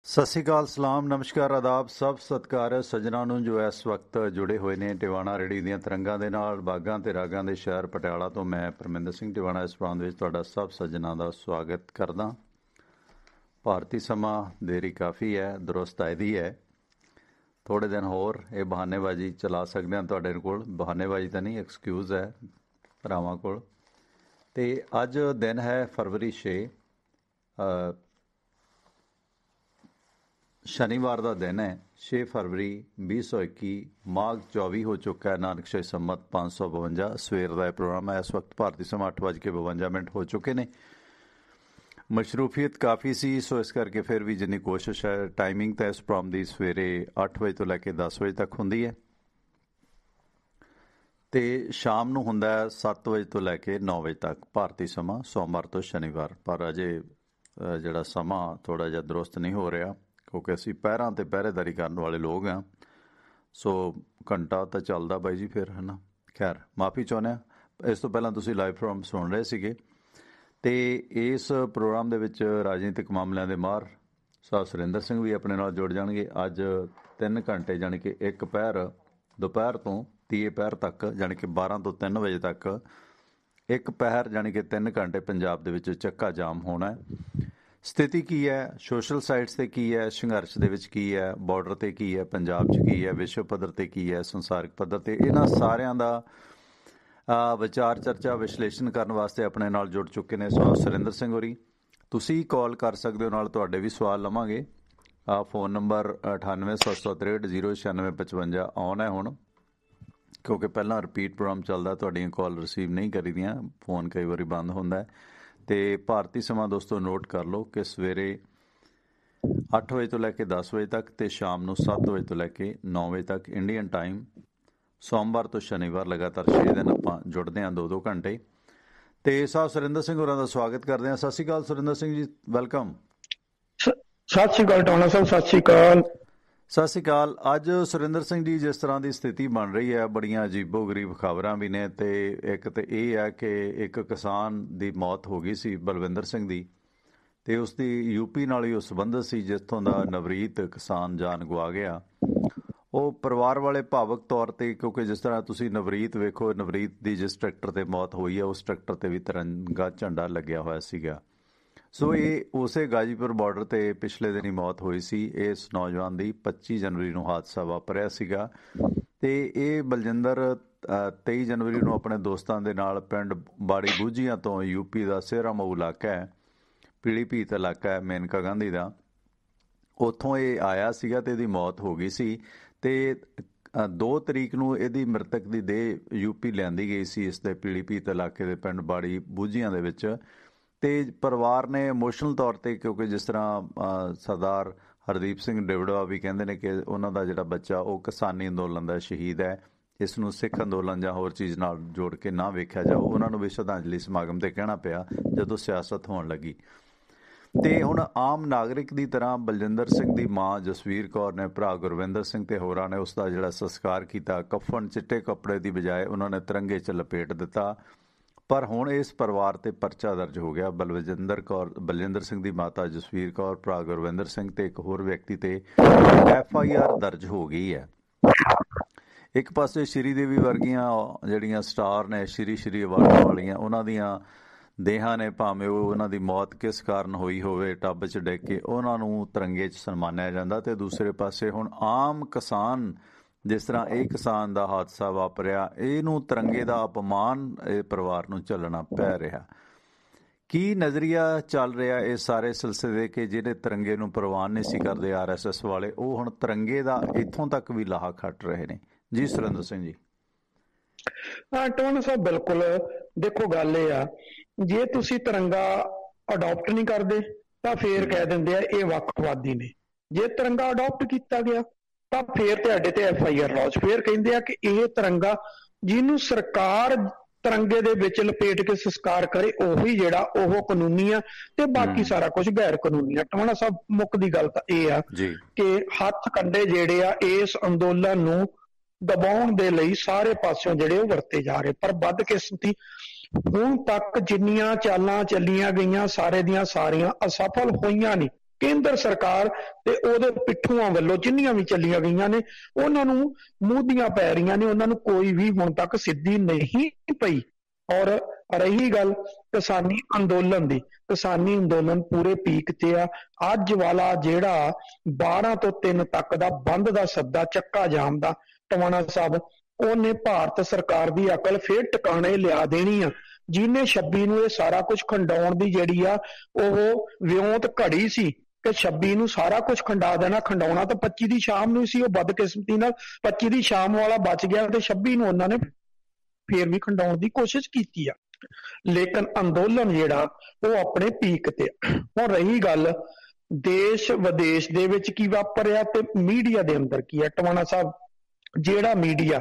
ਸਤਿ ਸ਼੍ਰੀ ਅਕਾਲ, ਸਲਾਮ, ਨਮਸਕਾਰ, ਆਦਾਬ, ਸਭ ਸਤਿਕਾਰ ਸੱਜਣਾਂ ਨੂੰ ਜੋ ਇਸ ਵਕਤ ਜੁੜੇ ਹੋਏ ਨੇ ਟਿਵਾਣਾ ਰੇਡੀ ਦੀਆਂ ਤਰੰਗਾਂ ਦੇ ਨਾਲ। ਬਾਗਾਂ ਤੇ ਰਾਗਾਂ ਦੇ ਸ਼ਹਿਰ ਪਟਿਆਲਾ ਤੋਂ ਮੈਂ ਪਰਮਿੰਦਰ ਸਿੰਘ ਟਿਵਾਣਾ ਇਸ ਪ੍ਰੋਗਰਾਮ ਵਿੱਚ ਤੁਹਾਡਾ ਸਭ ਸੱਜਣਾਂ ਦਾ ਸਵਾਗਤ ਕਰਦਾ। ਭਾਰਤੀ ਸਮਾਂ ਦੇਰੀ ਕਾਫੀ ਹੈ, ਦਰੁਸਤ ਆਇਦੀ ਹੈ। ਥੋੜ੍ਹੇ ਦਿਨ ਹੋਰ ਇਹ ਬਹਾਨੇਬਾਜ਼ੀ ਚਲਾ ਸਕਦੇ ਹਾਂ ਤੁਹਾਡੇ ਕੋਲ। ਬਹਾਨੇਬਾਜ਼ੀ ਤਾਂ ਨਹੀਂ, ਐਕਸਕਿਊਜ਼ ਹੈ ਭਰਾਵਾਂ ਕੋਲ। ਅਤੇ ਅੱਜ ਦਿਨ ਹੈ ਫਰਵਰੀ 6, ਸ਼ਨੀਵਾਰ ਦਾ ਦਿਨ ਹੈ। 6 ਫਰਵਰੀ 2021, ਮਾਘ 24 ਹੋ ਚੁੱਕਾ ਹੈ। ਨਾਨਕਸ਼ਾਹੀ ਸੰਮਤ 552 ਸਵੇਰ ਦਾ ਇਹ ਪ੍ਰੋਗਰਾਮ ਹੈ। ਇਸ ਵਕਤ ਭਾਰਤੀ ਸਮਾਂ 8:52 ਹੋ ਚੁੱਕੇ ਨੇ। ਮਸ਼ਰੂਫੀਅਤ ਕਾਫੀ ਸੀ, ਸੋ ਇਸ ਕਰਕੇ ਫਿਰ ਵੀ ਜਿੰਨੀ ਕੋਸ਼ਿਸ਼ ਹੈ, ਟਾਈਮਿੰਗ ਤਾਂ ਇਸ ਪ੍ਰੋਗਰਾਮ ਦੀ ਸਵੇਰੇ 8 ਵਜੇ ਤੋਂ ਲੈ ਕੇ 10 ਵਜੇ ਤੱਕ ਹੁੰਦੀ ਹੈ ਅਤੇ ਸ਼ਾਮ ਨੂੰ ਹੁੰਦਾ 7 ਵਜੇ ਤੋਂ ਲੈ ਕੇ 9 ਵਜੇ ਤੱਕ ਭਾਰਤੀ ਸਮਾਂ, ਸੋਮਵਾਰ ਤੋਂ ਸ਼ਨੀਵਾਰ। ਪਰ ਅਜੇ ਜਿਹੜਾ ਸਮਾਂ ਥੋੜ੍ਹਾ ਜਿਹਾ ਦਰੁਸਤ ਨਹੀਂ ਹੋ ਰਿਹਾ ਕਿਉਂਕਿ ਅਸੀਂ ਪਹਿਰਾਂ 'ਤੇ ਪਹਿਰੇਦਾਰੀ ਕਰਨ ਵਾਲੇ ਲੋਕ ਹਾਂ। ਸੋ ਘੰਟਾ ਤਾਂ ਚੱਲਦਾ ਬਾਈ ਜੀ ਫਿਰ, ਹੈ ਨਾ। ਖੈਰ, ਮਾਫੀ ਚਾਹੁੰਦੇ ਹਾਂ। ਇਸ ਤੋਂ ਪਹਿਲਾਂ ਤੁਸੀਂ ਲਾਈਵ ਪ੍ਰੋਗਰਾਮ ਸੁਣ ਰਹੇ ਸੀਗੇ ਅਤੇ ਇਸ ਪ੍ਰੋਗਰਾਮ ਦੇ ਵਿੱਚ ਰਾਜਨੀਤਿਕ ਮਾਮਲਿਆਂ ਦੇ ਮਾਹਰ ਸਾਹਿਬ ਸੁਰਿੰਦਰ ਸਿੰਘ ਵੀ ਆਪਣੇ ਨਾਲ ਜੁੜ ਜਾਣਗੇ। ਅੱਜ 3 ਘੰਟੇ ਜਾਣੀ ਕਿ ਇੱਕ ਪਹਿਰ, ਦੁਪਹਿਰ ਤੋਂ ਤੀਏ ਪਹਿਰ ਤੱਕ, ਜਾਣੀ ਕਿ 12 ਤੋਂ 3 ਵਜੇ ਤੱਕ ਇੱਕ ਪਹਿਰ, ਜਾਣੀ ਕਿ 3 ਘੰਟੇ ਪੰਜਾਬ ਦੇ ਵਿੱਚ ਚੱਕਾ ਜਾਮ ਹੋਣਾ ਹੈ। ਸਥਿਤੀ ਕੀ ਹੈ, ਸੋਸ਼ਲ ਸਾਈਟਸ 'ਤੇ ਕੀ ਹੈ, ਸੰਘਰਸ਼ ਦੇ ਵਿੱਚ ਕੀ ਹੈ, ਬਾਰਡਰ 'ਤੇ ਕੀ ਹੈ, ਪੰਜਾਬ 'ਚ ਕੀ ਹੈ, ਵਿਸ਼ਵ ਪੱਧਰ 'ਤੇ ਕੀ ਹੈ, ਸੰਸਾਰਿਕ ਪੱਧਰ 'ਤੇ, ਇਹਨਾਂ ਸਾਰਿਆਂ ਦਾ ਵਿਚਾਰ ਚਰਚਾ ਵਿਸ਼ਲੇਸ਼ਣ ਕਰਨ ਵਾਸਤੇ ਆਪਣੇ ਨਾਲ ਜੁੜ ਚੁੱਕੇ ਨੇ ਸੋ ਸੁਰਿੰਦਰ ਸਿੰਘ ਹੋਰੀ। ਤੁਸੀਂ ਕਾਲ ਕਰ ਸਕਦੇ ਹੋ, ਨਾਲ ਤੁਹਾਡੇ ਵੀ ਸਵਾਲ ਲਵਾਂਗੇ। ਫ਼ੋਨ ਨੰਬਰ 9876309655 ਆਨ ਹੈ ਹੁਣ, ਕਿਉਂਕਿ ਪਹਿਲਾਂ ਰਿਪੀਟ ਪ੍ਰੋਗਰਾਮ ਚੱਲਦਾ, ਤੁਹਾਡੀਆਂ ਕਾਲ ਰਿਸੀਵ ਨਹੀਂ ਕਰੀਦੀਆਂ, ਫੋਨ ਕਈ ਵਾਰੀ ਬੰਦ ਹੁੰਦਾ। ਅਤੇ ਭਾਰਤੀ ਸਮਾਂ ਦੋਸਤੋ ਨੋਟ ਕਰ ਲਓ ਕਿ ਸਵੇਰੇ 8 ਵਜੇ ਤੋਂ ਲੈ ਕੇ 10 ਵਜੇ ਤੱਕ ਅਤੇ ਸ਼ਾਮ ਨੂੰ 7 ਵਜੇ ਤੋਂ ਲੈ ਕੇ 9 ਵਜੇ ਤੱਕ ਇੰਡੀਅਨ ਟਾਈਮ, ਸੋਮਵਾਰ ਤੋਂ ਸ਼ਨੀਵਾਰ ਲਗਾਤਾਰ 6 ਦਿਨ ਆਪਾਂ ਜੁੜਦੇ ਹਾਂ 2-2 ਘੰਟੇ। ਅਤੇ ਸਾਹਿਬ ਸੁਰਿੰਦਰ ਸਿੰਘ ਹੋਰਾਂ ਦਾ ਸਵਾਗਤ ਕਰਦੇ ਹਾਂ। ਸਤਿ ਸ਼੍ਰੀ ਅਕਾਲ ਸੁਰਿੰਦਰ ਸਿੰਘ ਜੀ, ਵੈਲਕਮ। ਸਤਿ ਸ਼੍ਰੀ ਅਕਾਲ ਟਾਉਣਾ ਸਾਹਿਬ, ਸਤਿ ਸ਼੍ਰੀ ਅਕਾਲ। ਸਤਿ ਸ਼੍ਰੀ ਅਕਾਲ। ਅੱਜ ਸੁਰਿੰਦਰ ਸਿੰਘ ਜੀ, ਜਿਸ ਤਰ੍ਹਾਂ ਦੀ ਸਥਿਤੀ ਬਣ ਰਹੀ ਹੈ, ਬੜੀਆਂ ਅਜੀਬੋ ਗਰੀਬ ਖਬਰਾਂ ਵੀ ਨੇ। ਅਤੇ ਇੱਕ ਤਾਂ ਇਹ ਹੈ ਕਿ ਇੱਕ ਕਿਸਾਨ ਦੀ ਮੌਤ ਹੋ ਗਈ ਸੀ, ਬਲਵਿੰਦਰ ਸਿੰਘ ਦੀ, ਅਤੇ ਉਸ ਦੀ ਯੂਪੀ ਨਾਲ ਹੀ ਉਹ ਸੰਬੰਧਿਤ ਸੀ, ਜਿੱਥੋਂ ਦਾ ਨਵਰੀਤ ਕਿਸਾਨ ਜਾਨ ਗਵਾ ਗਿਆ। ਉਹ ਪਰਿਵਾਰ ਵਾਲੇ ਭਾਵੁਕ ਤੌਰ 'ਤੇ, ਕਿਉਂਕਿ ਜਿਸ ਤਰ੍ਹਾਂ ਤੁਸੀਂ ਨਵਰੀਤ ਵੇਖੋ, ਨਵਰੀਤ ਦੀ ਜਿਸ ਟਰੈਕਟਰ 'ਤੇ ਮੌਤ ਹੋਈ ਹੈ, ਉਸ ਟਰੈਕਟਰ 'ਤੇ ਵੀ ਤਿਰੰਗਾ ਝੰਡਾ ਲੱਗਿਆ ਹੋਇਆ ਸੀਗਾ। ਸੋ ਇਹ ਉਸੇ ਗਾਜੀਪੁਰ ਬਾਰਡਰ 'ਤੇ ਪਿਛਲੇ ਦਿਨ ਹੀ ਮੌਤ ਹੋਈ ਸੀ ਇਸ ਨੌਜਵਾਨ ਦੀ। 25 ਜਨਵਰੀ ਨੂੰ ਹਾਦਸਾ ਵਾਪਰਿਆ ਸੀਗਾ ਅਤੇ ਇਹ ਬਲਜਿੰਦਰ 23 ਜਨਵਰੀ ਨੂੰ ਆਪਣੇ ਦੋਸਤਾਂ ਦੇ ਨਾਲ ਪਿੰਡ ਬਾੜੀ ਬੂਝੀਆਂ ਤੋਂ, ਯੂਪੀ ਦਾ ਸਿਹਰਾ ਮਊ ਇਲਾਕਾ ਹੈ, ਪੀਲੀਭੀਤ ਇਲਾਕਾ ਹੈ ਮੇਨਕਾ ਗਾਂਧੀ ਦਾ, ਉੱਥੋਂ ਇਹ ਆਇਆ ਸੀਗਾ ਅਤੇ ਇਹਦੀ ਮੌਤ ਹੋ ਗਈ ਸੀ। ਅਤੇ 2 ਤਰੀਕ ਨੂੰ ਇਹਦੀ ਮ੍ਰਿਤਕ ਦੀ ਦੇਹ ਯੂਪੀ ਲਿਆਂਦੀ ਗਈ ਸੀ, ਇਸ ਦੇ ਪੀਲੀਭੀਤ ਇਲਾਕੇ ਦੇ ਪਿੰਡ ਬਾੜੀ ਬੂਝੀਆਂ ਦੇ ਵਿੱਚ। ਅਤੇ ਪਰਿਵਾਰ ਨੇ ਇਮੋਸ਼ਨਲ ਤੌਰ 'ਤੇ, ਕਿਉਂਕਿ ਜਿਸ ਤਰ੍ਹਾਂ ਸਰਦਾਰ ਹਰਦੀਪ ਸਿੰਘ ਡਿਵੜਵਾ ਵੀ ਕਹਿੰਦੇ ਨੇ ਕਿ ਉਹਨਾਂ ਦਾ ਜਿਹੜਾ ਬੱਚਾ ਉਹ ਕਿਸਾਨੀ ਅੰਦੋਲਨ ਦਾ ਸ਼ਹੀਦ ਹੈ, ਇਸ ਨੂੰ ਸਿੱਖ ਅੰਦੋਲਨ ਜਾਂ ਹੋਰ ਚੀਜ਼ ਨਾਲ ਜੋੜ ਕੇ ਨਾ ਵੇਖਿਆ ਜਾਓ। ਉਹਨਾਂ ਨੂੰ ਵੀ ਸ਼ਰਧਾਂਜਲੀ ਸਮਾਗਮ 'ਤੇ ਕਹਿਣਾ ਪਿਆ ਜਦੋਂ ਸਿਆਸਤ ਹੋਣ ਲੱਗੀ। ਅਤੇ ਹੁਣ ਆਮ ਨਾਗਰਿਕ ਦੀ ਤਰ੍ਹਾਂ ਬਲਜਿੰਦਰ ਸਿੰਘ ਦੀ ਮਾਂ ਜਸਵੀਰ ਕੌਰ ਨੇ, ਭਰਾ ਗੁਰਵਿੰਦਰ ਸਿੰਘ ਅਤੇ ਹੋਰਾਂ ਨੇ ਉਸ ਦਾ ਜਿਹੜਾ ਸੰਸਕਾਰ ਕੀਤਾ। ਕਫਨ ਚਿੱਟੇ ਕੱਪੜੇ ਦੀ ਬਜਾਏ ਉਹਨਾਂ ਨੇ ਤਿਰੰਗੇ 'ਚ ਲਪੇਟ ਦਿੱਤਾ। ਪਰ ਹੁਣ ਇਸ ਪਰਿਵਾਰ 'ਤੇ ਪਰਚਾ ਦਰਜ ਹੋ ਗਿਆ। ਬਲਜਿੰਦਰ ਸਿੰਘ ਦੀ ਮਾਤਾ ਜਸਵੀਰ ਕੌਰ, ਭਰਾ ਗੁਰਵਿੰਦਰ ਸਿੰਘ ਅਤੇ ਇੱਕ ਹੋਰ ਵਿਅਕਤੀ 'ਤੇ FIR ਦਰਜ ਹੋ ਗਈ ਹੈ। ਇੱਕ ਪਾਸੇ ਸ਼੍ਰੀ ਦੇਵੀ ਵਰਗੀਆਂ ਜਿਹੜੀਆਂ ਸਟਾਰ ਨੇ, ਸ਼੍ਰੀ ਅਵਾਰਡਾਂ ਵਾਲੀਆਂ, ਉਹਨਾਂ ਦੀਆਂ ਦੇਹਾਂ ਨੇ, ਭਾਵੇਂ ਉਹ ਉਹਨਾਂ ਦੀ ਮੌਤ ਕਿਸ ਕਾਰਨ ਹੋਈ ਹੋਵੇ, ਟੱਬ 'ਚ ਡਿੱਗ ਕੇ, ਉਹਨਾਂ ਨੂੰ ਤਿਰੰਗੇ 'ਚ ਸਨਮਾਨਿਆ ਜਾਂਦਾ। ਅਤੇ ਦੂਸਰੇ ਪਾਸੇ ਹੁਣ ਆਮ ਕਿਸਾਨ, ਜਿਸ ਤਰ੍ਹਾਂ ਇਹ ਕਿਸਾਨ ਦਾ ਹਾਦਸਾ ਵਾਪਰਿਆ, ਇਹਨੂੰ ਤਿਰੰਗੇ ਦਾ ਅਪਮਾਨ ਇਹ ਪਰਿਵਾਰ ਨੂੰ ਝੱਲਣਾ ਪੈ ਰਿਹਾ। ਕੀ ਨਜ਼ਰੀਆ ਚੱਲ ਰਿਹਾ ਇਸ ਸਾਰੇ ਸਿਲਸਿਲੇ ਦੇ ਕਿ ਜਿਹੜੇ ਤਿਰੰਗੇ ਨੂੰ ਪ੍ਰਵਾਨ ਨਹੀਂ ਸੀ ਕਰਦੇ RSS ਵਾਲੇ, ਉਹ ਹੁਣ ਤਿਰੰਗੇ ਦਾ ਇੱਥੋਂ ਤੱਕ ਵੀ ਲਾਹਾ ਖੱਟ ਰਹੇ ਨੇ? ਜੀ ਸੁਰਿੰਦਰ ਸਿੰਘ ਜੀ। ਟੋਨ ਸਾਹਿਬ, ਬਿਲਕੁਲ। ਦੇਖੋ, ਗੱਲ ਇਹ ਆ, ਜੇ ਤੁਸੀਂ ਤਿਰੰਗਾ ਅਡਾਪਟ ਨਹੀਂ ਕਰਦੇ ਤਾਂ ਫੇਰ ਕਹਿ ਦਿੰਦੇ ਆ ਇਹ ਵੱਖਵਾਦੀ ਨੇ। ਜੇ ਤਿਰੰਗਾ ਅਡਾਪਟ ਕੀਤਾ ਗਿਆ ਤਾਂ ਫੇਰ ਤੁਹਾਡੇ ਤੇ FIR ਲੌਜ। ਫੇਰ ਕਹਿੰਦੇ ਆ ਕਿ ਇਹ ਤਿਰੰਗਾ, ਜਿਹਨੂੰ ਸਰਕਾਰ ਤਿਰੰਗੇ ਦੇ ਵਿੱਚ ਲਪੇਟ ਕੇ ਸੰਸਕਾਰ ਕਰੇ, ਉਹੀ ਜਿਹੜਾ ਉਹ ਕਾਨੂੰਨੀ ਆ ਤੇ ਬਾਕੀ ਸਾਰਾ ਕੁਝ ਗੈਰ ਕਾਨੂੰਨੀ ਆ। ਟਵਾਣਾ ਸਾਹਿਬ, ਮੁੱਖ ਦੀ ਗੱਲ ਤਾਂ ਇਹ ਆ ਕਿ ਹੱਥ ਕੰਡੇ ਜਿਹੜੇ ਆ ਇਸ ਅੰਦੋਲਨ ਨੂੰ ਦਬਾਉਣ ਦੇ ਲਈ ਸਾਰੇ ਪਾਸਿਓਂ ਜਿਹੜੇ ਉਹ ਵਰਤੇ ਜਾ ਰਹੇ। ਪਰ ਬਦਕਿਸਮਤੀ ਹੁਣ ਤੱਕ ਜਿੰਨੀਆਂ ਚਾਲਾਂ ਚੱਲੀਆਂ ਗਈਆਂ, ਸਾਰੇ ਦੀਆਂ ਸਾਰੀਆਂ ਅਸਫਲ ਹੋਈਆਂ ਨਹੀਂ। ਕੇਂਦਰ ਸਰਕਾਰ ਤੇ ਉਹਦੇ ਪਿੱਠੂਆਂ ਵੱਲੋਂ ਜਿੰਨੀਆਂ ਵੀ ਚੱਲੀਆਂ ਗਈਆਂ ਨੇ ਉਹਨਾਂ ਨੂੰ ਮੂਧੀਆਂ ਪੈ ਰਹੀਆਂ ਨੇ, ਉਹਨਾਂ ਨੂੰ ਕੋਈ ਵੀ ਹੁਣ ਤੱਕ ਸਿੱਧੀ ਨਹੀਂ ਪਈ। ਔਰ ਰਹੀ ਗੱਲ ਕਿਸਾਨੀ ਅੰਦੋਲਨ ਦੀ, ਕਿਸਾਨੀ ਅੰਦੋਲਨ ਪੂਰੇ ਪੀਕ ਤੇ ਆ। ਅੱਜ ਵਾਲਾ ਜਿਹੜਾ 12 ਤੋਂ 3 ਤੱਕ ਦਾ ਬੰਦ ਦਾ ਸੱਦਾ ਚੱਕਾ ਜਾਮ ਦਾ, ਟਵਾਣਾ ਸਾਹਿਬ ਉਹਨੇ ਭਾਰਤ ਸਰਕਾਰ ਦੀ ਅਕਲ ਫੇਰ ਟਿਕਾਣੇ ਲਿਆ ਦੇਣੀ ਆ। ਜਿਹਨੇ 26 ਨੂੰ ਇਹ ਸਾਰਾ ਕੁਝ ਖੰਡਾਉਣ ਦੀ ਜਿਹੜੀ ਆ ਉਹ ਵਿਉਂਤ ਘੜੀ ਸੀ ਕਿ 26 ਨੂੰ ਸਾਰਾ ਕੁਝ ਖੰਡਾ ਦੇਣਾ, ਖੰਡਾਉਣਾ ਤਾਂ 25 ਦੀ ਸ਼ਾਮ ਨੂੰ ਸੀ। ਉਹ ਬਦਕਿਸਮਤੀ ਨਾਲ 25 ਦੀ ਸ਼ਾਮ ਵਾਲਾ ਬਚ ਗਿਆ ਤੇ 26 ਨੂੰ ਉਹਨਾਂ ਨੇ ਫੇਰ ਵੀ ਖੰਡਾਉਣ ਦੀ ਕੋਸ਼ਿਸ਼ ਕੀਤੀ ਆ। ਲੇਕਿਨ ਅੰਦੋਲਨ ਜਿਹੜਾ ਉਹ ਆਪਣੇ ਪੀਕ ਤੇ। ਹੁਣ ਰਹੀ ਗੱਲ ਦੇਸ਼ ਵਿਦੇਸ਼ ਦੇ ਵਿੱਚ ਕੀ ਵਾਪਰਿਆ ਤੇ ਮੀਡੀਆ ਦੇ ਅੰਦਰ ਕੀ ਹੈ। ਟਵਾਣਾ ਸਾਹਿਬ ਜਿਹੜਾ ਮੀਡੀਆ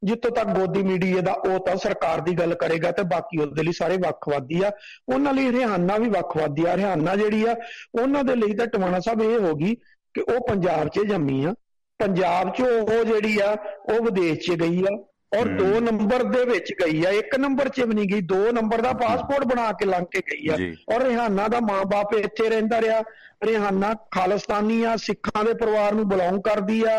ਜਿੱਥੋਂ ਤੱਕ ਗੋਦੀ ਮੀਡੀਆ ਦਾ ਉਹ ਤਾਂ ਸਰਕਾਰ ਦੀ ਗੱਲ ਕਰੇਗਾ ਤੇ ਬਾਕੀ ਉਹਦੇ ਲਈ ਸਾਰੇ ਵੱਖਵਾਦੀ ਆ। ਉਹਨਾਂ ਲਈ ਹਰਿਆਣਾ ਵੀ ਵੱਖਵਾਦੀ ਆ। ਹਰਿਆਣਾ ਜਿਹੜੀ ਆ ਉਹਨਾਂ ਦੇ ਲਈ ਤਾਂ ਟਵਾਣਾ ਸਾਹਿਬ ਇਹ ਹੋ ਗਈ ਕਿ ਉਹ ਪੰਜਾਬ 'ਚ ਜੰਮੀ ਆ, ਪੰਜਾਬ 'ਚ ਉਹ ਜਿਹੜੀ ਆ ਉਹ ਵਿਦੇਸ਼ 'ਚ ਗਈ ਆ ਔਰ 2 ਨੰਬਰ ਦੇ ਵਿੱਚ ਗਈ ਆ, 1 ਨੰਬਰ 'ਚ ਵੀ ਨਹੀਂ ਗਈ, 2 ਨੰਬਰ ਦਾ ਪਾਸਪੋਰਟ ਬਣਾ ਕੇ ਲੰਘ ਕੇ ਗਈ ਆ। ਔਰ ਰਿਹਾਨਾ ਦਾ ਮਾਂ-ਬਾਪ ਇੱਥੇ ਰਹਿੰਦਾ ਰਿਹਾ। ਰਿਹਾਨਾ ਖਾਲਿਸਤਾਨੀ ਆ, ਸਿੱਖਾਂ ਦੇ ਪਰਿਵਾਰ ਨੂੰ ਬਿਲੋਂਗ ਕਰਦੀ ਆ।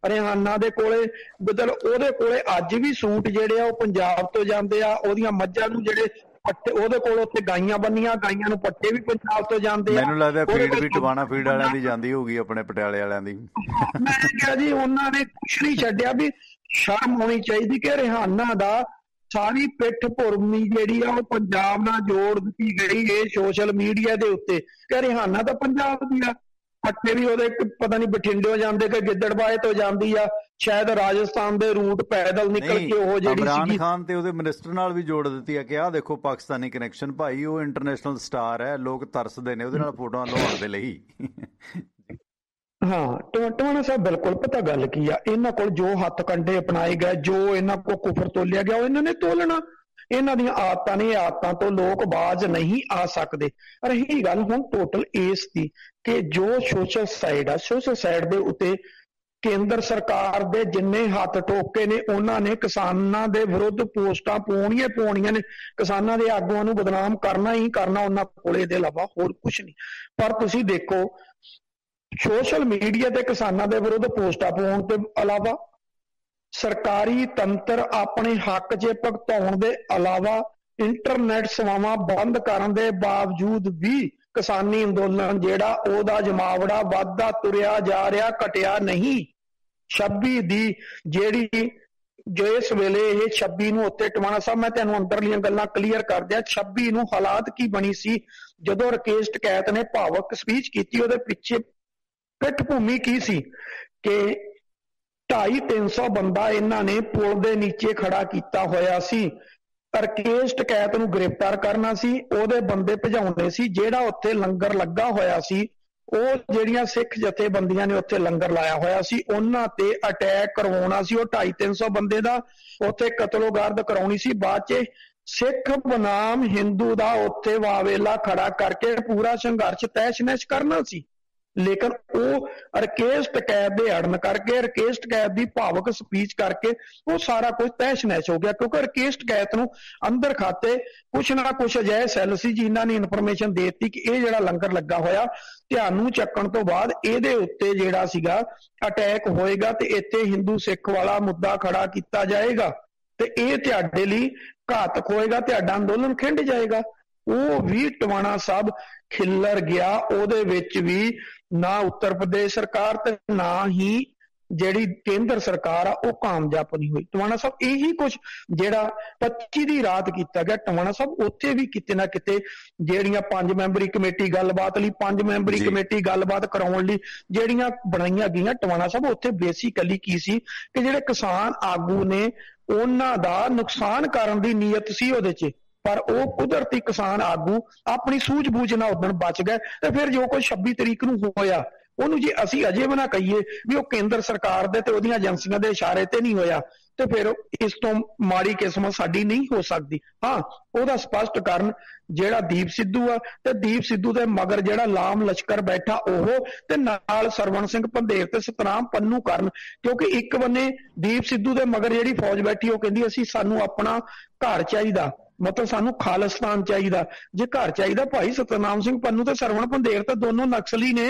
ਰਿਹਾਨਾ ਦੇ ਕੋਲੇ ਉਹਦੇ ਕੋਲੇ ਅੱਜ ਵੀ ਸੂਟ ਜਿਹੜੇ ਆ ਉਹ ਪੰਜਾਬ ਤੋਂ ਜਾਂਦੇ ਆ। ਉਹਦੀਆਂ ਮੱਝਾਂ ਨੂੰ ਜਿਹੜੇ ਪੱਟੇ ਉਹਦੇ ਕੋਲ ਉੱਥੇ ਗਾਈਆਂ ਬੰਨੀਆਂ, ਗਾਈਆਂ ਨੂੰ ਪੱਟੇ ਵੀ ਪੰਜਾਬ ਤੋਂ ਜਾਂਦੇ ਆ। ਮੈਨੂੰ ਲੱਗਦਾ ਫੀਡ ਵੀ ਟਵਾਣਾ ਫੀਡ ਵਾਲਿਆਂ ਦੀ ਜਾਂਦੀ ਹੋਊਗੀ, ਆਪਣੇ ਪਟਿਆਲੇ ਵਾਲਿਆਂ ਦੀ। ਮੈਂ ਕਿਹਾ ਜੀ ਉਹਨਾਂ ਨੇ ਕੁਛ ਨਹੀਂ ਛੱਡਿਆ। ਵੀ ਸ਼ਰਮ ਹੋਣੀ ਚਾਹੀਦੀ ਕਿ ਰਿਹਾਨਾ ਦਾ ਸਾਰੀ ਪਿੱਠ ਭੁਰਮੀ ਜਿਹੜੀ ਆ ਉਹ ਪੰਜਾਬ ਨਾਲ ਜੋੜ ਦਿੱਤੀ ਗਈ ਇਹ ਸੋਸ਼ਲ ਮੀਡੀਆ ਦੇ ਉੱਤੇ ਕਿ ਰਿਹਾਨਾ ਤਾਂ ਪੰਜਾਬ ਦੀ ਆ। ਪੱਟੇ ਵੀ ਉਹਦੇ ਪਤਾ ਨਹੀਂ ਬਠਿੰਡਿਓ ਜਾਂਦੇ ਕਿ ਗਿੱਦੜਬਾਹੇ ਤੋਂ ਜਾਂਦੀ ਆ, ਸ਼ਾਇਦ ਰਾਜਸਥਾਨ ਦੇ ਰੂਟ ਪੈਦਲ ਨਿਕਲ ਕੇ ਉਹ ਜਿਹੜੀ ਇਮਰਾਨ ਖਾਨ ਤੇ ਉਹਦੇ ਮਿਨਿਸਟਰ ਨਾਲ ਵੀ ਜੋੜ ਦਿੱਤੀ ਆ ਕਿ ਆਹ ਦੇਖੋ ਪਾਕਿਸਤਾਨੀ ਕਨੈਕਸ਼ਨ ਭਾਈ, ਉਹ ਇੰਟਰਨੈਸ਼ਨਲ ਸਟਾਰ ਹੈ, ਲੋਕ ਤਰਸਦੇ ਨੇ ਉਹਦੇ ਨਾਲ ਫੋਟੋਆਂ ਲਵਾਉਣ ਦੇ ਲਈ। ਹਾਂ ਟਵਾਣਾ ਸਾਹਿਬ ਬਿਲਕੁਲ ਪਤਾ ਗੱਲ ਕੀ ਆ। ਇਹਨਾਂ ਕੋਲ ਜੋ ਹੱਥ ਕੰਡੇ ਅਪਣਾਏ ਗਏ, ਜੋ ਇਹਨਾਂ ਕੋਲ ਕੁਫਰ ਤੋਲਿਆ ਗਿਆ ਉਹ ਇਹਨਾਂ ਨੇ ਤੋਲਣਾ। ਇਹਨਾਂ ਦੀਆਂ ਆਦਤਾਂ ਨੇ, ਆਦਤਾਂ ਤੋਂ ਲੋਕ ਬਾਜ਼ ਨਹੀਂ ਆ ਸਕਦੇ। ਰਹੀ ਗੱਲ ਹੁਣ ਟੋਟਲ ਇਸ ਦੀ ਕਿ ਜੋ ਸੋਸ਼ਲ ਸਾਈਡ ਆ, ਸੋਸ਼ਲ ਸਾਈਡ ਦੇ ਉੱਤੇ ਕੇਂਦਰ ਸਰਕਾਰ ਦੇ ਜਿੰਨੇ ਹੱਥ ਟੋਕੇ ਨੇ ਉਹਨਾਂ ਨੇ ਕਿਸਾਨਾਂ ਦੇ ਵਿਰੁੱਧ ਪੋਸਟਾਂ ਪਾਉਣੀਆਂ ਨੇ। ਕਿਸਾਨਾਂ ਦੇ ਆਗੂਆਂ ਨੂੰ ਬਦਨਾਮ ਕਰਨਾ ਹੀ ਕਰਨਾ ਉਹਨਾਂ ਕੋਲੇ, ਦੇ ਇਲਾਵਾ ਹੋਰ ਕੁਝ ਨਹੀਂ। ਪਰ ਤੁਸੀਂ ਦੇਖੋ ਸੋਸ਼ਲ ਮੀਡੀਆ ਤੇ ਕਿਸਾਨਾਂ ਦੇ ਵਿਰੁੱਧ ਪੋਸਟਾਂ ਪਾਉਣ ਤੋਂ ਇਲਾਵਾ ਸਰਕਾਰੀ ਤੰਤਰ ਆਪਣੇ ਹੱਕ 'ਚ ਭੁਗਤਾਉਣ ਦੇ ਇਲਾਵਾ ਇੰਟਰਨੈਟ ਸੇਵਾਵਾਂ ਬੰਦ ਕਰਨ ਦੇ ਬਾਵਜੂਦ ਵੀ ਕਿਸਾਨੀ ਅੰਦੋਲਨ ਜਿਹੜਾ ਉਹਦਾ ਜਮਾਵੜਾ ਵੱਧਦਾ ਤੁਰਿਆ ਜਾ ਰਿਹਾ, ਘਟਿਆ ਨਹੀਂ। 26 ਦੀ ਜਿਹੜੀ ਜਿਸ ਵੇਲੇ ਇਹ 26 ਨੂੰ ਉੱਤੇ ਟਵਾਣਾ ਸਾਹਿਬ ਮੈਂ ਤੁਹਾਨੂੰ ਅੰਦਰਲੀਆਂ ਗੱਲਾਂ ਕਲੀਅਰ ਕਰ ਦਿਆਂ। 26 ਨੂੰ ਹਾਲਾਤ ਕੀ ਬਣੀ ਸੀ ਜਦੋਂ ਰਾਕੇਸ਼ ਟਕੈਤ ਨੇ ਭਾਵਕ ਸਪੀਚ ਕੀਤੀ, ਉਹਦੇ ਪਿੱਛੇ ਪਿੱਠ ਭੂਮੀ ਕੀ ਸੀ ਕਿ 250-300 ਬੰਦਾ ਇਹਨਾਂ ਨੇ ਪੁਲ ਦੇ ਨੀਚੇ ਖੜਾ ਕੀਤਾ ਹੋਇਆ ਸੀ। ਰਾਕੇਸ਼ ਟਕੈਤ ਨੂੰ ਗ੍ਰਿਫਤਾਰ ਕਰਨਾ ਸੀ, ਉਹਦੇ ਬੰਦੇ ਭਜਾਉਣੇ ਸੀ। ਜਿਹੜਾ ਉੱਥੇ ਲੰਗਰ ਲੱਗਾ ਹੋਇਆ ਸੀ, ਉਹ ਜਿਹੜੀਆਂ ਸਿੱਖ ਜਥੇਬੰਦੀਆਂ ਨੇ ਉੱਥੇ ਲੰਗਰ ਲਾਇਆ ਹੋਇਆ ਸੀ ਉਹਨਾਂ ਤੇ ਅਟੈਕ ਕਰਵਾਉਣਾ ਸੀ। ਉਹ 250-300 ਬੰਦੇ ਦਾ ਉੱਥੇ ਕਤਲੋਗਾਰਦ ਕਰਾਉਣੀ ਸੀ। ਬਾਅਦ 'ਚ ਸਿੱਖ ਬਨਾਮ ਹਿੰਦੂ ਦਾ ਉੱਥੇ ਵਾਵੇਲਾ ਖੜਾ ਕਰਕੇ ਪੂਰਾ ਸੰਘਰਸ਼ ਤਹਿਸ਼-ਨਹਿਸ਼ ਕਰਨਾ ਸੀ। ਲੇਕਿਨ ਉਹ ਰਾਕੇਸ਼ ਟਕੈਤ ਦੇ ਅੜਨ ਕਰਕੇ, ਰਾਕੇਸ਼ ਟਕੈਤ ਦੀ ਭਾਵਕ ਸਪੀਚ ਕਰਕੇ ਉਹ ਸਾਰਾ ਕੁਝ ਤਹਿਸ਼-ਨਹਿਸ਼ ਹੋ ਗਿਆ। ਕਿਉਂਕਿ ਰਾਕੇਸ਼ ਟਕੈਤ ਨੂੰ ਅੰਦਰ ਖਾਤੇ ਕੁਛ ਨਾ ਕੁਛ ਅਜਿਹੇ ਸੈੱਲ ਸੀ ਜਿਨ੍ਹਾਂ ਨੇ ਇਨਫੋਰਮੇਸ਼ਨ ਦੇ ਦਿੱਤੀ ਕਿ ਇਹ ਜਿਹੜਾ ਲੰਗਰ ਲੱਗਾ ਹੋਇਆ ਧਿਆਨ ਨੂੰ ਚੱਕਣ ਤੋਂ ਬਾਅਦ ਇਹਦੇ ਉੱਤੇ ਜਿਹੜਾ ਸੀਗਾ ਅਟੈਕ ਹੋਏਗਾ ਤੇ ਇੱਥੇ ਹਿੰਦੂ ਸਿੱਖ ਵਾਲਾ ਮੁੱਦਾ ਖੜਾ ਕੀਤਾ ਜਾਏਗਾ ਤੇ ਇਹ ਤੁਹਾਡੇ ਲਈ ਘਾਤਕ ਹੋਏਗਾ, ਤੁਹਾਡਾ ਅੰਦੋਲਨ ਖਿੰਡ ਜਾਏਗਾ। ਉਹ ਵੀ ਟਵਾਣਾ ਸਾਹਿਬ ਖਿੱਲਰ ਗਿਆ। ਉਹਦੇ ਵਿੱਚ ਵੀ ਨਾ ਉੱਤਰ ਪ੍ਰਦੇਸ਼ ਸਰਕਾਰ ਤੇ ਨਾ ਹੀ ਜਿਹੜੀ ਕੇਂਦਰ ਸਰਕਾਰ ਆ ਉਹ ਕਾਮਯਾਬ ਨਹੀਂ ਹੋਈ। ਟਵਾਣਾ ਸਾਹਿਬ ਇਹੀ ਕੁਝ ਜਿਹੜਾ 25 ਦੀ ਰਾਤ ਕੀਤਾ ਗਿਆ, ਟਵਾਣਾ ਸਾਹਿਬ ਉੱਥੇ ਵੀ ਕਿਤੇ ਨਾ ਕਿਤੇ ਜਿਹੜੀਆਂ 5 ਮੈਂਬਰੀ ਕਮੇਟੀ ਗੱਲਬਾਤ ਲਈ 5 ਮੈਂਬਰੀ ਕਮੇਟੀ ਗੱਲਬਾਤ ਕਰਾਉਣ ਲਈ ਜਿਹੜੀਆਂ ਬਣਾਈਆਂ ਗਈਆਂ, ਟਵਾਣਾ ਸਾਹਿਬ ਉੱਥੇ ਬੇਸਿਕਲੀ ਕੀ ਸੀ ਕਿ ਜਿਹੜੇ ਕਿਸਾਨ ਆਗੂ ਨੇ ਉਹਨਾਂ ਦਾ ਨੁਕਸਾਨ ਕਰਨ ਦੀ ਨੀਅਤ ਸੀ ਉਹਦੇ 'ਚ, ਪਰ ਉਹ ਕੁਦਰਤੀ ਕਿਸਾਨ ਆਗੂ ਆਪਣੀ ਸੂਝ-ਬੂਝ ਨਾਲ ਉਦਣ ਬਚ ਗਏ। ਤੇ ਫਿਰ ਜੋ ਕੁਝ 26 ਤਰੀਕ ਨੂੰ ਹੋਇਆ ਉਹਨੂੰ ਜੇ ਅਸੀਂ ਅਜੇ ਵੀ ਨਾ ਕਹੀਏ ਵੀ ਉਹ ਕੇਂਦਰ ਸਰਕਾਰ ਦੇ ਤੇ ਉਹਦੀਆਂ ਏਜੰਸੀਆਂ ਦੇ ਇਸ਼ਾਰੇ ਤੇ ਨਹੀਂ ਹੋਇਆ ਤੇ ਫਿਰ ਇਸ ਤੋਂ ਮਾੜੀ ਕਿਸਮਤ ਸਾਡੀ ਨਹੀਂ ਹੋ ਸਕਦੀ। ਹਾਂ, ਉਹਦਾ ਸਪਸ਼ਟ ਕਾਰਨ ਜਿਹੜਾ ਦੀਪ ਸਿੱਧੂ ਆ ਤੇ ਦੀਪ ਸਿੱਧੂ ਦੇ ਮਗਰ ਜਿਹੜਾ ਲਾਮ ਲਸ਼ਕਰ ਬੈਠਾ ਉਹ ਤੇ ਨਾਲ ਸਰਵਣ ਸਿੰਘ ਪੰਧੇਰ ਤੇ ਸਤਨਾਮ ਪੰਨੂ ਕਰਨ। ਕਿਉਂਕਿ ਇੱਕ ਬੰਨੇ ਦੀਪ ਸਿੱਧੂ ਦੇ ਮਗਰ ਜਿਹੜੀ ਫੌਜ ਬੈਠੀ ਉਹ ਕਹਿੰਦੀ ਅਸੀਂ ਸਾਨੂੰ ਆਪਣਾ ਘਰ ਚਾਹੀਦਾ, ਮਤਲਬ ਸਾਨੂੰ ਖਾਲਿਸਤਾਨ ਚਾਹੀਦਾ। ਜੇ ਘਰ ਚਾਹੀਦਾ ਭਾਈ ਸਤਨਾਮ ਸਿੰਘ ਪੰਨੂ ਤੇ ਸਰਵਣ ਪੰਧੇਰ ਤਾਂ ਦੋਨੋਂ ਨਕਸਲੀ ਨੇ,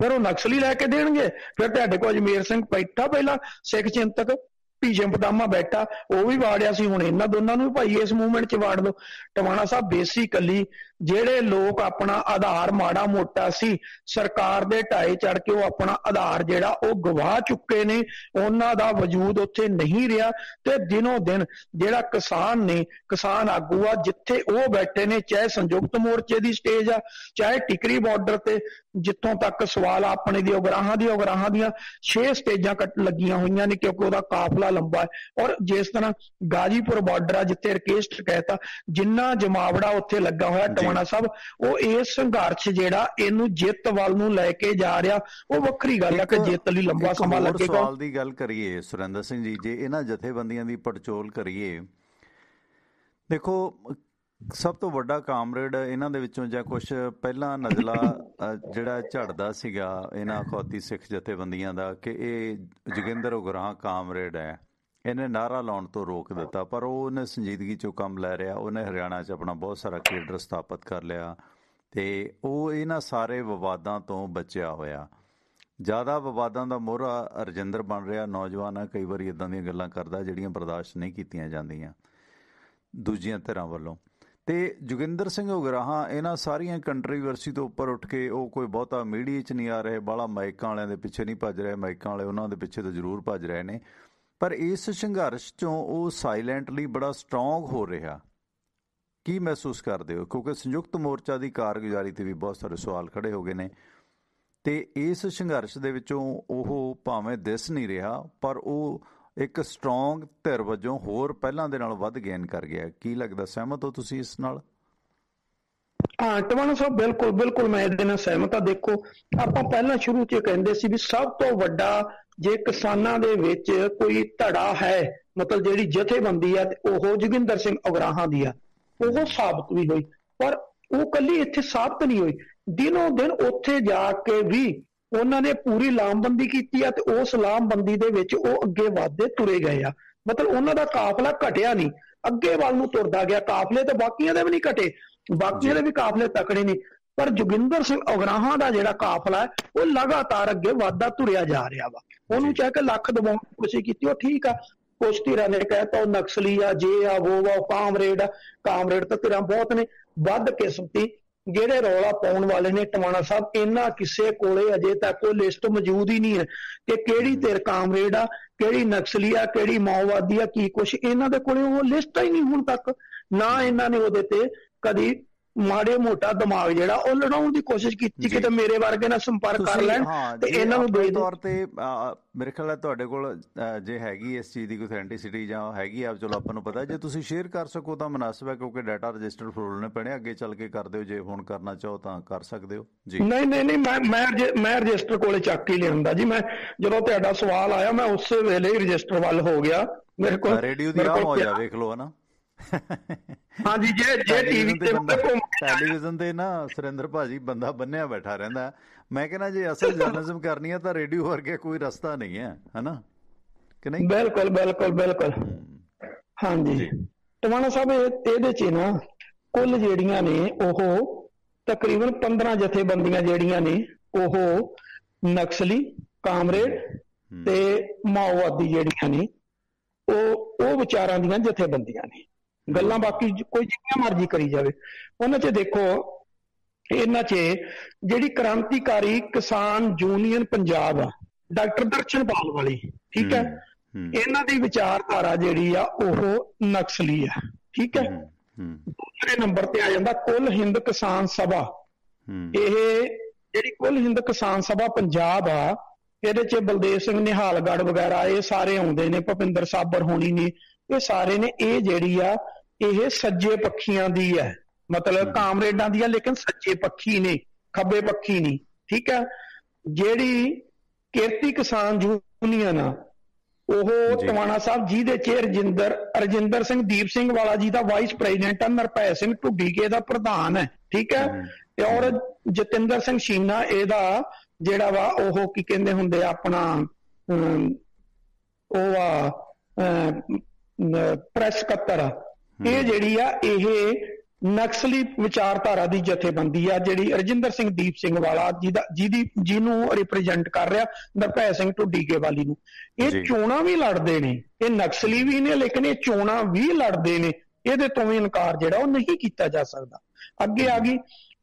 ਫਿਰ ਉਹ ਨਕਸਲੀ ਲੈ ਕੇ ਦੇਣਗੇ। ਫਿਰ ਤੁਹਾਡੇ ਕੋਲ ਅਜਮੇਰ ਸਿੰਘ ਬੈਠਾ, ਪਹਿਲਾਂ ਸਿੱਖ ਚਿੰਤਕ ਭੀਸ਼ਮ ਪਿਤਾਮਾ ਬੈਠਾ, ਉਹ ਵੀ ਵਾੜਿਆ ਸੀ। ਹੁਣ ਇਹਨਾਂ ਦੋਨਾਂ ਨੂੰ ਵੀ ਭਾਈ ਇਸ ਮੂਵਮੈਂਟ 'ਚ ਵਾੜ ਲਓ। ਟਵਾਣਾ ਸਾਹਿਬ ਬੇਸਿਕਲੀ ਜਿਹੜੇ ਲੋਕ ਆਪਣਾ ਆਧਾਰ ਮਾੜਾ ਮੋਟਾ ਸੀ, ਸਰਕਾਰ ਦੇ ਢਾਏ ਚੜ ਕੇ ਉਹ ਆਪਣਾ ਆਧਾਰ ਜਿਹੜਾ ਉਹ ਗਵਾ ਚੁੱਕੇ ਨੇ, ਉਹਨਾਂ ਦਾ ਵਜੂਦ ਉੱਥੇ ਨਹੀਂ ਰਿਹਾ। ਤੇ ਦਿਨੋਂ ਦਿਨ ਜਿਹੜਾ ਕਿਸਾਨ ਨੇ, ਕਿਸਾਨ ਆਗੂ ਆ, ਜਿੱਥੇ ਉਹ ਬੈਠੇ ਨੇ, ਚਾਹੇ ਸੰਯੁਕਤ ਮੋਰਚੇ ਦੀ ਸਟੇਜ ਆ, ਚਾਹੇ ਟਿਕਰੀ ਬਾਰਡਰ ਤੇ, ਜਿੱਥੋਂ ਤੱਕ ਸਵਾਲ ਆਪਣੇ ਦੀ ਉਗਰਾਹਾਂ ਦੀਆਂ 6 ਸਟੇਜਾਂ ਲੱਗੀਆਂ ਹੋਈਆਂ ਨੇ, ਕਿਉਂਕਿ ਉਹਦਾ ਕਾਫਲਾ ਲੰਬਾ ਹੈ। ਔਰ ਜਿਸ ਤਰ੍ਹਾਂ ਗਾਜੀਪੁਰ ਬਾਰਡਰ ਆ, ਜਿੱਥੇ ਰਕੇਸ਼ ਟਕੈਤ ਆ, ਜਿੰਨਾ ਜਮਾਵੜਾ ਉੱਥੇ ਲੱਗਾ ਹੋਇਆ ਟਵਾਣਾ ਸਾਹਿਬ, ਉਹ ਇਸ ਸੰਘਰਸ਼ ਜਿਹੜਾ ਇਹਨੂੰ ਜਿੱਤ ਵੱਲ ਨੂੰ ਲੈ ਕੇ ਜਾ ਰਿਹਾ। ਉਹ ਵੱਖਰੀ ਗੱਲ ਹੈ ਕਿ ਜਿੱਤ ਲਈ ਲੰਬਾ ਸਮਾਂ ਲੱਗੇਗਾ। ਸਵਾਲ ਦੀ ਗੱਲ ਕਰੀਏ ਸੁਰਿੰਦਰ ਸਿੰਘ ਜੀ, ਜੇ ਇਹਨਾਂ ਜਥੇਬੰਦੀਆਂ ਦੀ ਪੜਚੋਲ ਕਰੀਏ, ਦੇਖੋ ਸਭ ਤੋਂ ਵੱਡਾ ਕਾਮਰੇਡ ਇਹਨਾਂ ਦੇ ਵਿੱਚੋਂ ਜਾਂ ਕੁਝ ਪਹਿਲਾਂ ਨਜ਼ਲਾ ਜਿਹੜਾ ਝੜਦਾ ਸੀਗਾ ਇਹਨਾਂ ਅਖੌਤੀ ਸਿੱਖ ਜਥੇਬੰਦੀਆਂ ਦਾ ਕਿ ਇਹ ਜੋਗਿੰਦਰ ਉਗਰਾਹਾਂ ਕਾਮਰੇਡ ਹੈ, ਇਹਨੇ ਨਾਅਰਾ ਲਾਉਣ ਤੋਂ ਰੋਕ ਦਿੱਤਾ, ਪਰ ਉਹਨੇ ਸੰਜੀਦਗੀ 'ਚੋਂ ਕੰਮ ਲੈ ਰਿਹਾ। ਉਹਨੇ ਹਰਿਆਣਾ 'ਚ ਆਪਣਾ ਬਹੁਤ ਸਾਰਾ ਕੇਡਰ ਸਥਾਪਿਤ ਕਰ ਲਿਆ ਤੇ ਉਹ ਇਹਨਾਂ ਸਾਰੇ ਵਿਵਾਦਾਂ ਤੋਂ ਬਚਿਆ ਹੋਇਆ। ਜ਼ਿਆਦਾ ਵਿਵਾਦਾਂ ਦਾ ਮੋਹਰਾ ਰਜਿੰਦਰ ਬਣ ਰਿਹਾ। ਨੌਜਵਾਨ ਆ, ਕਈ ਵਾਰੀ ਇੱਦਾਂ ਦੀਆਂ ਗੱਲਾਂ ਕਰਦਾ ਜਿਹੜੀਆਂ ਬਰਦਾਸ਼ਤ ਨਹੀਂ ਕੀਤੀਆਂ ਜਾਂਦੀਆਂ ਦੂਜੀਆਂ ਧਿਰਾਂ ਵੱਲੋਂ। ਤੇ ਜੋਗਿੰਦਰ ਸਿੰਘ ਉਗਰਾਹਾਂ ਇਹਨਾਂ ਸਾਰੀਆਂ ਕੰਟਰੋਵਰਸੀ ਤੋਂ ਉੱਪਰ ਉੱਠ ਕੇ ਉਹ ਕੋਈ ਬਹੁਤਾ ਮੀਡੀਆ 'ਚ ਨਹੀਂ ਆ ਰਹੇ, ਬਾਹਲਾ ਮਾਈਕਾਂ ਵਾਲਿਆਂ ਦੇ ਪਿੱਛੇ ਨਹੀਂ ਭੱਜ ਰਹੇ। ਮਾਈਕਾਂ ਵਾਲੇ ਉਹਨਾਂ ਦੇ ਪਿੱਛੇ ਤਾਂ ਜ਼ਰੂਰ ਭੱਜ ਰਹੇ ਨੇ, ਪਰ ਇਸ ਸੰਘਰਸ਼ 'ਚੋਂ ਉਹ ਸਾਇਲੈਂਟਲੀ ਬੜਾ ਸਟਰੋਂਗ ਹੋ ਰਿਹਾ। ਕੀ ਮਹਿਸੂਸ ਕਰਦੇ ਹੋ? ਕਿਉਂਕਿ ਸੰਯੁਕਤ ਮੋਰਚਾ ਦੀ ਕਾਰਗੁਜ਼ਾਰੀ 'ਤੇ ਵੀ ਬਹੁਤ ਸਾਰੇ ਸਵਾਲ ਖੜੇ ਹੋ ਗਏ ਨੇ ਤੇ ਇਸ ਸੰਘਰਸ਼ ਦੇ ਵਿੱਚੋਂ ਉਹ ਭਾਵੇਂ ਦਿਸ ਨਹੀਂ ਰਿਹਾ, ਪਰ ਉਹ ਇੱਕ ਸਟਰੋਂਗ ਧਿਰ ਵਜੋਂ ਹੋਰ ਪਹਿਲਾਂ ਦੇ ਨਾਲੋਂ ਵੱਧ ਗੇਨ ਕਰ ਗਿਆ। ਕੀ ਲੱਗਦਾ, ਸਹਿਮਤ ਹੋ ਤੁਸੀਂ ਇਸ ਨਾਲ? ਹਾਂ ਟਵਾਣਾ ਸਾਹਿਬ, ਬਿਲਕੁਲ ਮੈਂ ਇਹਦੇ ਨਾਲ ਸਹਿਮਤ ਹਾਂ। ਦੇਖੋ ਆਪਾਂ ਪਹਿਲਾਂ ਸ਼ੁਰੂ 'ਚ ਕਹਿੰਦੇ ਸੀ ਵੀ ਸਭ ਤੋਂ ਵੱਡਾ ਜੇ ਕਿਸਾਨਾਂ ਦੇ ਵਿੱਚ ਕੋਈ ਧੜਾ ਹੈ, ਮਤਲਬ ਜਿਹੜੀ ਜਥੇਬੰਦੀ ਆ, ਉਹ ਜੋਗਿੰਦਰ ਸਿੰਘ ਉਗਰਾਹਾਂ ਦੀ ਆ। ਉਹ ਸਾਬਤ ਵੀ ਹੋਈ, ਪਰ ਉਹ ਕੱਲੀ ਇੱਥੇ ਸਾਬਤ ਨਹੀਂ ਹੋਈ। ਦਿਨੋਂ ਦਿਨ ਉੱਥੇ ਜਾ ਕੇ ਵੀ ਉਹਨਾਂ ਨੇ ਪੂਰੀ ਲਾਮਬੰਦੀ ਕੀਤੀ ਆ ਤੇ ਉਸ ਲਾਮਬੰਦੀ ਦੇ ਵਿੱਚ ਉਹ ਅੱਗੇ ਵਧਦੇ ਤੁਰੇ ਗਏ ਆ। ਮਤਲਬ ਉਹਨਾਂ ਦਾ ਕਾਫਲਾ ਘਟਿਆ ਨਹੀਂ, ਅੱਗੇ ਵੱਲ ਨੂੰ ਤੁਰਦਾ ਗਿਆ। ਕਾਫਲੇ ਤੇ ਬਾਕੀਆਂ ਦੇ ਵੀ ਨਹੀਂ ਘਟੇ, ਬਾਕੀਆਂ ਦੇ ਵੀ ਕਾਫਲੇ ਤਕੜੇ ਨਹੀਂ, ਪਰ ਜੋਗਿੰਦਰ ਸਿੰਘ ਉਗਰਾਹਾਂ ਦਾ ਜਿਹੜਾ ਕਾਫਲਾ ਹੈ ਉਹ ਲਗਾਤਾਰ ਅੱਗੇ ਵਧਦਾ ਤੁਰਿਆ ਜਾ ਰਿਹਾ ਵਾ। ਉਹਨੂੰ ਚਾਹ ਕੇ ਲੱਖ ਦਬਾਉਣ ਦੀ ਕੋਸ਼ਿਸ਼ ਕੀਤੀ, ਉਹ ਠੀਕ ਆ। ਕੁਛ ਧਿਰਾਂ ਨੇ ਕਹਿਤਾ ਉਹ ਨਕਸਲੀ ਆ, ਜੇ ਆ ਵੋ ਆ, ਕਾਮਰੇਡ ਆ। ਕਾਮਰੇਡ ਤਾਂ ਧਿਰਾਂ ਬਹੁਤ ਨੇ, ਵੱਧ ਕਿਸਮਤੀ ਜਿਹੜੇ ਰੌਲਾ ਪਾਉਣ ਵਾਲੇ ਨੇ। ਟਵਾਣਾ ਸਾਹਿਬ, ਇਹਨਾਂ ਕਿਸੇ ਕੋਲੇ ਅਜੇ ਤੱਕ ਉਹ ਲਿਸਟ ਮੌਜੂਦ ਹੀ ਨਹੀਂ ਹੈ ਕਿ ਕਿਹੜੀ ਧਿਰ ਕਾਮਰੇਡ ਆ, ਕਿਹੜੀ ਨਕਸਲੀ ਆ, ਕਿਹੜੀ ਮਾਓਵਾਦੀ ਆ, ਕੀ ਕੁਛ ਇਹਨਾਂ ਦੇ ਕੋਲੇ ਉਹ ਲਿਸਟ ਹੀ ਨਹੀਂ ਹੁਣ ਤੱਕ। ਨਾ ਇਹਨਾਂ ਨੇ ਉਹਦੇ ਤੇ ਕਦੀ ਮਾੜੇ ਮੋਟਾ ਦਿਮਾਗ ਜਿਹੜਾ ਉਹ ਲੜਾਉਣ ਦੀ ਕੋਸ਼ਿਸ਼ ਕੀਤੀ ਕਿ ਮੇਰੇ ਵਰਗੇ ਨਾਲ ਸੰਪਰਕ ਕਰ ਲੈਣ ਤੇ ਇਹਨਾਂ ਨੂੰ ਦੇ ਤੌਰ ਤੇ ਮੇਰੇ ਖਿਆਲ ਹੈ ਤੁਹਾਡੇ ਕੋਲ ਜੇ ਹੈਗੀ ਇਸ ਚੀਜ਼ ਦੀ ਕੋਈ ਅਥੈਂਟਿਸਿਟੀ ਜਾਂ ਹੈਗੀ ਆ, ਚਲੋ ਆਪਾਂ ਨੂੰ ਪਤਾ, ਜੇ ਤੁਸੀਂ ਸ਼ੇਅਰ ਕਰ ਸਕੋ ਤਾਂ ਮੁਨਾਸਿਬ ਹੈ, ਕਿਉਂਕਿ ਡਾਟਾ ਰਜਿਸਟਰ ਫਰੋਲਣੇ ਪੈਣੇ। ਅੱਗੇ ਚੱਲ ਕੇ ਕਰ ਦਿਓ, ਜੇ ਹੁਣ ਕਰਨਾ ਚਾਹੋ ਤਾਂ ਕਰ ਸਕਦੇ ਹੋ ਜੀ। ਨਹੀਂ ਮੈਂ ਰਜਿਸਟਰ ਕੋਲੇ ਚੱਕ ਹੀ ਲਿਆਂਦਾ ਜੀ। ਮੈਂ ਜਦੋਂ ਤੁਹਾਡਾ ਸਵਾਲ ਆਇਆ ਮੈਂ ਉਸੇ ਵੇਲੇ ਹੀ ਰਜਿਸਟਰ ਵੱਲ ਹੋ ਗਿਆ। ਮੇਰੇ ਕੋਲ ਰੇਡੀਓ ਦੀ ਆਹ ਹੋ ਜਾ ਵੇਖ ਲਓ, ਹੈ ਨਾ। ਹਾਂਜੀ, ਜੇ ਟੀਵੀ ਤੇ ਟੈਲੀਵਿਜ਼ਨ ਤੇ ਨਾ ਸੁਰਿੰਦਰ ਭਾਜੀ ਬੰਦਾ ਬੰਨਿਆ ਬੈਠਾ ਰਹਿੰਦਾ। ਮੈਂ ਕਹਿੰਦਾ ਜੇ ਅਸਲ ਜਰਨਲਿਜ਼ਮ ਕਰਨੀ ਹੈ ਤਾਂ ਰੇਡੀਓ ਵਰਗੇ ਕੋਈ ਰਸਤਾ ਨਹੀਂ ਹੈ, ਹਨਾ ਕਿ ਨਹੀਂ? ਬਿਲਕੁਲ ਹਾਂਜੀ ਟਵਾਣਾ ਸਾਹਿਬ, ਇਹਦੇ 'ਚ ਨਾ ਕੁੱਲ ਜਿਹੜੀਆਂ ਨੇ ਉਹ ਤਕਰੀਬਨ 15 ਜਥੇਬੰਦੀਆਂ ਜਿਹੜੀਆਂ ਨੇ ਉਹ ਨਕਸਲੀ, ਕਾਮਰੇਡ ਤੇ ਮਾਓਵਾਦੀ ਜਿਹੜੀਆਂ ਨੇ ਉਹ ਵਿਚਾਰਾਂ ਦੀਆਂ ਜਥੇਬੰਦੀਆਂ ਨੇ। ਗੱਲਾਂ ਬਾਕੀ ਕੋਈ ਜਿੰਨੀਆਂ ਮਰਜ਼ੀ ਕਰੀ ਜਾਵੇ। ਉਹਨਾਂ 'ਚ ਦੇਖੋ, ਇਹਨਾਂ 'ਚ ਜਿਹੜੀ ਕ੍ਰਾਂਤੀਕਾਰੀ ਕਿਸਾਨ ਯੂਨੀਅਨ ਪੰਜਾਬ ਆ, ਡਾਕਟਰ ਦਰਸ਼ਨਪਾਲ ਵਾਲੀ, ਠੀਕ ਹੈ, ਇਹਨਾਂ ਦੀ ਵਿਚਾਰਧਾਰਾ ਜਿਹੜੀ ਆ ਉਹ ਨਕਸਲੀ ਆ, ਠੀਕ ਹੈ। ਦੂਸਰੇ ਨੰਬਰ ਤੇ ਆ ਜਾਂਦਾ ਕੁੱਲ ਹਿੰਦ ਕਿਸਾਨ ਸਭਾ। ਇਹ ਜਿਹੜੀ ਕੁੱਲ ਹਿੰਦ ਕਿਸਾਨ ਸਭਾ ਪੰਜਾਬ ਆ, ਇਹਦੇ 'ਚ ਬਲਦੇਵ ਸਿੰਘ ਨਿਹਾਲਗੜ੍ਹ ਵਗੈਰਾ ਇਹ ਸਾਰੇ ਆਉਂਦੇ ਨੇ, ਭੁਪਿੰਦਰ ਸਾਬਰ ਹੋਣੀ ਨੇ, ਇਹ ਸਾਰੇ ਨੇ। ਇਹ ਜਿਹੜੀ ਆ ਇਹ ਸੱਜੇ ਪੱਖੀਆਂ ਦੀ ਹੈ, ਮਤਲਬ ਕਾਮਰੇਡਾਂ ਦੀ ਆ, ਲੇਕਿਨ ਸੱਜੇ ਪੱਖੀ ਨੇ, ਖੱਬੇ ਪੱਖੀ ਨਹੀਂ, ਠੀਕ ਹੈ। ਜਿਹੜੀ ਕਿਰਤੀ ਕਿਸਾਨ ਯੂਨੀਅਨ ਆ ਉਹ ਟਵਾਣਾ ਸਾਹਿਬ ਜਿਹਦੇ 'ਚ ਰਜਿੰਦਰ ਸਿੰਘ ਦੀਪ ਸਿੰਘ ਵਾਲਾ ਜੀ ਦਾ ਵਾਈਸ ਪ੍ਰੈਜ਼ੀਡੈਂਟ ਆ, ਨਰਪੈ ਸਿੰਘ ਢੁੱਡੀਕੇ ਦਾ ਪ੍ਰਧਾਨ ਹੈ, ਠੀਕ ਹੈ। ਤੇ ਔਰ ਜਤਿੰਦਰ ਸਿੰਘ ਸ਼ੀਨਾ ਇਹਦਾ ਜਿਹੜਾ ਵਾ ਉਹ ਕੀ ਕਹਿੰਦੇ ਹੁੰਦੇ ਆ ਆਪਣਾ ਉਹ ਆ ਪ੍ਰੈਸ ਸਕੱਤਰ ਆ, ਇਹ ਜਿਹੜੀ ਆ ਇਹ ਨਕਸਲੀ ਵਿਚਾਰਧਾਰਾ ਦੀ ਜਥੇਬੰਦੀ ਆ, ਜਿਹੜੀ ਰਜਿੰਦਰ ਸਿੰਘ ਦੀਪ ਸਿੰਘ ਵਾਲਾ ਜਿਹਨੂੰ ਰਿਪਰੈਜ਼ੈਂਟ ਕਰ ਰਿਹਾ ਨਿਰਭੈ ਸਿੰਘ ਢੁੱਡੀਕੇ ਵਾਲੀ ਨੂੰ, ਇਹ ਚੋਣਾਂ ਵੀ ਲੜਦੇ ਨੇ, ਇਹ ਨਕਸਲੀ ਵੀ ਨੇ ਲੇਕਿਨ ਇਹ ਚੋਣਾਂ ਵੀ ਲੜਦੇ ਨੇ। ਇਹਦੇ ਤੋਂ ਵੀ ਇਨਕਾਰ ਜਿਹੜਾ ਉਹ ਨਹੀਂ ਕੀਤਾ ਜਾ ਸਕਦਾ। ਅੱਗੇ ਆ ਗਈ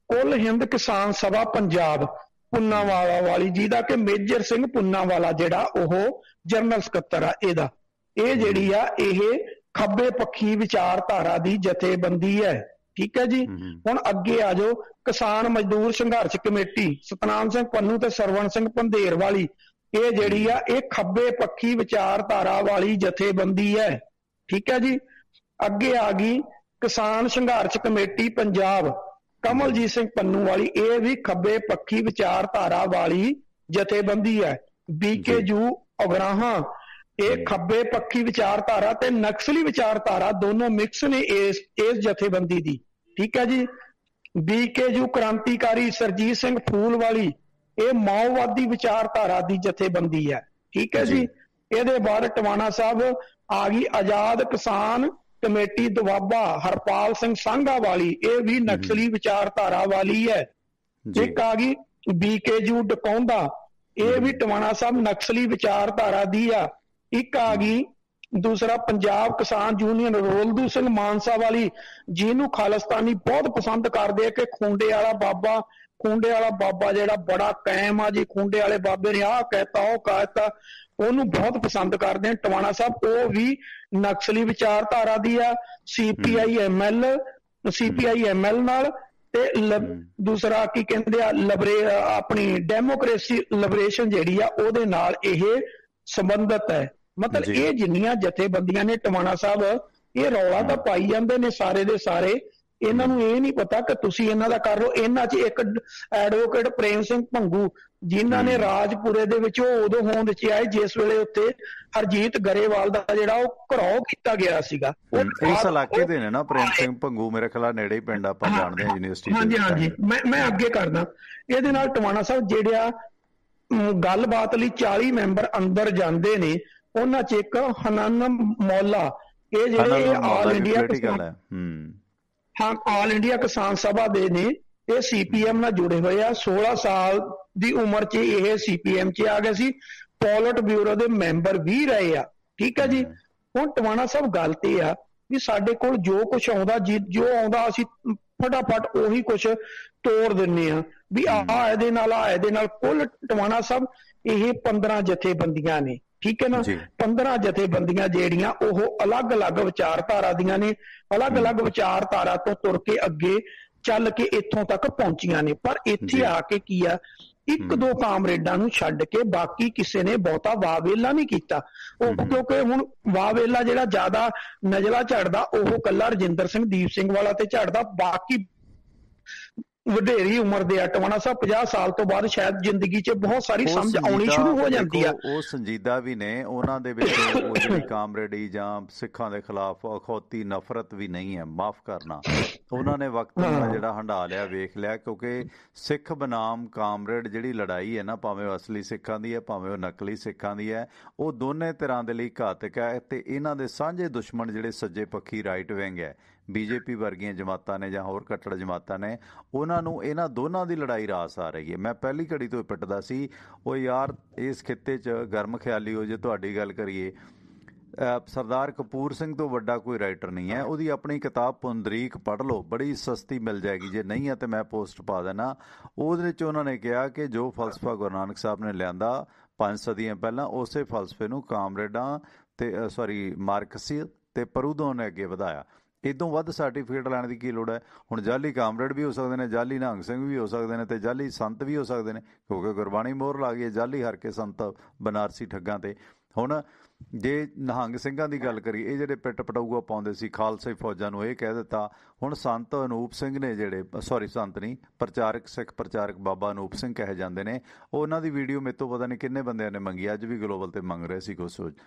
ਕੁੱਲ ਹਿੰਦ ਕਿਸਾਨ ਸਭਾ ਪੰਜਾਬ ਪੁੰਨਾਵਾਲਾ ਵਾਲੀ, ਜਿਹਦਾ ਕਿ ਮੇਜਰ ਸਿੰਘ ਪੁੰਨਾਵਾਲਾ ਜਿਹੜਾ ਉਹ ਜਨਰਲ ਸਕੱਤਰ ਆ ਇਹਦਾ। ਇਹ ਜਿਹੜੀ ਆ ਇਹ ਖੱਬੇ ਪੱਖੀ ਵਿਚਾਰਧਾਰਾ ਦੀ ਜਥੇਬੰਦੀ ਹੈ। ਠੀਕ ਹੈ ਜੀ। ਹੁਣ ਅੱਗੇ ਆ ਜਾਓ ਕਿਸਾਨ ਮਜ਼ਦੂਰ ਸੰਘਰਸ਼ ਕਮੇਟੀ ਸਤਨਾਮ ਸਿੰਘ ਪੰਨੂ ਤੇ ਸਰਵਣ ਸਿੰਘ ਪੰਧੇਰ ਵਾਲੀ, ਇਹ ਜਿਹੜੀ ਆ ਇਹ ਖੱਬੇ ਪੱਖੀ ਵਿਚਾਰਧਾਰਾ ਵਾਲੀ ਜਥੇਬੰਦੀ ਹੈ। ਠੀਕ ਹੈ ਜੀ। ਅੱਗੇ ਆ ਗਈ ਕਿਸਾਨ ਸੰਘਰਸ਼ ਕਮੇਟੀ ਪੰਜਾਬ ਕਮਲਜੀਤ ਸਿੰਘ ਪੰਨੂ ਵਾਲੀ, ਇਹ ਵੀ ਖੱਬੇ ਪੱਖੀ ਵਿਚਾਰਧਾਰਾ ਵਾਲੀ ਜਥੇਬੰਦੀ ਹੈ। BKU ਉਗਰਾਹਾਂ, ਇਹ ਖੱਬੇ ਪੱਖੀ ਵਿਚਾਰਧਾਰਾ ਤੇ ਨਕਸਲੀ ਵਿਚਾਰਧਾਰਾ ਦੋਨੋਂ ਮਿਕਸ ਨੇ ਇਸ ਜਥੇਬੰਦੀ ਦੀ। ਠੀਕ ਹੈ ਜੀ। BKU ਕ੍ਰਾਂਤੀਕਾਰੀ ਸਰਜੀਤ ਸਿੰਘ ਫੂਲ ਵਾਲੀ, ਇਹ ਮਾਓਵਾਦੀ ਵਿਚਾਰਧਾਰਾ ਦੀ ਜਥੇਬੰਦੀ ਹੈ। ਠੀਕ ਹੈ ਜੀ। ਇਹਦੇ ਬਾਅਦ ਟਵਾਣਾ ਸਾਹਿਬ ਆ ਗਈ ਆਜ਼ਾਦ ਕਿਸਾਨ ਕਮੇਟੀ ਦੁਆਬਾ ਹਰਪਾਲ ਸਿੰਘ ਸਾਂਘਾ ਵਾਲੀ, ਇਹ ਵੀ ਨਕਸਲੀ ਵਿਚਾਰਧਾਰਾ ਵਾਲੀ ਹੈ। ਇੱਕ ਆ ਗਈ BKU ਡਕੌਂਦਾ, ਇਹ ਵੀ ਟਵਾਣਾ ਸਾਹਿਬ ਨਕਸਲੀ ਵਿਚਾਰਧਾਰਾ ਦੀ ਆ। ਇੱਕ ਆ ਗਈ ਦੂਸਰਾ ਪੰਜਾਬ ਕਿਸਾਨ ਯੂਨੀਅਨ ਰੋਲਦੂ ਸਿੰਘ ਮਾਨਸਾ ਵਾਲੀ, ਜਿਹਨੂੰ ਖਾਲਿਸਤਾਨੀ ਬਹੁਤ ਪਸੰਦ ਕਰਦੇ ਆ ਕਿ ਖੂੰਡੇ ਵਾਲਾ ਬਾਬਾ ਜਿਹੜਾ ਬੜਾ ਕਾਇਮ ਆ ਜੀ, ਖੂੰਡੇ ਵਾਲੇ ਬਾਬੇ ਨੇ ਆਹ ਕਹਿਤਾ ਉਹ ਕਹਿਤਾ, ਉਹਨੂੰ ਬਹੁਤ ਪਸੰਦ ਕਰਦੇ ਆ ਟਵਾਣਾ ਸਾਹਿਬ, ਉਹ ਵੀ ਨਕਸਲੀ ਵਿਚਾਰਧਾਰਾ ਦੀ ਆ। CPI-ML ਨਾਲ ਤੇ ਦੂਸਰਾ ਕੀ ਕਹਿੰਦੇ ਆ ਆਪਣੀ ਡੈਮੋਕ੍ਰੇਸੀ ਲਿਬਰੇਸ਼ਨ ਜਿਹੜੀ ਆ ਉਹਦੇ ਨਾਲ ਇਹ ਸੰਬੰਧਿਤ ਹੈ। ਮਤਲਬ ਇਹ ਜਿੰਨੀਆਂ ਜਥੇਬੰਦੀਆਂ ਨੇ ਟਵਾਣਾ ਸਾਹਿਬ, ਇਹ ਰੌਲਾ ਤਾਂ ਪਾਈ ਜਾਂਦੇ ਨੇ ਸਾਰੇ ਦੇ ਸਾਰੇ, ਇਹਨਾਂ ਨੂੰ ਇਹ ਨਹੀਂ ਪਤਾ ਕਿ ਤੁਸੀਂ ਇਹਨਾਂ ਦਾ ਕਰ ਲਓ। ਇਹਨਾਂ 'ਚ ਇੱਕ ਐਡਵੋਕੇਟ ਪ੍ਰੇਮ ਸਿੰਘ ਭੰਗੂ, ਜਿਨ੍ਹਾਂ ਨੇ ਰਾਜਪੁਰੇ ਦੇ ਵਿੱਚ ਉਹ ਉਦੋਂ ਹੋਂਦ 'ਚ ਆਏ ਜਿਸ ਵੇਲੇ ਉੱਤੇ ਹਰਜੀਤ ਗਰੇਵਾਲ ਦਾ ਜਿਹੜਾ ਉਹ ਘਰਾਓ ਕੀਤਾ ਗਿਆ ਸੀਗਾ। ਇਸ ਇਲਾਕੇ ਦੇ ਨੇ ਨਾ ਪ੍ਰੇਮ ਸਿੰਘ ਭੰਗੂ, ਮੇਰੇ ਖਿਆਲ ਨੇੜੇ ਹੀ ਪਿੰਡ ਆਪਾਂ ਜਾਣਦੇ ਹਾਂ ਯੂਨੀਵਰਸਿਟੀ। ਹਾਂਜੀ। ਮੈਂ ਅੱਗੇ ਕਰਦਾ। ਇਹਦੇ ਨਾਲ ਟਵਾਣਾ ਸਾਹਿਬ ਜਿਹੜਾ ਗੱਲਬਾਤ ਲਈ 40 ਮੈਂਬਰ ਅੰਦਰ ਜਾਂਦੇ ਨੇ, ਉਹਨਾਂ 'ਚ ਇੱਕ ਹਨਨ ਮੌਲਾ, ਇਹ ਜਿਹੜੇ ਆਲ ਇੰਡੀਆ ਕਿਸਾਨ ਸਭਾ ਦੇ ਨੇ, ਇਹ CPM ਨਾਲ ਜੁੜੇ ਹੋਏ ਆ। 16 ਸਾਲ ਦੀ ਉਮਰ 'ਚ ਇਹ CPM 'ਚ ਆ ਗਏ ਸੀ, ਪੋਲਿਟ ਬਿਊਰੋ ਦੇ ਮੈਂਬਰ ਵੀ ਰਹੇ ਆ। ਠੀਕ ਹੈ ਜੀ। ਹੁਣ ਟਵਾਣਾ ਸਾਹਿਬ ਗੱਲ ਤੇ ਆ ਵੀ ਸਾਡੇ ਕੋਲ ਜੋ ਕੁਛ ਆਉਂਦਾ ਅਸੀਂ ਫਟਾਫਟ ਉਹੀ ਕੁਛ ਤੋੜ ਦਿੰਨੇ ਆ ਵੀ ਇਹਦੇ ਨਾਲ ਕੁੱਲ ਟਵਾਣਾ ਸਾਹਿਬ ਇਹ 15 ਜਥੇਬੰਦੀਆਂ ਨੇ। ਠੀਕ ਹੈ ਨਾ। 15 ਜਥੇਬੰਦੀਆਂ ਜਿਹੜੀਆਂ ਉਹ ਅਲੱਗ-ਅਲੱਗ ਵਿਚਾਰਧਾਰਾ ਦੀਆਂ ਨੇ, ਅਲੱਗ-ਅਲੱਗ ਵਿਚਾਰਧਾਰਾ ਤੋਂ ਤੁਰ ਕੇ ਅੱਗੇ ਚੱਲ ਕੇ ਇੱਥੋਂ ਤੱਕ ਪਹੁੰਚੀਆਂ ਨੇ। ਪਰ ਇੱਥੇ ਆ ਕੇ ਕੀ ਆ, ਇੱਕ ਦੋ ਕਾਮਰੇਡਾਂ ਨੂੰ ਛੱਡ ਕੇ ਬਾਕੀ ਕਿਸੇ ਨੇ ਬਹੁਤਾ ਵਾਹਵੇਲਾ ਨਹੀਂ ਕੀਤਾ। ਉਹ ਕਿਉਂਕਿ ਹੁਣ ਵਾਹਵੇਲਾ ਜਿਹੜਾ ਜ਼ਿਆਦਾ ਨਜ਼ਲਾ ਝੜਦਾ ਉਹ ਕੱਲਾ ਰਜਿੰਦਰ ਸਿੰਘ ਦੀਪ ਸਿੰਘ ਵਾਲਾ ਤੇ ਝੜਦਾ, ਬਾਕੀ ਵਧੇਰੀ ਉਮਰ ਦੇ ਆ। ਟਵਾਣਾ ਸਾਹਿਬ 50 ਸਾਲ ਤੋਂ ਬਾਅਦ ਸ਼ਾਇਦ ਜ਼ਿੰਦਗੀ 'ਚ ਬਹੁਤ ਸਾਰੀ ਸਮਝ ਆਉਣੀ ਸ਼ੁਰੂ ਹੋ ਜਾਂਦੀ ਆ। ਉਹ ਸੰਜੀਦਾ ਵੀ ਨੇ, ਉਹਨਾਂ ਦੇ ਵਿੱਚ ਉਹ ਜਿਹੜੀ ਕਾਮਰੇਡੀ ਜਾਂ ਸਿੱਖਾਂ ਦੇ ਖਿਲਾਫ ਅਖੌਤੀ ਨਫ਼ਰਤ ਵੀ ਨਹੀਂ ਹੈ। ਮਾਫ਼ ਕਰਨਾ, ਉਹਨਾਂ ਨੇ ਵਕਤ ਜਿਹੜਾ ਹੰਢਾ ਲਿਆ, ਵੇਖ ਲਿਆ। ਕਿਉਂਕਿ ਸਿੱਖ ਬਨਾਮ ਕਾਮਰੇਡ ਜਿਹੜੀ ਲੜਾਈ ਹੈ ਨਾ, ਭਾਵੇਂ ਉਹ ਅਸਲੀ ਸਿੱਖਾਂ ਦੀ ਹੈ ਭਾਵੇਂ ਉਹ ਨਕਲੀ ਸਿੱਖਾਂ ਦੀ ਹੈ, ਉਹ ਦੋਨੇ ਤਰ੍ਹਾਂ ਦੇ ਲਈ ਘਾਤਕ ਹੈ। ਤੇ ਇਹਨਾਂ ਦੇ ਸਾਂਝੇ ਦੁਸ਼ਮਣ ਜਿਹੜੇ ਸੱਜੇ ਪੱਖੀ ਰਾਈਟ ਵਿੰਗ ਹੈ, BJP ਵਰਗੀਆਂ ਜਮਾਤਾਂ ਨੇ ਜਾਂ ਹੋਰ ਕੱਟੜ ਜਮਾਤਾਂ ਨੇ, ਉਹਨਾਂ ਨੂੰ ਇਹਨਾਂ ਦੋਨਾਂ ਦੀ ਲੜਾਈ ਰਾਸ ਆ ਰਹੀ ਹੈ। ਮੈਂ ਪਹਿਲੀ ਘੜੀ ਤੋਂ ਪਿੱਟਦਾ ਸੀ, ਉਹ ਯਾਰ ਇਸ ਖਿੱਤੇ 'ਚ ਗਰਮ ਖਿਆਲੀ ਹੋ ਜੇ ਤੁਹਾਡੀ ਗੱਲ ਕਰੀਏ, ਸਰਦਾਰ ਕਪੂਰ ਸਿੰਘ ਤੋਂ ਵੱਡਾ ਕੋਈ ਰਾਈਟਰ ਨਹੀਂ ਹੈ। ਉਹਦੀ ਆਪਣੀ ਕਿਤਾਬ ਪੁੰਦਰੀਕ ਪੜ੍ਹ ਲਓ, ਬੜੀ ਸਸਤੀ ਮਿਲ ਜਾਏਗੀ। ਜੇ ਨਹੀਂ ਹੈ ਤਾਂ ਮੈਂ ਪੋਸਟ ਪਾ ਦੇਣਾ। ਉਹਦੇ ਵਿੱਚ ਉਹਨਾਂ ਨੇ ਕਿਹਾ ਕਿ ਜੋ ਫਲਸਫਾ ਗੁਰੂ ਨਾਨਕ ਸਾਹਿਬ ਨੇ ਲਿਆਂਦਾ 5 ਸਦੀਆਂ ਪਹਿਲਾਂ, ਉਸੇ ਫਲਸਫੇ ਨੂੰ ਕਾਮਰੇਡਾਂ ਤੇ ਮਾਰਕਸੀ ਤੇ ਪਰੂਦੋਂ ਨੇ ਅੱਗੇ ਵਧਾਇਆ। ਇਦੋਂ ਵੱਧ ਸਰਟੀਫਿਕੇਟ ਲੈਣ ਦੀ ਕੀ ਲੋੜ ਹੈ? ਹੁਣ ਜਾਲੀ ਕਾਮਰੇਡ ਵੀ ਹੋ ਸਕਦੇ ਨੇ, ਜਾਲੀ ਨਿਹੰਗ ਸਿੰਘ ਵੀ ਹੋ ਸਕਦੇ ਨੇ, ਤੇ ਜਾਲੀ ਸੰਤ ਵੀ ਹੋ ਸਕਦੇ ਨੇ, ਕਿਉਂਕਿ ਗੁਰਬਾਣੀ ਮੋਹਰ ਲਾ ਗਈ ਹੈ ਜਾਲੀ ਹਰਕੇ ਸੰਤ ਬਨਾਰਸੀ ਠੱਗਾਂ ਤੇ। ਹੁਣ ਜੇ ਨਿਹੰਗ ਸਿੰਘਾਂ ਦੀ ਗੱਲ ਕਰੀਏ, ਇਹ ਜਿਹੜੇ ਪਿੱਟ ਪਟਾਊਆ ਪਾਉਂਦੇ ਸੀ ਖਾਲਸੇ ਫੌਜਾਂ ਨੂੰ, ਇਹ ਕਹਿ ਦਿੱਤਾ। ਹੁਣ ਸੰਤ ਅਨੂਪ ਸਿੰਘ ਨੇ ਜਿਹੜੇ ਸੰਤ ਨਹੀਂ, ਪ੍ਰਚਾਰਕ, ਸਿੱਖ ਪ੍ਰਚਾਰਕ ਬਾਬਾ ਅਨੂਪ ਸਿੰਘ ਕਹੇ ਜਾਂਦੇ ਨੇ, ਉਹਨਾਂ ਦੀ ਵੀਡੀਓ ਮੇਰੇ ਤੋਂ ਪਤਾ ਨਹੀਂ ਕਿੰਨੇ ਬੰਦਿਆਂ ਨੇ ਮੰਗੀ, ਅੱਜ ਵੀ ਗਲੋਬਲ ਤੇ ਮੰਗ ਰਹੇ ਸੀ ਕੁਛ।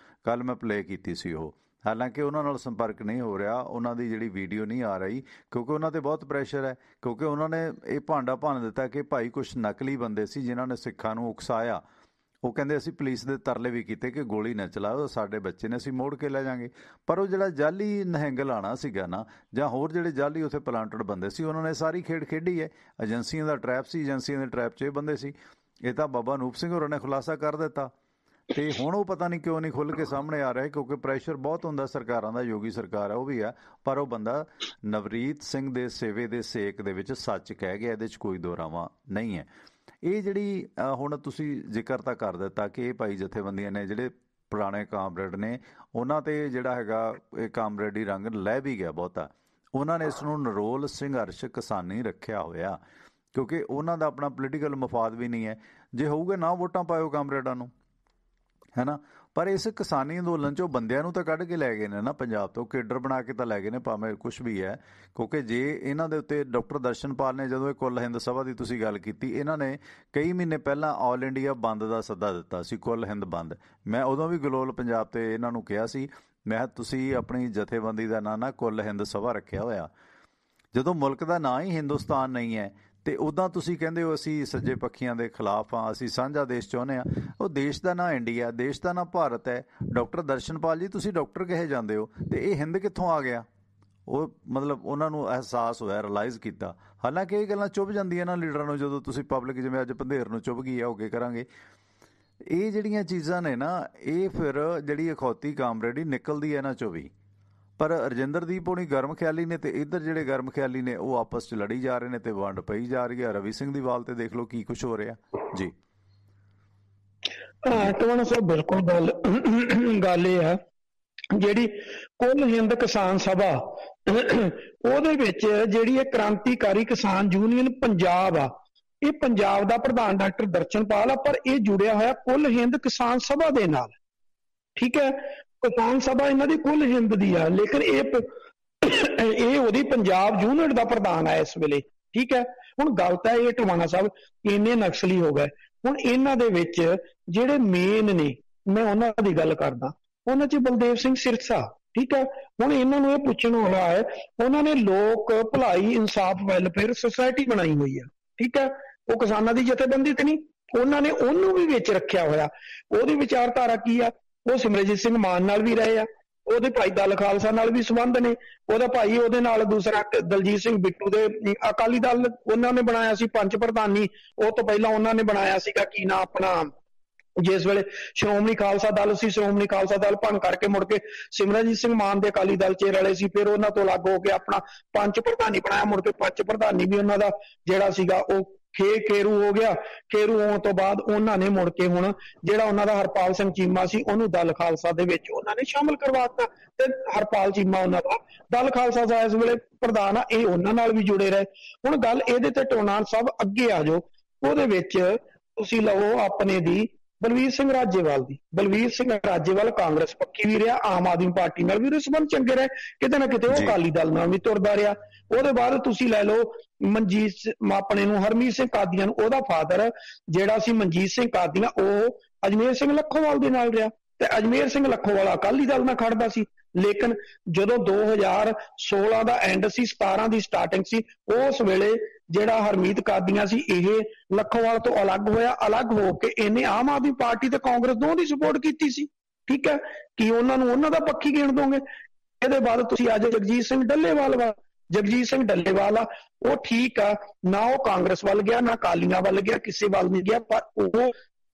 ਕੱਲ ਮੈਂ ਪਲੇ ਕੀਤੀ ਸੀ ਉਹ, ਹਾਲਾਂਕਿ ਉਹਨਾਂ ਨਾਲ ਸੰਪਰਕ ਨਹੀਂ ਹੋ ਰਿਹਾ, ਉਹਨਾਂ ਦੀ ਜਿਹੜੀ ਵੀਡੀਓ ਨਹੀਂ ਆ ਰਹੀ, ਕਿਉਂਕਿ ਉਹਨਾਂ ਤੇ ਬਹੁਤ ਪ੍ਰੈਸ਼ਰ ਹੈ। ਕਿਉਂਕਿ ਉਹਨਾਂ ਨੇ ਇਹ ਭਾਂਡਾ ਭੰਨ ਦਿੱਤਾ ਕਿ ਭਾਈ ਕੁਛ ਨਕਲੀ ਬੰਦੇ ਸੀ ਜਿਨ੍ਹਾਂ ਨੇ ਸਿੱਖਾਂ ਨੂੰ ਉਕਸਾਇਆ। ਉਹ ਕਹਿੰਦੇ ਅਸੀਂ ਪੁਲਿਸ ਦੇ ਤਰਲੇ ਵੀ ਕੀਤੇ ਕਿ ਗੋਲੀ ਨਾ ਚਲਾਓ, ਸਾਡੇ ਬੱਚੇ ਨੇ, ਅਸੀਂ ਮੋੜ ਕੇ ਲੈ ਜਾਾਂਗੇ। ਪਰ ਉਹ ਜਿਹੜਾ ਜਾਲੀ ਨਿਹੰਗ ਲਾਣਾ ਸੀਗਾ ਨਾ, ਜਾਂ ਹੋਰ ਜਿਹੜੇ ਜਾਲੀ ਉੱਥੇ ਪਲਾਂਟਡ ਬੰਦੇ ਸੀ, ਉਹਨਾਂ ਨੇ ਸਾਰੀ ਖੇਡ ਖੇਡੀ ਹੈ। ਏਜੰਸੀਆਂ ਦਾ ਟਰੈਪ ਸੀ, ਏਜੰਸੀਆਂ ਦੇ ਟਰੈਪ 'ਚ ਇਹ ਬੰਦੇ ਸੀ। ਇਹ ਤਾਂ ਬਾਬਾ ਅਨੂਪ ਸਿੰਘ ਹੋਰਾਂ ਨੇ ਖੁਲਾਸਾ ਕਰ ਦਿੱਤਾ, ਤੇ ਹੁਣ ਉਹ ਪਤਾ ਨਹੀਂ ਕਿਉਂ ਨਹੀਂ ਖੁੱਲ੍ਹ ਕੇ ਸਾਹਮਣੇ ਆ ਰਿਹਾ, ਕਿਉਂਕਿ ਪ੍ਰੈਸ਼ਰ ਬਹੁਤ ਹੁੰਦਾ ਸਰਕਾਰਾਂ ਦਾ। ਯੋਗੀ ਸਰਕਾਰ ਹੈ, ਉਹ ਵੀ ਹੈ, ਪਰ ਉਹ ਬੰਦਾ ਨਵਰੀਤ ਸਿੰਘ ਦੇ ਸੇਵੇ ਦੇ ਸੇਕ ਦੇ ਵਿੱਚ ਸੱਚ ਕਹਿ ਗਿਆ, ਇਹਦੇ 'ਚ ਕੋਈ ਦੋਰਾਵਾਂ ਨਹੀਂ ਹੈ। ਇਹ ਜਿਹੜੀ ਹੁਣ ਤੁਸੀਂ ਜ਼ਿਕਰ ਤਾਂ ਕਰ ਦਿੱਤਾ ਕਿ ਇਹ ਭਾਈ ਜਥੇਬੰਦੀਆਂ ਨੇ ਜਿਹੜੇ ਪੁਰਾਣੇ ਕਾਮਰੇਡ ਨੇ, ਉਹਨਾਂ 'ਤੇ ਜਿਹੜਾ ਹੈਗਾ ਇਹ ਕਾਮਰੇਡੀ ਰੰਗ ਲੈ ਵੀ ਗਿਆ ਬਹੁਤਾ। ਉਹਨਾਂ ਨੇ ਇਸ ਨੂੰ ਨਰੋਲ ਸੰਘਰਸ਼ ਕਿਸਾਨੀ ਰੱਖਿਆ ਹੋਇਆ, ਕਿਉਂਕਿ ਉਹਨਾਂ ਦਾ ਆਪਣਾ ਪੋਲੀਟੀਕਲ ਮਫਾਦ ਵੀ ਨਹੀਂ ਹੈ। ਜੇ ਹੋਊਗਾ ਨਾ ਵੋਟਾਂ ਪਾਇਓ ਕਾਮਰੇਡਾਂ ਨੂੰ, ਹੈ ਨਾ। ਪਰ ਇਸ ਕਿਸਾਨੀ ਅੰਦੋਲਨ 'ਚੋਂ ਬੰਦਿਆਂ ਨੂੰ ਤਾਂ ਕੱਢ ਕੇ ਲੈ ਗਏ ਨੇ ਨਾ ਪੰਜਾਬ ਤੋਂ, ਕੇਡਰ ਬਣਾ ਕੇ ਤਾਂ ਲੈ ਗਏ ਨੇ, ਭਾਵੇਂ ਕੁਛ ਵੀ ਹੈ। ਕਿਉਂਕਿ ਜੇ ਇਹਨਾਂ ਦੇ ਉੱਤੇ ਡਾਕਟਰ ਦਰਸ਼ਨਪਾਲ ਨੇ, ਜਦੋਂ ਇਹ ਕੁੱਲ ਹਿੰਦ ਸਭਾ ਦੀ ਤੁਸੀਂ ਗੱਲ ਕੀਤੀ, ਇਹਨਾਂ ਨੇ ਕਈ ਮਹੀਨੇ ਪਹਿਲਾਂ ਆਲ ਇੰਡੀਆ ਬੰਦ ਦਾ ਸੱਦਾ ਦਿੱਤਾ ਸੀ, ਕੁੱਲ ਹਿੰਦ ਬੰਦ। ਮੈਂ ਉਦੋਂ ਵੀ ਗਲੋਲ ਪੰਜਾਬ ਤੇ ਇਹਨਾਂ ਨੂੰ ਕਿਹਾ ਸੀ, ਮੈਂ ਤੁਸੀਂ ਆਪਣੀ ਜਥੇਬੰਦੀ ਦਾ ਨਾਂ ਨਾ ਕੁੱਲ ਹਿੰਦ ਸਭਾ ਰੱਖਿਆ ਹੋਇਆ, ਜਦੋਂ ਮੁਲਕ ਦਾ ਨਾਂ ਹੀ ਹਿੰਦੁਸਤਾਨ ਨਹੀਂ ਹੈ। ਤੇ ਉੱਦਾਂ ਤੁਸੀਂ ਕਹਿੰਦੇ ਹੋ ਅਸੀਂ ਸੱਜੇ ਪੱਖੀਆਂ ਦੇ ਖਿਲਾਫ ਹਾਂ, ਅਸੀਂ ਸਾਂਝਾ ਦੇਸ਼ ਚਾਹੁੰਦੇ ਹਾਂ। ਉਹ ਦੇਸ਼ ਦਾ ਨਾਂ ਇੰਡੀਆ, ਦੇਸ਼ ਦਾ ਨਾਂ ਭਾਰਤ ਹੈ। ਡਾਕਟਰ ਦਰਸ਼ਨਪਾਲ ਜੀ, ਤੁਸੀਂ ਡਾਕਟਰ ਕਹੇ ਜਾਂਦੇ ਹੋ, ਤੇ ਇਹ ਹਿੰਦ ਕਿੱਥੋਂ ਆ ਗਿਆ? ਉਹ ਮਤਲਬ ਉਹਨਾਂ ਨੂੰ ਅਹਿਸਾਸ ਹੋਇਆ, ਰਿਅਲਾਈਜ਼ ਕੀਤਾ। ਹਾਲਾਂਕਿ ਇਹ ਗੱਲਾਂ ਚੁੱਭ ਜਾਂਦੀਆਂ ਨਾ ਲੀਡਰਾਂ ਨੂੰ, ਜਦੋਂ ਤੁਸੀਂ ਪਬਲਿਕ, ਜਿਵੇਂ ਅੱਜ ਪੰਧੇਰ ਨੂੰ ਚੁੱਭ ਗਈ ਆ, ਹੋ ਕੇ ਕਰਾਂਗੇ। ਇਹ ਜਿਹੜੀਆਂ ਚੀਜ਼ਾਂ ਨੇ ਨਾ, ਇਹ ਫਿਰ ਜਿਹੜੀ ਅਖੌਤੀ ਕਾਮਰੇਡੀ ਨਿਕਲਦੀ ਹੈ ਇਹਨਾਂ 'ਚੋਂ ਵੀ। ਪਰ ਰਜਿੰਦਰਦੀਪ ਹੋਣੀ ਗਰਮ ਖਿਆਲੀ ਨੇ, ਤੇ ਇੱਧਰ ਜਿਹੜੇ ਗਰਮ ਖਿਆਲੀ ਨੇ ਉਹ ਆਪਸ 'ਚ ਲੜੀ ਜਾ ਰਹੇ ਨੇ ਤੇ ਵੰਡ ਪਈ ਜਾ ਰਹੀ ਹੈ। ਰਵੀ ਸਿੰਘ ਦੀ ਵਾਲ ਤੇ ਦੇਖ ਲਓ ਕੀ ਕੁਛ ਹੋ ਰਿਹਾ ਜੀ। ਟਵਾਣਾ ਸਾਹਿਬ, ਬਿਲਕੁਲ ਗੱਲ ਇਹ ਆ, ਜਿਹੜੀ ਕੁੱਲ ਹਿੰਦ ਕਿਸਾਨ ਸਭਾ, ਉਹਦੇ ਵਿੱਚ ਜਿਹੜੀ ਇਹ ਕ੍ਰਾਂਤੀਕਾਰੀ ਕਿਸਾਨ ਯੂਨੀਅਨ ਪੰਜਾਬ ਆ, ਇਹ ਪੰਜਾਬ ਦਾ ਪ੍ਰਧਾਨ ਡਾਕਟਰ ਦਰਸ਼ਨਪਾਲ ਆ, ਪਰ ਇਹ ਜੁੜਿਆ ਹੋਇਆ ਕੁੱਲ ਹਿੰਦ ਕਿਸਾਨ ਸਭਾ ਦੇ ਨਾਲ। ਠੀਕ ਹੈ, ਕਿਸਾਨ ਸਭਾ ਇਹਨਾਂ ਦੀ ਕੁੱਲ ਹਿੰਦ ਦੀ ਆ, ਲੇਕਿਨ ਇਹ ਉਹਦੀ ਪੰਜਾਬ ਯੂਨਿਟ ਦਾ ਪ੍ਰਧਾਨ ਆ ਇਸ ਵੇਲੇ। ਠੀਕ ਹੈ, ਹੁਣ ਗੱਲ ਤਾਂ ਇਹ ਟਵਾਣਾ ਸਾਹਿਬ, ਇੰਨੇ ਨਕਸਲੀ ਹੋ ਗਏ। ਹੁਣ ਇਹਨਾਂ ਦੇ ਵਿੱਚ ਜਿਹੜੇ ਮੇਨ ਨੇ, ਮੈਂ ਉਹਨਾਂ ਦੀ ਗੱਲ ਕਰਦਾ, ਉਹਨਾਂ 'ਚ ਬਲਦੇਵ ਸਿੰਘ ਸਿਰਸਾ। ਠੀਕ ਹੈ, ਹੁਣ ਇਹਨਾਂ ਨੂੰ ਇਹ ਪੁੱਛਣ ਵਾਲਾ ਹੈ, ਉਹਨਾਂ ਨੇ ਲੋਕ ਭਲਾਈ ਇਨਸਾਫ ਵੈਲਫੇਅਰ ਸੁਸਾਇਟੀ ਬਣਾਈ ਹੋਈ ਆ। ਠੀਕ ਹੈ, ਉਹ ਕਿਸਾਨਾਂ ਦੀ ਜਥੇਬੰਦੀ ਤੇ ਨਹੀਂ, ਉਹਨਾਂ ਨੇ ਉਹਨੂੰ ਵੀ ਵਿੱਚ ਰੱਖਿਆ ਹੋਇਆ। ਉਹਦੀ ਵਿਚਾਰਧਾਰਾ ਕੀ ਆ? ਉਹ ਸਿਮਰਜੀਤ ਸਿੰਘ ਮਾਨ ਨਾਲ ਵੀ ਰਹੇ ਆ, ਉਹਦੇ ਭਾਈ ਦਲ ਖਾਲਸਾ ਨਾਲ ਵੀ ਸੰਬੰਧ ਨੇ, ਉਹਦਾ ਭਾਈ ਉਹਦੇ ਨਾਲ ਦੂਸਰਾ ਦਲਜੀਤ ਸਿੰਘ ਬਿੱਟੂ ਦੇ ਅਕਾਲੀ ਦਲ ਉਹਨਾਂ ਨੇ ਬਣਾਇਆ ਸੀ ਪੰਚ ਪ੍ਰਧਾਨੀ। ਉਹ ਤੋਂ ਪਹਿਲਾਂ ਉਹਨਾਂ ਨੇ ਬਣਾਇਆ ਸੀਗਾ ਕੀ ਨਾ ਆਪਣਾ, ਜਿਸ ਵੇਲੇ ਸ਼੍ਰੋਮਣੀ ਖਾਲਸਾ ਦਲ ਸੀ, ਸ਼੍ਰੋਮਣੀ ਖਾਲਸਾ ਦਲ ਭੰਗ ਕਰਕੇ ਮੁੜ ਕੇ ਸਿਮਰਜੀਤ ਸਿੰਘ ਮਾਨ ਦੇ ਅਕਾਲੀ ਦਲ 'ਚ ਰਲੇ ਸੀ। ਫਿਰ ਉਹਨਾਂ ਤੋਂ ਅਲੱਗ ਹੋ ਕੇ ਆਪਣਾ ਪੰਚ ਪ੍ਰਧਾਨੀ ਬਣਾਇਆ, ਮੁੜ ਕੇ ਪੰਚ ਪ੍ਰਧਾਨੀ ਵੀ ਉਹਨਾਂ ਦਾ ਜਿਹੜਾ ਸੀਗਾ ਉਹ ਖੇਰੂ ਹੋ ਗਿਆ। ਖੇਰੂ ਹੋਣ ਤੋਂ ਬਾਅਦ ਉਹਨਾਂ ਨੇ ਮੁੜ ਕੇ ਹੁਣ ਜਿਹੜਾ ਉਹਨਾਂ ਦਾ ਹਰਪਾਲ ਸਿੰਘ ਚੀਮਾ ਸੀ, ਉਹਨੂੰ ਦਲ ਖਾਲਸਾ ਦੇ ਵਿੱਚ ਉਹਨਾਂ ਨੇ ਸ਼ਾਮਲ ਕਰਵਾਤਾ, ਤੇ ਹਰਪਾਲ ਚੀਮਾ ਉਹਨਾਂ ਦਾ ਦਲ ਖਾਲਸਾ ਦਾ ਇਸ ਵੇਲੇ ਪ੍ਰਧਾਨ ਆ। ਇਹ ਉਹਨਾਂ ਨਾਲ ਵੀ ਜੁੜੇ ਰਹੇ। ਹੁਣ ਗੱਲ ਇਹਦੇ ਤੇ ਟੋਨਾਲ ਸਾਹਿਬ ਅੱਗੇ ਆ ਜਾਓ, ਉਹਦੇ ਵਿੱਚ ਤੁਸੀਂ ਲਵੋ ਆਪਣੇ ਦੀ ਬਲਵੀਰ ਸਿੰਘ ਰਾਜੇਵਾਲ ਦੀ। ਬਲਵੀਰ ਸਿੰਘ ਰਾਜੇਵਾਲ ਕਾਂਗਰਸ ਪੱਖੀ ਵੀ ਰਿਹਾ, ਆਮ ਆਦਮੀ ਪਾਰਟੀ ਨਾਲ ਵੀ ਉਹਦੇ ਸੰਬੰਧ ਚੰਗੇ ਰਹੇ, ਕਿਤੇ ਨਾ ਕਿਤੇ ਉਹ ਅਕਾਲੀ ਦਲ ਨਾਲ ਵੀ ਤੁਰਦਾ ਰਿਹਾ। ਉਹਦੇ ਬਾਅਦ ਤੁਸੀਂ ਲੈ ਲਓ ਮਨਜੀਤ ਆਪਣੇ ਨੂੰ, ਹਰਮੀਤ ਸਿੰਘ ਕਾਦੀਆਂ ਨੂੰ, ਉਹਦਾ ਫਾਦਰ ਜਿਹੜਾ ਸੀ ਮਨਜੀਤ ਸਿੰਘ ਕਾਦੀਆਂ, ਉਹ ਅਜਮੇਰ ਸਿੰਘ ਲੱਖੋਵਾਲ ਦੇ ਨਾਲ ਰਿਹਾ, ਤੇ ਅਜਮੇਰ ਸਿੰਘ ਲੱਖੋਵਾਲ ਅਕਾਲੀ ਦਲ ਨਾਲ ਖੜਦਾ ਸੀ। ਲੇਕਿਨ ਜਦੋਂ 2016 ਦਾ ਐਂਡ ਸੀ, 17 ਦੀ ਸਟਾਰਟਿੰਗ ਸੀ, ਉਸ ਵੇਲੇ ਜਿਹੜਾ ਹਰਮੀਤ ਕਾਦੀਆਂ ਸੀ, ਇਹ ਲੱਖੋਵਾਲ ਤੋਂ ਅਲੱਗ ਹੋਇਆ। ਅਲੱਗ ਹੋ ਕੇ ਇਹਨੇ ਆਮ ਆਦਮੀ ਪਾਰਟੀ ਤੇ ਕਾਂਗਰਸ ਦੋਵਾਂ ਦੀ ਸਪੋਰਟ ਕੀਤੀ ਸੀ। ਠੀਕ ਹੈ, ਕਿ ਉਹਨਾਂ ਨੂੰ ਉਹਨਾਂ ਦਾ ਪੱਖੀ ਗਿਣ ਦੋਗੇ। ਇਹਦੇ ਬਾਅਦ ਤੁਸੀਂ ਅੱਜ ਜਗਜੀਤ ਸਿੰਘ ਡੱਲੇਵਾਲ ਵਾ, ਜਗਜੀਤ ਸਿੰਘ ਡੱਲੇਵਾਲ ਆ, ਉਹ ਠੀਕ ਆ ਨਾ, ਉਹ ਕਾਂਗਰਸ ਵੱਲ ਗਿਆ ਨਾ ਅਕਾਲੀਆਂ ਵੱਲ ਗਿਆ, ਕਿਸੇ ਵੱਲ ਨਹੀਂ ਗਿਆ, ਪਰ ਉਹ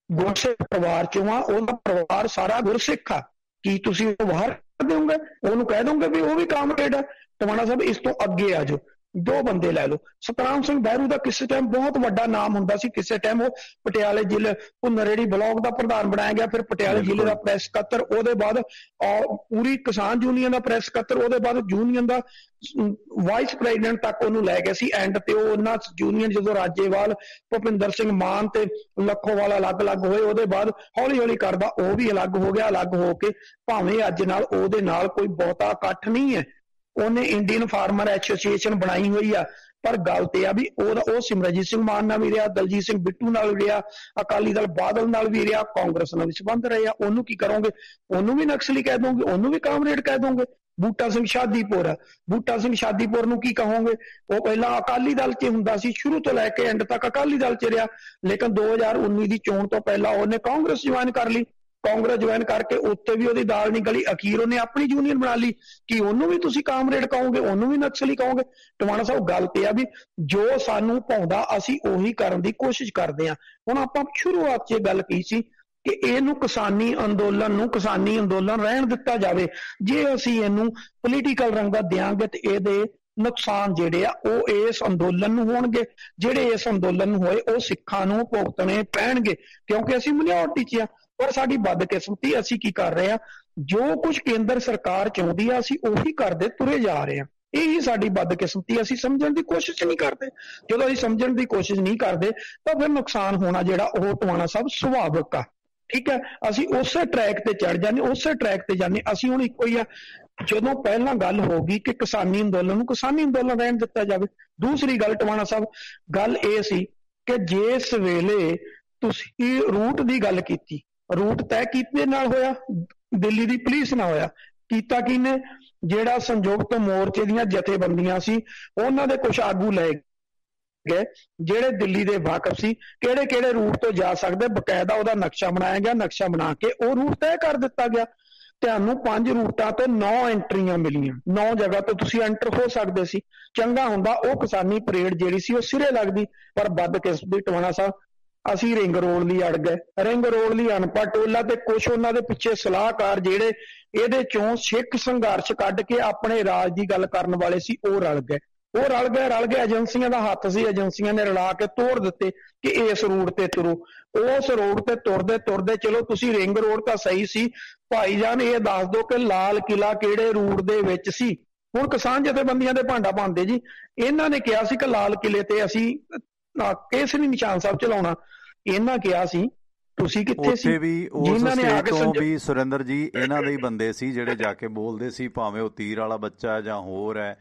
ਗੁਰਸਿੱਖ ਪਰਿਵਾਰ ਚੋਂ ਆ, ਉਹਦਾ ਪਰਿਵਾਰ ਸਾਰਾ ਗੁਰਸਿੱਖ ਆ। ਕੀ ਤੁਸੀਂ ਉਹ ਬਾਹਰ ਦੇਵੋਗੇ? ਉਹਨੂੰ ਕਹਿ ਦੋਗੇ ਵੀ ਉਹ ਵੀ ਕਾਮਰੇਡ ਆ? ਟਵਾਣਾ ਸਾਹਿਬ, ਇਸ ਤੋਂ ਅੱਗੇ ਆ ਜਾਓ, ਦੋ ਬੰਦੇ ਲੈ ਲਓ। ਸਤਨਾਮ ਸਿੰਘ ਬਹਿਰੂ ਦਾ ਕਿਸੇ ਟਾਈਮ ਬਹੁਤ ਵੱਡਾ ਨਾਮ ਹੁੰਦਾ ਸੀ, ਕਿਸੇ ਟਾਈਮ ਉਹ ਪਟਿਆਲੇ ਜ਼ਿਲ੍ਹੇ ਭੁੰਨਰੇੜੀ ਬਲਾਕ ਦਾ ਪ੍ਰਧਾਨ ਬਣਾਇਆ ਗਿਆ, ਫਿਰ ਪਟਿਆਲੇ ਜ਼ਿਲ੍ਹੇ ਦਾ ਪ੍ਰੈਸ ਸਕੱਤਰ, ਉਹਦੇ ਬਾਅਦ ਪੂਰੀ ਕਿਸਾਨ ਯੂਨੀਅਨ ਦਾ ਪ੍ਰੈਸ ਸਕੱਤਰ, ਉਹਦੇ ਬਾਅਦ ਯੂਨੀਅਨ ਦਾ ਵਾਈਸ ਪ੍ਰੈਜ਼ੀਡੈਂਟ ਤੱਕ ਉਹਨੂੰ ਲੈ ਗਏ ਸੀ ਐਂਡ ਤੇ। ਉਹ ਉਹਨਾਂ ਯੂਨੀਅਨ ਜਦੋਂ ਰਾਜੇਵਾਲ, ਭੁਪਿੰਦਰ ਸਿੰਘ ਮਾਨ ਤੇ ਲੱਖੋਵਾਲ ਅਲੱਗ-ਅਲੱਗ ਹੋਏ, ਉਹਦੇ ਬਾਅਦ ਹੌਲੀ-ਹੌਲੀ ਕਰਦਾ ਉਹ ਵੀ ਅਲੱਗ ਹੋ ਗਿਆ। ਅਲੱਗ ਹੋ ਕੇ ਭਾਵੇਂ ਅੱਜ ਨਾਲ ਉਹਦੇ ਨਾਲ ਕੋਈ ਬਹੁਤਾ ਇਕੱਠ ਨਹੀਂ ਹੈ, ਉਹਨੇ ਇੰਡੀਅਨ ਫਾਰਮਰ ਐਸੋਸੀਏਸ਼ਨ ਬਣਾਈ ਹੋਈ ਆ, ਪਰ ਗੱਲ ਤੇ ਆ ਵੀ ਉਹ ਸਿਮਰਜੀਤ ਸਿੰਘ ਮਾਨ ਨਾਲ ਵੀ ਰਿਹਾ, ਦਲਜੀਤ ਸਿੰਘ ਬਿੱਟੂ ਨਾਲ ਵੀ ਰਿਹਾ, ਅਕਾਲੀ ਦਲ ਬਾਦਲ ਨਾਲ ਵੀ ਰਿਹਾ, ਕਾਂਗਰਸ ਨਾਲ ਵੀ ਸੰਬੰਧ ਰਹੇ ਆ। ਉਹਨੂੰ ਕੀ ਕਰੋਗੇ? ਉਹਨੂੰ ਵੀ ਨਕਸਲੀ ਕਹਿ ਦੋਗੇ, ਉਹਨੂੰ ਵੀ ਕਾਮਰੇਡ ਕਹਿ ਦੋਗੇ। ਬੂਟਾ ਸਿੰਘ ਸ਼ਾਦੀਪੁਰ ਆ, ਬੂਟਾ ਸਿੰਘ ਸ਼ਾਦੀਪੁਰ ਨੂੰ ਕੀ ਕਹੋਗੇ? ਉਹ ਪਹਿਲਾਂ ਅਕਾਲੀ ਦਲ 'ਚ ਹੁੰਦਾ ਸੀ, ਸ਼ੁਰੂ ਤੋਂ ਲੈ ਕੇ ਐਂਡ ਤੱਕ ਅਕਾਲੀ ਦਲ 'ਚ ਰਿਹਾ, ਲੇਕਿਨ 2019 ਦੀ ਚੋਣ ਤੋਂ ਪਹਿਲਾਂ ਉਹਨੇ ਕਾਂਗਰਸ ਜੁਆਇਨ ਕਰ ਲਈ। ਕਾਂਗਰਸ ਜੁਆਇਨ ਕਰਕੇ ਉੱਤੇ ਵੀ ਉਹਦੀ ਦਾਲ ਨਹੀਂ ਗਲੀ, ਅਖੀਰ ਉਹਨੇ ਆਪਣੀ ਯੂਨੀਅਨ ਬਣਾ ਲਈ। ਕੀ ਉਹਨੂੰ ਵੀ ਤੁਸੀਂ ਕਾਮਰੇਡ ਕਹੋਗੇ? ਉਹਨੂੰ ਵੀ ਨਕਸਲੀ ਕਹੋਗੇ? ਟਵਾਣਾ ਸਾਹਿਬ ਗੱਲ ਤੇ ਆ ਵੀ ਜੋ ਸਾਨੂੰ ਭਾਉਂਦਾ ਅਸੀਂ ਉਹੀ ਕਰਨ ਦੀ ਕੋਸ਼ਿਸ਼ ਕਰਦੇ ਹਾਂ। ਹੁਣ ਆਪਾਂ ਸ਼ੁਰੂਆਤ 'ਚ ਗੱਲ ਕੀ ਸੀ ਕਿ ਇਹਨੂੰ ਕਿਸਾਨੀ ਅੰਦੋਲਨ ਰਹਿਣ ਦਿੱਤਾ ਜਾਵੇ। ਜੇ ਅਸੀਂ ਇਹਨੂੰ ਪੋਲੀਟੀਕਲ ਰੰਗਾ ਦਿਆਂਗੇ ਤੇ ਇਹਦੇ ਨੁਕਸਾਨ ਜਿਹੜੇ ਆ ਉਹ ਇਸ ਅੰਦੋਲਨ ਨੂੰ ਹੋਣਗੇ। ਜਿਹੜੇ ਇਸ ਅੰਦੋਲਨ ਨੂੰ ਹੋਏ ਉਹ ਸਿੱਖਾਂ ਨੂੰ ਭੁਗਤਣੇ ਪੈਣਗੇ, ਕਿਉਂਕਿ ਅਸੀਂ ਮਿਨੋਰਟੀ 'ਚ ਆ। ਪਰ ਸਾਡੀ ਬਦਕਿਸਮਤੀ, ਅਸੀਂ ਕੀ ਕਰ ਰਹੇ ਆ, ਜੋ ਕੁਝ ਕੇਂਦਰ ਸਰਕਾਰ ਚਾਹੁੰਦੀ ਆ ਅਸੀਂ ਉਹੀ ਕਰਦੇ ਤੁਰੇ ਜਾ ਰਹੇ ਆ। ਇਹੀ ਸਾਡੀ ਬਦਕਿਸਮਤੀ, ਅਸੀਂ ਸਮਝਣ ਦੀ ਕੋਸ਼ਿਸ਼ ਨਹੀਂ ਕਰਦੇ। ਜਦੋਂ ਅਸੀਂ ਸਮਝਣ ਦੀ ਕੋਸ਼ਿਸ਼ ਨਹੀਂ ਕਰਦੇ ਤਾਂ ਫਿਰ ਨੁਕਸਾਨ ਹੋਣਾ ਜਿਹੜਾ ਉਹ ਟਵਾਣਾ ਸਾਹਿਬ ਸੁਭਾਵਿਕ ਆ। ਠੀਕ ਹੈ, ਅਸੀਂ ਉਸੇ ਟਰੈਕ ਤੇ ਚੜ ਜਾਂਦੇ, ਉਸੇ ਟਰੈਕ ਤੇ ਜਾਂਦੇ। ਅਸੀਂ ਹੁਣ ਇੱਕੋ ਹੀ ਆ। ਜਦੋਂ ਪਹਿਲਾਂ ਗੱਲ ਹੋ ਗਈ ਕਿ ਕਿਸਾਨੀ ਅੰਦੋਲਨ ਨੂੰ ਕਿਸਾਨੀ ਅੰਦੋਲਨ ਰਹਿਣ ਦਿੱਤਾ ਜਾਵੇ। ਦੂਸਰੀ ਗੱਲ ਟਵਾਣਾ ਸਾਹਿਬ, ਗੱਲ ਇਹ ਸੀ ਕਿ ਜਿਸ ਵੇਲੇ ਤੁਸੀਂ ਰੂਟ ਦੀ ਗੱਲ ਕੀਤੀ, ਰੂਟ ਤੈਅ ਕਿਹਦੇ ਨਾਲ ਹੋਇਆ? ਦਿੱਲੀ ਦੀ ਪੁਲਿਸ ਨਾਲ ਹੋਇਆ। ਕੀਤਾ ਕਿਹਨੇ? ਜਿਹੜਾ ਸੰਯੁਕਤ ਮੋਰਚੇ ਦੀਆਂ ਜਥੇਬੰਦੀਆਂ ਸੀ, ਉਹਨਾਂ ਦੇ ਕੁਝ ਆਗੂ ਲੈ ਗਏ ਜਿਹੜੇ ਦਿੱਲੀ ਦੇ ਵਾਕਫ ਸੀ, ਕਿਹੜੇ ਕਿਹੜੇ ਰੂਟ ਤੋਂ ਜਾ ਸਕਦੇ, ਬਕਾਇਦਾ ਉਹਦਾ ਨਕਸ਼ਾ ਬਣਾਇਆ ਗਿਆ। ਨਕਸ਼ਾ ਬਣਾ ਕੇ ਉਹ ਰੂਟ ਤੈਅ ਕਰ ਦਿੱਤਾ ਗਿਆ। ਤੁਹਾਨੂੰ 5 ਰੂਟਾਂ ਤੋਂ 9 ਐਂਟਰੀਆਂ ਮਿਲੀਆਂ, 9 ਜਗ੍ਹਾ ਤੋਂ ਤੁਸੀਂ ਐਂਟਰ ਹੋ ਸਕਦੇ ਸੀ। ਚੰਗਾ ਹੁੰਦਾ ਉਹ ਕਿਸਾਨੀ ਪਰੇਡ ਜਿਹੜੀ ਸੀ ਉਹ ਸਿਰੇ ਲੱਗਦੀ। ਪਰ ਬਦਕਿਸਮਤੀ ਟਵਾਣਾ ਸਾਹਿਬ, ਅਸੀਂ ਰਿੰਗ ਰੋਡ ਲਈ ਅੜ ਗਏ। ਰਿੰਗ ਰੋਡ ਲਈ ਅਨਪੜ੍ਹ ਟੋਲਾ ਤੇ ਕੁਛ ਉਹਨਾਂ ਦੇ ਪਿੱਛੇ ਸਲਾਹਕਾਰ ਜਿਹੜੇ ਇਹਦੇ ਚੋਂ ਸਿੱਖ ਸੰਘਰਸ਼ ਕੱਢ ਕੇ ਆਪਣੇ ਰਾਜ ਦੀ ਗੱਲ ਕਰਨ ਵਾਲੇ ਸੀ, ਉਹ ਰਲ ਗਏ। ਏਜੰਸੀਆਂ ਦਾ ਹੱਥ ਸੀ, ਏਜੰਸੀਆਂ ਨੇ ਰਲਾ ਕੇ ਤੋੜ ਦਿੱਤੇ ਕਿ ਇਸ ਰੋਡ ਤੇ ਤੁਰੋ। ਉਸ ਰੋਡ ਤੇ ਤੁਰਦੇ ਤੁਰਦੇ, ਚਲੋ ਤੁਸੀਂ ਰਿੰਗ ਰੋਡ ਤਾਂ ਸਹੀ ਸੀ, ਭਾਈ ਜਾਨ ਇਹ ਦੱਸ ਦਿਓ ਕਿ ਲਾਲ ਕਿਲਾ ਕਿਹੜੇ ਰੂਟ ਦੇ ਵਿੱਚ ਸੀ। ਹੁਣ ਕਿਸਾਨ ਜਥੇਬੰਦੀਆਂ ਦੇ ਭਾਂਡਾ ਪਾਉਂਦੇ ਜੀ। ਇਹਨਾਂ ਨੇ ਕਿਹਾ ਸੀ ਕਿ ਲਾਲ ਕਿਲੇ ਤੇ ਅਸੀਂ ਕੇਸਰੀ ਨਿਸ਼ਾਨ ਸਾਹਿਬ ਚਲਾਉਣਾ। ਇਹਨਾਂ ਕਿਹਾ ਸੀ ਤੁਸੀਂ ਕਿੱਥੇ ਸੀ? ਜਿਨ੍ਹਾਂ ਨੇ ਆ ਕੇ ਵੀ ਸੁਰਿੰਦਰ ਜੀ ਇਹਨਾਂ ਦੇ ਹੀ ਬੰਦੇ ਸੀ ਜਿਹੜੇ ਜਾ ਕੇ ਬੋਲਦੇ ਸੀ, ਭਾਵੇਂ ਉਹ ਤੀਰ ਵਾਲਾ ਬੱਚਾ ਜਾਂ ਹੋਰ ਹੈ,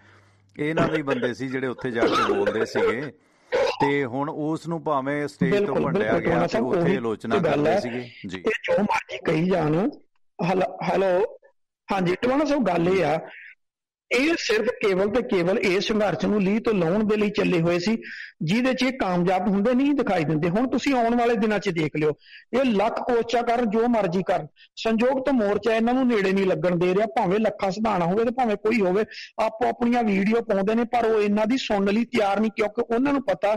ਇਹਨਾਂ ਦੇ ਹੀ ਬੰਦੇ ਸੀ ਜਿਹੜੇ ਉੱਥੇ ਜਾ ਕੇ ਬੋਲਦੇ ਸੀਗੇ। ਤੇ ਹੁਣ ਉਸ ਨੂੰ ਭਾਵੇਂ ਸਟੇਜ ਤੋਂ ਭੰਡਿਆ ਗਿਆ ਤੇ ਉੱਥੇ ਆਲੋਚਨਾ ਕਰਦੇ ਸੀਗੇ ਜੀ। ਇਹ ਜੋ ਮਰਜ਼ੀ ਕਹੀ ਜਾਣ। ਹੈਲੋ, ਹਾਂਜੀ ਟਵਾਣਾ ਸਾਹਿਬ, ਗੱਲ ਇਹ ਆ, ਇਹ ਸਿਰਫ ਕੇਵਲ ਤੇ ਕੇਵਲ ਇਸ ਸੰਘਰਸ਼ ਨੂੰ ਲੀਹ ਤੋਂ ਲਾਉਣ ਦੇ ਲਈ ਚੱਲੇ ਹੋਏ ਸੀ, ਜਿਹਦੇ 'ਚ ਇਹ ਕਾਮਯਾਬ ਹੁੰਦੇ ਨਹੀਂ ਦਿਖਾਈ ਦਿੰਦੇ। ਹੁਣ ਤੁਸੀਂ ਆਉਣ ਵਾਲੇ ਦਿਨਾਂ 'ਚ ਦੇਖ ਲਿਓ, ਇਹ ਲੱਖ ਕੋਸ਼ਿਸ਼ਾਂ ਕਰਨ, ਜੋ ਮਰਜ਼ੀ ਕਰਨ, ਸੰਯੁਕਤ ਮੋਰਚਾ ਇਹਨਾਂ ਨੂੰ ਨੇੜੇ ਨਹੀਂ ਲੱਗਣ ਦੇ ਰਿਹਾ। ਭਾਵੇਂ ਲੱਖਾ ਸਿਧਾਣਾ ਹੋਵੇ ਤੇ ਭਾਵੇਂ ਕੋਈ ਹੋਵੇ, ਆਪੋ ਆਪਣੀਆਂ ਵੀਡੀਓ ਪਾਉਂਦੇ ਨੇ, ਪਰ ਉਹ ਇਹਨਾਂ ਦੀ ਸੁਣਨ ਲਈ ਤਿਆਰ ਨਹੀਂ, ਕਿਉਂਕਿ ਉਹਨਾਂ ਨੂੰ ਪਤਾ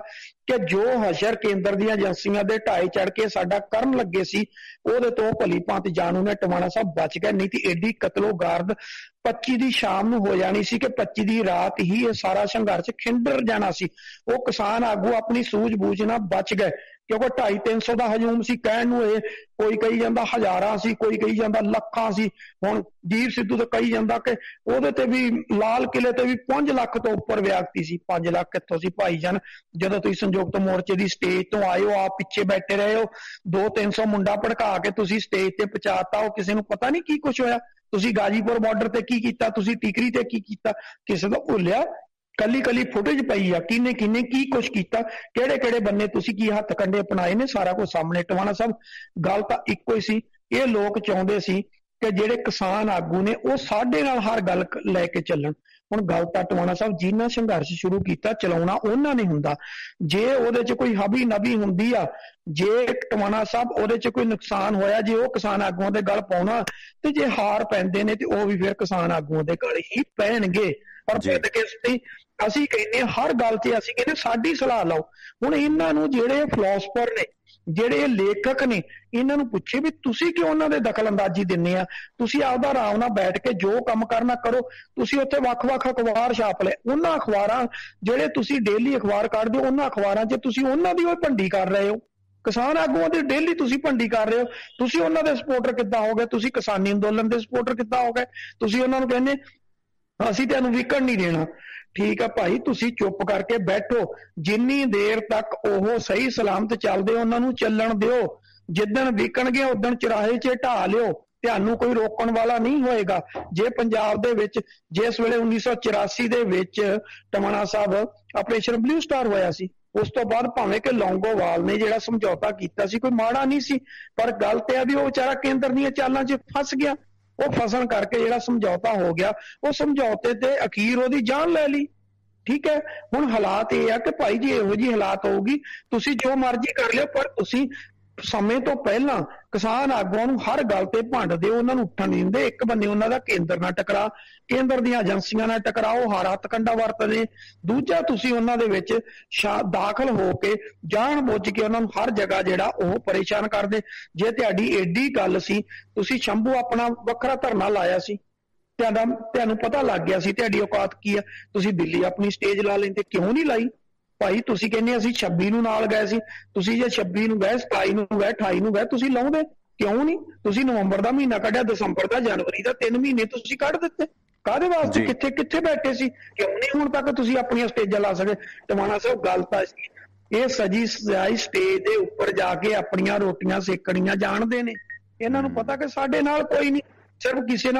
ਕਿ ਜੋ ਹਸ਼ਰ ਕੇਂਦਰ ਦੀਆਂ ਏਜੰਸੀਆਂ ਦੇ ਢਾਈ ਚੜ ਕੇ ਸਾਡਾ ਕਰਨ ਲੱਗੇ ਸੀ, ਉਹਦੇ ਤੋਂ ਭਲੀ ਭਾਂਤ ਜਾਣੂ ਨੇ ਟਵਾਣਾ ਸਾਹਿਬ ਬਚ ਗਏ। ਨਹੀਂ ਤੇ ਏਡੀ ਕਤਲੋਗਾਰਦ 25 ਦੀ ਸ਼ਾਮ ਨੂੰ ਹੋ ਜਾਣੀ ਸੀ ਕਿ 25 ਦੀ ਰਾਤ ਹੀ ਇਹ ਸਾਰਾ ਸੰਘਰਸ਼ ਖਿੰਡਰ ਜਾਣਾ ਸੀ। ਉਹ ਕਿਸਾਨ ਆਗੂ ਆਪਣੀ ਸੂਝ-ਬੂਝ ਨਾਲ ਬਚ ਗਏ, ਕਿਉਂਕਿ 250-300 ਦਾ ਹਜੂਮ ਸੀ। ਕਹਿਣ ਨੂੰ ਇਹ ਕੋਈ ਕਹੀ ਜਾਂਦਾ ਹਜ਼ਾਰਾਂ ਸੀ, ਕੋਈ ਕਹੀ ਜਾਂਦਾ ਲੱਖਾਂ ਸੀ। ਹੁਣ ਜੀਰ ਸਿੱਧੂ ਤਾਂ ਕਹੀ ਜਾਂਦਾ ਕਿ ਉਹਦੇ ਤੇ ਵੀ, ਲਾਲ ਕਿਲੇ ਤੇ ਵੀ 5 ਲੱਖ ਤੋਂ ਉੱਪਰ ਵਿਅਕਤੀ ਸੀ। 5 ਲੱਖ ਕਿੱਥੋਂ ਸੀ ਭਾਈ ਜਾਨ? ਜਦੋਂ ਤੁਸੀਂ ਸੰਯੁਕਤ ਮੋਰਚੇ ਦੀ ਸਟੇਜ ਤੋਂ ਆਏ ਹੋ, ਆਪ ਪਿੱਛੇ ਬੈਠੇ ਰਹੇ ਹੋ, 200-300 ਮੁੰਡਾ ਭੜਕਾ ਕੇ ਤੁਸੀਂ ਸਟੇਜ ਤੇ ਪਹੁੰਚਾਤਾ। ਉਹ ਕਿਸੇ ਨੂੰ ਪਤਾ ਨਹੀਂ ਕੀ ਕੁਛ ਹੋਇਆ। ਤੁਸੀਂ ਗਾਜੀਪੁਰ ਬਾਰਡਰ ਤੇ ਕੀ ਕੀਤਾ, ਤੁਸੀਂ ਟਿਕਰੀ ਤੇ ਕੀ ਕੀਤਾ, ਕਿਸੇ ਦਾ ਭੁੱਲਿਆ? ਕੱਲੀ ਫੁਟੇਜ ਪਈ ਆ, ਕਿਹਨੇ ਕੀ ਕੁਛ ਕੀਤਾ, ਕਿਹੜੇ ਬੰਨੇ ਤੁਸੀਂ ਕੀ ਹੱਥ ਕੰਡੇ ਅਪਣਾਏ ਨੇ, ਸਾਰਾ ਕੁਝ ਸਾਹਮਣੇ। ਟਵਾਣਾ ਸਾਹਿਬ, ਗੱਲ ਤਾਂ ਇੱਕੋ ਹੀ ਸੀ। ਇਹ ਲੋਕ ਚਾਹੁੰਦੇ ਸੀ ਕਿ ਜਿਹੜੇ ਕਿਸਾਨ ਆਗੂ ਨੇ ਉਹ ਸਾਡੇ ਨਾਲ ਹਰ ਗੱਲ ਲੈ ਕੇ ਚੱਲਣ। ਹੁਣ ਗੱਲ ਤਾਂ ਟਵਾਣਾ ਸਾਹਿਬ, ਜਿਨ੍ਹਾਂ ਸੰਘਰਸ਼ ਸ਼ੁਰੂ ਕੀਤਾ, ਚਲਾਉਣਾ ਉਹਨਾਂ ਨੇ ਹੁੰਦਾ। ਜੇ ਉਹਦੇ 'ਚ ਕੋਈ ਹਬੀ ਨਬੀ ਹੁੰਦੀ ਆ, ਜੇ ਟਵਾਣਾ ਸਾਹਿਬ ਉਹਦੇ 'ਚ ਕੋਈ ਨੁਕਸਾਨ ਹੋਇਆ, ਜੇ ਉਹ ਕਿਸਾਨ ਆਗੂਆਂ ਦੇ ਗਲ ਪਾਉਣਾ, ਤੇ ਜੇ ਹਾਰ ਪੈਂਦੇ ਨੇ ਤੇ ਉਹ ਵੀ ਫਿਰ ਕਿਸਾਨ ਆਗੂਆਂ ਦੇ ਗਲ ਹੀ ਪੈਣਗੇ। ਪਰ ਬਦਕਿਸਮਤੀ, ਅਸੀਂ ਕਹਿੰਦੇ ਹਰ ਗੱਲ 'ਚ ਅਸੀਂ ਕਹਿੰਦੇ ਸਾਡੀ ਸਲਾਹ ਲਓ। ਹੁਣ ਇਹਨਾਂ ਨੂੰ ਜਿਹੜੇ ਫਿਲਾਸਫਰ ਨੇ, ਜਿਹੜੇ ਲੇਖਕ ਨੇ, ਇਹਨਾਂ ਨੂੰ ਪੁੱਛੇ ਵੀ ਤੁਸੀਂ ਕਿਉਂ ਉਹਨਾਂ ਦੇ ਦਖਲ ਅੰਦਾਜ਼ੀ ਦਿੰਦੇ ਆ? ਤੁਸੀਂ ਆਪਦਾ ਆਰਾਮ ਨਾਲ ਬੈਠ ਕੇ ਜੋ ਕੰਮ ਕਰਨਾ ਕਰੋ। ਤੁਸੀਂ ਉੱਥੇ ਵੱਖ-ਵੱਖ ਅਖਬਾਰ ਛਾਪ ਲਏ, ਉਹਨਾਂ ਅਖਬਾਰਾਂ ਜਿਹੜੇ ਤੁਸੀਂ ਡੇਲੀ ਅਖਬਾਰ ਕੱਢਦੇ ਹੋ, ਉਹਨਾਂ ਅਖਬਾਰਾਂ 'ਚ ਤੁਸੀਂ ਉਹਨਾਂ ਦੀ ਉਹ ਭੰਡੀ ਕਰ ਰਹੇ ਹੋ। ਕਿਸਾਨ ਆਗੂਆਂ ਦੀ ਡੇਲੀ ਤੁਸੀਂ ਭੰਡੀ ਕਰ ਰਹੇ ਹੋ। ਤੁਸੀਂ ਉਹਨਾਂ ਦੇ ਸਪੋਰਟਰ ਕਿੱਦਾਂ ਹੋ ਗਏ? ਤੁਸੀਂ ਕਿਸਾਨੀ ਅੰਦੋਲਨ ਦੇ ਸਪੋਰਟਰ ਕਿੱਦਾਂ ਹੋ ਗਏ? ਤੁਸੀਂ ਉਹਨਾਂ ਨੂੰ ਕਹਿੰਦੇ ਅਸੀਂ ਤੈਨੂੰ ਵਿਕਣ ਨਹੀਂ ਦੇਣਾ। ਠੀਕ ਆ ਭਾਈ, ਤੁਸੀਂ ਚੁੱਪ ਕਰਕੇ ਬੈਠੋ। ਜਿੰਨੀ ਦੇਰ ਤੱਕ ਉਹ ਸਹੀ ਸਲਾਮਤ ਚੱਲਦੇ ਉਹਨਾਂ ਨੂੰ ਚੱਲਣ ਦਿਓ। ਜਿੱਦਣ ਵਿਕਣਗੇ ਉਦਣ ਚੁਰਾਹੇ 'ਚ ਢਾਹ ਲਿਓ, ਤੁਹਾਨੂੰ ਕੋਈ ਰੋਕਣ ਵਾਲਾ ਨਹੀਂ ਹੋਏਗਾ। ਜੇ ਪੰਜਾਬ ਦੇ ਵਿੱਚ ਜਿਸ ਵੇਲੇ 1984 ਦੇ ਵਿੱਚ ਟਵਾਣਾ ਸਾਹਿਬ ਆਪਰੇਸ਼ਨ ਬਲੂ ਸਟਾਰ ਹੋਇਆ ਸੀ, ਉਸ ਤੋਂ ਬਾਅਦ ਭਾਵੇਂ ਕਿ ਲੌਂਗੋਵਾਲ ਨੇ ਜਿਹੜਾ ਸਮਝੌਤਾ ਕੀਤਾ ਸੀ ਕੋਈ ਮਾੜਾ ਨਹੀਂ ਸੀ, ਪਰ ਗੱਲ ਤੇ ਆ ਵੀ ਉਹ ਵਿਚਾਰਾ ਕੇਂਦਰ ਦੀਆਂ ਚਾਲਾਂ 'ਚ ਫਸ ਗਿਆ। ਉਹ ਫਸਣ ਕਰਕੇ ਜਿਹੜਾ ਸਮਝੌਤਾ ਹੋ ਗਿਆ, ਉਹ ਸਮਝੌਤੇ ਤੇ ਅਖੀਰ ਉਹਦੀ ਜਾਨ ਲੈ ਲਈ। ਠੀਕ ਹੈ, ਹੁਣ ਹਾਲਾਤ ਇਹ ਆ ਕਿ ਭਾਈ ਜੀ ਇਹੋ ਜਿਹੀ ਹਾਲਾਤ ਹੋਊਗੀ, ਤੁਸੀਂ ਜੋ ਮਰਜ਼ੀ ਕਰ ਲਿਓ, ਪਰ ਤੁਸੀਂ ਸਮੇਂ ਤੋਂ ਪਹਿਲਾਂ ਕਿਸਾਨ ਆਗੂਆਂ ਨੂੰ ਹਰ ਗੱਲ ਤੇ ਭੰਡਦੇ ਹੋ, ਉਹਨਾਂ ਨੂੰ ਉੱਠਣ ਨਹੀਂ ਦਿੰਦੇ। ਇੱਕ ਬੰਨੇ ਉਹਨਾਂ ਦਾ ਕੇਂਦਰ ਨਾਲ ਟਕਰਾ, ਕੇਂਦਰ ਦੀਆਂ ਏਜੰਸੀਆਂ ਨਾਲ ਟਕਰਾਓ, ਹਰ ਹੱਥਕੰਡਾ ਵਰਤਦੇ। ਦੂਜਾ, ਤੁਸੀਂ ਉਹਨਾਂ ਦੇ ਵਿੱਚ ਦਾਖਲ ਹੋ ਕੇ ਜਾਣ ਬੁੱਝ ਕੇ ਉਹਨਾਂ ਨੂੰ ਹਰ ਜਗ੍ਹਾ ਜਿਹੜਾ ਉਹ ਪਰੇਸ਼ਾਨ ਕਰਦੇ। ਜੇ ਤੁਹਾਡੀ ਏਡੀ ਗੱਲ ਸੀ, ਤੁਸੀਂ ਸ਼ੰਭੂ ਆਪਣਾ ਵੱਖਰਾ ਧਰਨਾ ਲਾਇਆ ਸੀ, ਤੁਹਾਨੂੰ ਪਤਾ ਲੱਗ ਗਿਆ ਸੀ ਤੁਹਾਡੀ ਔਕਾਤ ਕੀ ਆ, ਤੁਸੀਂ ਦਿੱਲੀ ਆਪਣੀ ਸਟੇਜ ਲਾ ਲੈਂਦੇ, ਕਿਉਂ ਨਹੀਂ ਲਾਈ? ਭਾਈ ਤੁਸੀਂ ਕਹਿੰਦੇ ਅਸੀਂ 26 ਨੂੰ ਨਾਲ ਗਏ ਸੀ, ਤੁਸੀਂ ਜੇ 26 ਨੂੰ ਗਏ, 27 ਨੂੰ ਗਏ, 28 ਨੂੰ ਗਏ, ਤੁਸੀਂ ਲਾਉਂਦੇ ਕਿਉਂ ਨਹੀਂ? ਤੁਸੀਂ ਨਵੰਬਰ ਦਾ ਮਹੀਨਾ ਕੱਢਿਆ, ਦਸੰਬਰ ਦਾ, ਜਨਵਰੀ ਦਾ, 3 ਮਹੀਨੇ ਤੁਸੀਂ ਕੱਢ ਦਿੱਤੇ। ਕਾਹਦੇ ਵਾਸਤੇ? ਕਿੱਥੇ ਕਿੱਥੇ ਬੈਠੇ ਸੀ? ਕਿਉਂ ਨਹੀਂ ਹੁਣ ਤੱਕ ਤੁਸੀਂ ਆਪਣੀਆਂ ਸਟੇਜਾਂ ਲਾ ਸਕੇ? ਟਵਾਣਾ ਸਾਹਿਬ, ਗੱਲ ਤਾਂ ਇਹ ਸਜੀ ਸਜਾਈ ਸਟੇਜ ਦੇ ਉੱਪਰ ਜਾ ਕੇ ਆਪਣੀਆਂ ਰੋਟੀਆਂ ਸੇਕਣੀਆਂ ਜਾਣਦੇ ਨੇ। ਇਹਨਾਂ ਨੂੰ ਪਤਾ ਕਿ ਸਾਡੇ ਨਾਲ ਕੋਈ ਨਹੀਂ, ਸਿਰਫ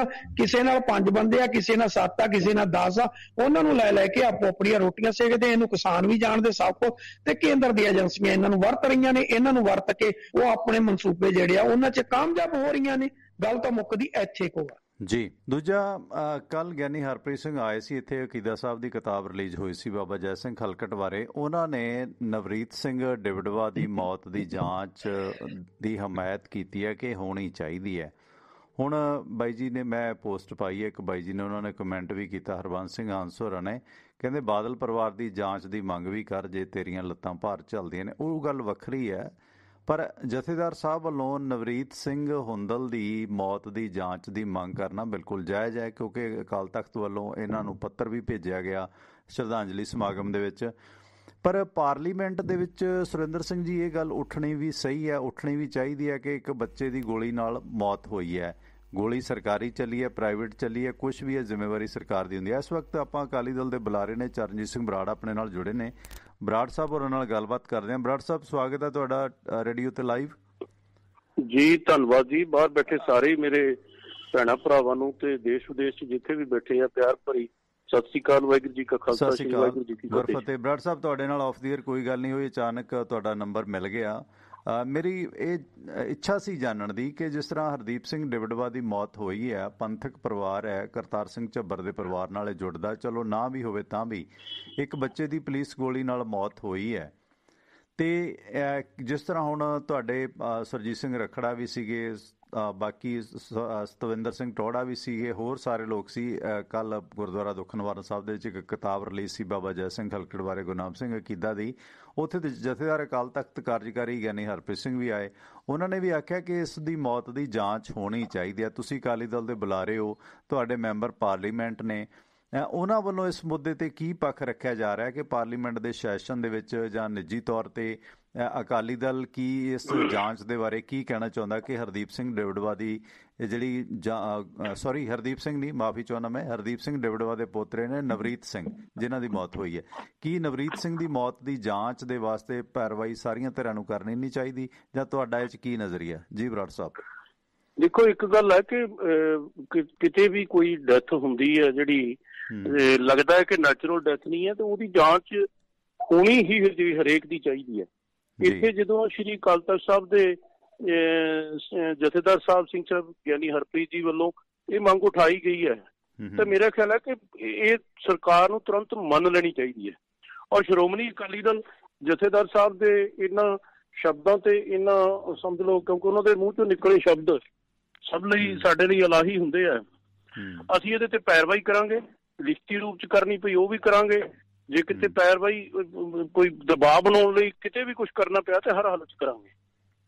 ਕਿਸੇ ਨਾਲ 5 ਬੰਦੇ ਆ, ਕਿਸੇ ਨਾਲ 7 ਆ, ਕਿਸੇ ਨਾਲ 10 ਆ, ਉਹਨਾਂ ਨੂੰ ਲੈ ਕੇ ਆਪੋ ਆਪਣੀਆਂ ਰੋਟੀਆਂ ਸੇਕਦੇ। ਇਹਨੂੰ ਕਿਸਾਨ ਵੀ ਜਾਣਦੇ ਸਭ ਕੁਝ, ਤੇ ਕੇਂਦਰ ਦੀਆਂ ਏਜੰਸੀਆਂ ਇਹਨਾਂ ਨੂੰ ਵਰਤ ਰਹੀਆਂ ਨੇ। ਇਹਨਾਂ ਨੂੰ ਵਰਤ ਕੇ ਉਹ ਆਪਣੇ ਮਨਸੂਬੇ ਜਿਹੜੇ ਆ ਉਹਨਾਂ 'ਚ ਕਾਮਯਾਬ ਹੋ ਰਹੀਆਂ ਨੇ। ਗੱਲ ਤਾਂ ਮੁੱਕਦੀ ਇੱਥੇ ਕੋ ਆ ਜੀ। ਦੂਜਾ, ਕੱਲ ਗਿਆਨੀ ਹਰਪ੍ਰੀਤ ਸਿੰਘ ਆਏ ਸੀ ਇੱਥੇ, ਅਕੀਦਾ ਸਾਹਿਬ ਦੀ ਕਿਤਾਬ ਰਿਲੀਜ਼ ਹੋਈ ਸੀ ਬਾਬਾ ਜੈ ਸਿੰਘ ਖਲਕਟ ਬਾਰੇ। ਉਹਨਾਂ ਨੇ ਨਵਰੀਤ ਸਿੰਘ ਡਿਵਡਵਾ ਦੀ ਮੌਤ ਦੀ ਜਾਂਚ ਦੀ ਹਮਾਇਤ ਕੀਤੀ ਹੈ ਕਿ ਹੋਣੀ ਚਾਹੀਦੀ ਹੈ। ਹੁਣ ਬਾਈ ਜੀ ਨੇ, ਮੈਂ ਪੋਸਟ ਪਾਈ ਹੈ ਇੱਕ, ਬਾਈ ਜੀ ਨੇ ਉਹਨਾਂ ਨੇ ਕਮੈਂਟ ਵੀ ਕੀਤਾ, ਹਰਬੰਸ ਸਿੰਘ ਹੰਸ ਹੋਰਾਂ ਨੇ, ਕਹਿੰਦੇ ਬਾਦਲ ਪਰਿਵਾਰ ਦੀ ਜਾਂਚ ਦੀ ਮੰਗ ਵੀ ਕਰ, ਜੇ ਤੇਰੀਆਂ ਲੱਤਾਂ ਭਾਰ ਚੱਲਦੀਆਂ ਨੇ। ਉਹ ਗੱਲ ਵੱਖਰੀ ਹੈ, ਪਰ ਜਥੇਦਾਰ ਸਾਹਿਬ ਵੱਲੋਂ ਨਵਰੀਤ ਸਿੰਘ ਹੁੰਦਲ ਦੀ ਮੌਤ ਦੀ ਜਾਂਚ ਦੀ ਮੰਗ ਕਰਨਾ ਬਿਲਕੁਲ ਜਾਇਜ਼ ਹੈ, ਕਿਉਂਕਿ ਅਕਾਲ ਤਖਤ ਵੱਲੋਂ ਇਹਨਾਂ ਨੂੰ ਪੱਤਰ ਵੀ ਭੇਜਿਆ ਗਿਆ ਸ਼ਰਧਾਂਜਲੀ ਸਮਾਗਮ ਦੇ ਵਿੱਚ। ਪਰ ਪਾਰਲੀਮੈਂਟ ਦੇ ਵਿੱਚ ਸੁਰਿੰਦਰ ਸਿੰਘ ਜੀ, ਇਹ ਗੱਲ ਉੱਠਣੀ ਵੀ ਸਹੀ ਹੈ, ਉੱਠਣੀ ਵੀ ਚਾਹੀਦੀ ਹੈ ਕਿ ਇੱਕ ਬੱਚੇ ਦੀ ਗੋਲੀ ਨਾਲ ਮੌਤ ਹੋਈ ਹੈ। ਗੋਲੀ ਸਰਕਾਰੀ ਚੱਲੀ ਹੈ, ਪ੍ਰਾਈਵੇਟ ਚੱਲੀ ਹੈ, ਕੁਛ ਵੀ ਹੈ, ਜ਼ਿੰਮੇਵਾਰੀ ਸਰਕਾਰ ਦੀ ਹੁੰਦੀ ਹੈ। ਇਸ ਵਕਤ ਆਪਾਂ ਅਕਾਲੀ ਦਲ ਦੇ ਬੁਲਾਰੇ ਨੇ ਚਰਨਜੀਤ ਸਿੰਘ ਬਰਾੜ ਆਪਣੇ ਨਾਲ ਜੁੜੇ ਨੇ। ਬਰਾੜ ਸਾਹਿਬ ਹੋਰਾਂ ਨਾਲ ਗੱਲਬਾਤ ਕਰਦੇ ਹਾਂ। ਬਰਾੜ ਸਾਹਿਬ, ਸਵਾਗਤ ਹੈ ਤੁਹਾਡਾ ਰੇਡੀਓ ਤੇ ਲਾਈਵ। ਜੀ ਧੰਨਵਾਦ ਜੀ। ਬਾਹਰ ਬੈਠੇ ਸਾਰੇ ਮੇਰੇ ਭੈਣਾਂ ਭਰਾਵਾਂ ਨੂੰ ਤੇ ਦੇਸ਼ ਵਿਦੇਸ਼ ਜਿੱਥੇ ਵੀ ਬੈਠੇ ਆ, ਪਿਆਰ ਭਰੀ ਸਤਿ ਸ੍ਰੀ ਅਕਾਲ। ਵਾਹਿਗੁਰੂ ਜੀ ਕਾ ਖਾਲਸਾ, ਵਾਹਿਗੁਰੂ ਜੀ ਕੀ ਫਤਿਹ। ਬਰਾੜ ਸਾਹਿਬ, ਤੁਹਾਡੇ ਨਾਲ ਆਫ ਦੀ ਏਅਰ ਕੋਈ ਗੱਲ ਨਹੀਂ ਹੋਈ, ਅਚਾਨਕ ਤੁਹਾਡਾ ਨੰਬਰ ਮਿਲ ਗਿਆ। ਮੇਰੀ ਇਹ ਇੱਛਾ ਸੀ ਜਾਣਨ ਦੀ ਕਿ ਜਿਸ ਤਰ੍ਹਾਂ ਹਰਦੀਪ ਸਿੰਘ ਡਿਵਡਵਾ ਦੀ ਮੌਤ ਹੋਈ ਹੈ, ਪੰਥਕ ਪਰਿਵਾਰ ਹੈ, ਕਰਤਾਰ ਸਿੰਘ ਝੱਬਰ ਦੇ ਪਰਿਵਾਰ ਨਾਲ ਜੁੜਦਾ, ਚਲੋ ਨਾ ਵੀ ਹੋਵੇ ਤਾਂ ਵੀ ਇੱਕ ਬੱਚੇ ਦੀ ਪੁਲਿਸ ਗੋਲੀ ਨਾਲ ਮੌਤ ਹੋਈ ਹੈ। ਤੇ ਜਿਸ ਤਰ੍ਹਾਂ ਹੁਣ ਤੁਹਾਡੇ ਸੁਰਜੀਤ ਸਿੰਘ ਰੱਖੜਾ ਵੀ ਸੀਗੇ, ਬਾਕੀ ਸਤਵਿੰਦਰ ਸਿੰਘ ਟੋੜਾ ਵੀ ਸੀਗੇ, ਹੋਰ ਸਾਰੇ ਲੋਕ ਸੀ। ਕੱਲ ਗੁਰਦੁਆਰਾ ਦੁੱਖਨਿਵਾਰਨ ਸਾਹਿਬ ਦੇ ਵਿੱਚ ਇੱਕ ਕਿਤਾਬ ਰਿਲੀਜ਼ ਸੀ ਬਾਬਾ ਜੈ ਸਿੰਘ ਖਲਕੜ ਬਾਰੇ, ਗੁਰਨਾਮ ਸਿੰਘ ਅਕੀਦਾ ਦੀ। ਉੱਥੇ ਦੇ ਜਥੇਦਾਰ ਅਕਾਲ ਤਖਤ ਕਾਰਜਕਾਰੀ ਗਿਆਨੀ ਹਰਪ੍ਰੀਤ ਸਿੰਘ ਵੀ ਆਏ। ਉਹਨਾਂ ਨੇ ਵੀ ਆਖਿਆ ਕਿ ਇਸ ਦੀ ਮੌਤ ਦੀ ਜਾਂਚ ਹੋਣੀ ਚਾਹੀਦੀ ਹੈ। ਤੁਸੀਂ ਅਕਾਲੀ ਦਲ ਦੇ ਬੁਲਾਰੇ ਹੋ, ਤੁਹਾਡੇ ਮੈਂਬਰ ਪਾਰਲੀਮੈਂਟ ਨੇ, ਉਹਨਾਂ ਵੱਲੋਂ ਇਸ ਮੁੱਦੇ ਤੇ ਕੀ ਪੱਖ ਰੱਖਿਆ ਜਾ ਰਿਹਾ ਕਿ ਪਾਰਲੀਮੈਂਟ ਦੇ ਸੈਸ਼ਨ ਦੇ ਵਿੱਚ ਜਾਂ ਨਿੱਜੀ ਤੌਰ ਤੇ ਅਕਾਲੀ ਦਲ ਕੀ ਇਸ ਜਾਂਚ ਦੇ ਬਾਰੇ ਕੀ ਕਹਿਣਾ ਚਾਹੁੰਦਾ ਕਿ ਹਰਦੀਪ ਸਿੰਘ ਡਿਵਡਵਾ ਦੀ ਜਿਹੜੀ ਹਰਦੀਪ ਸਿੰਘ ਨਹੀਂ, ਮਾਫੀ ਚਾਹੁੰਦਾ ਮੈਂ, ਹਰਦੀਪ ਸਿੰਘ ਡਿਵਡਵਾ ਦੇ ਪੋਤਰੇ ਨੇ ਨਵਰੀਤ ਸਿੰਘ ਜਿਨ੍ਹਾਂ ਦੀ ਮੌਤ ਹੋਈ ਹੈ, ਕੀ ਨਵਰੀਤ ਸਿੰਘ ਦੀ ਮੌਤ ਦੀ ਜਾਂਚ ਦੇ ਵਾਸਤੇ ਪੈਰਵਾਈ ਸਾਰੀਆਂ ਧਿਰਾਂ ਨੂੰ ਕਰਨੀ ਨਹੀਂ ਚਾਹੀਦੀ, ਜਾਂ ਤੁਹਾਡਾ ਇਹ 'ਚ ਕੀ ਨਜ਼ਰੀਆ? ਜੀ ਬਰਾੜ ਸਾਹਿਬ। ਦੇਖੋ, ਇੱਕ ਗੱਲ ਹੈ ਕਿ ਕਿਤੇ ਵੀ ਕੋਈ ਡੈਥ ਹੁੰਦੀ ਹੈ ਜਿਹੜੀ ਲੱਗਦਾ ਹੈ ਕਿ ਨੈਚੁਰਲ ਡੈਥ ਨਹੀਂ ਹੈ, ਤੇ ਉਹਦੀ ਜਾਂਚ ਹੋਣੀ ਹੀ ਹਰੇਕ ਦੀ ਚਾਹੀਦੀ ਹੈ। ਇੱਥੇ ਜਦੋਂ ਸ਼੍ਰੀ ਅਕਾਲ ਤਖਤ ਸਾਹਿਬ ਦੇ ਜਥੇਦਾਰ ਸਾਹਿਬ ਸਿੰਘ ਸਾਹਿਬ ਗਿਆਨੀ ਹਰਪ੍ਰੀਤ ਜੀ ਵੱਲੋਂ ਇਹ ਮੰਗ ਉਠਾਈ ਗਈ ਹੈ, ਤਾਂ ਮੇਰਾ ਖਿਆਲ ਹੈ ਕਿ ਇਹ ਸਰਕਾਰ ਨੂੰ ਤੁਰੰਤ ਮੰਨ ਲੈਣੀ ਚਾਹੀਦੀ ਹੈ। ਔਰ ਸ਼੍ਰੋਮਣੀ ਅਕਾਲੀ ਦਲ ਜਥੇਦਾਰ ਸਾਹਿਬ ਦੇ ਇਹਨਾਂ ਸ਼ਬਦਾਂ ਤੇ ਇਹਨਾਂ ਸਮਝ ਲਓ, ਕਿਉਂਕਿ ਉਹਨਾਂ ਦੇ ਮੂੰਹ ਚੋਂ ਨਿਕਲੇ ਸ਼ਬਦ ਸਭ ਲਈ ਸਾਡੇ ਲਈ ਇਲਾਹੀ ਹੁੰਦੇ ਆ। ਅਸੀਂ ਇਹਦੇ ਤੇ ਪੈਰਵਾਈ ਕਰਾਂਗੇ, ਲਿਖਤੀ ਰੂਪ ਚ ਕਰਨੀ ਪਈ ਉਹ ਵੀ ਕਰਾਂਗੇ। ਜੇ ਕਿਤੇ ਪੈਰਵਾਈ ਕੋਈ ਦਬਾਅ ਬਣਾਉਣ ਲਈ ਕਿਤੇ ਵੀ ਕੁਛ ਕਰਨਾ ਪਿਆ ਤੇ ਹਰ ਹਾਲਤ ਚ ਕਰਾਂਗੇ।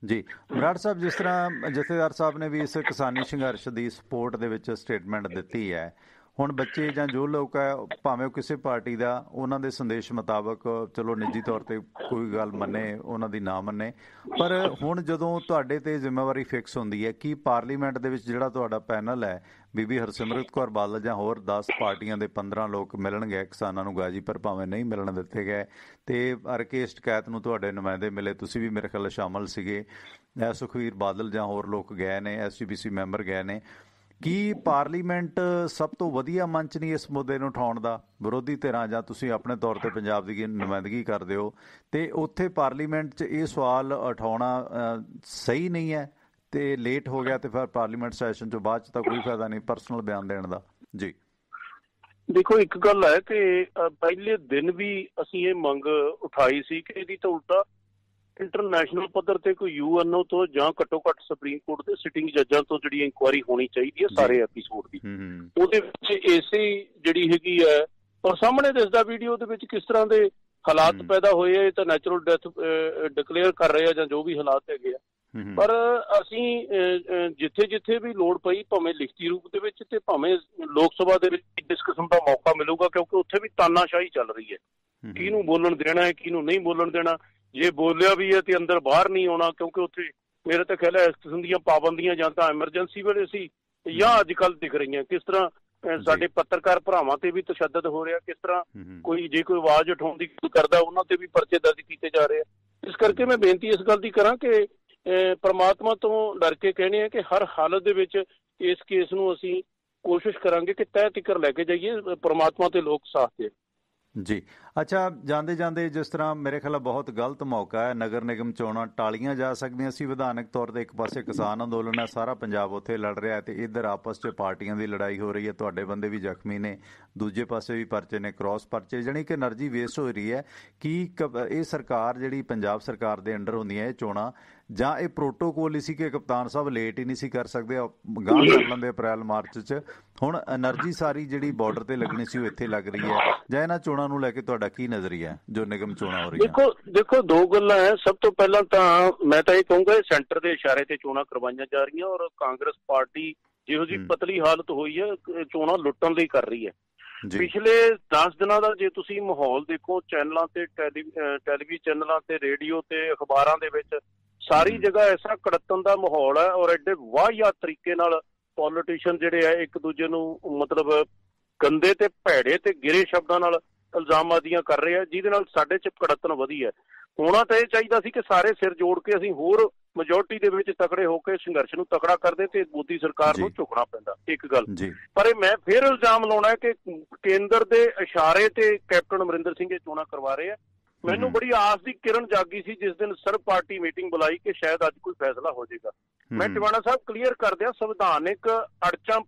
ਜੀ ਬਰਾੜ ਸਾਹਿਬ, ਜਿਸ ਤਰ੍ਹਾਂ ਜਥੇਦਾਰ ਸਾਹਿਬ ਨੇ ਵੀ ਇਸ ਕਿਸਾਨੀ ਸੰਘਰਸ਼ ਦੀ ਸਪੋਰਟ ਦੇ ਵਿੱਚ ਸਟੇਟਮੈਂਟ ਦਿੱਤੀ ਹੈ, ਹੁਣ ਬੱਚੇ ਜਾਂ ਜੋ ਲੋਕ ਹੈ ਭਾਵੇਂ ਉਹ ਕਿਸੇ ਪਾਰਟੀ ਦਾ, ਉਹਨਾਂ ਦੇ ਸੰਦੇਸ਼ ਮੁਤਾਬਕ ਚਲੋ ਨਿੱਜੀ ਤੌਰ ਤੇ ਕੋਈ ਗੱਲ ਮੰਨੇ, ਉਹਨਾਂ ਦੀ ਨਾ ਮੰਨੇ, ਪਰ ਹੁਣ ਜਦੋਂ ਤੁਹਾਡੇ ਤੇ ਜ਼ਿੰਮੇਵਾਰੀ ਫਿਕਸ ਹੁੰਦੀ ਹੈ, ਕੀ ਪਾਰਲੀਮੈਂਟ ਦੇ ਵਿੱਚ ਜਿਹੜਾ ਤੁਹਾਡਾ ਪੈਨਲ ਹੈ, ਬੀਬੀ ਹਰਸਿਮਰਤ ਕੌਰ ਬਾਦਲ ਜਾਂ ਹੋਰ 10 ਪਾਰਟੀਆਂ ਦੇ 15 ਲੋਕ ਮਿਲਣਗੇ ਕਿਸਾਨਾਂ ਨੂੰ ਗਾਜੀਪੁਰ, ਭਾਵੇਂ ਨਹੀਂ ਮਿਲਣ ਦਿੱਤੇ ਗਏ, ਤੇ ਰਕੇਸ਼ ਟਕੈਤ ਨੂੰ ਤੁਹਾਡੇ ਨੁਮਾਇੰਦੇ ਮਿਲੇ, ਤੁਸੀਂ ਵੀ ਮੇਰੇ ਖਿਆਲ ਸ਼ਾਮਲ ਸੀਗੇ, ਸੁਖਵੀਰ ਬਾਦਲ ਜਾਂ ਹੋਰ ਲੋਕ ਗਏ ਨੇ, SGPC ਮੈਂਬਰ ਗਏ ਨੇ, ਕੀ ਪਾਰਲੀਮੈਂਟ ਸਭ ਤੋਂ ਵਧੀਆ ਮੰਚ ਨਹੀਂ ਇਸ ਮੁੱਦੇ ਨੂੰ ਉਠਾਉਣ ਦਾ? ਵਿਰੋਧੀ ਧਿਰਾਂ ਜਾਂ ਤੁਸੀਂ ਆਪਣੇ ਤੌਰ ਤੇ ਪੰਜਾਬ ਦੀ ਨੁਮਾਇੰਦਗੀ ਕਰਦੇ ਹੋ, ਤੇ ਉੱਥੇ ਪਾਰਲੀਮੈਂਟ 'ਚ ਇਹ ਸਵਾਲ ਉਠਾਉਣਾ ਸਹੀ ਨਹੀਂ ਹੈ? ਤੇ ਲੇਟ ਹੋ ਗਿਆ ਤੇ ਫਿਰ ਪਾਰਲੀਮੈਂਟ ਸੈਸ਼ਨ ਚੋਂ ਬਾਅਦ ਚ ਤਾਂ ਕੋਈ ਫਾਇਦਾ ਨਹੀਂ ਪਰਸਨਲ ਬਿਆਨ ਦੇਣ ਦਾ। ਜੀ ਦੇਖੋ, ਇੱਕ ਗੱਲ ਹੈ ਕਿ ਪਹਿਲੇ ਦਿਨ ਵੀ ਅਸੀਂ ਇਹ ਮੰਗ ਉਠਾਈ ਸੀ ਕਿ ਇਹਦੀ ਤਾਂ ਉਲਟਾ ਇੰਟਰਨੈਸ਼ਨਲ ਪੱਧਰ ਤੇ ਕੋਈ UNO ਤੋਂ ਜਾਂ ਘੱਟੋ ਘੱਟ ਸੁਪਰੀਮ ਕੋਰਟ ਦੇ ਸਿਟਿੰਗ ਜੱਜਾਂ ਤੋਂ ਜਿਹੜੀ ਇਨਕੁਆਇਰੀ ਹੋਣੀ ਚਾਹੀਦੀ ਹੈ ਸਾਰੇ ਐਪੀਸੋਡ ਦੀ। ਉਹਦੇ ਵਿੱਚ ਇਸੇ ਜਿਹੜੀ ਹੈਗੀ ਹੈ, ਔਰ ਸਾਹਮਣੇ ਦਿਸਦਾ ਵੀਡੀਓ ਦੇ ਵਿੱਚ ਕਿਸ ਤਰ੍ਹਾਂ ਦੇ ਹਾਲਾਤ ਪੈਦਾ ਹੋਏ ਆ। ਇਹ ਤਾਂ ਨੈਚੁਰਲ ਡੈਥ ਡਿਕਲੇਅਰ ਕਰ ਰਹੇ ਆ ਜਾਂ ਜੋ ਵੀ ਹਾਲਾਤ ਹੈਗੇ ਆ, ਪਰ ਅਸੀਂ ਜਿੱਥੇ ਜਿੱਥੇ ਵੀ ਲੋੜ ਪਈ, ਭਾਵੇਂ ਲਿਖਤੀ ਰੂਪ ਦੇ ਵਿੱਚ ਤੇ ਭਾਵੇਂ ਲੋਕ ਸਭਾ ਦੇ ਵਿੱਚ ਇਸ ਕਿਸਮ ਦਾ ਮੌਕਾ ਮਿਲੂਗਾ, ਕਿਉਂਕਿ ਉੱਥੇ ਵੀ ਤਾਨਾਸ਼ਾਹੀ ਚੱਲ ਰਹੀ ਹੈ। ਕਿਹਨੂੰ ਬੋਲਣ ਦੇਣਾ ਹੈ, ਕਿਹਨੂੰ ਨਹੀਂ ਬੋਲਣ ਦੇਣਾ, ਜੇ ਬੋਲਿਆ ਵੀ ਹੈ ਤੇ ਅੰਦਰ ਬਾਹਰ ਨਹੀਂ ਆਉਣਾ, ਕਿਉਂਕਿ ਉੱਥੇ ਮੇਰੇ ਤਾਂ ਖਿਆਲ ਹੈ ਇਸ ਕਿਸਮ ਦੀਆਂ ਪਾਬੰਦੀਆਂ ਜਾਂ ਤਾਂ ਐਮਰਜੈਂਸੀ ਵੇਲੇ ਸੀ ਜਾਂ ਅੱਜ ਕੱਲ੍ਹ ਦਿਖ ਰਹੀਆਂ। ਕਿਸ ਤਰ੍ਹਾਂ ਸਾਡੇ ਪੱਤਰਕਾਰ ਭਰਾਵਾਂ ਤੇ ਵੀ ਤਸ਼ੱਦਦ ਹੋ ਰਿਹਾ, ਕਿਸ ਤਰ੍ਹਾਂ ਜੇ ਕੋਈ ਆਵਾਜ਼ ਉਠਾਉਣ ਦੀ ਕਰਦਾ ਉਹਨਾਂ ਤੇ ਵੀ ਪਰਚੇ ਦਰਜ ਕੀਤੇ ਜਾ ਰਹੇ ਆ। ਇਸ ਕਰਕੇ ਮੈਂ ਬੇਨਤੀ ਇਸ ਗੱਲ ਦੀ ਕਰਾਂ ਕਿ ਪਰਮਾਤਮਾ ਤੋਂ ਡਰ ਕੇ ਕਹਿੰਦੇ ਆ ਕਿ ਹਰ ਹਾਲਤ ਦੇ ਵਿੱਚ ਇਸ ਕੇਸ ਨੂੰ ਅਸੀਂ ਕੋਸ਼ਿਸ਼ ਕਰਾਂਗੇ ਕਿ ਤਹਿ ਤੀਕਰ ਲੈ ਕੇ ਜਾਈਏ, ਪਰਮਾਤਮਾ ਤੇ ਲੋਕ ਸਾਥ ਦੇ। ਜੀ ਅੱਛਾ, ਜਾਂਦੇ ਜਾਂਦੇ ਜਿਸ ਤਰ੍ਹਾਂ ਮੇਰੇ ਖਿਆਲ ਬਹੁਤ ਗਲਤ ਮੌਕਾ ਹੈ, ਨਗਰ ਨਿਗਮ ਚੋਣਾਂ ਟਾਲੀਆਂ ਜਾ ਸਕਦੀਆਂ ਸੀ ਵਿਧਾਨਕ ਤੌਰ ਤੇ। ਇੱਕ ਪਾਸੇ ਕਿਸਾਨ ਅੰਦੋਲਨ ਹੈ, ਸਾਰਾ ਪੰਜਾਬ ਉੱਥੇ ਲੜ ਰਿਹਾ ਤੇ ਇੱਧਰ ਆਪਸ 'ਚ ਪਾਰਟੀਆਂ ਦੀ ਲੜਾਈ ਹੋ ਰਹੀ ਹੈ, ਤੁਹਾਡੇ ਬੰਦੇ ਵੀ ਜ਼ਖਮੀ ਨੇ, ਦੂਜੇ ਪਾਸੇ ਵੀ ਪਰਚੇ ਨੇ, ਕ੍ਰਾਸ ਪਰਚੇ, ਜਾਣੀ ਕਿ એનર્ਜੀ ਵੇਸਟ ਹੋ ਰਹੀ ਹੈ। ਕੀ ਇਹ ਸਰਕਾਰ ਜਿਹੜੀ ਪੰਜਾਬ ਸਰਕਾਰ ਦੇ ਅੰਡਰ ਹੁੰਦੀਆਂ ਇਹ ਚੋਣਾਂ, ਜਾਂ ਇਹ ਪ੍ਰੋਟੋਕੋਲ ਹੀ ਸੀ ਕਿ ਕਪਤਾਨ ਸਾਹਿਬ ਲੇਟ ਹੀ ਨਹੀਂ ਸੀ ਕਰ ਸਕਦੇ, ਗਾਂਹ ਕਰ ਲੈਂਦੇ ਅਪ੍ਰੈਲ ਮਾਰਚ 'ਚ? ਹੁਣ એનર્ਜੀ ਸਾਰੀ ਜਿਹੜੀ ਬਾਰਡਰ ਤੇ ਲੱਗਣੀ ਸੀ ਉਹ ਇੱਥੇ ਲੱਗ ਰਹੀ ਹੈ, ਜਾਂ ਇਹਨਾਂ ਚੋਣਾਂ ਨੂੰ ਲੈ ਕੇ ਤੁਹਾਡਾ ਕੀ ਨਜ਼ਰੀਆ ਹੈ ਜੋ ਨਿਗਮ ਚੋਣਾਂ ਹੋ ਰਹੀਆਂ? ਦੇਖੋ ਦੋ ਗੱਲਾਂ ਹੈ। ਸਭ ਤੋਂ ਪਹਿਲਾਂ ਤਾਂ ਮੈਂ ਤਾਂ ਇਹ ਕਹੂੰਗਾ ਸੈਂਟਰ ਦੇ ਇਸ਼ਾਰੇ ਤੇ ਚੋਣਾਂ ਕਰਵਾਈਆਂ ਜਾ ਰਹੀਆਂ, ਔਰ ਕਾਂਗਰਸ ਪਾਰਟੀ ਜਿਹੋ ਜਿਹੀ ਪਤਲੀ ਹਾਲਤ ਹੋਈ ਹੈ ਚੋਣਾਂ ਲੁੱਟਣ ਲਈ ਕਰ ਰਹੀ ਹੈ। ਪਿਛਲੇ 10 ਦਿਨਾਂ ਦਾ ਜੇ ਤੁਸੀਂ ਮਾਹੌਲ ਦੇਖੋ, ਚੈਨਲਾਂ ਤੇ ਟੈਲੀਵਿਜ਼ਨ ਚੈਨਲਾਂ ਤੇ ਰੇਡੀਓ ਤੇ ਅਖਬਾਰਾਂ ਦੇ ਵਿੱਚ ਸਾਰੀ ਜਗ੍ਹਾ ਐਸਾ ਕੜੱਤਣ ਦਾ ਮਾਹੌਲ ਹੈ, ਔਰ ਐਡੇ ਵਾਹਿਯਾਤ ਤਰੀਕੇ ਨਾਲ ਪੋਲੀਟੀਸ਼ੀਅਨ ਜਿਹੜੇ ਆ ਇੱਕ ਦੂਜੇ ਨੂੰ ਮਤਲਬ ਗੰਦੇ ਤੇ ਭੈੜੇ ਤੇ ਗਿਰੇ ਸ਼ਬਦਾਂ ਨਾਲ ਇਲਜ਼ਾਮਾਦੀਆਂ ਕਰ ਰਹੇ ਆ, ਜਿਹਦੇ ਨਾਲ ਸਾਡੇ 'ਚ ਕੜੱਤਣ ਵਧੀ ਹੈ। ਹੋਣਾ ਤਾਂ ਇਹ ਚਾਹੀਦਾ ਸੀ ਕਿ ਸਾਰੇ ਸਿਰ ਜੋੜ ਕੇ ਅਸੀਂ ਹੋਰ ਮੈਜੋਰਟੀ ਦੇ ਵਿੱਚ ਤਕੜੇ ਹੋ ਕੇ ਸੰਘਰਸ਼ ਨੂੰ ਤਕੜਾ ਕਰਦੇ ਤੇ ਮੋਦੀ ਸਰਕਾਰ ਨੂੰ ਝੁਕਣਾ ਪੈਂਦਾ, ਇੱਕ ਗੱਲ। ਪਰ ਮੈਂ ਫਿਰ ਇਲਜ਼ਾਮ ਲਾਉਣਾ ਕਿ ਕੇਂਦਰ ਦੇ ਇਸ਼ਾਰੇ ਤੇ ਕੈਪਟਨ ਅਮਰਿੰਦਰ ਸਿੰਘ ਇਹ ਚੋਣਾਂ ਕਰਵਾ ਰਹੇ ਆ। ਮੈਨੂੰ ਬੜੀ ਆਸ ਦੀ ਕਿਰਨ ਜਾਗੀ ਸੀ ਜਿਸ ਦਿਨ ਸਰਬ ਪਾਰਟੀ ਮੀਟਿੰਗ ਬੁਲਾਈ ਕਿ ਸ਼ਾਇਦ ਅੱਜ ਕੋਈ ਫੈਸਲਾ ਹੋ ਜਾਏਗਾ। ਮੈਂ ਟਿਵਾਣਾ ਸਾਹਿਬ ਕਲੀਅਰ ਕਰ ਦਿਆਂ, ਸੰਵਿਧਾਨਿਕ ਅੜਚਾਂ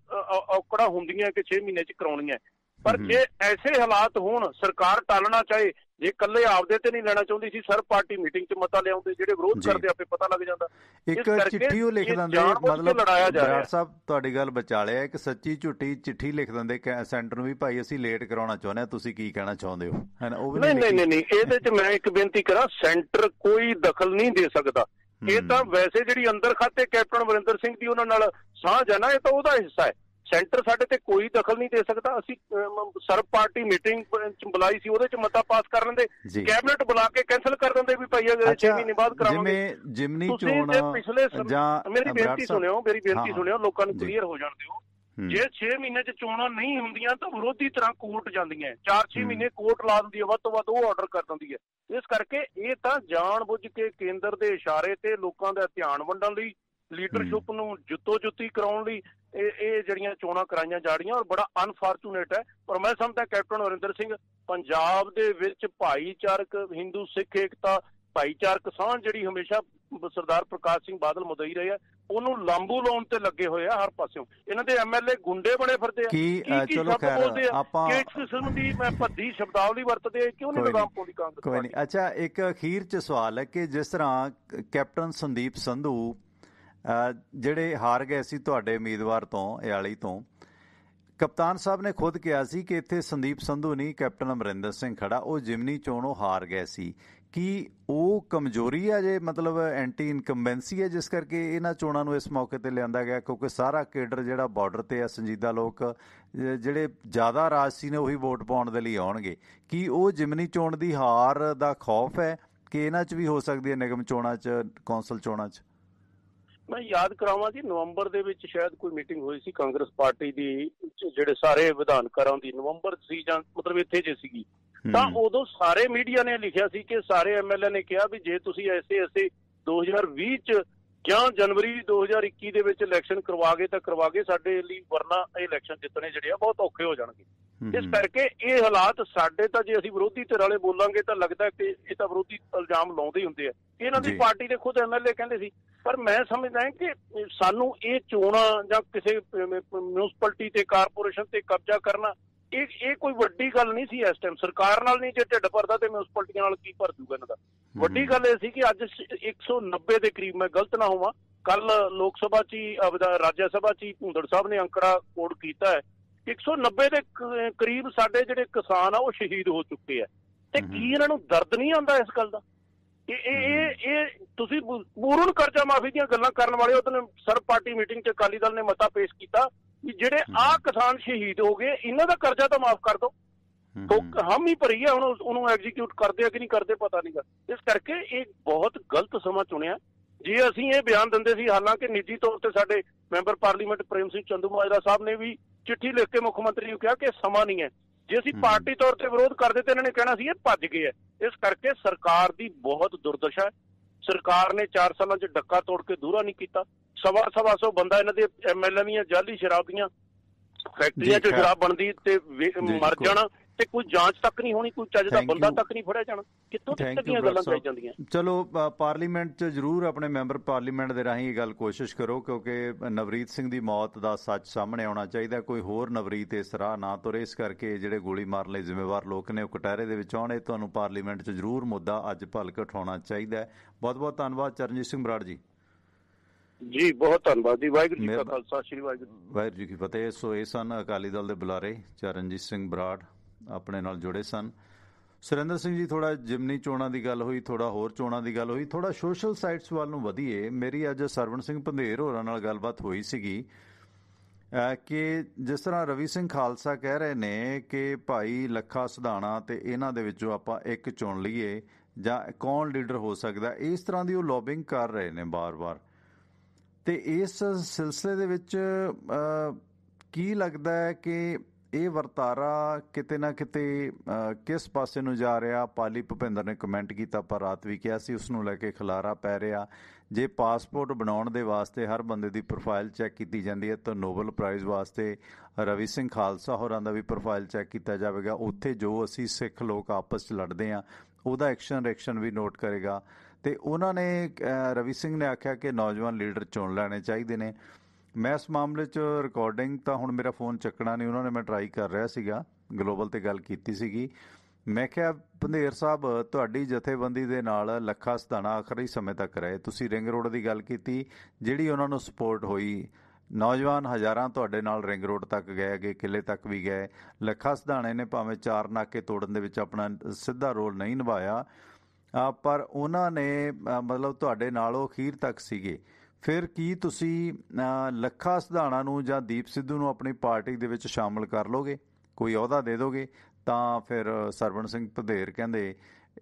ਔਕੜਾਂ ਹੁੰਦੀਆਂ ਕਿ 6 ਮਹੀਨੇ 'ਚ ਕਰਾਉਣੀਆਂ, ਪਰ ਜੇ ਐਸੇ ਹਾਲਾਤ ਹੋਣ, ਸਰਕਾਰ ਟਾਲਣਾ ਚਾਹੇ, ਜੇ ਇਕੱਲੇ ਆਪਦੇ ਤੇ ਨਹੀਂ ਲੈਣਾ ਚਾਹੁੰਦੀ ਸੀ ਸਰਬ ਪਾਰਟੀ ਮੀਟਿੰਗ 'ਚ ਮਤਾ ਲਿਆਉਂਦੇ, ਜਿਹੜੇ ਵਿਰੋਧ ਕਰਦੇ ਆਪੇ ਪਤਾ ਲੱਗ ਜਾਂਦਾ। ਇੱਕ ਚਿੱਠੀ ਉਹ ਲਿਖ ਦਿੰਦੇ, ਮਤਲਬ ਬਰਾੜ ਸਾਹਿਬ ਤੁਹਾਡੀ ਗੱਲ ਵਿਚਾਲੇ, ਇੱਕ ਸੱਚੀ ਝੂਠੀ ਚਿੱਠੀ ਲਿਖ ਦਿੰਦੇ ਸੈਂਟਰ ਨੂੰ ਵੀ, ਭਾਈ ਅਸੀਂ ਲੇਟ ਕਰਾਉਣਾ ਚਾਹੁੰਦੇ ਹਾਂ, ਤੁਸੀਂ ਕੀ ਕਹਿਣਾ ਚਾਹੁੰਦੇ ਹੋ, ਹੈ ਨਾ? ਉਹ ਨਹੀਂ, ਇਹਦੇ 'ਚ ਮੈਂ ਇੱਕ ਬੇਨਤੀ ਕਰਾਂ, ਸੈਂਟਰ ਕੋਈ ਦਖਲ ਨਹੀਂ ਦੇ ਸਕਦਾ। ਇਹ ਤਾਂ ਵੈਸੇ ਜਿਹੜੀ ਅੰਦਰ ਖਾਤੇ ਕੈਪਟਨ ਅਮਰਿੰਦਰ ਸਿੰਘ ਦੀ ਉਹਨਾਂ ਨਾਲ ਸਾਂਝ ਹੈ ਨਾ, ਇਹ ਤਾਂ ਉਹਦਾ ਹਿੱਸਾ ਹੈ। ਸੈਂਟਰ ਸਾਡੇ ਤੇ ਕੋਈ ਦਖਲ ਨਹੀਂ ਦੇ ਸਕਦਾ। ਅਸੀਂ ਸਰਬ ਪਾਰਟੀ ਮੀਟਿੰਗ ਬੁਲਾਈ ਸੀ, ਉਹਦੇ 'ਚ ਮਤਾ ਪਾਸ ਕਰ ਲੈਂਦੇ, ਕੈਬਨਿਟ ਬੁਲਾ ਕੇ ਕੈਂਸਲ ਕਰ ਦਿੰਦੇ ਵੀ ਭਾਈ 6 ਮਹੀਨੇ ਬਾਅਦ ਕਰਾਵਾਂਗੇ। ਮੇਰੀ ਬੇਨਤੀ ਸੁਣਿਓ, ਲੋਕਾਂ ਨੂੰ ਕਲੀਅਰ ਹੋ ਜਾਣ ਦਿਓ। ਜੇ 6 ਮਹੀਨੇ 'ਚ ਚੋਣਾਂ ਨਹੀਂ ਹੁੰਦੀਆਂ ਤਾਂ ਵਿਰੋਧੀ ਤਰ੍ਹਾਂ ਕੋਰਟ ਜਾਂਦੀਆਂ, 4-6 ਮਹੀਨੇ ਕੋਰਟ ਲਾ ਦਿੰਦੀ ਹੈ, ਵੱਧ ਤੋਂ ਵੱਧ ਉਹ ਆਰਡਰ ਕਰ ਦਿੰਦੀ ਹੈ। ਇਸ ਕਰਕੇ ਇਹ ਤਾਂ ਜਾਣ ਬੁੱਝ ਕੇ ਕੇਂਦਰ ਦੇ ਇਸ਼ਾਰੇ ਤੇ ਲੋਕਾਂ ਦਾ ਧਿਆਨ ਵੰਡਣ ਲਈ, ਲੀਡਰਸ਼ਿਪ ਨੂੰ ਜੁੱਤੋ ਜੁੱਤੀ ਕਰਾਉਣ ਲਈ ਇਹ ਜਿਹੜੀਆਂ ਚੋਣਾਂ ਕਰਾਈਆਂ ਜਾ ਰਹੀਆਂ, ਔਰ ਬੜਾ ਅਨਫੋਰਚੂਨੇਟ ਹੈ। ਪਰ ਮੈਂ ਸਮਝਦਾ ਕੈਪਟਨ ਅਮਰਿੰਦਰ ਸਿੰਘ ਪੰਜਾਬ ਦੇ ਵਿੱਚ ਭਾਈਚਾਰਕ ਹਿੰਦੂ ਸਿੱਖ ਏਕਤਾ, ਭਾਈਚਾਰਕ ਸਾਂਝ ਜਿਹੜੀ ਹਮੇਸ਼ਾ ਸਰਦਾਰ ਪ੍ਰਕਾਸ਼ ਸਿੰਘ ਬਾਦਲ ਮੁਦਈ ਰਹੇ ਆ, ਉਹਨੂੰ ਲਾਂਬੂ ਲਾਉਣ ਤੇ ਲੱਗੇ ਹੋਏ ਆ ਹਰ ਪਾਸਿਓਂ। ਇਹਨਾਂ ਦੇ MLA ਗੁੰਡੇ ਬਣੇ ਫਿਰਦੇ ਆ, ਕੀ ਸ਼ਬਦ ਬੋਲਦੇ ਆ, ਕਿਸ ਕਿਸਮ ਦੀ ਮੈਂ ਭੱਦੀ ਸ਼ਬਦਾਵਲੀ ਵਰਤਦੇ ਆ, ਕਿਉਂ ਨਹੀਂ ਲਗਾਮ ਪਾਉਂਦੀ ਕਾਂਗਰਸ? ਕੋਈ ਨਹੀਂ। ਅੱਛਾ, ਇੱਕ ਅਖੀਰ 'ਚ ਸਵਾਲ ਹੈ ਕਿ ਜਿਸ ਤਰ੍ਹਾਂ ਕੈਪਟਨ ਸੰਦੀਪ ਸੰਧੂ ਜਿਹੜੇ ਹਾਰ ਗਏ ਸੀ ਤੁਹਾਡੇ ਉਮੀਦਵਾਰ ਤੋਂ, ਇਆਲੀ ਤੋਂ, ਕਪਤਾਨ ਸਾਹਿਬ ਨੇ ਖੁਦ ਕਿਹਾ ਸੀ ਕਿ ਇੱਥੇ ਸੰਦੀਪ ਸੰਧੂ ਨਹੀਂ, ਕੈਪਟਨ ਅਮਰਿੰਦਰ ਸਿੰਘ ਖੜਾ, ਉਹ ਜਿਮਨੀ ਚੋਣ ਉਹ ਹਾਰ ਗਏ ਸੀ। ਕੀ ਉਹ ਕਮਜ਼ੋਰੀ ਹੈ, ਜੇ ਮਤਲਬ ਐਂਟੀ ਇਨਕੰਬੈਂਸੀ ਹੈ, ਜਿਸ ਕਰਕੇ ਇਹਨਾਂ ਚੋਣਾਂ ਨੂੰ ਇਸ ਮੌਕੇ ਤੇ ਲਿਆਂਦਾ ਗਿਆ? ਕਿਉਂਕਿ ਸਾਰਾ ਕੇਡਰ ਜਿਹੜਾ ਬਾਰਡਰ ਤੇ ਹੈ, ਸੰਜੀਦਾ ਲੋਕ ਜਿਹੜੇ ਜ਼ਿਆਦਾ ਰਾਜਸੀ ਨੇ ਉਹੀ ਵੋਟ ਪਾਉਣ ਦੇ ਲਈ ਆਉਣਗੇ। ਕੀ ਉਹ ਜਿਮਨੀ ਚੋਣ ਦੀ ਹਾਰ ਦਾ ਖੌਫ ਹੈ ਕਿ ਇਹਨਾਂ 'ਚ ਵੀ ਹੋ ਸਕਦੀ ਹੈ, ਨਿਗਮ ਚੋਣਾਂ 'ਚ, ਕੌਂਸਲ ਚੋਣਾਂ 'ਚ? ਮੈਂ ਯਾਦ ਕਰਾਵਾਂ ਜੀ, ਨਵੰਬਰ ਦੇ ਵਿੱਚ ਸ਼ਾਇਦ ਕੋਈ ਮੀਟਿੰਗ ਹੋਈ ਸੀ ਕਾਂਗਰਸ ਪਾਰਟੀ ਦੀ, ਜਿਹੜੇ ਸਾਰੇ ਵਿਧਾਨਕਾਰਾਂ ਦੀ, ਨਵੰਬਰ ਸੀ ਜਾਂ ਮਤਲਬ ਇੱਥੇ ਜੇ ਸੀਗੀ, ਤਾਂ ਉਦੋਂ ਸਾਰੇ ਮੀਡੀਆ ਨੇ ਲਿਖਿਆ ਸੀ ਕਿ ਸਾਰੇ MLA ਨੇ ਕਿਹਾ ਵੀ ਜੇ ਤੁਸੀਂ ਐਸੇ 2020 'ਚ ਜਾਂ ਜਨਵਰੀ 2021 ਦੇ ਵਿੱਚ ਇਲੈਕਸ਼ਨ ਕਰਵਾ ਗਏ ਤਾਂ ਕਰਵਾ ਗਏ ਸਾਡੇ ਲਈ, ਵਰਨਾ ਇਹ ਇਲੈਕਸ਼ਨ ਜਿੱਤਣੇ ਜਿਹੜੇ ਆ ਬਹੁਤ ਔਖੇ ਹੋ ਜਾਣਗੇ। ਇਸ ਕਰਕੇ ਇਹ ਹਾਲਾਤ ਸਾਡੇ ਤਾਂ ਜੇ ਅਸੀਂ ਵਿਰੋਧੀ ਧਿਰ ਵਾਲੇ ਬੋਲਾਂਗੇ ਤਾਂ ਲੱਗਦਾ ਕਿ ਇਹ ਤਾਂ ਵਿਰੋਧੀ ਇਲਜ਼ਾਮ ਲਾਉਂਦੇ ਹੀ ਹੁੰਦੇ ਆ। ਇਹਨਾਂ ਦੀ ਪਾਰਟੀ ਦੇ ਖੁਦ MLA ਕਹਿੰਦੇ ਸੀ। ਪਰ ਮੈਂ ਸਮਝਦਾ ਕਿ ਸਾਨੂੰ ਇਹ ਚੋਣਾਂ ਜਾਂ ਕਿਸੇ ਮਿਊਨਿਸਪੈਲਿਟੀ ਤੇ ਕਾਰਪੋਰੇਸ਼ਨ ਤੇ ਕਬਜ਼ਾ ਕਰਨਾ ਇਹ ਕੋਈ ਵੱਡੀ ਗੱਲ ਨਹੀਂ ਸੀ। ਇਸ ਟਾਈਮ ਸਰਕਾਰ ਨਾਲ ਨਹੀਂ ਜੇ ਢਿੱਡ ਭਰਦਾ ਤੇ ਮਿਊਨਿਸਪੈਲਿਟੀਆਂ ਨਾਲ ਕੀ ਭਰ ਜੂਗਾ ਇਹਨਾਂ ਦਾ। ਵੱਡੀ ਗੱਲ ਇਹ ਸੀ ਕਿ ਅੱਜ 190 ਦੇ ਕਰੀਬ, ਮੈਂ ਗਲਤ ਨਾ ਹੋਵਾਂ, ਕੱਲ ਲੋਕ ਸਭਾ 'ਚ ਹੀ ਰਾਜ ਸਭਾ 'ਚ ਹੀ ਭੂੰਦੜ ਸਾਹਿਬ ਨੇ ਅੰਕੜਾ ਕੋਟ ਕੀਤਾ ਹੈ, 190 ਦੇ ਕਰੀਬ ਸਾਡੇ ਜਿਹੜੇ ਕਿਸਾਨ ਆ ਉਹ ਸ਼ਹੀਦ ਹੋ ਚੁੱਕੇ ਆ। ਤੇ ਕੀ ਇਹਨਾਂ ਨੂੰ ਦਰਦ ਨਹੀਂ ਆਉਂਦਾ ਇਸ ਗੱਲ ਦਾ? ਇਹ ਤੁਸੀਂ ਪੂਰਨ ਕਰਜ਼ਾ ਮਾਫੀ ਦੀਆਂ ਗੱਲਾਂ ਕਰਨ ਵਾਲੇ ਉਹਨੇ ਸਰਬ ਪਾਰਟੀ ਮੀਟਿੰਗ 'ਚ ਅਕਾਲੀ ਦਲ ਨੇ ਮਤਾ ਪੇਸ਼ ਕੀਤਾ ਵੀ ਜਿਹੜੇ ਆਹ ਕਿਸਾਨ ਸ਼ਹੀਦ ਹੋ ਗਏ ਇਹਨਾਂ ਦਾ ਕਰਜ਼ਾ ਤਾਂ ਮਾਫ ਕਰ ਦਿਓ। ਹਮ ਹੀ ਭਰੀ ਆ, ਹੁਣ ਉਹਨੂੰ ਐਗਜ਼ੀਕਿਊਟ ਕਰਦੇ ਆ ਕਿ ਨਹੀਂ ਕਰਦੇ ਪਤਾ ਨਹੀਂਗਾ। ਇਸ ਕਰਕੇ ਇਹ ਬਹੁਤ ਗਲਤ ਸਮਾਂ ਚੁਣਿਆ। ਜੇ ਅਸੀਂ ਇਹ ਬਿਆਨ ਦਿੰਦੇ ਸੀ, ਹਾਲਾਂਕਿ ਨਿੱਜੀ ਤੌਰ ਤੇ ਸਾਡੇ ਮੈਂਬਰ ਪਾਰਲੀਮੈਂਟ ਪ੍ਰੇਮ ਸਿੰਘ ਚੰਦੂਮਾਜਰਾ ਸਾਹਿਬ ਨੇ ਵੀ ਚਿੱਠੀ ਲਿਖ ਕੇ ਮੁੱਖ ਮੰਤਰੀ ਨੂੰ ਕਿਹਾ ਕਿ ਸਮਾਂ ਨਹੀਂ ਹੈ। ਜੇ ਅਸੀਂ ਪਾਰਟੀ ਤੌਰ ਤੇ ਵਿਰੋਧ ਕਰਦੇ ਤੇ ਇਹਨਾਂ ਨੇ ਕਹਿਣਾ ਸੀ ਇਹ ਭੱਜ ਗਏ ਹੈ। ਇਸ ਕਰਕੇ ਸਰਕਾਰ ਦੀ ਬਹੁਤ ਦੁਰਦਸ਼ਾ ਹੈ। ਸਰਕਾਰ ਨੇ 4 ਸਾਲਾਂ 'ਚ ਡੱਕਾ ਤੋੜ ਕੇ ਦੂਰਾ ਨਹੀਂ ਕੀਤਾ। 125 ਬੰਦਾ ਇਹਨਾਂ ਦੇ MLA ਦੀਆਂ ਜਾਲੀ ਸ਼ਰਾਬ ਦੀਆਂ ਫੈਕਟਰੀਆਂ 'ਚ ਸ਼ਰਾਬ ਬਣਦੀ ਤੇ ਮਰ ਜਾਣਾ ਤੇ ਕੋਈ ਜਾਂਚ ਤੱਕ ਨਹੀਂ ਹੋਣੀ, ਕੋਈ ਚੱਜ ਦਾ ਬੰਦਾ ਤੱਕ ਨਹੀਂ ਫੜਿਆ ਜਾਣਾ। ਕਿੱਥੋਂ ਤੱਕ ਦੀਆਂ ਗੱਲਾਂ ਕਹੀ ਜਾਂਦੀਆਂ। ਚਲੋ ਪਾਰਲੀਮੈਂਟ 'ਚ ਜ਼ਰੂਰ ਆਪਣੇ ਮੈਂਬਰ ਪਾਰਲੀਮੈਂਟ ਦੇ ਰਾਹੀਂ ਇਹ ਗੱਲ ਕੋਸ਼ਿਸ਼ ਕਰੋ, ਕਿਉਂਕਿ ਨਵਰੀਤ ਸਿੰਘ ਦੀ ਮੌਤ ਦਾ ਸੱਚ ਸਾਹਮਣੇ ਆਉਣਾ ਚਾਹੀਦਾ। ਕੋਈ ਹੋਰ ਨਵਰੀਤ ਇਸ ਰਾਹ ਨਾ ਤੁਰੇ। ਇਸ ਕਰਕੇ ਜਿਹੜੇ ਗੋਲੀ ਮਾਰਨ ਲਈ ਜ਼ਿੰਮੇਵਾਰ ਲੋਕ ਨੇ ਉਹ ਕਟਹਿਰੇ ਦੇ ਵਿੱਚ ਆਉਣ। ਇਹ ਤੁਹਾਨੂੰ ਪਾਰਲੀਮੈਂਟ 'ਚ ਜ਼ਰੂਰ ਮੁੱਦਾ ਅੱਜ ਭਲਕ ਉਠਾਉਣਾ ਚਾਹੀਦਾ। ਬਹੁਤ ਬਹੁਤ ਧੰਨਵਾਦ ਚਰਨਜੀਤ ਸਿੰਘ ਬਰਾੜ ਜੀ। ਜੀ ਬਹੁਤ ਧੰਨਵਾਦ ਜੀ। ਵਾਹਿਗੁਰੂ ਜੀ ਕਾ ਖਾਲਸਾ, ਸ੍ਰੀ ਵਾਹਿਗੁਰੂ ਜੀ ਕੀ ਫਤਿਹ। ਸੋ ਇਹ ਸਨ ਅਕਾਲੀ ਦਲ ਦੇ ਬੁਲਾਰੇ ਚਰਨਜੀਤ ਸਿੰਘ ਬਰਾੜ, ਆਪਣੇ ਨਾਲ ਜੁੜੇ ਸਨ। ਸੁਰਿੰਦਰ ਸਿੰਘ ਜੀ, ਥੋੜਾ ਜਿਮਨੀ ਚੋਣਾਂ ਦੀ ਗੱਲ ਹੋਈ, ਥੋੜਾ ਹੋਰ ਚੋਣਾਂ ਦੀ ਗੱਲ ਹੋਈ, ਥੋੜਾ ਸੋਸ਼ਲ ਸਾਈਟਸ ਵੱਲ ਨੂੰ ਵਧੀਏ। ਮੇਰੀ ਅੱਜ ਸਰਵਣ ਸਿੰਘ ਪੰਧੇਰ ਹੋਰਾਂ ਨਾਲ ਗੱਲਬਾਤ ਹੋਈ ਸੀਗੀ ਕਿ ਜਿਸ ਤਰ੍ਹਾਂ ਰਵੀ ਸਿੰਘ ਖਾਲਸਾ ਕਹਿ ਰਹੇ ਨੇ ਕਿ ਭਾਈ ਲੱਖਾ ਸਿਧਾਣਾ ਤੇ ਇਹਨਾਂ ਦੇ ਵਿੱਚੋਂ ਆਪਾਂ ਇੱਕ ਚੁਣ ਲਈਏ ਜਾਂ ਕੌਣ ਲੀਡਰ ਹੋ ਸਕਦਾ, ਇਸ ਤਰ੍ਹਾਂ ਦੀ ਉਹ ਲੌਬਿੰਗ ਕਰ ਰਹੇ ਨੇ ਬਾਰ-ਬਾਰ। ਤੇ ਇਸ ਸਿਲਸਿਲੇ ਦੇ ਵਿੱਚ ਕੀ ਲੱਗਦਾ ਹੈ ਕਿ ਇਹ ਵਰਤਾਰਾ ਕਿਤੇ ਨਾ ਕਿਤੇ ਕਿਸ ਪਾਸੇ ਨੂੰ ਜਾ ਰਿਹਾ? ਪਾਲੀ ਭੁਪਿੰਦਰ ਨੇ ਕਮੈਂਟ ਕੀਤਾ, ਪਰ ਰਾਤ ਵੀ ਕਿਹਾ ਸੀ ਉਸ ਨੂੰ ਲੈ ਕੇ ਖਿਲਾਰਾ ਪੈ ਰਿਹਾ। ਜੇ ਪਾਸਪੋਰਟ ਬਣਾਉਣ ਦੇ ਵਾਸਤੇ ਹਰ ਬੰਦੇ ਦੀ ਪ੍ਰੋਫਾਈਲ ਚੈੱਕ ਕੀਤੀ ਜਾਂਦੀ ਹੈ ਤਾਂ ਨੋਬਲ ਪ੍ਰਾਈਜ਼ ਵਾਸਤੇ ਰਵੀ ਸਿੰਘ ਖਾਲਸਾ ਹੋਰਾਂ ਦਾ ਵੀ ਪ੍ਰੋਫਾਈਲ ਚੈੱਕ ਕੀਤਾ ਜਾਵੇਗਾ। ਉੱਥੇ ਜੋ ਅਸੀਂ ਸਿੱਖ ਲੋਕ ਆਪਸ 'ਚ ਲੜਦੇ ਹਾਂ ਉਹਦਾ ਐਕਸ਼ਨ ਵੀ ਨੋਟ ਕਰੇਗਾ। ਤੇ ਉਹਨਾਂ ਨੇ ਰਵੀ ਸਿੰਘ ਨੇ ਆਖਿਆ ਕਿ ਨੌਜਵਾਨ ਲੀਡਰ ਚੁਣ ਲੈਣੇ ਚਾਹੀਦੇ ਨੇ। ਮੈਂ ਇਸ ਮਾਮਲੇ 'ਚ ਰਿਕਾਰਡਿੰਗ ਤਾਂ ਹੁਣ ਮੇਰਾ ਫੋਨ ਚੱਕਣਾ ਨਹੀਂ, ਉਹਨਾਂ ਨੇ ਮੈਂ ਟਰਾਈ ਕਰ ਰਿਹਾ ਸੀਗਾ, ਗਲੋਬਲ ਤੇ ਗੱਲ ਕੀਤੀ ਸੀਗੀ। ਮੈਂ ਕਿਹਾ ਪੰਧੇਰ ਸਾਹਿਬ, ਤੁਹਾਡੀ ਜਥੇਬੰਦੀ ਦੇ ਨਾਲ ਲੱਖਾ ਸਿਧਾਣਾ ਆਖਰੀ ਸਮੇਂ ਤੱਕ ਰਹੇ। ਤੁਸੀਂ ਰਿੰਗ ਰੋਡ ਦੀ ਗੱਲ ਕੀਤੀ, ਜਿਹੜੀ ਉਹਨਾਂ ਨੂੰ ਸਪੋਰਟ ਹੋਈ, ਨੌਜਵਾਨ ਹਜ਼ਾਰਾਂ ਤੁਹਾਡੇ ਨਾਲ ਰਿੰਗ ਰੋਡ ਤੱਕ ਗਏ, ਅੱਗੇ ਕਿਲੇ ਤੱਕ ਵੀ ਗਏ। ਲੱਖਾ ਸਿਧਾਣੇ ਨੇ ਭਾਵੇਂ 4 ਨਾਕੇ ਤੋੜਨ ਦੇ ਵਿੱਚ ਆਪਣਾ ਸਿੱਧਾ ਰੋਲ ਨਹੀਂ ਨਿਭਾਇਆ, ਪਰ ਉਹਨਾਂ ਨੇ ਮਤਲਬ ਤੁਹਾਡੇ ਨਾਲ ਉਹ ਅਖੀਰ ਤੱਕ ਸੀਗੇ। ਫਿਰ ਕੀ ਤੁਸੀਂ ਲੱਖਾ ਸਿਧਾਣਾ ਨੂੰ ਜਾਂ ਦੀਪ ਸਿੱਧੂ ਨੂੰ ਆਪਣੀ ਪਾਰਟੀ ਦੇ ਵਿੱਚ ਸ਼ਾਮਲ ਕਰ ਲੋਗੇ, ਕੋਈ ਅਹੁਦਾ ਦੇ ਦੋਗੇ? ਤਾਂ ਫਿਰ ਸਰਵਣ ਸਿੰਘ ਪੰਧੇਰ ਕਹਿੰਦੇ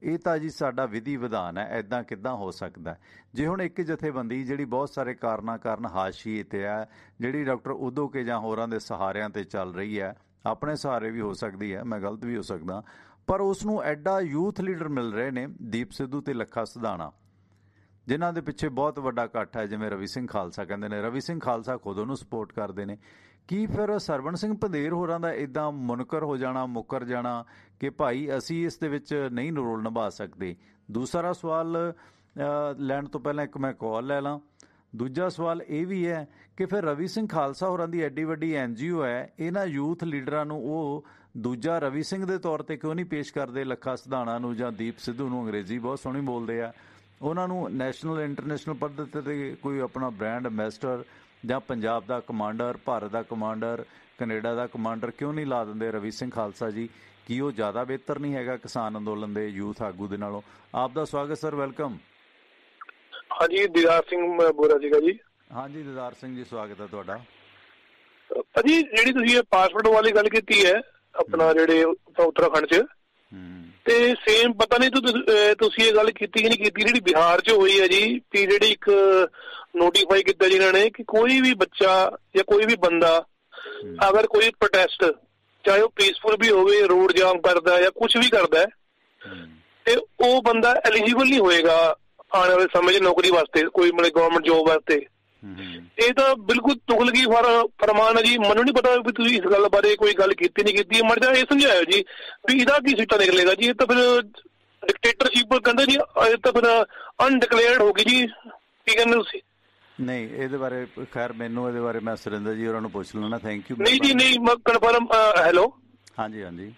ਇਹ ਤਾਂ ਜੀ ਸਾਡਾ ਵਿਧੀ ਵਿਧਾਨ ਹੈ, ਐਦਾਂ ਕਿੱਦਾਂ ਹੋ ਸਕਦਾ? ਜੇ ਹੁਣ ਇੱਕ ਜਥੇਬੰਦੀ ਜਿਹੜੀ ਬਹੁਤ ਸਾਰੇ ਕਾਰਨਾਂ ਕਾਰਨ ਹਾਸ਼ੀਏ ਤੇ ਹੈ, ਜਿਹੜੀ ਡਾਕਟਰ ਉਦੋਕੇ ਜਾਂ ਹੋਰਾਂ ਦੇ ਸਹਾਰਿਆਂ ਤੇ ਚੱਲ ਰਹੀ ਹੈ, ਆਪਣੇ ਸਹਾਰੇ ਵੀ ਹੋ ਸਕਦੀ ਹੈ, ਮੈਂ ਗਲਤ ਵੀ ਹੋ ਸਕਦਾ, ਪਰ ਉਸ ਨੂੰ ਐਡਾ ਯੂਥ ਲੀਡਰ ਮਿਲ ਰਹੇ ਨੇ ਦੀਪ ਸਿੱਧੂ ਤੇ ਲੱਖਾ ਸਿਧਾਣਾ, ਜਿਨ੍ਹਾਂ ਦੇ ਪਿੱਛੇ ਬਹੁਤ ਵੱਡਾ ਇਕੱਠ ਹੈ। ਜਿਵੇਂ ਰਵੀ ਸਿੰਘ ਖਾਲਸਾ ਕਹਿੰਦੇ ਨੇ, ਰਵੀ ਸਿੰਘ ਖਾਲਸਾ ਖੁਦ ਉਹਨੂੰ ਸਪੋਰਟ ਕਰਦੇ ਨੇ। ਕੀ ਫਿਰ ਸਰਵਣ ਸਿੰਘ ਪੰਧੇਰ ਹੋਰਾਂ ਦਾ ਇੱਦਾਂ ਮੁਨਕਰ ਹੋ ਜਾਣਾ, ਮੁੱਕਰ ਜਾਣਾ ਕਿ ਭਾਈ ਅਸੀਂ ਇਸ ਦੇ ਵਿੱਚ ਨਹੀਂ ਰੋਲ ਨਿਭਾ ਸਕਦੇ? ਦੂਸਰਾ ਸਵਾਲ ਲੈਣ ਤੋਂ ਪਹਿਲਾਂ ਇੱਕ ਮੈਂ ਕਾਲ ਲੈ ਲਾਂ। ਦੂਜਾ ਸਵਾਲ ਇਹ ਵੀ ਹੈ ਕਿ ਫਿਰ ਰਵੀ ਸਿੰਘ ਖਾਲਸਾ ਹੋਰਾਂ ਦੀ ਐਡੀ ਵੱਡੀ NGO ਹੈ, ਇਹਨਾਂ ਯੂਥ ਲੀਡਰਾਂ ਨੂੰ ਉਹ ਦੂਜਾ ਰਵੀ ਸਿੰਘ ਦੇ ਤੌਰ ਤੇ ਕਿਉਂ ਨਹੀਂ ਪੇਸ਼ ਕਰਦੇ? ਲੱਖਾ ਸਿਧਾਣਾ ਨੂੰ ਜਾਂ ਦੀਪ ਸਿੱਧੂ ਨੂੰ ਅੰਗਰੇਜ਼ੀ ਬਹੁਤ ਸੋਹਣੀ ਬੋਲਦੇ ਆ, ਉਹਨਾਂ ਨੂੰ ਨੈਸ਼ਨਲ ਇੰਟਰਨੈਸ਼ਨਲ ਪੱਧਰ 'ਤੇ ਕੋਈ ਆਪਣਾ ਬ੍ਰਾਂਡ ਐਂਬੈਸਡਰ ਜਾਂ ਪੰਜਾਬ ਦਾ ਕਮਾਂਡਰ, ਭਾਰਤ ਦਾ ਕਮਾਂਡਰ, ਕੈਨੇਡਾ ਦਾ ਕਮਾਂਡਰ ਕਿਉਂ ਨਹੀਂ ਲਾ ਦਿੰਦੇ ਰਵੀ ਸਿੰਘ ਖਾਲਸਾ ਜੀ? ਕੀ ਉਹ ਜ਼ਿਆਦਾ ਬਿਹਤਰ ਨਹੀਂ ਹੈਗਾ ਕਿਸਾਨ ਅੰਦੋਲਨ ਦੇ ਯੂਥ ਆਗੂ ਦੇ ਨਾਲੋਂ? ਆਪ ਦਾ ਸਵਾਗਤ ਸਰ, ਵੈਲਕਮ। ਹਾਂਜੀ, ਦੀਦਾਰ ਸਿੰਘ ਮੈਂ ਬੋਲ ਰਿਹਾ ਸੀਗਾ ਜੀ। ਹਾਂਜੀ ਦੀਦਾਰ ਸਿੰਘ ਜੀ, ਸਵਾਗਤ ਹੈ ਤੁਹਾਡਾ। ਭਾਜੀ, ਜਿਹੜੀ ਤੁਸੀਂ ਇਹ ਪਾਸਪੋਰਟ ਵਾਲੀ ਗੱਲ ਕੀਤੀ ਹੈ ਆਪਣਾ ਜਿਹੜੇ ਉੱਤਰਾਖੰਡ 'ਚ, ਤੇ ਸੇਮ ਪਤਾ ਨਹੀਂ ਤੁਸੀਂ ਇਹ ਗੱਲ ਕੀਤੀ ਕਿ ਨਹੀਂ ਕੀਤੀ, ਜਿਹੜੀ ਬਿਹਾਰ 'ਚ ਹੋਈ ਹੈ ਜੀ, ਕਿ ਜਿਹੜੀ ਇੱਕ ਨੋਟੀਫਾਈ ਕੀਤਾ ਜਿਨ੍ਹਾਂ ਨੇ ਕਿ ਕੋਈ ਵੀ ਬੱਚਾ ਜਾਂ ਕੋਈ ਵੀ ਬੰਦਾ ਅਗਰ ਕੋਈ ਪ੍ਰੋਟੈਸਟ, ਚਾਹੇ ਉਹ ਪੀਸਫੁਲ ਵੀ ਹੋਵੇ, ਰੋਡ ਜਾਮ ਕਰਦਾ ਜਾਂ ਕੁਛ ਵੀ ਕਰਦਾ, ਤੇ ਉਹ ਬੰਦਾ ਐਲੀਜੀਬਲ ਨਹੀਂ ਹੋਏਗਾ ਆਉਣ ਵਾਲੇ ਸਮੇਂ 'ਚ ਨੌਕਰੀ ਵਾਸਤੇ, ਕੋਈ ਮਤਲਬ ਗਵਰਨਮੈਂਟ ਜੋਬ ਵਾਸਤੇ। ਇਹ ਤਾਂ ਬਿਲਕੁਲ ਤੁਗਲਕੀ ਫਰਮਾਨ ਹੈ ਜੀ। ਮੈਨੂੰ ਨਹੀਂ ਪਤਾ ਵੀ ਤੁਸੀਂ ਇਸ ਗੱਲ ਬਾਰੇ ਕੋਈ ਗੱਲ ਕੀਤੀ ਨਹੀਂ ਕੀਤੀ। ਮਰ ਜਾ ਇਹ ਸਮਝਾਇਓ ਜੀ ਵੀ ਇਹਦਾ ਕੀ ਸਿੱਟਾ ਨਿਕਲੇਗਾ ਜੀ। ਇਹ ਤਾਂ ਫਿਰ ਡਿਕਟੇਟਰਸ਼ਿਪ ਕਹਿੰਦੇ ਜੀ, ਇਹ ਤਾਂ ਫਿਰ ਅਨਡਿਕਲੇਅਰਡ ਹੋ ਗਈ ਜੀ। ਕੀ ਕਹਿੰਦੇ ਤੁਸੀਂ? ਨਹੀਂ, ਇਹਦੇ ਬਾਰੇ ਖੈਰ ਮੈਨੂੰ ਇਹਦੇ ਬਾਰੇ ਮੈਂ ਸੁਰਿੰਦਰ ਜੀ ਹੋਰਾਂ ਨੂੰ ਪੁੱਛ ਲੈਣਾ। Thank you. ਨਹੀਂ ਜੀ ਨਹੀਂ, ਮੈਂ ਕਨਫਰਮ। ਹੈਲੋ, ਹਾਂਜੀ ਹਾਂਜੀ,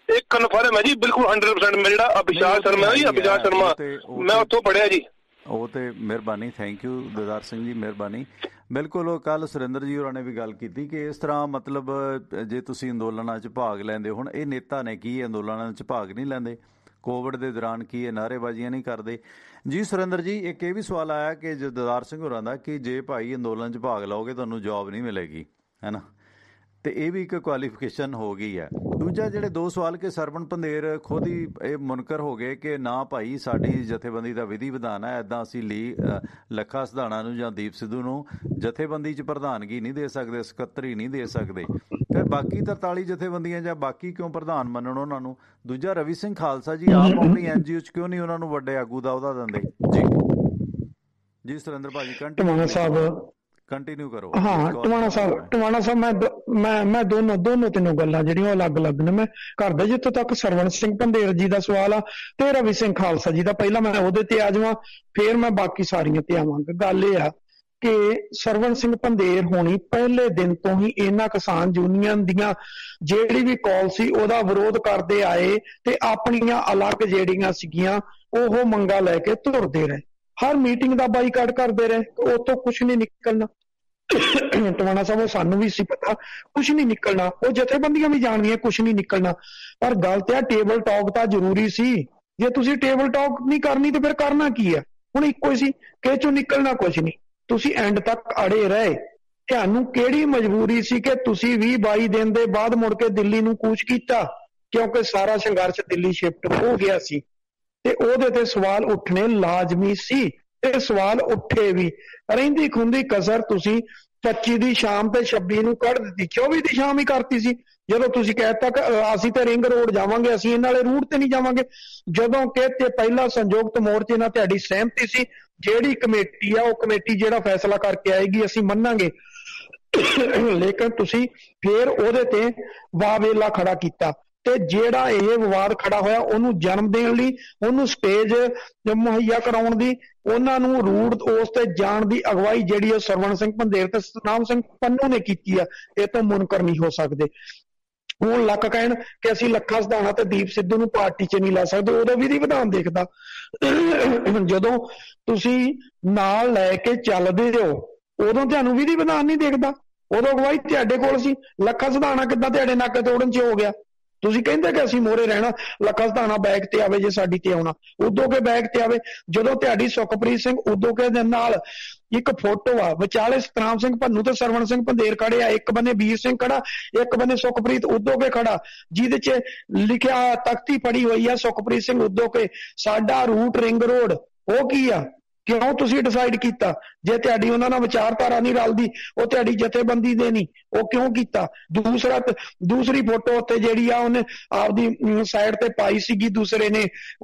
ਇਹ ਕਨਫਰਮ ਹੈ ਜੀ ਬਿਲਕੁਲ 100%। ਮੈਂ ਜਿਹੜਾ ਅਭਿਸ਼ਾਕ ਸ਼ਰਮਾ ਜੀ, ਅਭਿਸ਼ਾਕ ਸ਼ਰਮਾ, ਮੈਂ ਉੱਥੋਂ ਪੜ੍ਹਿਆ ਜੀ। ਉਹ ਤੇ ਮਿਹਰਬਾਨੀ, ਥੈਂਕ ਯੂ ਦਿਦਾਰ ਸਿੰਘ ਜੀ, ਮਿਹਰਬਾਨੀ। ਬਿਲਕੁਲ, ਉਹ ਕੱਲ ਸੁਰਿੰਦਰ ਜੀ ਹੋਰਾਂ ਨੇ ਵੀ ਗੱਲ ਕੀਤੀ ਕਿ ਇਸ ਤਰ੍ਹਾਂ ਮਤਲਬ ਜੇ ਤੁਸੀਂ ਅੰਦੋਲਨਾਂ 'ਚ ਭਾਗ ਲੈਂਦੇ, ਹੁਣ ਇਹ ਨੇਤਾ ਨੇ ਕੀ ਅੰਦੋਲਨਾਂ 'ਚ ਭਾਗ ਨਹੀਂ ਲੈਂਦੇ, ਕੋਵਿਡ ਦੇ ਦੌਰਾਨ ਕੀ ਇਹ ਨਾਅਰੇਬਾਜ਼ੀਆਂ ਨਹੀਂ ਕਰਦੇ ਜੀ। ਸੁਰਿੰਦਰ ਜੀ, ਇੱਕ ਇਹ ਵੀ ਸਵਾਲ ਆਇਆ ਕਿ ਦਿਦਾਰ ਸਿੰਘ ਹੋਰਾਂ ਦਾ ਕਿ ਜੇ ਭਾਈ ਅੰਦੋਲਨ 'ਚ ਭਾਗ ਲਓਗੇ ਤੁਹਾਨੂੰ ਜੋਬ ਨਹੀਂ ਮਿਲੇਗੀ, ਹੈ ਨਾ, ਤੇ ਇਹ ਵੀ ਇੱਕ ਕੁਆਲੀਫਿਕੇਸ਼ਨ ਹੋ ਗਈ ਹੈ। ਦੂਜਾ ਜਿਹੜੇ ਦੋ ਸਵਾਲ ਕਿ ਸਰਵਣ ਪੰਧੇਰ ਖੁਦ ਹੀ ਇਹ ਮੁਨਕਰ ਹੋ ਗਏ ਕਿ ਨਾ ਭਾਈ ਸਾਡੀ ਜਥੇਬੰਦੀ ਦਾ ਵਿਧੀ ਵਿਧਾਨ ਹੈ, ਇੱਦਾਂ ਅਸੀਂ ਲੱਖਾ ਸਿਧਾਣਾ ਨੂੰ ਜਾਂ ਦੀਪ ਸਿੱਧੂ ਨੂੰ ਜਥੇਬੰਦੀ 'ਚ ਪ੍ਰਧਾਨਗੀ ਨਹੀਂ ਦੇ ਸਕਦੇ, ਸਕੱਤਰੀ ਨਹੀਂ ਦੇ ਸਕਦੇ, ਫਿਰ ਬਾਕੀ 43 ਜਥੇਬੰਦੀਆਂ ਜਾਂ ਬਾਕੀ ਕਿਉਂ ਪ੍ਰਧਾਨ ਮੰਨਣ ਉਹਨਾਂ ਨੂੰ? ਦੂਜਾ ਰਵੀ ਸਿੰਘ ਖਾਲਸਾ ਜੀ ਆਪ ਆਪਣੀ NGO 'ਚ ਕਿਉਂ ਨਹੀਂ ਉਹਨਾਂ ਨੂੰ ਵੱਡੇ ਆਗੂ ਦਾ ਅਹੁਦਾ ਦਿੰਦੇ? ਜੀ ਸੁਰਿੰਦਰ ਭਾਜੀ ਕੰਟੀਨਿਊ ਕਰੋ। ਹਾਂ, ਟਵਾਣਾ ਸਾਹਿਬ ਮੈਂ ਦੋਨੋਂ ਤਿੰਨੋਂ ਗੱਲਾਂ ਜਿਹੜੀਆਂ ਉਹ ਅਲੱਗ-ਅਲੱਗ ਨੇ। ਮੈਂ ਕਰਦਾ ਜਿੱਥੋਂ ਤੱਕ ਸਰਵਣ ਸਿੰਘ ਪੰਧੇਰ ਜੀ ਦਾ ਸਵਾਲ ਆ ਤੇ ਰਵੀ ਸਿੰਘ ਖਾਲਸਾ ਜੀ ਦਾ, ਪਹਿਲਾਂ ਮੈਂ ਉਹਦੇ ਤੇ ਆ ਜਾਵਾਂ, ਫਿਰ ਮੈਂ ਬਾਕੀ ਸਾਰੀਆਂ ਤੇ ਆਵਾਂਗਾ। ਗੱਲ ਇਹ ਆ ਕਿ ਸਰਵਣ ਸਿੰਘ ਪੰਧੇਰ ਹੋਣੀ ਪਹਿਲੇ ਦਿਨ ਤੋਂ ਹੀ ਇਹਨਾਂ ਕਿਸਾਨ ਯੂਨੀਅਨ ਦੀਆਂ ਜਿਹੜੀ ਵੀ ਕਾਲ ਸੀ ਉਹਦਾ ਵਿਰੋਧ ਕਰਦੇ ਆਏ ਤੇ ਆਪਣੀਆਂ ਅਲੱਗ ਜਿਹੜੀਆਂ ਸੀਗੀਆਂ ਉਹ ਮੰਗਾਂ ਲੈ ਕੇ ਤੁਰਦੇ ਰਹੇ। ਹਰ ਮੀਟਿੰਗ ਦਾ ਬਾਈਕਾਟ ਕਰਦੇ ਰਹੇ, ਉਹ ਤੋਂ ਕੁਛ ਨਹੀਂ ਨਿਕਲਣਾ। ਟਵਾਣਾ ਸਾਹਿਬ, ਉਹ ਸਾਨੂੰ ਵੀ ਸੀ ਪਤਾ ਕੁਛ ਨਹੀਂ ਨਿਕਲਣਾ, ਉਹ ਜਥੇਬੰਦੀਆਂ ਵੀ ਜਾਣਦੀਆਂ ਕੁਛ ਨਹੀਂ ਨਿਕਲਣਾ। ਪਰ ਗੱਲ ਤੇ ਆ, ਟੇਬਲ ਟਾਕ ਤਾਂ ਜ਼ਰੂਰੀ ਸੀ। ਜੇ ਤੁਸੀਂ ਟੇਬਲ ਟਾਕ ਨਹੀਂ ਕਰਨੀ ਤੇ ਫਿਰ ਕਰਨਾ ਕੀ ਆ? ਹੁਣ ਇੱਕੋ ਹੀ ਸੀ ਕਿ ਚੋਂ ਨਿਕਲਣਾ ਕੁਛ ਨਹੀਂ। ਤੁਸੀਂ ਐਂਡ ਤੱਕ ਅੜੇ ਰਹੇ। ਤੁਹਾਨੂੰ ਕਿਹੜੀ ਮਜਬੂਰੀ ਸੀ ਕਿ ਤੁਸੀਂ 20-22 ਦਿਨ ਦੇ ਬਾਅਦ ਮੁੜ ਕੇ ਦਿੱਲੀ ਨੂੰ ਕੂਚ ਕੀਤਾ? ਕਿਉਂਕਿ ਸਾਰਾ ਸੰਘਰਸ਼ ਦਿੱਲੀ ਸ਼ਿਫਟ ਹੋ ਗਿਆ ਸੀ ਤੇ ਉਹਦੇ ਤੇ ਸਵਾਲ ਉੱਠਣੇ ਲਾਜ਼ਮੀ ਸੀ ਤੇ ਸਵਾਲ ਉੱਠੇ ਵੀ। ਰਹਿੰਦੀ ਖੁੰਦੀ ਕਸਰ ਤੁਸੀਂ 25 ਦੀ ਸ਼ਾਮ ਤੇ 26 ਨੂੰ ਕੱਢ ਦਿੱਤੀ, 24 ਦੀ ਸ਼ਾਮ ਹੀ ਕਰਤੀ ਸੀ ਜਦੋਂ ਤੁਸੀਂ ਕਹਿਤਾ ਕਿ ਅਸੀਂ ਤੇ ਰਿੰਗ ਰੋਡ ਜਾਵਾਂਗੇ, ਅਸੀਂ ਇਹਨਾਂ ਵਾਲੇ ਰੂਟ ਤੇ ਨਹੀਂ ਜਾਵਾਂਗੇ। ਜਦੋਂ ਕਿ ਤੇ ਪਹਿਲਾ ਸੰਯੁਕਤ ਮੋਰਚੇ ਨਾਲ ਤੁਹਾਡੀ ਸਹਿਮਤੀ ਸੀ, ਜਿਹੜੀ ਕਮੇਟੀ ਆ ਉਹ ਕਮੇਟੀ ਜਿਹੜਾ ਫੈਸਲਾ ਕਰਕੇ ਆਏਗੀ ਅਸੀਂ ਮੰਨਾਂਗੇ। ਲੇਕਿਨ ਤੁਸੀਂ ਫੇਰ ਉਹਦੇ ਤੇ ਵਾਵੇਲਾ ਖੜਾ ਕੀਤਾ ਤੇ ਜਿਹੜਾ ਇਹ ਵਿਵਾਦ ਖੜਾ ਹੋਇਆ ਉਹਨੂੰ ਜਨਮ ਦੇਣ ਲਈ, ਉਹਨੂੰ ਸਟੇਜ ਮੁਹੱਈਆ ਕਰਾਉਣ ਦੀ, ਉਹਨਾਂ ਨੂੰ ਰੂਟ ਉਸ ਤੇ ਜਾਣ ਦੀ ਅਗਵਾਈ ਜਿਹੜੀ ਉਹ ਸਰਵਣ ਸਿੰਘ ਪੰਧੇਰ ਤੇ ਸਤਨਾਮ ਸਿੰਘ ਪੰਨੂ ਨੇ ਕੀਤੀ ਆ। ਇਹ ਤੋਂ ਮੁਨਕਰ ਨਹੀਂ ਹੋ ਸਕਦੇ। ਹੁਣ ਲੱਕ ਕਹਿਣ ਕਿ ਅਸੀਂ ਲੱਖਾ ਸਿਧਾਣਾ ਤੇ ਦੀਪ ਸਿੱਧੂ ਨੂੰ ਪਾਰਟੀ 'ਚ ਨਹੀਂ ਲਾ ਸਕਦੇ, ਉਹਦਾ ਵਿਧੀ ਵਿਧਾਨ ਦੇਖਦਾ। ਜਦੋਂ ਤੁਸੀਂ ਨਾਲ ਲੈ ਕੇ ਚੱਲਦੇ ਹੋ ਉਦੋਂ ਤੁਹਾਨੂੰ ਵਿਧੀ ਵਿਧਾਨ ਨਹੀਂ ਦੇਖਦਾ, ਉਦੋਂ ਅਗਵਾਈ ਤੁਹਾਡੇ ਕੋਲ ਸੀ। ਲੱਖਾ ਸਿਧਾਣਾ ਕਿੱਦਾਂ ਤੁਹਾਡੇ ਨੱਕ ਤੋੜਨ 'ਚ ਹੋ ਗਿਆ? ਤੁਸੀਂ ਕਹਿੰਦੇ ਕਿ ਅਸੀਂ ਮੋਹਰੇ ਰਹਿਣਾ, ਲੱਖਾ ਸਿਧਾਣਾ ਬੈਕ ਤੇ ਆਵੇ ਜੇ ਸਾਡੀ ਤੇ ਆਉਣਾ, ਉਦੋਂ ਕੇ ਬੈਕ ਤੇ ਆਵੇ। ਜਦੋਂ ਤੁਹਾਡੀ ਸੁਖਪ੍ਰੀਤ ਸਿੰਘ ਉਦੋਂ ਕੇ ਦੇ ਨਾਲ ਇੱਕ ਫੋਟੋ ਆ, ਵਿਚਾਲੇ ਸਤਨਾਮ ਸਿੰਘ ਭੰਨੂ ਤੇ ਸਰਵਣ ਸਿੰਘ ਪੰਧੇਰ ਖੜੇ ਆ, ਇੱਕ ਬੰਨੇ ਵੀਰ ਸਿੰਘ ਖੜਾ, ਇੱਕ ਬੰਨੇ ਸੁਖਪ੍ਰੀਤ ਉਦੋਂ ਕੇ ਖੜਾ, ਜਿਹਦੇ 'ਚ ਲਿਖਿਆ ਤਖਤੀ ਫੜੀ ਹੋਈ ਆ ਸੁਖਪ੍ਰੀਤ ਸਿੰਘ ਉਦੋਂ ਕੇ, ਸਾਡਾ ਰੂਟ ਰਿੰਗ ਰੋਡ। ਉਹ ਕੀ ਆ? ਕਿਉਂ ਤੁਸੀਂ ਡਿਸਾਈਡ ਕੀਤਾ? ਜੇ ਤੁਹਾਡੀ ਉਹਨਾਂ ਨਾਲ ਵਿਚਾਰਧਾਰਾ ਨਹੀਂ ਰਲਦੀ, ਉਹ ਤੁਹਾਡੀ ਜਥੇਬੰਦੀ ਦੇ ਨਹੀਂ, ਉਹ ਕਿਉਂ ਕੀਤਾ? ਦੂਸਰੀ ਫੋਟੋ ਉੱਤੇ ਜਿਹੜੀ ਆ ਉਹਨੇ ਆਪਦੀ ਸਾਈਡ ਤੇ ਪਾਈ ਸੀਗੀ, ਦੂਸਰੇ ਨੇ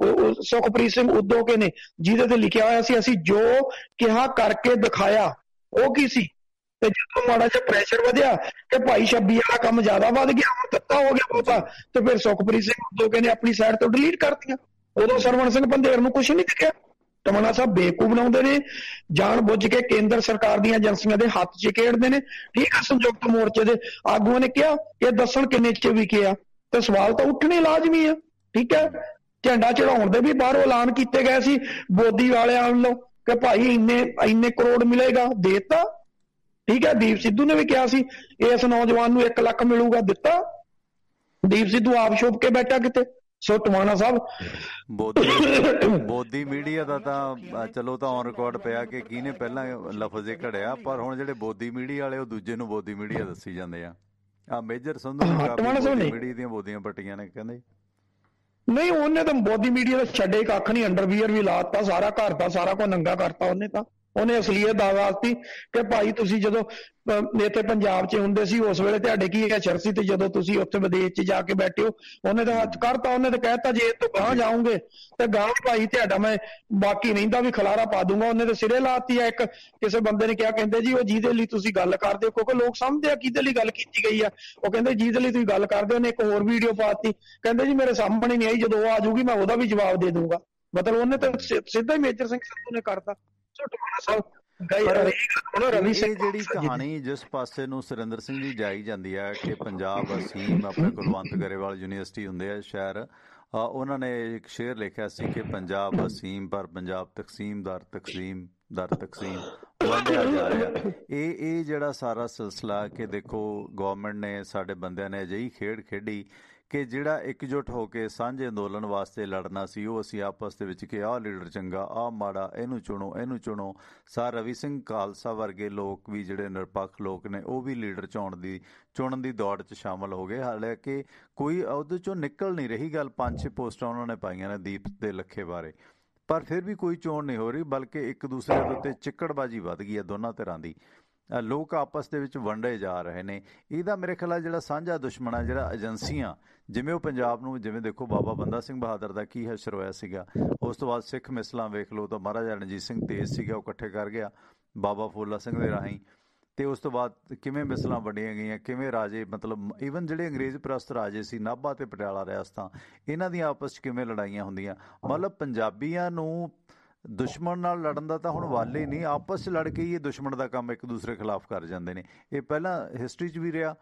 ਸੁਖਪ੍ਰੀਤ ਸਿੰਘ ਉਦੋਂ ਕੇ ਨੇ, ਜਿਹਦੇ ਤੇ ਲਿਖਿਆ ਹੋਇਆ ਸੀ ਅਸੀਂ ਜੋ ਕਿਹਾ ਕਰਕੇ ਦਿਖਾਇਆ। ਉਹ ਕੀ ਸੀ? ਤੇ ਜਦੋਂ ਮਾੜਾ ਜਿਹਾ ਪ੍ਰੈਸ਼ਰ ਵਧਿਆ ਕਿ ਭਾਈ 26 ਵਾਲਾ ਕੰਮ ਜ਼ਿਆਦਾ ਵੱਧ ਗਿਆ, ਹੁਣ ਤੱਤਾ ਹੋ ਗਿਆ ਬਹੁਤਾ, ਤੇ ਫਿਰ ਸੁਖਪ੍ਰੀਤ ਸਿੰਘ ਉਦੋਂ ਕੇ ਨੇ ਆਪਣੀ ਸਾਈਡ ਤੋਂ ਡਿਲੀਟ ਕਰਤੀਆਂ। ਉਦੋਂ ਸਰਵਣ ਸਿੰਘ ਪੰਧੇਰ ਨੂੰ ਕੁਛ ਨਹੀਂ ਦਿਖਿਆ। ਟਵਾਣਾ ਸਾਹਿਬ ਬੇਵਕੂਫ ਬਣਾਉਂਦੇ ਨੇ, ਜਾਣ ਬੁੱਝ ਕੇ ਕੇਂਦਰ ਸਰਕਾਰ ਦੀਆਂ ਏਜੰਸੀਆਂ ਦੇ ਹੱਥ 'ਚ ਖੇਡਦੇ ਨੇ। ਠੀਕ ਆ, ਸੰਯੁਕਤ ਮੋਰਚੇ ਦੇ ਆਗੂਆਂ ਨੇ ਕਿਹਾ ਇਹ ਦੱਸਣ ਕਿੰਨੇ 'ਚ ਵੀ ਕਿਹਾ, ਤੇ ਸਵਾਲ ਤਾਂ ਉੱਠਣੇ ਲਾਜ਼ਮੀ ਆ। ਠੀਕ ਹੈ, ਝੰਡਾ ਚੜਾਉਣ ਦੇ ਵੀ ਬਾਹਰੋਂ ਐਲਾਨ ਕੀਤੇ ਗਏ ਸੀ ਬੋਦੀ ਵਾਲਿਆਂ ਵੱਲੋਂ ਕਿ ਭਾਈ ਇੰਨੇ ਕਰੋੜ ਮਿਲੇਗਾ, ਦੇਤਾ। ਠੀਕ ਹੈ, ਦੀਪ ਸਿੱਧੂ ਨੇ ਵੀ ਕਿਹਾ ਸੀ ਇਸ ਨੌਜਵਾਨ ਨੂੰ 1 ਲੱਖ ਮਿਲੂਗਾ, ਦਿੱਤਾ। ਦੀਪ ਸਿੱਧੂ ਆਪ ਛੁਪ ਕੇ ਬੈਠਾ ਕਿਤੇ। ਸੋ ਟਵਾਣਾ ਸਾਹਿਬ, ਬੋਦੀ ਮੀਡੀਆ ਦਾ ਤਾਂ ਚਲੋ ਤਾਂ ਔਨ ਰਿਕਾਰਡ ਪਿਆ ਕਿ ਕਿਹਨੇ ਪਹਿਲਾਂ ਲਫ਼ਜ਼ ਇਹ ਘੜਿਆ, ਪਰ ਹੁਣ ਜਿਹੜੇ ਬੋਦੀ ਮੀਡੀਆ ਵਾਲੇ ਉਹ ਦੂਜੇ ਨੂੰ ਬੋਦੀ ਮੀਡੀਆ ਦੱਸੀ ਜਾਂਦੇ ਆ। ਮੇਜਰ ਸੰਧੂ ਮੀਡੀਆ ਦੀਆਂ ਬੋਦੀਆਂ ਪੱਟੀਆਂ ਨੇ ਕਹਿੰਦੇ। ਨਹੀਂ, ਉਹਨੇ ਤਾਂ ਬੋਦੀ ਮੀਡੀਆ ਦਾ ਛੱਡੇ ਕੱਖ ਨਹੀਂ, ਅੰਡਰਵੀਅਰ ਵੀ ਲਾਤਾ, ਸਾਰਾ ਘਰ ਦਾ ਸਾਰਾ ਕੁਝ ਨੰਗਾ ਕਰਤਾ ਉਹਨੇ ਤਾਂ। ਉਹਨੇ ਅਸਲੀਅਤ ਦੱਸਤੀ ਕਿ ਭਾਈ ਤੁਸੀਂ ਜਦੋਂ ਇੱਥੇ ਪੰਜਾਬ 'ਚ ਹੁੰਦੇ ਸੀ ਉਸ ਵੇਲੇ ਤੁਹਾਡੇ ਕੀ ਅਸ਼ਰ ਸੀ, ਤੇ ਜਦੋਂ ਤੁਸੀਂ ਉੱਥੇ ਵਿਦੇਸ਼ 'ਚ ਜਾ ਕੇ ਬੈਠੇ ਹੋ ਉਹਨੇ ਤਾਂ ਹੱਥ ਕਰਤਾ, ਉਹਨੇ ਤਾਂ ਕਹਿਤਾ ਜੇ ਤੋਂ ਗਾਂਹ ਜਾਓਗੇ ਤੇ ਗਾਂਹ ਭਾਈ ਤੁਹਾਡਾ ਮੈਂ ਬਾਕੀ ਰਹਿੰਦਾ ਵੀ ਖਲਾਰਾ ਪਾ ਦੂੰਗਾ। ਉਹਨੇ ਤਾਂ ਸਿਰੇ ਲਾਤੀ ਆ। ਇੱਕ ਕਿਸੇ ਬੰਦੇ ਨੇ ਕਿਹਾ, ਕਹਿੰਦੇ ਜੀ ਉਹ ਜਿਹਦੇ ਲਈ ਤੁਸੀਂ ਗੱਲ ਕਰਦੇ ਹੋ, ਕਿਉਂਕਿ ਲੋਕ ਸਮਝਦੇ ਆ ਕਿਹਦੇ ਲਈ ਗੱਲ ਕੀਤੀ ਗਈ ਆ, ਉਹ ਕਹਿੰਦੇ ਜਿਹਦੇ ਲਈ ਤੁਸੀਂ ਗੱਲ ਕਰਦੇ ਹੋ। ਉਹਨੇ ਇੱਕ ਹੋਰ ਵੀਡੀਓ ਪਾਤੀ, ਕਹਿੰਦੇ ਜੀ ਮੇਰੇ ਸਾਹਮਣੇ ਨਹੀਂ ਆਈ, ਜਦੋਂ ਉਹ ਆ ਜਾਊਗੀ ਮੈਂ ਉਹਦਾ ਵੀ ਜਵਾਬ ਦੇ ਦੂੰਗਾ। ਮਤਲਬ ਉਹਨੇ ਤਾਂ ਸਿੱਧਾ ਹੀ ਮੇਜਰ ਸਿੰਘ ਸੰਧੂ ਨੇ ਕਰਤਾ। ਇਹ ਜਿਹੜੀ ਕਹਾਣੀ ਜਿਸ ਪਾਸੇ ਨੂੰ ਸੁਰਿੰਦਰ ਸਿੰਘ ਜੀ ਜਾਈ ਜਾਂਦੀ ਹੈ ਕਿ ਪੰਜਾਬ ਅਸੀਮ, ਆਪਣੇ ਕੁਲਵੰਤ ਗਰੇਵਾਲ ਯੂਨੀਵਰਸਿਟੀ ਹੁੰਦੇ ਆ ਸ਼ਹਿਰ, ਉਹਨਾਂ ਨੇ ਇੱਕ ਸ਼ੇਅਰ ਲਿਖਿਆ ਸੀ ਕਿ ਪੰਜਾਬ ਅਸੀਮ ਪਰ ਪੰਜਾਬ ਤਕਸੀਮ ਦਰ ਤਕਸੀਮ ਵੰਡਿਆ ਜਾ ਰਿਹਾ। ਇਹ ਜਿਹੜਾ ਸਾਰਾ ਸਿਲਸਿਲਾ ਕਿ ਦੇਖੋ ਗੌਰਮੈਂਟ ਨੇ, ਸਾਡੇ ਬੰਦਿਆਂ ਨੇ ਅਜਿਹੀ ਖੇਡ ਖੇਡੀ ਕਿ ਜਿਹੜਾ ਇਕਜੁੱਟ ਹੋ ਕੇ ਸਾਂਝੇ ਅੰਦੋਲਨ ਵਾਸਤੇ ਲੜਨਾ ਸੀ, ਉਹ ਅਸੀਂ ਆਪਸ ਦੇ ਵਿੱਚ ਕਿ ਆਹ ਲੀਡਰ ਚੰਗਾ, ਆਹ ਮਾੜਾ, ਇਹਨੂੰ ਚੁਣੋ। ਸਰ ਰਵੀ ਸਿੰਘ ਖਾਲਸਾ ਵਰਗੇ ਲੋਕ ਵੀ ਜਿਹੜੇ ਨਿਰਪੱਖ ਲੋਕ ਨੇ, ਉਹ ਵੀ ਲੀਡਰ ਚੁਣਨ ਦੀ ਦੌੜ 'ਚ ਸ਼ਾਮਲ ਹੋ ਗਏ। ਹਾਲਾਂਕਿ ਕੋਈ ਉਹਦੇ 'ਚੋਂ ਨਿਕਲ ਨਹੀਂ ਰਹੀ ਗੱਲ। 5-6 ਪੋਸਟਾਂ ਉਹਨਾਂ ਨੇ ਪਾਈਆਂ ਨੇ ਦੀਪ ਤੇ ਲੱਖੇ ਬਾਰੇ, ਪਰ ਫਿਰ ਵੀ ਕੋਈ ਚੋਣ ਨਹੀਂ ਹੋ ਰਹੀ, ਬਲਕਿ ਇੱਕ ਦੂਸਰੇ ਦੇ ਉੱਤੇ ਚਿੱਕੜਬਾਜੀ ਵੱਧ ਗਈ ਹੈ ਦੋਨਾਂ ਧਿਰਾਂ ਦੀ। ਲੋਕ ਆਪਸ ਦੇ ਵਿੱਚ ਵੰਡੇ ਜਾ ਰਹੇ ਨੇ। ਇਹਦਾ ਮੇਰੇ ਖਿਆਲ ਜਿਹੜਾ ਸਾਂਝਾ ਦੁਸ਼ਮਣ ਹੈ, ਜਿਹੜਾ ਏਜੰਸੀਆਂ, ਜਿਵੇਂ ਉਹ ਪੰਜਾਬ ਨੂੰ, ਜਿਵੇਂ ਦੇਖੋ ਬਾਬਾ ਬੰਦਾ ਸਿੰਘ ਬਹਾਦਰ ਦਾ ਕੀ ਹਸ਼ਰ ਹੋਇਆ ਸੀਗਾ, ਉਸ ਤੋਂ ਬਾਅਦ ਸਿੱਖ ਮਿਸਲਾਂ ਵੇਖ ਲਓ ਤਾਂ ਮਹਾਰਾਜਾ ਰਣਜੀਤ ਸਿੰਘ ਤੇਜ਼ ਸੀਗਾ, ਉਹ ਇਕੱਠੇ ਕਰ ਗਿਆ ਬਾਬਾ ਫੂਲਾ ਸਿੰਘ ਦੇ ਰਾਹੀਂ, ਤੇ ਉਸ ਤੋਂ ਬਾਅਦ ਕਿਵੇਂ ਮਿਸਲਾਂ ਵੰਡੀਆਂ ਗਈਆਂ, ਕਿਵੇਂ ਰਾਜੇ, ਮਤਲਬ ਈਵਨ ਜਿਹੜੇ ਅੰਗਰੇਜ਼ ਪ੍ਰਸਤ ਰਾਜੇ ਸੀ, ਨਾਭਾ ਤੇ ਪਟਿਆਲਾ ਰਿਆਸਤਾਂ, ਇਹਨਾਂ ਦੀਆਂ ਆਪਸ 'ਚ ਕਿਵੇਂ ਲੜਾਈਆਂ ਹੁੰਦੀਆਂ। ਮਤਲਬ ਪੰਜਾਬੀਆਂ ਨੂੰ ਦੁਸ਼ਮਣ ਨਾਲ ਲੜਨ ਦਾ ਤਾਂ ਹੁਣ ਵੱਲ ਹੀ ਨਹੀਂ, ਆਪਸ 'ਚ ਲੜ ਕੇ ਹੀ ਇਹ ਦੁਸ਼ਮਣ ਦਾ ਕੰਮ ਇੱਕ ਦੂਸਰੇ ਖਿਲਾਫ ਕਰ ਜਾਂਦੇ ਨੇ। ਇਹ ਪਹਿਲਾਂ ਹਿਸਟਰੀ 'ਚ ਵੀ ਰਿਹਾ।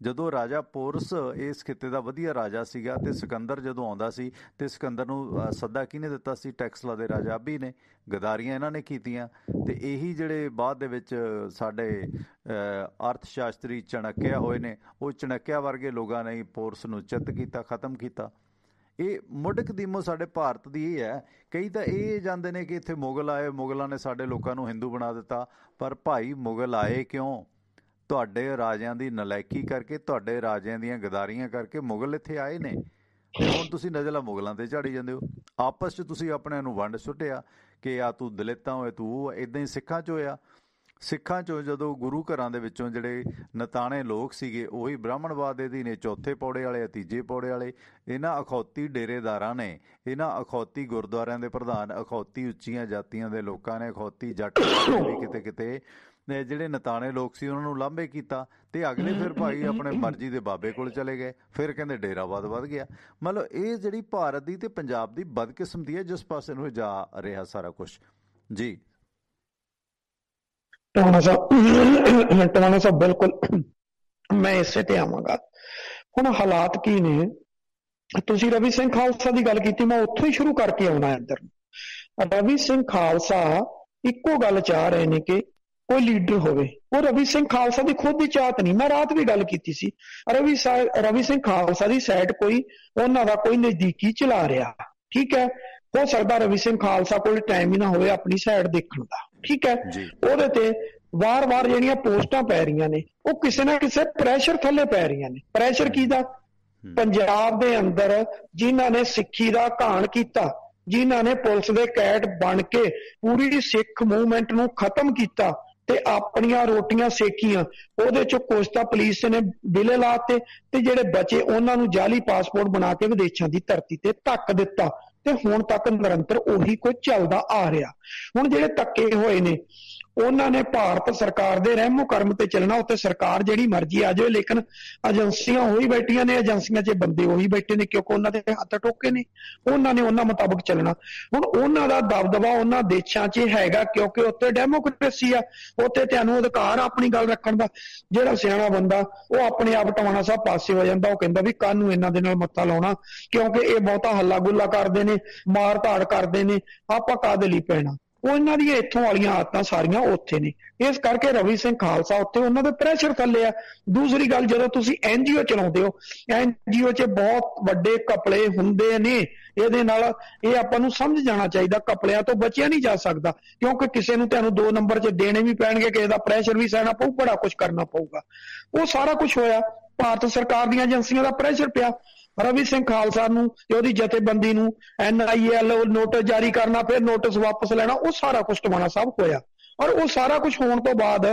ਜਦੋਂ ਰਾਜਾ ਪੋਰਸ ਇਸ ਖਿੱਤੇ ਦਾ ਵਧੀਆ ਰਾਜਾ ਸੀਗਾ, ਤੇ ਸਿਕੰਦਰ ਜਦੋਂ ਆਉਂਦਾ ਸੀ, ਤੇ ਸਿਕੰਦਰ ਨੂੰ ਸੱਦਾ ਕਿਹਨੇ ਦਿੱਤਾ ਸੀ? ਟੈਕਸਲਾ ਦੇ ਰਾਜਾ ਆਬੀ ਨੇ। ਗਦਾਰੀਆਂ ਇਹਨਾਂ ਨੇ ਕੀਤੀਆਂ। ਤੇ ਇਹੀ ਜਿਹੜੇ ਬਾਅਦ ਦੇ ਵਿੱਚ ਸਾਡੇ ਅਰਥ ਸ਼ਾਸਤਰੀ ਚਣਕਿਆ ਹੋਏ ਨੇ, ਉਹ ਚਣਕਿਆ ਵਰਗੇ ਲੋਕਾਂ ਨੇ ਪੋਰਸ ਨੂੰ ਚਿੱਤ ਕੀਤਾ, ਖਤਮ ਕੀਤਾ। ਇਹ ਮੁੱਢ ਕਦੀਮੋਂ ਸਾਡੇ ਭਾਰਤ ਦੀ ਇਹ ਹੈ। ਕਈ ਤਾਂ ਇਹ ਜਾਂਦੇ ਨੇ ਕਿ ਇੱਥੇ ਮੁਗਲ ਆਏ, ਮੁਗਲਾਂ ਨੇ ਸਾਡੇ ਲੋਕਾਂ ਨੂੰ ਹਿੰਦੂ ਬਣਾ ਦਿੱਤਾ। ਪਰ ਭਾਈ ਮੁਗਲ ਆਏ ਕਿਉਂ? ਤੁਹਾਡੇ ਰਾਜਿਆਂ ਦੀ ਨਲਾਇਕੀ ਕਰਕੇ, ਤੁਹਾਡੇ ਰਾਜਿਆਂ ਦੀਆਂ ਗਦਾਰੀਆਂ ਕਰਕੇ ਮੁਗਲ ਇੱਥੇ ਆਏ ਨੇ। ਤੇ ਹੁਣ ਤੁਸੀਂ ਨਜ਼ਲਾ ਮੁਗਲਾਂ ਤੇ ਝਾੜੀ ਜਾਂਦੇ ਹੋ। ਆਪਸ 'ਚ ਤੁਸੀਂ ਆਪਣੇ ਨੂੰ ਵੰਡ ਸੁੱਟਿਆ ਕਿ ਆ ਤੂੰ ਦਲਿਤਾਂ ਹੋਏ, ਤੂੰ ਇੱਦਾਂ ਹੀ ਸਿੱਖਾਂ 'ਚ ਹੋਇਆ। ਸਿੱਖਾਂ 'ਚੋਂ ਜਦੋਂ ਗੁਰੂ ਘਰਾਂ ਦੇ ਵਿੱਚੋਂ ਜਿਹੜੇ ਨਤਾਣੇ ਲੋਕ ਸੀਗੇ, ਉਹੀ ਬ੍ਰਾਹਮਣਵਾਦ ਦੇ ਨੇ, ਚੌਥੇ ਪੌੜੇ ਵਾਲੇ, ਤੀਜੇ ਪੌੜੇ ਵਾਲੇ। ਇਹਨਾਂ ਅਖੌਤੀ ਡੇਰੇਦਾਰਾਂ ਨੇ, ਇਹਨਾਂ ਅਖੌਤੀ ਗੁਰਦੁਆਰਿਆਂ ਦੇ ਪ੍ਰਧਾਨ, ਅਖੌਤੀ ਉੱਚੀਆਂ ਜਾਤੀਆਂ ਦੇ ਲੋਕਾਂ ਨੇ, ਅਖੌਤੀ ਜੱਟ ਵੀ ਕਿਤੇ ਕਿਤੇ ਜਿਹੜੇ ਨਤਾਣੇ ਲੋਕ ਸੀ ਉਹਨਾਂ ਨੂੰ ਲਾਂਭੇ ਕੀਤਾ। ਤੇ ਅਗਲੇ ਫਿਰ ਭਾਈ ਆਪਣੇ ਮਰਜ਼ੀ ਦੇ ਬਾਬੇ ਕੋਲ ਚਲੇ ਗਏ। ਫਿਰ ਕਹਿੰਦੇ ਡੇਰਾਵਾਦ ਵੱਧ ਗਿਆ। ਮਤਲਬ ਇਹ ਜਿਹੜੀ ਭਾਰਤ ਦੀ ਤੇ ਪੰਜਾਬ ਦੀ ਬਦਕਿਸਮਤੀ ਹੈ, ਜਿਸ ਪਾਸੇ ਨੂੰ ਜਾ ਰਿਹਾ ਸਾਰਾ ਕੁਛ। ਜੀ ਟਵਾਣਾ ਸਾਹਿਬ ਬਿਲਕੁਲ ਮੈਂ ਇਸੇ ਤੇ ਆਵਾਂਗਾ। ਹੁਣ ਹਾਲਾਤ ਕੀ ਨੇ? ਤੁਸੀਂ ਰਵੀ ਸਿੰਘ ਖਾਲਸਾ ਦੀ ਗੱਲ ਕੀਤੀ, ਮੈਂ ਉੱਥੋਂ ਹੀ ਸ਼ੁਰੂ ਕਰਕੇ ਆਉਣਾ ਇੱਧਰ। ਰਵੀ ਸਿੰਘ ਖਾਲਸਾ ਇੱਕੋ ਗੱਲ ਚਾਹ ਰਹੇ ਨੇ ਕਿ ਕੋਈ ਲੀਡਰ ਹੋਵੇ। ਉਹ ਰਵੀ ਸਿੰਘ ਖਾਲਸਾ ਦੀ ਖੁਦ ਦੀ ਚਾਹਤ ਨਹੀਂ। ਮੈਂ ਰਾਤ ਵੀ ਗੱਲ ਕੀਤੀ ਸੀ, ਰਵੀ ਸਿੰਘ ਖਾਲਸਾ ਦੀ ਸਾਈਡ ਕੋਈ ਉਹਨਾਂ ਦਾ ਕੋਈ ਨਜ਼ਦੀਕੀ ਚਲਾ ਰਿਹਾ। ਠੀਕ ਹੈ, ਹੋ ਸਕਦਾ ਰਵੀ ਸਿੰਘ ਖਾਲਸਾ ਕੋਲ ਟਾਈਮ ਹੀ ਨਾ ਹੋਵੇ ਆਪਣੀ ਸਾਈਡ ਦੇਖਣ ਦਾ। ਠੀਕ ਹੈ, ਉਹਦੇ ਤੇ ਵਾਰ-ਵਾਰ ਜਿਹੜੀਆਂ ਪੋਸਟਾਂ ਪੈ ਰਹੀਆਂ ਨੇ, ਉਹ ਕਿਸੇ ਨਾ ਕਿਸੇ ਪ੍ਰੈਸ਼ਰ ਥੱਲੇ ਪੈ ਰਹੀਆਂ ਨੇ। ਪ੍ਰੈਸ਼ਰ ਕਿਹਦਾ? ਪੰਜਾਬ ਦੇ ਅੰਦਰ ਜਿਨ੍ਹਾਂ ਨੇ ਸਿੱਖੀ ਦਾ ਘਾਣ ਕੀਤਾ, ਜਿਨ੍ਹਾਂ ਨੇ ਪੁਲਿਸ ਦੇ ਕੈਟ ਬਣ ਕੇ ਪੂਰੀ ਸਿੱਖ ਮੂਵਮੈਂਟ ਨੂੰ ਖਤਮ ਕੀਤਾ ਤੇ ਆਪਣੀਆਂ ਰੋਟੀਆਂ ਸੇਕੀਆਂ, ਉਹਦੇ ਚੋਂ ਕੁਛ ਤਾਂ ਪੁਲਿਸ ਨੇ ਬਿਲੇ ਲਾਤੇ, ਤੇ ਜਿਹੜੇ ਬਚੇ ਉਹਨਾਂ ਨੂੰ ਜਾਲੀ ਪਾਸਪੋਰਟ ਬਣਾ ਕੇ ਵਿਦੇਸ਼ਾਂ ਦੀ ਧਰਤੀ ਤੇ ਧੱਕ ਦਿੱਤਾ। ਤੇ ਹੁਣ ਤੱਕ ਨਿਰੰਤਰ ਉਹੀ ਕੁਝ ਚੱਲਦਾ ਆ ਰਿਹਾ। ਹੁਣ ਜਿਹੜੇ ਧੱਕੇ ਹੋਏ ਨੇ, ਉਹਨਾਂ ਨੇ ਭਾਰਤ ਸਰਕਾਰ ਦੇ ਰਹਿਮੋ ਕਰਮ ਤੇ ਚੱਲਣਾ। ਉੱਤੇ ਸਰਕਾਰ ਜਿਹੜੀ ਮਰਜ਼ੀ ਆ ਜਾਵੇ, ਲੇਕਿਨ ਏਜੰਸੀਆਂ ਉਹੀ ਬੈਠੀਆਂ ਨੇ, ਏਜੰਸੀਆਂ 'ਚ ਬੰਦੇ ਉਹੀ ਬੈਠੇ ਨੇ, ਕਿਉਂਕਿ ਉਹਨਾਂ ਦੇ ਹੱਥ ਟੋਕੇ ਨੇ। ਉਹਨਾਂ ਨੇ ਉਹਨਾਂ ਮੁਤਾਬਕ ਚੱਲਣਾ। ਹੁਣ ਉਹਨਾਂ ਦਾ ਦਬਦਬਾ ਉਹਨਾਂ ਦੇਸ਼ਾਂ 'ਚ ਹੈਗਾ, ਕਿਉਂਕਿ ਉੱਥੇ ਡੈਮੋਕ੍ਰੇਸੀ ਆ, ਉੱਥੇ ਤੁਹਾਨੂੰ ਅਧਿਕਾਰ ਆਪਣੀ ਗੱਲ ਰੱਖਣ ਦਾ। ਜਿਹੜਾ ਸਿਆਣਾ ਬੰਦਾ ਉਹ ਆਪਣੇ ਆਪ ਟਵਾਣਾ ਸਾਹਿਬ ਪਾਸੇ ਹੋ ਜਾਂਦਾ। ਉਹ ਕਹਿੰਦਾ ਵੀ ਕੱਲ ਨੂੰ ਇਹਨਾਂ ਦੇ ਨਾਲ ਮੱਥਾ ਲਾਉਣਾ, ਕਿਉਂਕਿ ਇਹ ਬਹੁਤਾ ਹੱਲਾ ਗੁੱਲਾ ਕਰਦੇ ਨੇ, ਮਾਰ ਧਾੜ ਕਰਦੇ ਨੇ, ਆਪਾਂ ਕਾਹਦੇ ਲਈ ਪੈਣਾ। ਉਹ ਇਹਨਾਂ ਦੀਆਂ ਇੱਥੋਂ ਵਾਲੀਆਂ ਆਦਤਾਂ ਸਾਰੀਆਂ ਉੱਥੇ ਨੇ। ਇਸ ਕਰਕੇ ਰਵੀ ਸਿੰਘ ਖਾਲਸਾ ਉੱਥੇ ਉਹਨਾਂ ਦੇ ਪ੍ਰੈਸ਼ਰ ਥੱਲੇ ਆ। ਦੂਸਰੀ ਗੱਲ, ਜਦੋਂ ਤੁਸੀਂ NGO ਚਲਾਉਂਦੇ ਹੋ, NGO 'ਚ ਬਹੁਤ ਵੱਡੇ ਘਪਲੇ ਹੁੰਦੇ ਨੇ। ਇਹਦੇ ਨਾਲ ਇਹ ਆਪਾਂ ਨੂੰ ਸਮਝ ਜਾਣਾ ਚਾਹੀਦਾ, ਘਪਲਿਆਂ ਤੋਂ ਬਚਿਆ ਨਹੀਂ ਜਾ ਸਕਦਾ, ਕਿਉਂਕਿ ਕਿਸੇ ਨੂੰ ਤੁਹਾਨੂੰ 2 ਨੰਬਰ 'ਚ ਦੇਣੇ ਵੀ ਪੈਣਗੇ, ਕਿਸੇ ਦਾ ਪ੍ਰੈਸ਼ਰ ਵੀ ਸਹਿਣਾ ਪਊ, ਬੜਾ ਕੁਝ ਕਰਨਾ ਪਊਗਾ। ਉਹ ਸਾਰਾ ਕੁਝ ਹੋਇਆ। ਭਾਰਤ ਸਰਕਾਰ ਦੀਆਂ ਏਜੰਸੀਆਂ ਦਾ ਪ੍ਰੈਸ਼ਰ ਪਿਆ ਰਵੀ ਸਿੰਘ ਖਾਲਸਾ ਨੂੰ ਤੇ ਉਹਦੀ ਜਥੇਬੰਦੀ ਨੂੰ, NIL ਨੋਟਿਸ ਜਾਰੀ ਕਰਨਾ, ਫਿਰ ਨੋਟਿਸ ਵਾਪਸ ਲੈਣਾ, ਉਹ ਸਾਰਾ ਕੁਝ ਟਵਾਣਾ ਸਾਹਿਬ ਹੋਇਆ। ਔਰ ਉਹ ਸਾਰਾ ਕੁਝ ਹੋਣ ਤੋਂ ਬਾਅਦ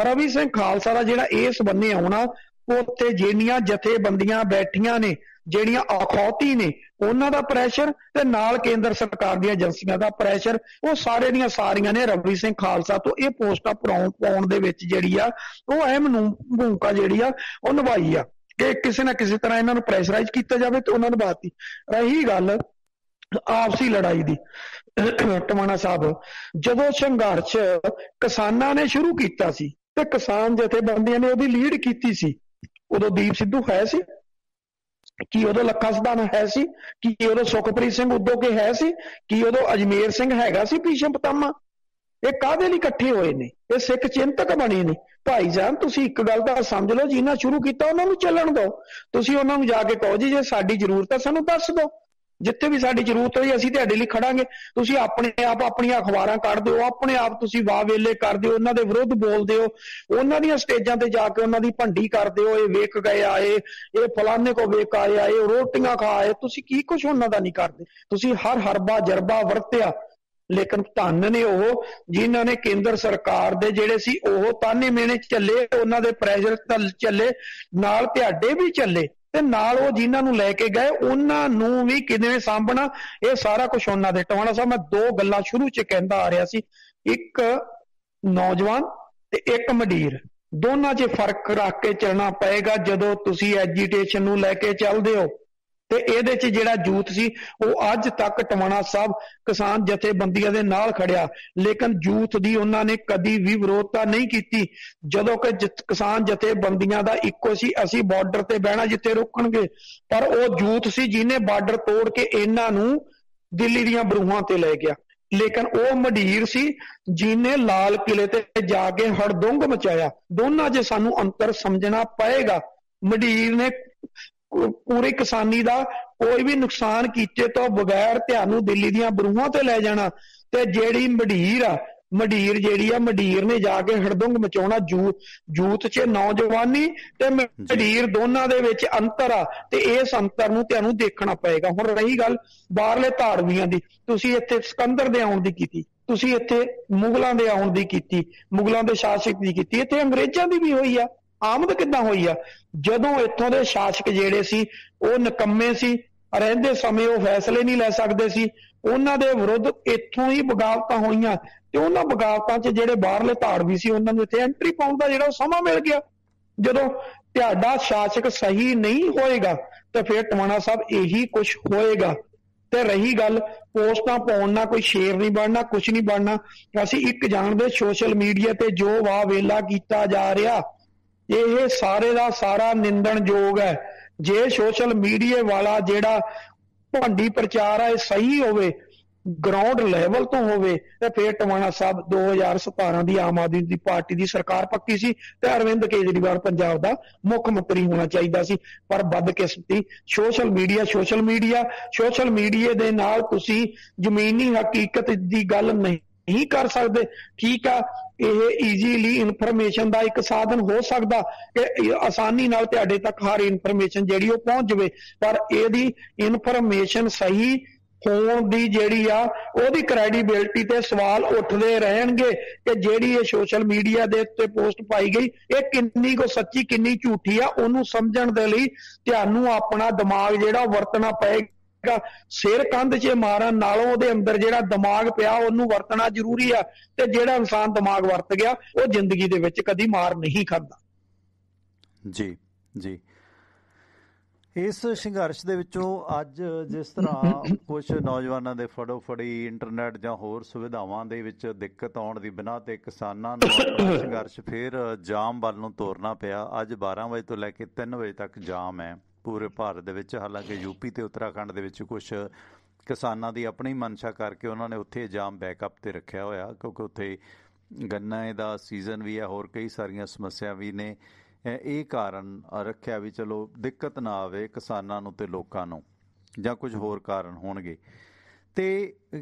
ਰਵੀ ਸਿੰਘ ਖਾਲਸਾ ਦਾ ਜਿਹੜਾ ਇਸ ਬੰਨੇ ਆਉਣਾ, ਉੱਥੇ ਜਿਹੜੀਆਂ ਜਥੇਬੰਦੀਆਂ ਬੈਠੀਆਂ ਨੇ, ਜਿਹੜੀਆਂ ਅਖੌਤੀ ਨੇ, ਉਹਨਾਂ ਦਾ ਪ੍ਰੈਸ਼ਰ ਤੇ ਨਾਲ ਕੇਂਦਰ ਸਰਕਾਰ ਦੀਆਂ ਏਜੰਸੀਆਂ ਦਾ ਪ੍ਰੈਸ਼ਰ, ਉਹ ਸਾਰੇ ਦੀਆਂ ਸਾਰੀਆਂ ਨੇ ਰਵੀ ਸਿੰਘ ਖਾਲਸਾ ਤੋਂ ਇਹ ਪੋਸਟਾਂ ਪਾਉਣ ਦੇ ਵਿੱਚ ਜਿਹੜੀ ਆ ਉਹ ਅਹਿਮ ਭੂਮਿਕਾ ਜਿਹੜੀ ਆ ਉਹ ਨਿਭਾਈ ਆ ਕਿ ਕਿਸੇ ਨਾ ਕਿਸੇ ਤਰ੍ਹਾਂ ਇਹਨਾਂ ਨੂੰ ਪ੍ਰੈਸ਼ਰਾਈਜ਼ ਕੀਤਾ ਜਾਵੇ ਤੇ ਉਹਨਾਂ ਨੂੰ ਬਾਤੀ। ਰਹੀ ਗੱਲ ਆਪਸੀ ਲੜਾਈ ਦੀ, ਟਵਾਣਾ ਸਾਹਿਬ ਜਦੋਂ ਸੰਘਰਸ਼ ਕਿਸਾਨਾਂ ਨੇ ਸ਼ੁਰੂ ਕੀਤਾ ਸੀ ਤੇ ਕਿਸਾਨ ਜਥੇਬੰਦੀਆਂ ਨੇ ਉਹਦੀ ਲੀਡ ਕੀਤੀ ਸੀ, ਉਦੋਂ ਦੀਪ ਸਿੱਧੂ ਹੈ ਸੀ ਕੀ, ਉਦੋਂ ਲੱਖਾ ਸਦਾਨਾ ਹੈ ਸੀ ਕੀ, ਉਦੋਂ ਸੁਖਪ੍ਰੀਤ ਸਿੰਘ ਉਦੋਕੇ ਹੈ ਸੀ ਕੀ, ਉਦੋਂ ਅਜਮੇਰ ਸਿੰਘ ਹੈਗਾ ਸੀ ਭੀਸ਼ਮ ਪਿਤਾਮਾ? ਇਹ ਕਾਹਦੇ ਲਈ ਇਕੱਠੇ ਹੋਏ ਨੇ? ਇਹ ਸਿੱਖ ਚਿੰਤਕ ਬਣੇ ਨੇ। ਭਾਈ ਜਾਨ ਤੁਸੀਂ ਇੱਕ ਗੱਲ ਤਾਂ ਸਮਝ ਲਓ, ਜਿਨ੍ਹਾਂ ਸ਼ੁਰੂ ਕੀਤਾ ਉਹਨਾਂ ਨੂੰ ਚੱਲਣ ਦਿਓ। ਤੁਸੀਂ ਉਹਨਾਂ ਨੂੰ ਜਾ ਕੇ ਕਹੋ ਜੀ ਜੇ ਸਾਡੀ ਜ਼ਰੂਰਤ ਹੈ ਸਾਨੂੰ ਦੱਸ ਦਿਓ, ਜਿੱਥੇ ਵੀ ਸਾਡੀ ਜ਼ਰੂਰਤ ਹੋਈ ਅਸੀਂ ਤੁਹਾਡੇ ਲਈ ਖੜਾਂਗੇ। ਤੁਸੀਂ ਆਪਣੇ ਆਪ ਆਪਣੀਆਂ ਅਖਬਾਰਾਂ ਕੱਢਦੇ ਹੋ, ਆਪਣੇ ਆਪ ਤੁਸੀਂ ਵਾਹ ਵੇਲੇ ਕਰਦੇ ਹੋ, ਉਹਨਾਂ ਦੇ ਵਿਰੁੱਧ ਬੋਲਦੇ ਹੋ, ਉਹਨਾਂ ਦੀਆਂ ਸਟੇਜਾਂ ਤੇ ਜਾ ਕੇ ਉਹਨਾਂ ਦੀ ਭੰਡੀ ਕਰਦੇ ਹੋ, ਇਹ ਵੇਖ ਗਏ ਆਏ, ਇਹ ਫਲਾਣੇ ਕੋ ਵੇਖ ਆਏ, ਇਹ ਰੋਟੀਆਂ ਖਾ ਆਏ। ਤੁਸੀਂ ਕੀ ਕੁਛ ਉਹਨਾਂ ਦਾ ਨਹੀਂ ਕਰਦੇ, ਤੁਸੀਂ ਹਰ ਹਰਬਾ ਜਰਬਾ ਵਰਤਿਆ। ਲੇਕਿਨ ਧੰਨ ਨੇ ਉਹ ਜਿਨ੍ਹਾਂ ਨੇ ਕੇਂਦਰ ਸਰਕਾਰ ਦੇ ਜਿਹੜੇ ਸੀ ਉਹ ਤਾਨੇ ਮੇਣੇ ਚੱਲੇ, ਉਹਨਾਂ ਦੇ ਪ੍ਰੈਸ਼ਰ ਚੱਲੇ, ਨਾਲ ਤੁਹਾਡੇ ਵੀ ਚੱਲੇ ਤੇ ਨਾਲ ਉਹ ਜਿਨ੍ਹਾਂ ਨੂੰ ਲੈ ਕੇ ਗਏ ਉਹਨਾਂ ਨੂੰ ਵੀ ਕਿਵੇਂ ਸਾਂਭਣਾ, ਇਹ ਸਾਰਾ ਕੁਝ ਉਹਨਾਂ ਦੇ। ਟਵਾਣਾ ਸਾਹਿਬ ਮੈਂ ਦੋ ਗੱਲਾਂ ਸ਼ੁਰੂ ਚ ਕਹਿੰਦਾ ਆ ਰਿਹਾ ਸੀ, ਇੱਕ ਨੌਜਵਾਨ ਤੇ ਇੱਕ ਮੰਡੀਰ, ਦੋਨਾਂ 'ਚ ਫਰਕ ਰੱਖ ਕੇ ਚੱਲਣਾ ਪਏਗਾ। ਜਦੋਂ ਤੁਸੀਂ ਐਜੀਟੇਸ਼ਨ ਨੂੰ ਲੈ ਕੇ ਚੱਲਦੇ ਹੋ ਤੇ ਇਹਦੇ 'ਚ ਜਿਹੜਾ ਯੂਥ ਸੀ ਉਹ ਅੱਜ ਤੱਕ ਟਵਾਣਾ ਸਾਹਿਬ ਕਿਸਾਨ ਜਥੇਬੰਦੀਆਂ ਦੇ ਨਾਲ ਖੜਿਆ, ਲੇਕਿਨ ਯੂਥ ਦੀ ਉਹਨਾਂ ਨੇ ਕਦੀ ਵੀ ਵਿਰੋਧਤਾ ਨਹੀਂ ਕੀਤੀ। ਜਦੋਂ ਕਿ ਕਿਸਾਨ ਜਥੇਬੰਦੀਆਂ ਦਾ ਇੱਕੋ ਸੀ, ਅਸੀਂ ਬਾਰਡਰ ਤੇ ਬਹਿਣਾ ਜਿੱਥੇ ਰੋਕਣਗੇ, ਪਰ ਉਹ ਯੂਥ ਸੀ ਜਿਹਨੇ ਬਾਰਡਰ ਤੋੜ ਕੇ ਇਹਨਾਂ ਨੂੰ ਦਿੱਲੀ ਦੀਆਂ ਬਰੂਹਾਂ ਤੇ ਲੈ ਗਿਆ। ਲੇਕਿਨ ਉਹ ਮੰਡੀਰ ਸੀ ਜਿਹਨੇ ਲਾਲ ਕਿਲੇ ਤੇ ਜਾ ਕੇ ਹੜਦੁੰਗ ਮਚਾਇਆ। ਦੋਨਾਂ 'ਚ ਸਾਨੂੰ ਅੰਤਰ ਸਮਝਣਾ ਪਏਗਾ। ਮੰਡੀਰ ਨੇ ਪੂਰੀ ਕਿਸਾਨੀ ਦਾ ਕੋਈ ਵੀ ਨੁਕਸਾਨ ਕੀਤੇ ਤੋਂ ਬਗੈਰ ਤੁਹਾਨੂੰ ਦਿੱਲੀ ਦੀਆਂ ਬਰੂਹਾਂ ਤੇ ਲੈ ਜਾਣਾ, ਤੇ ਜਿਹੜੀ ਮੰਡੀਰ ਆ, ਮੰਡੀਰ ਜਿਹੜੀ ਆ, ਮੰਡੀਰ ਨੇ ਜਾ ਕੇ ਹੜਦੁੰਗ ਮਚਾਉਣਾ। ਯੂਥ 'ਚ ਨੌਜਵਾਨੀ ਤੇ ਮੰਡੀਰ ਦੋਨਾਂ ਦੇ ਵਿੱਚ ਅੰਤਰ ਆ ਤੇ ਇਸ ਅੰਤਰ ਨੂੰ ਤੁਹਾਨੂੰ ਦੇਖਣਾ ਪਏਗਾ। ਹੁਣ ਰਹੀ ਗੱਲ ਬਾਹਰਲੇ ਧਾੜਵੀਆਂ ਦੀ, ਤੁਸੀਂ ਇੱਥੇ ਸਿਕੰਦਰ ਦੇ ਆਉਣ ਦੀ ਕੀਤੀ, ਤੁਸੀਂ ਇੱਥੇ ਮੁਗਲਾਂ ਦੇ ਆਉਣ ਦੀ ਕੀਤੀ, ਮੁਗਲਾਂ ਦੇ ਸ਼ਾਸਕ ਦੀ ਕੀਤੀ, ਇੱਥੇ ਅੰਗਰੇਜ਼ਾਂ ਦੀ ਵੀ ਹੋਈ ਆ। ਆਮਦ ਕਿੱਦਾਂ ਹੋਈ ਆ? ਜਦੋਂ ਇੱਥੋਂ ਦੇ ਸ਼ਾਸਕ ਜਿਹੜੇ ਸੀ ਉਹ ਨਿਕੰਮੇ ਸੀ, ਰਹਿੰਦੇ ਸਮੇਂ ਉਹ ਫੈਸਲੇ ਨਹੀਂ ਲੈ ਸਕਦੇ ਸੀ, ਉਹਨਾਂ ਦੇ ਵਿਰੁੱਧ ਇੱਥੋਂ ਹੀ ਬਗਾਵਤਾਂ ਹੋਈਆਂ ਤੇ ਉਹਨਾਂ ਬਗਾਵਤਾਂ 'ਚ ਜਿਹੜੇ ਬਾਹਰਲੇ ਧਾੜਵੀ ਸੀ ਉਹਨਾਂ ਨੂੰ ਇੱਥੇ ਐਂਟਰੀ ਪਾਉਣ ਦਾ ਜਿਹੜਾ ਸਮਾਂ ਮਿਲ ਗਿਆ। ਜਦੋਂ ਤੁਹਾਡਾ ਸ਼ਾਸਕ ਸਹੀ ਨਹੀਂ ਹੋਏਗਾ ਤਾਂ ਫਿਰ ਟਵਾਣਾ ਸਾਹਿਬ ਇਹੀ ਕੁਛ ਹੋਏਗਾ। ਤੇ ਰਹੀ ਗੱਲ ਪੋਸਟਾਂ ਪਾਉਣ ਨਾਲ ਕੋਈ ਸ਼ੇਰ ਨਹੀਂ ਬਣਨਾ, ਕੁਛ ਨਹੀਂ ਬਣਨਾ। ਅਸੀਂ ਇੱਕ ਜਾਣਦੇ ਸੋਸ਼ਲ ਮੀਡੀਆ ਤੇ ਜੋ ਵਾਹ ਵੇਲਾ ਕੀਤਾ ਜਾ ਰਿਹਾ ਇਹ ਸਾਰੇ ਦਾ ਸਾਰਾ ਨਿੰਦਣਯੋਗ ਹੈ। ਜੇ ਸੋਸ਼ਲ ਮੀਡੀਆ ਵਾਲਾ ਜਿਹੜਾ ਭੰਡੀ ਪ੍ਰਚਾਰ ਹੈ ਇਹ ਸਹੀ ਹੋਵੇ, ਗਰਾਊਂਡ ਲੈਵਲ ਤੋਂ ਹੋਵੇ, ਤੇ ਫਿਰ ਟਵਾਣਾ ਸਾਹਿਬ 2017 ਦੀ ਆਮ ਆਦਮੀ ਦੀ ਪਾਰਟੀ ਦੀ ਸਰਕਾਰ ਪੱਕੀ ਸੀ ਤੇ ਅਰਵਿੰਦ ਕੇਜਰੀਵਾਲ ਪੰਜਾਬ ਦਾ ਮੁੱਖ ਮੰਤਰੀ ਹੋਣਾ ਚਾਹੀਦਾ ਸੀ। ਪਰ ਬਦਕਿਸਮਤੀ ਸੋਸ਼ਲ ਮੀਡੀਆ ਦੇ ਨਾਲ ਤੁਸੀਂ ਜ਼ਮੀਨੀ ਹਕੀਕਤ ਦੀ ਗੱਲ ਨਹੀਂ ਕਰ ਸਕਦੇ। ਠੀਕ ਆ, ਇਹ ਈਜ਼ੀਲੀ ਇਨਫੋਰਮੇਸ਼ਨ ਦਾ ਇੱਕ ਸਾਧਨ ਹੋ ਸਕਦਾ ਕਿ ਆਸਾਨੀ ਨਾਲ ਤੁਹਾਡੇ ਤੱਕ ਹਰ ਇਨਫੋਰਮੇਸ਼ਨ ਜਿਹੜੀ ਉਹ ਪਹੁੰਚ ਜਾਵੇ, ਪਰ ਇਹਦੀ ਇਨਫੋਰਮੇਸ਼ਨ ਸਹੀ ਹੋਣ ਦੀ ਜਿਹੜੀ ਆ ਉਹਦੀ ਕ੍ਰੈਡੀਬਿਲਿਟੀ ਤੇ ਸਵਾਲ ਉੱਠਦੇ ਰਹਿਣਗੇ ਕਿ ਜਿਹੜੀ ਇਹ ਸੋਸ਼ਲ ਮੀਡੀਆ ਦੇ ਉੱਤੇ ਪੋਸਟ ਪਾਈ ਗਈ ਇਹ ਕਿੰਨੀ ਕੁ ਸੱਚੀ ਕਿੰਨੀ ਝੂਠੀ ਆ। ਉਹਨੂੰ ਸਮਝਣ ਦੇ ਲਈ ਤੁਹਾਨੂੰ ਆਪਣਾ ਦਿਮਾਗ ਜਿਹੜਾ ਵਰਤਣਾ ਪਏਗਾ। ਸਿਰ ਕੰਧ 'ਚ ਮਾਰਨ ਨਾਲੋਂ ਉਹਦੇ ਅੰਦਰ ਜਿਹੜਾ ਦਿਮਾਗ ਪਿਆ ਉਹਨੂੰ ਵਰਤਣਾ ਜ਼ਰੂਰੀ ਆ, ਤੇ ਜਿਹੜਾ ਇਨਸਾਨ ਦਿਮਾਗ ਵਰਤ ਗਿਆ ਉਹ ਜ਼ਿੰਦਗੀ ਦੇ ਵਿੱਚ ਕਦੀ ਮਾਰ ਨਹੀਂ ਖਾਂਦਾ। ਜੀ ਜੀ, ਇਸ ਸੰਘਰਸ਼ ਦੇ ਵਿੱਚੋਂ ਅੱਜ ਜਿਸ ਤਰ੍ਹਾਂ ਕੁਝ ਨੌਜਵਾਨਾਂ ਦੇ ਫੜੋ-ਫੜੀ ਇੰਟਰਨੈਟ ਜਾਂ ਹੋਰ ਸੁਵਿਧਾਵਾਂ ਦੇ ਵਿੱਚ ਦਿੱਕਤ ਆਉਣ ਦੀ ਬਿਨਾਂ ਤੇ ਕਿਸਾਨਾਂ ਨੂੰ ਸੰਘਰਸ਼ ਫਿਰ ਜਾਮ ਵੱਲ ਨੂੰ ਤੋਰਨਾ ਪਿਆ। ਅੱਜ 12 ਵਜੇ ਤੋਂ ਲੈ ਕੇ 3 ਵਜੇ ਤੱਕ ਜਾਮ ਹੈ ਪੂਰੇ ਭਾਰਤ ਦੇ ਵਿੱਚ। ਹਾਲਾਂਕਿ ਯੂਪੀ ਤੇ ਉੱਤਰਾਖੰਡ ਦੇ ਵਿੱਚ ਕੁਝ ਕਿਸਾਨਾਂ ਦੀ ਆਪਣੀ ਮਨਸ਼ਾ ਕਰਕੇ ਉਹਨਾਂ ਨੇ ਉੱਥੇ ਜਾਮ ਬੈਕਅਪ ਤੇ ਰੱਖਿਆ ਹੋਇਆ, ਕਿਉਂਕਿ ਉੱਥੇ ਗੰਨੇ ਦਾ ਸੀਜ਼ਨ ਵੀ ਹੈ, ਹੋਰ ਕਈ ਸਾਰੀਆਂ ਸਮੱਸਿਆ ਵੀ ਨੇ। ਇਹ ਕਾਰਨ ਰੱਖਿਆ ਵੀ ਚਲੋ ਦਿੱਕਤ ਨਾ ਆਵੇ ਕਿਸਾਨਾਂ ਨੂੰ ਤੇ ਲੋਕਾਂ ਨੂੰ, ਜਾਂ ਕੁਝ ਹੋਰ ਕਾਰਨ ਹੋਣਗੇ। ਤੇ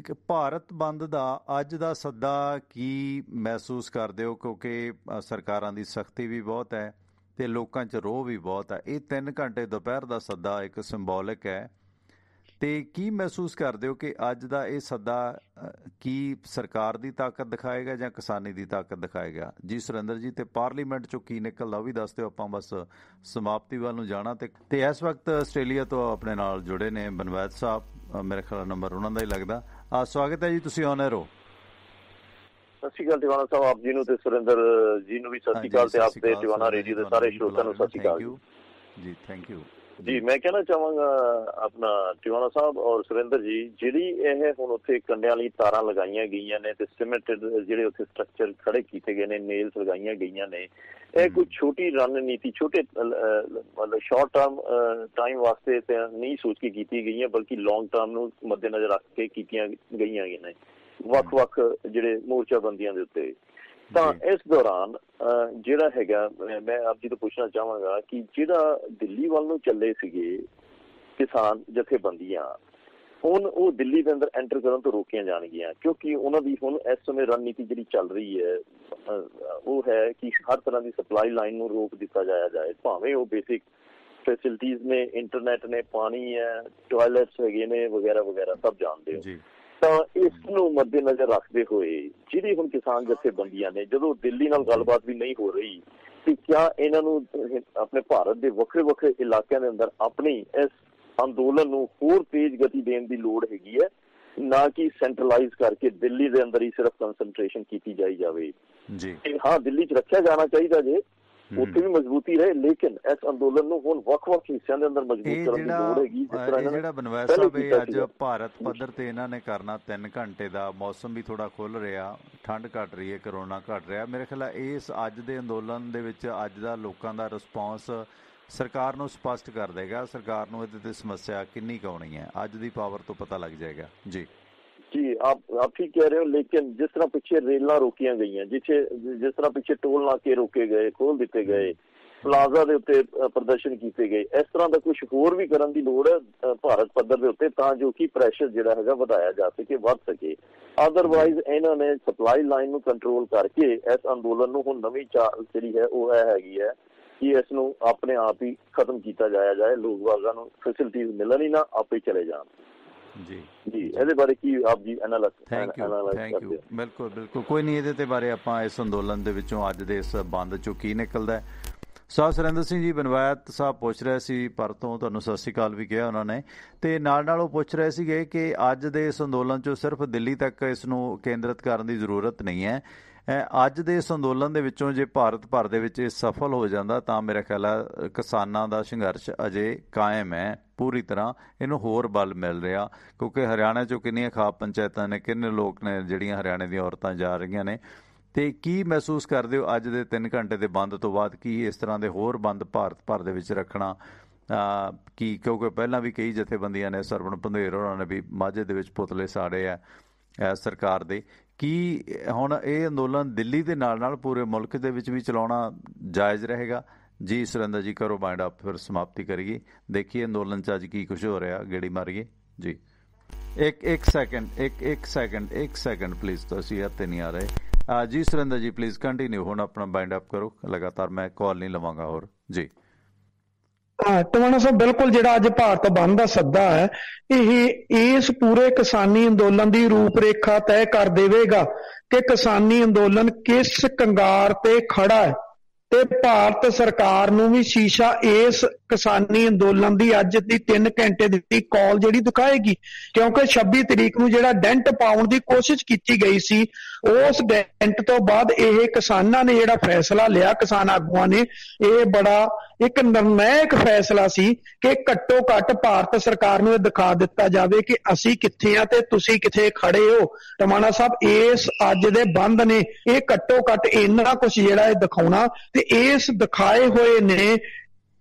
ਭਾਰਤ ਬੰਦ ਦਾ ਅੱਜ ਦਾ ਸੱਦਾ ਕੀ ਮਹਿਸੂਸ ਕਰਦੇ ਹੋ? ਕਿਉਂਕਿ ਸਰਕਾਰਾਂ ਦੀ ਸਖਤੀ ਵੀ ਬਹੁਤ ਹੈ ਤੇ ਲੋਕਾਂ 'ਚ ਰੋਹ ਵੀ ਬਹੁਤ ਹੈ। ਇਹ 3 ਘੰਟੇ ਦੁਪਹਿਰ ਦਾ ਸੱਦਾ ਇੱਕ ਸਿੰਬੋਲਿਕ ਹੈ ਤੇ ਕੀ ਮਹਿਸੂਸ ਕਰਦੇ ਹੋ ਕਿ ਅੱਜ ਦਾ ਇਹ ਸੱਦਾ ਕੀ ਸਰਕਾਰ ਦੀ ਤਾਕਤ ਦਿਖਾਏਗਾ ਜਾਂ ਕਿਸਾਨੀ ਦੀ ਤਾਕਤ ਦਿਖਾਏਗਾ? ਜੀ ਸੁਰਿੰਦਰ ਜੀ, ਤੇ ਪਾਰਲੀਮੈਂਟ ਚੋਂ ਕੀ ਨਿਕਲਦਾ ਉਹ ਵੀ ਦੱਸ ਦਿਓ, ਆਪਾਂ ਬਸ ਸਮਾਪਤੀ ਵੱਲ ਨੂੰ ਜਾਣਾ। ਤੇ ਇਸ ਵਕਤ ਆਸਟ੍ਰੇਲੀਆ ਤੋਂ ਆਪਣੇ ਨਾਲ ਜੁੜੇ ਨੇ ਬਨਵੈਤ ਸਾਹਿਬ, ਮੇਰੇ ਖਿਆਲ ਨੰਬਰ ਉਹਨਾਂ ਦਾ ਹੀ ਲੱਗਦਾ। ਸਵਾਗਤ ਹੈ ਜੀ, ਤੁਸੀਂ ਔਨ 에ਅਰ ਹੋ। ਸਤਿ ਸ਼੍ਰੀ ਅਕਾਲ ਟਿਵਾਣਾ ਸਾਹਿਬ, ਆਪ ਜੀ ਨੂੰ ਤੇ ਸੁਰਿੰਦਰ ਜੀ ਨੂੰ ਵੀ ਸਤਿ ਸ਼੍ਰੀ ਅਕਾਲ, ਤੇ ਆਪ ਦੇ ਟਿਵਾਣਾ ਰੇਡੀਓ ਦੇ ਸਾਰੇ ਸਰੋਤਿਆਂ ਨੂੰ ਸਤਿ ਸ਼੍ਰੀ ਅਕਾਲ ਜੀ। ਥੈਂਕ ਯੂ ਜੀ। ਮੈਂ ਕਹਿਣਾ ਚਾਹਾਂਗਾ ਆਪਣਾ ਟਿਵਾਣਾ ਸਾਹਿਬ ਔਰ ਸੁਰਿੰਦਰ ਜੀ, ਜਿਹੜੀ ਇਹ ਹੁਣ ਉੱਥੇ ਕੰਡਿਆਂ ਲਈ ਤਾਰਾਂ ਲਗਾਈਆਂ ਗਈਆਂ ਨੇ ਤੇ ਸੀਮੈਂਟਡ ਜਿਹੜੇ ਉੱਥੇ ਸਟਰਕਚਰ ਖੜੇ ਕੀਤੇ ਗਏ ਨੇ, ਨੇਲਸ ਲਗਾਈਆਂ ਗਈਆਂ ਨੇ, ਇਹ ਕੋਈ ਛੋਟੀ ਰਣਨੀਤੀ, ਛੋਟੇ ਮਤਲਬ ਸ਼ਾਰਟ ਟਾਈਮ ਵਾਸਤੇ ਤੇ ਨਹੀਂ ਸੋਚ ਕੇ ਕੀਤੀ ਗਈਆਂ, ਬਲਕਿ ਲੌਂਗ ਟਰਮ ਨੂੰ ਮੱਦੇਨਜ਼ਰ ਰੱਖ ਕੇ ਕੀਤੀਆਂ ਗਈਆਂ ਨੇ ਵੱਖ-ਵੱਖ ਜਿਹੜੇ ਮੋਰਚਾਬੰਦੀਆਂ ਦੇ ਉੱਤੇ। ਤਾਂ ਇਸ ਦੌਰਾਨ ਜਿਹੜਾ ਹੈਗਾ, ਮੈਂ ਆਪ ਜੀ ਤੋਂ ਪੁੱਛਣਾ ਚਾਹਾਂਗਾ ਕਿ ਜਿਹੜਾ ਦਿੱਲੀ ਵੱਲ ਨੂੰ ਚੱਲੇ ਸੀਗੇ ਕਿਸਾਨ ਜਥੇਬੰਦੀਆਂ, ਹੁਣ ਉਹ ਦਿੱਲੀ ਦੇ ਅੰਦਰ ਐਂਟਰ ਕਰਨ ਤੋਂ ਰੋਕੀਆਂ ਜਾਣਗੀਆਂ, ਕਿਉਂਕਿ ਉਹਨਾਂ ਦੀ ਹੁਣ ਇਸ ਸਮੇਂ ਰਣਨੀਤੀ ਜਿਹੜੀ ਚੱਲ ਰਹੀ ਹੈ ਉਹ ਹੈ ਕਿ ਹਰ ਤਰ੍ਹਾਂ ਦੀ ਸਪਲਾਈ ਲਾਈਨ ਨੂੰ ਰੋਕ ਦਿੱਤਾ ਜਾਏ, ਭਾਵੇਂ ਉਹ ਬੇਸਿਕ ਫੈਸਿਲਿਟੀਜ਼ ਨੇ, ਇੰਟਰਨੈਟ ਨੇ, ਪਾਣੀ ਹੈ, ਟਾਇਲਟਸ ਹੈਗੇ ਨੇ, ਵਗੈਰਾ ਵਗੈਰਾ ਸਭ ਜਾਣਦੇ ਹੋ। ਤਾਂ ਇਸ ਨੂੰ ਮੱਦੇਨਜ਼ਰ ਰੱਖਦੇ ਹੋਏ ਜਿਹੜੀ ਹੁਣ ਕਿਸਾਨ ਜਥੇਬੰਦੀਆਂ ਨੇ, ਜਦੋਂ ਦਿੱਲੀ ਨਾਲ ਗੱਲਬਾਤ ਵੀ ਨਹੀਂ ਹੋ ਰਹੀ, ਕਿ ਕਿਆ ਇਹਨਾਂ ਨੂੰ ਆਪਣੇ ਭਾਰਤ ਦੇ ਵੱਖਰੇ ਵੱਖਰੇ ਇਲਾਕਿਆਂ ਦੇ ਅੰਦਰ ਆਪਣੀ ਇਸ ਅੰਦੋਲਨ ਨੂੰ ਹੋਰ ਤੇਜ਼ ਗਤੀ ਦੇਣ ਦੀ ਲੋੜ ਹੈਗੀ ਹੈ, ਨਾ ਕਿ ਸੈਂਟਰਲਾਈਜ਼ ਕਰਕੇ ਦਿੱਲੀ ਦੇ ਅੰਦਰ ਹੀ ਸਿਰਫ ਕੰਸਨਟ੍ਰੇਸ਼ਨ ਕੀਤੀ ਜਾਵੇ ਜੀ। ਹਾਂ, ਦਿੱਲੀ 'ਚ ਰੱਖਿਆ ਜਾਣਾ ਚਾਹੀਦਾ ਜੇ, ਉੱਥੇ ਵੀ ਮਜ਼ਬੂਤੀ ਰਹੇ, ਲੇਕਿਨ ਇਸ ਅੰਦੋਲਨ ਨੂੰ ਹੁਣ ਵੱਖ-ਵੱਖ ਹਿੱਸਿਆਂ ਦੇ ਅੰਦਰ ਮਜ਼ਬੂਤ ਕਰਨ ਦੀ ਲੋੜ ਹੈਗੀ। ਜਿਹੜਾ ਬਨਵੈਤ ਸਾਹਿਬ ਇਹ ਅੱਜ ਭਾਰਤ ਪੱਧਰ ਤੇ ਇਹਨਾਂ ਨੇ ਕਰਨਾ 3 ਘੰਟੇ ਦਾ, ਮੌਸਮ ਵੀ ਥੋੜਾ ਖੁੱਲ ਰਿਹਾ, ਠੰਡ ਘਟ ਰਹੀ ਹੈ, ਕਰੋਨਾ ਘਟ ਰਿਹਾ, ਮੇਰੇ ਖਿਆਲ ਇਸ ਅੱਜ ਦੇ ਅੰਦੋਲਨ ਦੇ ਵਿੱਚ ਅੱਜ ਦਾ ਲੋਕਾਂ ਦਾ ਰਿਸਪੌਂਸ ਸਰਕਾਰ ਨੂੰ ਸਪਸ਼ਟ ਕਰ ਦੇਗਾ, ਸਰਕਾਰ ਨੂੰ ਇਹਦੇ ਤੇ ਸਮੱਸਿਆ ਕਿੰਨੀ ਕੁ ਆਉਣੀ ਹੈ ਅੱਜ ਦੀ ਪਾਵਰ ਤੋਂ ਪਤਾ ਲੱਗ ਜਾਏਗਾ। ਜੀ ਜੀ, ਆਪ ਠੀਕ ਕਹਿ ਰਹੇ ਹੋ, ਲੇਕਿਨ ਜਿਸ ਤਰ੍ਹਾਂ ਪਿੱਛੇ ਰੇਲਾਂ ਰੋਕੀਆਂ ਗਈਆਂ, ਜਿਸ ਤਰ੍ਹਾਂ ਪਿੱਛੇ ਟੋਲ ਨਾਕੇ ਰੋਕੇ ਗਏ, ਖੋਲ ਦਿੱਤੇ ਗਏ, ਪਲਾਜ਼ਾ ਦੇ ਉੱਤੇ ਪ੍ਰਦਰਸ਼ਨ ਕੀਤੇ ਗਏ, ਇਸ ਤਰ੍ਹਾਂ ਦਾ ਕੁਝ ਹੋਰ ਵੀ ਕਰਨ ਦੀ ਲੋੜ ਹੈ ਭਾਰਤ ਪੱਧਰ ਦੇ ਉੱਤੇ, ਤਾਂ ਜੋ ਕਿ ਪ੍ਰੈਸ਼ਰ ਜਿਹੜਾ ਹੈਗਾ ਵਧਾਇਆ ਜਾ ਸਕੇ, ਵੱਧ ਸਕੇ। ਅਦਰਵਾਈਜ਼ ਇਹਨਾਂ ਨੇ ਸਪਲਾਈ ਲਾਈਨ ਨੂੰ ਕੰਟਰੋਲ ਕਰਕੇ ਇਸ ਅੰਦੋਲਨ ਨੂੰ ਹੁਣ ਨਵੀਂ ਚਾਲ ਜਿਹੜੀ ਹੈ ਉਹ ਇਹ ਹੈਗੀ ਹੈ ਕਿ ਇਸ ਨੂੰ ਆਪਣੇ ਆਪ ਹੀ ਖਤਮ ਕੀਤਾ ਜਾਏ, ਲੋਕ ਵਾਜ਼ਾਂ ਨੂੰ ਫੈਸਿਲਿਟੀਜ਼ ਮਿਲਣ ਹੀ ਨਾ, ਆਪੇ ਚਲੇ ਜਾਣ। ਜੀ, ਇਹਦੇ ਬਾਰੇ ਕੀ ਆਪ ਜੀ ਥੈਂਕ ਯੂ। ਬਿਲਕੁਲ, ਕੋਈ ਨਹੀਂ, ਇਹਦੇ ਤੇ ਬਾਰੇ ਆਪਾਂ ਇਸ ਅੰਦੋਲਨ ਦੇ ਵਿੱਚੋਂ, ਅੱਜ ਦੇ ਇਸ ਬੰਦ ਚੋਂ ਕੀ ਨਿਕਲਦਾ ਹੈ। ਸਾਹਿਬ ਸੁਰਿੰਦਰ ਸਿੰਘ ਜੀ, ਬਨਵੈਤ ਸਾਹਿਬ ਪੁੱਛ ਰਹੇ ਸੀ ਪਰਤੋਂ, ਤੁਹਾਨੂੰ ਸਤਿ ਸ਼੍ਰੀ ਅਕਾਲ ਵੀ ਕਿਹਾ ਉਹਨਾਂ ਨੇ, ਤੇ ਨਾਲ ਉਹ ਪੁੱਛ ਰਹੇ ਸੀਗੇ ਕਿ ਅੱਜ ਦੇ ਇਸ ਅੰਦੋਲਨ ਚੋਂ ਸਿਰਫ ਦਿੱਲੀ ਤੱਕ ਇਸ ਨੂੰ ਕੇਂਦਰਿਤ ਕਰਨ ਦੀ ਜ਼ਰੂਰਤ ਨਹੀਂ ਹੈ। ਅੱਜ ਦੇ ਇਸ ਅੰਦੋਲਨ ਦੇ ਵਿੱਚੋਂ ਜੇ ਭਾਰਤ ਭਰ ਦੇ ਵਿੱਚ ਇਹ ਸਫਲ ਹੋ ਜਾਂਦਾ ਤਾਂ ਮੇਰਾ ਖਿਆਲ ਹੈ ਕਿਸਾਨਾਂ ਦਾ ਸੰਘਰਸ਼ ਅਜੇ ਕਾਇਮ ਹੈ ਪੂਰੀ ਤਰ੍ਹਾਂ, ਇਹਨੂੰ ਹੋਰ ਬਲ ਮਿਲ ਰਿਹਾ, ਕਿਉਂਕਿ ਹਰਿਆਣਾ 'ਚੋਂ ਕਿੰਨੀਆਂ ਖਾਪ ਪੰਚਾਇਤਾਂ ਨੇ, ਕਿੰਨੇ ਲੋਕ ਨੇ ਜਿਹੜੀਆਂ ਹਰਿਆਣੇ ਦੀਆਂ ਔਰਤਾਂ ਜਾ ਰਹੀਆਂ ਨੇ। ਤੇ ਕੀ ਮਹਿਸੂਸ ਕਰਦੇ ਹੋ ਅੱਜ ਦੇ 3 ਘੰਟੇ ਦੇ ਬੰਦ ਤੋਂ ਬਾਅਦ, ਕੀ ਇਸ ਤਰ੍ਹਾਂ ਦੇ ਹੋਰ ਬੰਦ ਭਾਰਤ ਭਰ ਦੇ ਵਿੱਚ ਰੱਖਣਾ ਕੀ, ਕਿਉਂਕਿ ਪਹਿਲਾਂ ਵੀ ਕਈ ਜਥੇਬੰਦੀਆਂ ਨੇ, ਸਰਵਣ ਪੰਧੇਰ ਹੋਰਾਂ ਨੇ ਵੀ ਮਾਝੇ ਦੇ ਵਿੱਚ ਪੁਤਲੇ ਸਾੜੇ ਆ ਸਰਕਾਰ ਦੇ, ਕੀ ਹੁਣ ਇਹ ਅੰਦੋਲਨ ਦਿੱਲੀ ਦੇ ਨਾਲ ਪੂਰੇ ਮੁਲਕ ਦੇ ਵਿੱਚ ਵੀ ਚਲਾਉਣਾ ਜਾਇਜ਼ ਰਹੇਗਾ? ਜੀ ਸੁਰਿੰਦਰ ਜੀ, ਕਰੋ ਮਾਈਂਡ ਅਪ, ਫਿਰ ਸਮਾਪਤੀ ਕਰੀਏ, ਦੇਖੀਏ ਅੰਦੋਲਨ 'ਚ ਅੱਜ ਕੀ ਕੁਛ ਹੋ ਰਿਹਾ, ਗੇੜੀ ਮਾਰੀਏ ਜੀ। ਇੱਕ ਸੈਕਿੰਡ ਪਲੀਜ਼, ਤੁਸੀਂ ਹੱਥੇ ਨਹੀਂ ਆ ਰਹੇ ਜੀ। ਸੁਰਿੰਦਰ ਜੀ ਪਲੀਜ਼ ਕੰਟੀਨਿਊ, ਹੁਣ ਆਪਣਾ ਮਾਈਂਡ ਅਪ ਕਰੋ ਲਗਾਤਾਰ, ਮੈਂ ਕਾਲ ਨਹੀਂ ਲਵਾਂਗਾ ਹੋਰ ਜੀ। ਟਿਵਾਣਾ ਸਾਹਿਬ, ਬਿਲਕੁਲ ਜਿਹੜਾ ਅੱਜ ਭਾਰਤ ਬੰਦ ਦਾ ਸੱਦਾ ਹੈ, ਇਹ ਇਸ ਪੂਰੇ ਕਿਸਾਨੀ ਅੰਦੋਲਨ ਦੀ ਰੂਪਰੇਖਾ ਤੈਅ ਕਰ ਦੇਵੇਗਾ ਕਿ ਕਿਸਾਨੀ ਅੰਦੋਲਨ ਕਿਸ ਕੰਗਾਰ ਤੇ ਖੜਾ ਹੈ, ਤੇ ਭਾਰਤ ਸਰਕਾਰ ਨੂੰ ਵੀ ਸ਼ੀਸ਼ਾ ਇਸ ਕਿਸਾਨੀ ਅੰਦੋਲਨ ਦੀ ਅੱਜ ਦੀ 3 ਘੰਟੇ ਦੀ ਕਾਲ ਜਿਹੜੀ ਦਿਖਾਏਗੀ, ਕਿਉਂਕਿ 26 ਤਰੀਕ ਨੂੰ ਜਿਹੜਾ ਡੈਂਟ ਪਾਉਣ ਦੀ ਕੋਸ਼ਿਸ਼ ਕੀਤੀ ਗਈ ਸੀ, ਉਸ ਡੈਂਟ ਤੋਂ ਬਾਅਦ ਇਹ ਕਿਸਾਨਾਂ ਨੇ ਜਿਹੜਾ ਫੈਸਲਾ ਲਿਆ, ਕਿਸਾਨ ਆਗੂਆਂ ਨੇ, ਇਹ ਬੜਾ ਇੱਕ ਨਿਰਣਾਇਕ ਫੈਸਲਾ ਸੀ ਕਿ ਘੱਟੋ ਘੱਟ ਭਾਰਤ ਸਰਕਾਰ ਨੂੰ ਇਹ ਦਿਖਾ ਦਿੱਤਾ ਜਾਵੇ ਕਿ ਅਸੀਂ ਕਿੱਥੇ ਆ ਤੇ ਤੁਸੀਂ ਕਿੱਥੇ ਖੜੇ ਹੋ। ਟਿਵਾਣਾ ਸਾਹਿਬ, ਇਸ ਅੱਜ ਦੇ ਬੰਦ ਨੇ ਇਹ ਘੱਟੋ ਘੱਟ ਇੰਨਾ ਕੁਛ ਜਿਹੜਾ ਇਹ ਦਿਖਾਉਣਾ, ਤੇ ਇਸ ਦਿਖਾਏ ਹੋਏ ਨੇ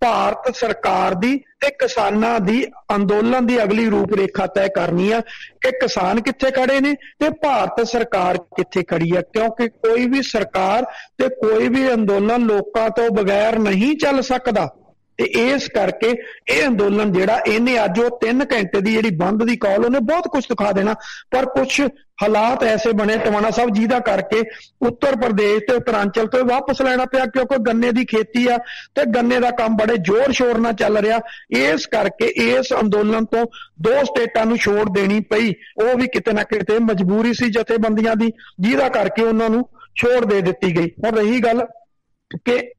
ਭਾਰਤ ਸਰਕਾਰ ਦੀ ਤੇ ਕਿਸਾਨਾਂ ਦੀ ਅੰਦੋਲਨ ਦੀ ਅਗਲੀ ਰੂਪਰੇਖਾ ਤੈਅ ਕਰਨੀ ਆ ਕਿ ਕਿਸਾਨ ਕਿੱਥੇ ਖੜੇ ਨੇ ਤੇ ਭਾਰਤ ਸਰਕਾਰ ਕਿੱਥੇ ਖੜੀ ਆ, ਕਿਉਂਕਿ ਕੋਈ ਵੀ ਸਰਕਾਰ ਤੇ ਕੋਈ ਵੀ ਅੰਦੋਲਨ ਲੋਕਾਂ ਤੋਂ ਬਗੈਰ ਨਹੀਂ ਚੱਲ ਸਕਦਾ। ਤੇ ਇਸ ਕਰਕੇ ਇਹ ਅੰਦੋਲਨ ਜਿਹੜਾ ਇਹਨੇ ਅੱਜ ਉਹ 3 ਘੰਟੇ ਦੀ ਜਿਹੜੀ ਬੰਦ ਦੀ ਕਾਲ ਉਹਨੇ ਬਹੁਤ ਕੁਝ ਦਿਖਾ ਦੇਣਾ, ਪਰ ਕੁਝ ਹਾਲਾਤ ਐਸੇ ਬਣੇ ਟਵਾਣਾ ਸਾਹਿਬ ਜਿਹਦਾ ਕਰਕੇ ਉੱਤਰ ਪ੍ਰਦੇਸ਼ ਤੇ ਉੱਤਰਾਂਚਲ ਤੋਂ ਵਾਪਸ ਲੈਣਾ ਪਿਆ, ਕਿਉਂਕਿ ਗੰਨੇ ਦੀ ਖੇਤੀ ਆ ਤੇ ਗੰਨੇ ਦਾ ਕੰਮ ਬੜੇ ਜ਼ੋਰ ਸ਼ੋਰ ਨਾਲ ਚੱਲ ਰਿਹਾ। ਇਸ ਕਰਕੇ ਇਸ ਅੰਦੋਲਨ ਤੋਂ 2 ਸਟੇਟਾਂ ਨੂੰ ਛੋੜ ਦੇਣੀ ਪਈ, ਉਹ ਵੀ ਕਿਤੇ ਨਾ ਕਿਤੇ ਮਜਬੂਰੀ ਸੀ ਜਥੇਬੰਦੀਆਂ ਦੀ, ਜਿਹਦਾ ਕਰਕੇ ਉਹਨਾਂ ਨੂੰ ਛੋੜ ਦੇ ਦਿੱਤੀ ਗਈ। ਹੁਣ ਰਹੀ ਗੱਲ ਕਿ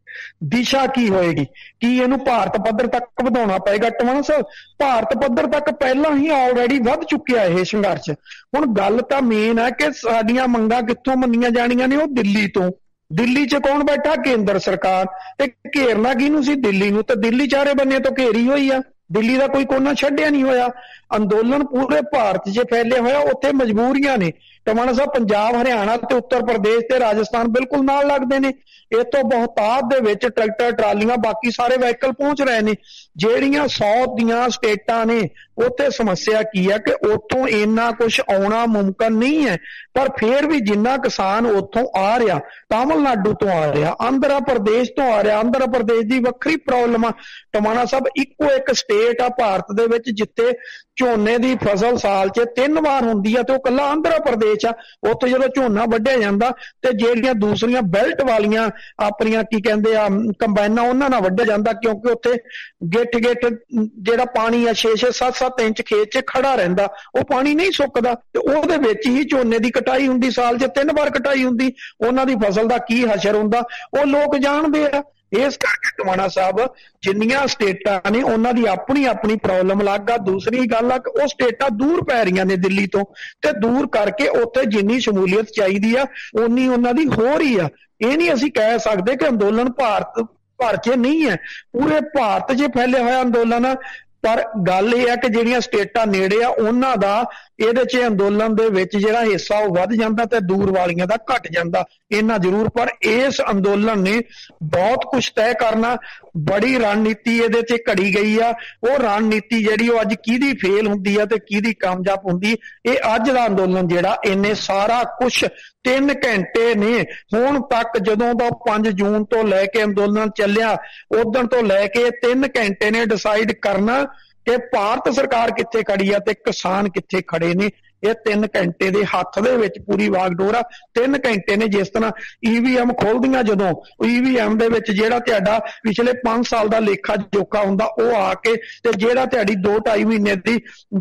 ਦਿਸ਼ਾ ਕੀ ਹੋਏਗੀ, ਕੀ ਇਹਨੂੰ ਭਾਰਤ ਪੱਧਰ ਤੱਕ ਵਧਾਉਣਾ ਪਏਗਾ? ਟਵਾਣਾ ਸਾਹਿਬ ਭਾਰਤ ਪੱਧਰ ਤੱਕ ਪਹਿਲਾਂ ਹੀ ਆਲਰੇਡੀ ਵੱਧ ਚੁੱਕਿਆ ਇਹ ਸੰਘਰਸ਼। ਹੁਣ ਗੱਲ ਤਾਂ ਮੇਨ ਹੈ ਕਿ ਸਾਡੀਆਂ ਮੰਗਾਂ ਕਿੱਥੋਂ ਮੰਨੀਆਂ ਜਾਣੀਆਂ ਨੇ? ਉਹ ਦਿੱਲੀ ਤੋਂ। ਦਿੱਲੀ 'ਚ ਕੌਣ ਬੈਠਾ? ਕੇਂਦਰ ਸਰਕਾਰ। ਤੇ ਘੇਰਨਾ ਕਿਹਨੂੰ ਸੀ? ਦਿੱਲੀ ਨੂੰ। ਤੇ ਦਿੱਲੀ ਚਾਰੇ ਬੰਨੇ ਤੋਂ ਘੇਰੀ ਹੋਈ ਆ, ਦਿੱਲੀ ਦਾ ਕੋਈ ਕੋਨਾ ਛੱਡਿਆ ਨਹੀਂ ਹੋਇਆ। ਅੰਦੋਲਨ ਪੂਰੇ ਭਾਰਤ 'ਚ ਫੈਲਿਆ ਹੋਇਆ, ਉੱਥੇ ਮਜਬੂਰੀਆਂ ਨੇ। ਟਵਾਣਾ ਸਾਹਿਬ ਪੰਜਾਬ, ਹਰਿਆਣਾ ਤੇ ਉੱਤਰ ਪ੍ਰਦੇਸ਼ ਤੇ ਰਾਜਸਥਾਨ ਬਿਲਕੁਲ ਨਾਲ ਲੱਗਦੇ ਨੇ। ਇਹ ਤੋਂ ਬਹੁਤਾਤ ਦੇ ਵਿੱਚ ਟਰੈਕਟਰ, ਟਰਾਲੀਆਂ, ਬਾਕੀ ਸਾਰੇ ਵਹੀਕਲ ਪਹੁੰਚ ਰਹੇ ਨੇ। ਜਿਹੜੀਆਂ 100 ਦੀਆਂ ਸਟੇਟਾਂ ਨੇ ਉੱਥੇ ਸਮੱਸਿਆ ਕੀ ਹੈ ਕਿ ਉੱਥੋਂ ਇੰਨਾ ਕੁਝ ਆਉਣਾ ਮੁਮਕਿਨ ਨਹੀਂ ਹੈ, ਪਰ ਫਿਰ ਵੀ ਜਿੰਨਾ ਕਿਸਾਨ ਉੱਥੋਂ ਆ ਰਿਹਾ, ਤਾਮਿਲਨਾਡੂ ਤੋਂ ਆ ਰਿਹਾ, ਆਂਧਰਾ ਪ੍ਰਦੇਸ਼ ਤੋਂ ਆ ਰਿਹਾ, ਆਂਧਰਾ ਪ੍ਰਦੇਸ਼ ਦੀ ਵੱਖਰੀ ਪ੍ਰੋਬਲਮ ਆ। ਟਵਾਣਾ ਸਾਹਿਬ ਇੱਕੋ ਇੱਕ ਸਟੇਟ ਆ ਭਾਰਤ ਦੇ ਵਿੱਚ ਜਿੱਥੇ ਝੋਨੇ ਦੀ ਫਸਲ ਸਾਲ 'ਚ 3 ਵਾਰ ਹੁੰਦੀ ਆ, ਤੇ ਉਹ ਕੱਲਾ ਆਂਧਰਾ ਪ੍ਰਦੇਸ਼ ਆ। ਉੱਥੇ ਜਦੋਂ ਝੋਨਾ ਵੱਢਿਆ ਜਾਂਦਾ ਤੇ ਜਿਹੜੀਆਂ ਦੂਸਰੀਆਂ ਬੈਲਟ ਵਾਲੀਆਂ ਆਪਣੀਆਂ ਕੀ ਕਹਿੰਦੇ ਆ ਕੰਬਾਈਨਾਂ, ਉਹਨਾਂ ਨਾਲ ਵੱਢਿਆ ਜਾਂਦਾ, ਕਿਉਂਕਿ ਉੱਥੇ ਗਿੱਠ ਜਿਹੜਾ ਪਾਣੀ ਆ 6-6, 7-7 ਇੰਚ ਖੇਤ 'ਚ ਖੜਾ ਰਹਿੰਦਾ, ਉਹ ਪਾਣੀ ਨਹੀਂ ਸੁੱਕਦਾ, ਤੇ ਉਹਦੇ ਵਿੱਚ ਹੀ ਝੋਨੇ ਦੀ ਕਟਾਈ ਹੁੰਦੀ, ਸਾਲ 'ਚ 3 ਵਾਰ ਕਟਾਈ ਹੁੰਦੀ। ਉਹਨਾਂ ਦੀ ਫਸਲ ਦਾ ਕੀ ਹਸ਼ਰ ਹੁੰਦਾ ਉਹ ਲੋਕ ਜਾਣਦੇ ਆ। ਇਸ ਕਰਕੇ ਟਵਾਣਾ ਸਾਹਿਬ ਜਿੰਨੀਆਂ ਸਟੇਟਾਂ ਨੇ ਉਹਨਾਂ ਦੀ ਆਪਣੀ ਆਪਣੀ ਪ੍ਰੋਬਲਮ ਅਲੱਗ ਆ। ਦੂਸਰੀ ਗੱਲ ਆ ਕਿ ਉਹ ਸਟੇਟਾਂ ਦੂਰ ਪੈ ਰਹੀਆਂ ਨੇ ਦਿੱਲੀ ਤੋਂ, ਤੇ ਦੂਰ ਕਰਕੇ ਉੱਥੇ ਜਿੰਨੀ ਸ਼ਮੂਲੀਅਤ ਚਾਹੀਦੀ ਆ ਉਨੀ ਉਹਨਾਂ ਦੀ ਹੋ ਰਹੀ ਆ। ਇਹ ਨਹੀਂ ਅਸੀਂ ਕਹਿ ਸਕਦੇ ਕਿ ਅੰਦੋਲਨ ਭਾਰਤ ਭਰ 'ਚ ਨਹੀਂ ਹੈ, ਪੂਰੇ ਭਾਰਤ 'ਚ ਫੈਲਿਆ ਹੋਇਆ ਅੰਦੋਲਨ ਆ। ਪਰ ਗੱਲ ਇਹ ਹੈ ਕਿ ਜਿਹੜੀਆਂ ਸਟੇਟਾਂ ਨੇੜੇ ਆ ਉਹਨਾਂ ਦਾ ਇਹਦੇ 'ਚ ਅੰਦੋਲਨ ਦੇ ਵਿੱਚ ਜਿਹੜਾ ਹਿੱਸਾ ਉਹ ਵੱਧ ਜਾਂਦਾ ਤੇ ਦੂਰ ਵਾਲੀਆਂ ਦਾ ਘਟ ਜਾਂਦਾ, ਇੰਨਾ ਜ਼ਰੂਰ। ਪਰ ਇਸ ਅੰਦੋਲਨ ਨੇ ਬਹੁਤ ਕੁਝ ਤੈਅ ਕਰਨਾ, ਬੜੀ ਰਣਨੀਤੀ ਇਹਦੇ 'ਚ ਘੜੀ ਗਈ ਆ। ਉਹ ਰਣਨੀਤੀ ਜਿਹੜੀ ਉਹ ਅੱਜ ਕਿਹਦੀ ਫੇਲ ਹੁੰਦੀ ਆ ਤੇ ਕਿਹਦੀ ਕਾਮਯਾਬ ਹੁੰਦੀ, ਇਹ ਅੱਜ ਦਾ ਅੰਦੋਲਨ ਜਿਹੜਾ ਇਹਨੇ ਸਾਰਾ ਕੁਝ 3 ਘੰਟੇ ਨੇ ਹੁਣ ਤੱਕ, ਜਦੋਂ ਦਾ 5 ਜੂਨ ਤੋਂ ਲੈ ਕੇ ਅੰਦੋਲਨ ਚੱਲਿਆ ਉਦੋਂ ਤੋਂ ਲੈ ਕੇ 3 ਘੰਟੇ ਨੇ ਡਿਸਾਈਡ ਕਰਨਾ ਕਿ ਭਾਰਤ ਸਰਕਾਰ ਕਿੱਥੇ ਖੜੀ ਆ ਤੇ ਕਿਸਾਨ ਕਿੱਥੇ ਖੜੇ ਨੇ। ਇਹ 3 ਘੰਟੇ ਦੇ ਹੱਥ ਦੇ ਵਿੱਚ ਪੂਰੀ ਵਾਗਡੋਰ ਆ। 3 ਘੰਟੇ ਨੇ, ਜਿਸ ਤਰ੍ਹਾਂ EVM ਖੋਲਦੀਆਂ, ਜਦੋਂ EVM ਦੇ ਵਿੱਚ ਜਿਹੜਾ ਤੁਹਾਡਾ ਪਿਛਲੇ 5 ਸਾਲ ਦਾ ਲੇਖਾ ਜੋਖਾ ਹੁੰਦਾ ਉਹ ਆ ਕੇ, ਤੇ ਜਿਹੜਾ ਤੁਹਾਡੀ 2-2.5 ਮਹੀਨੇ ਦੀ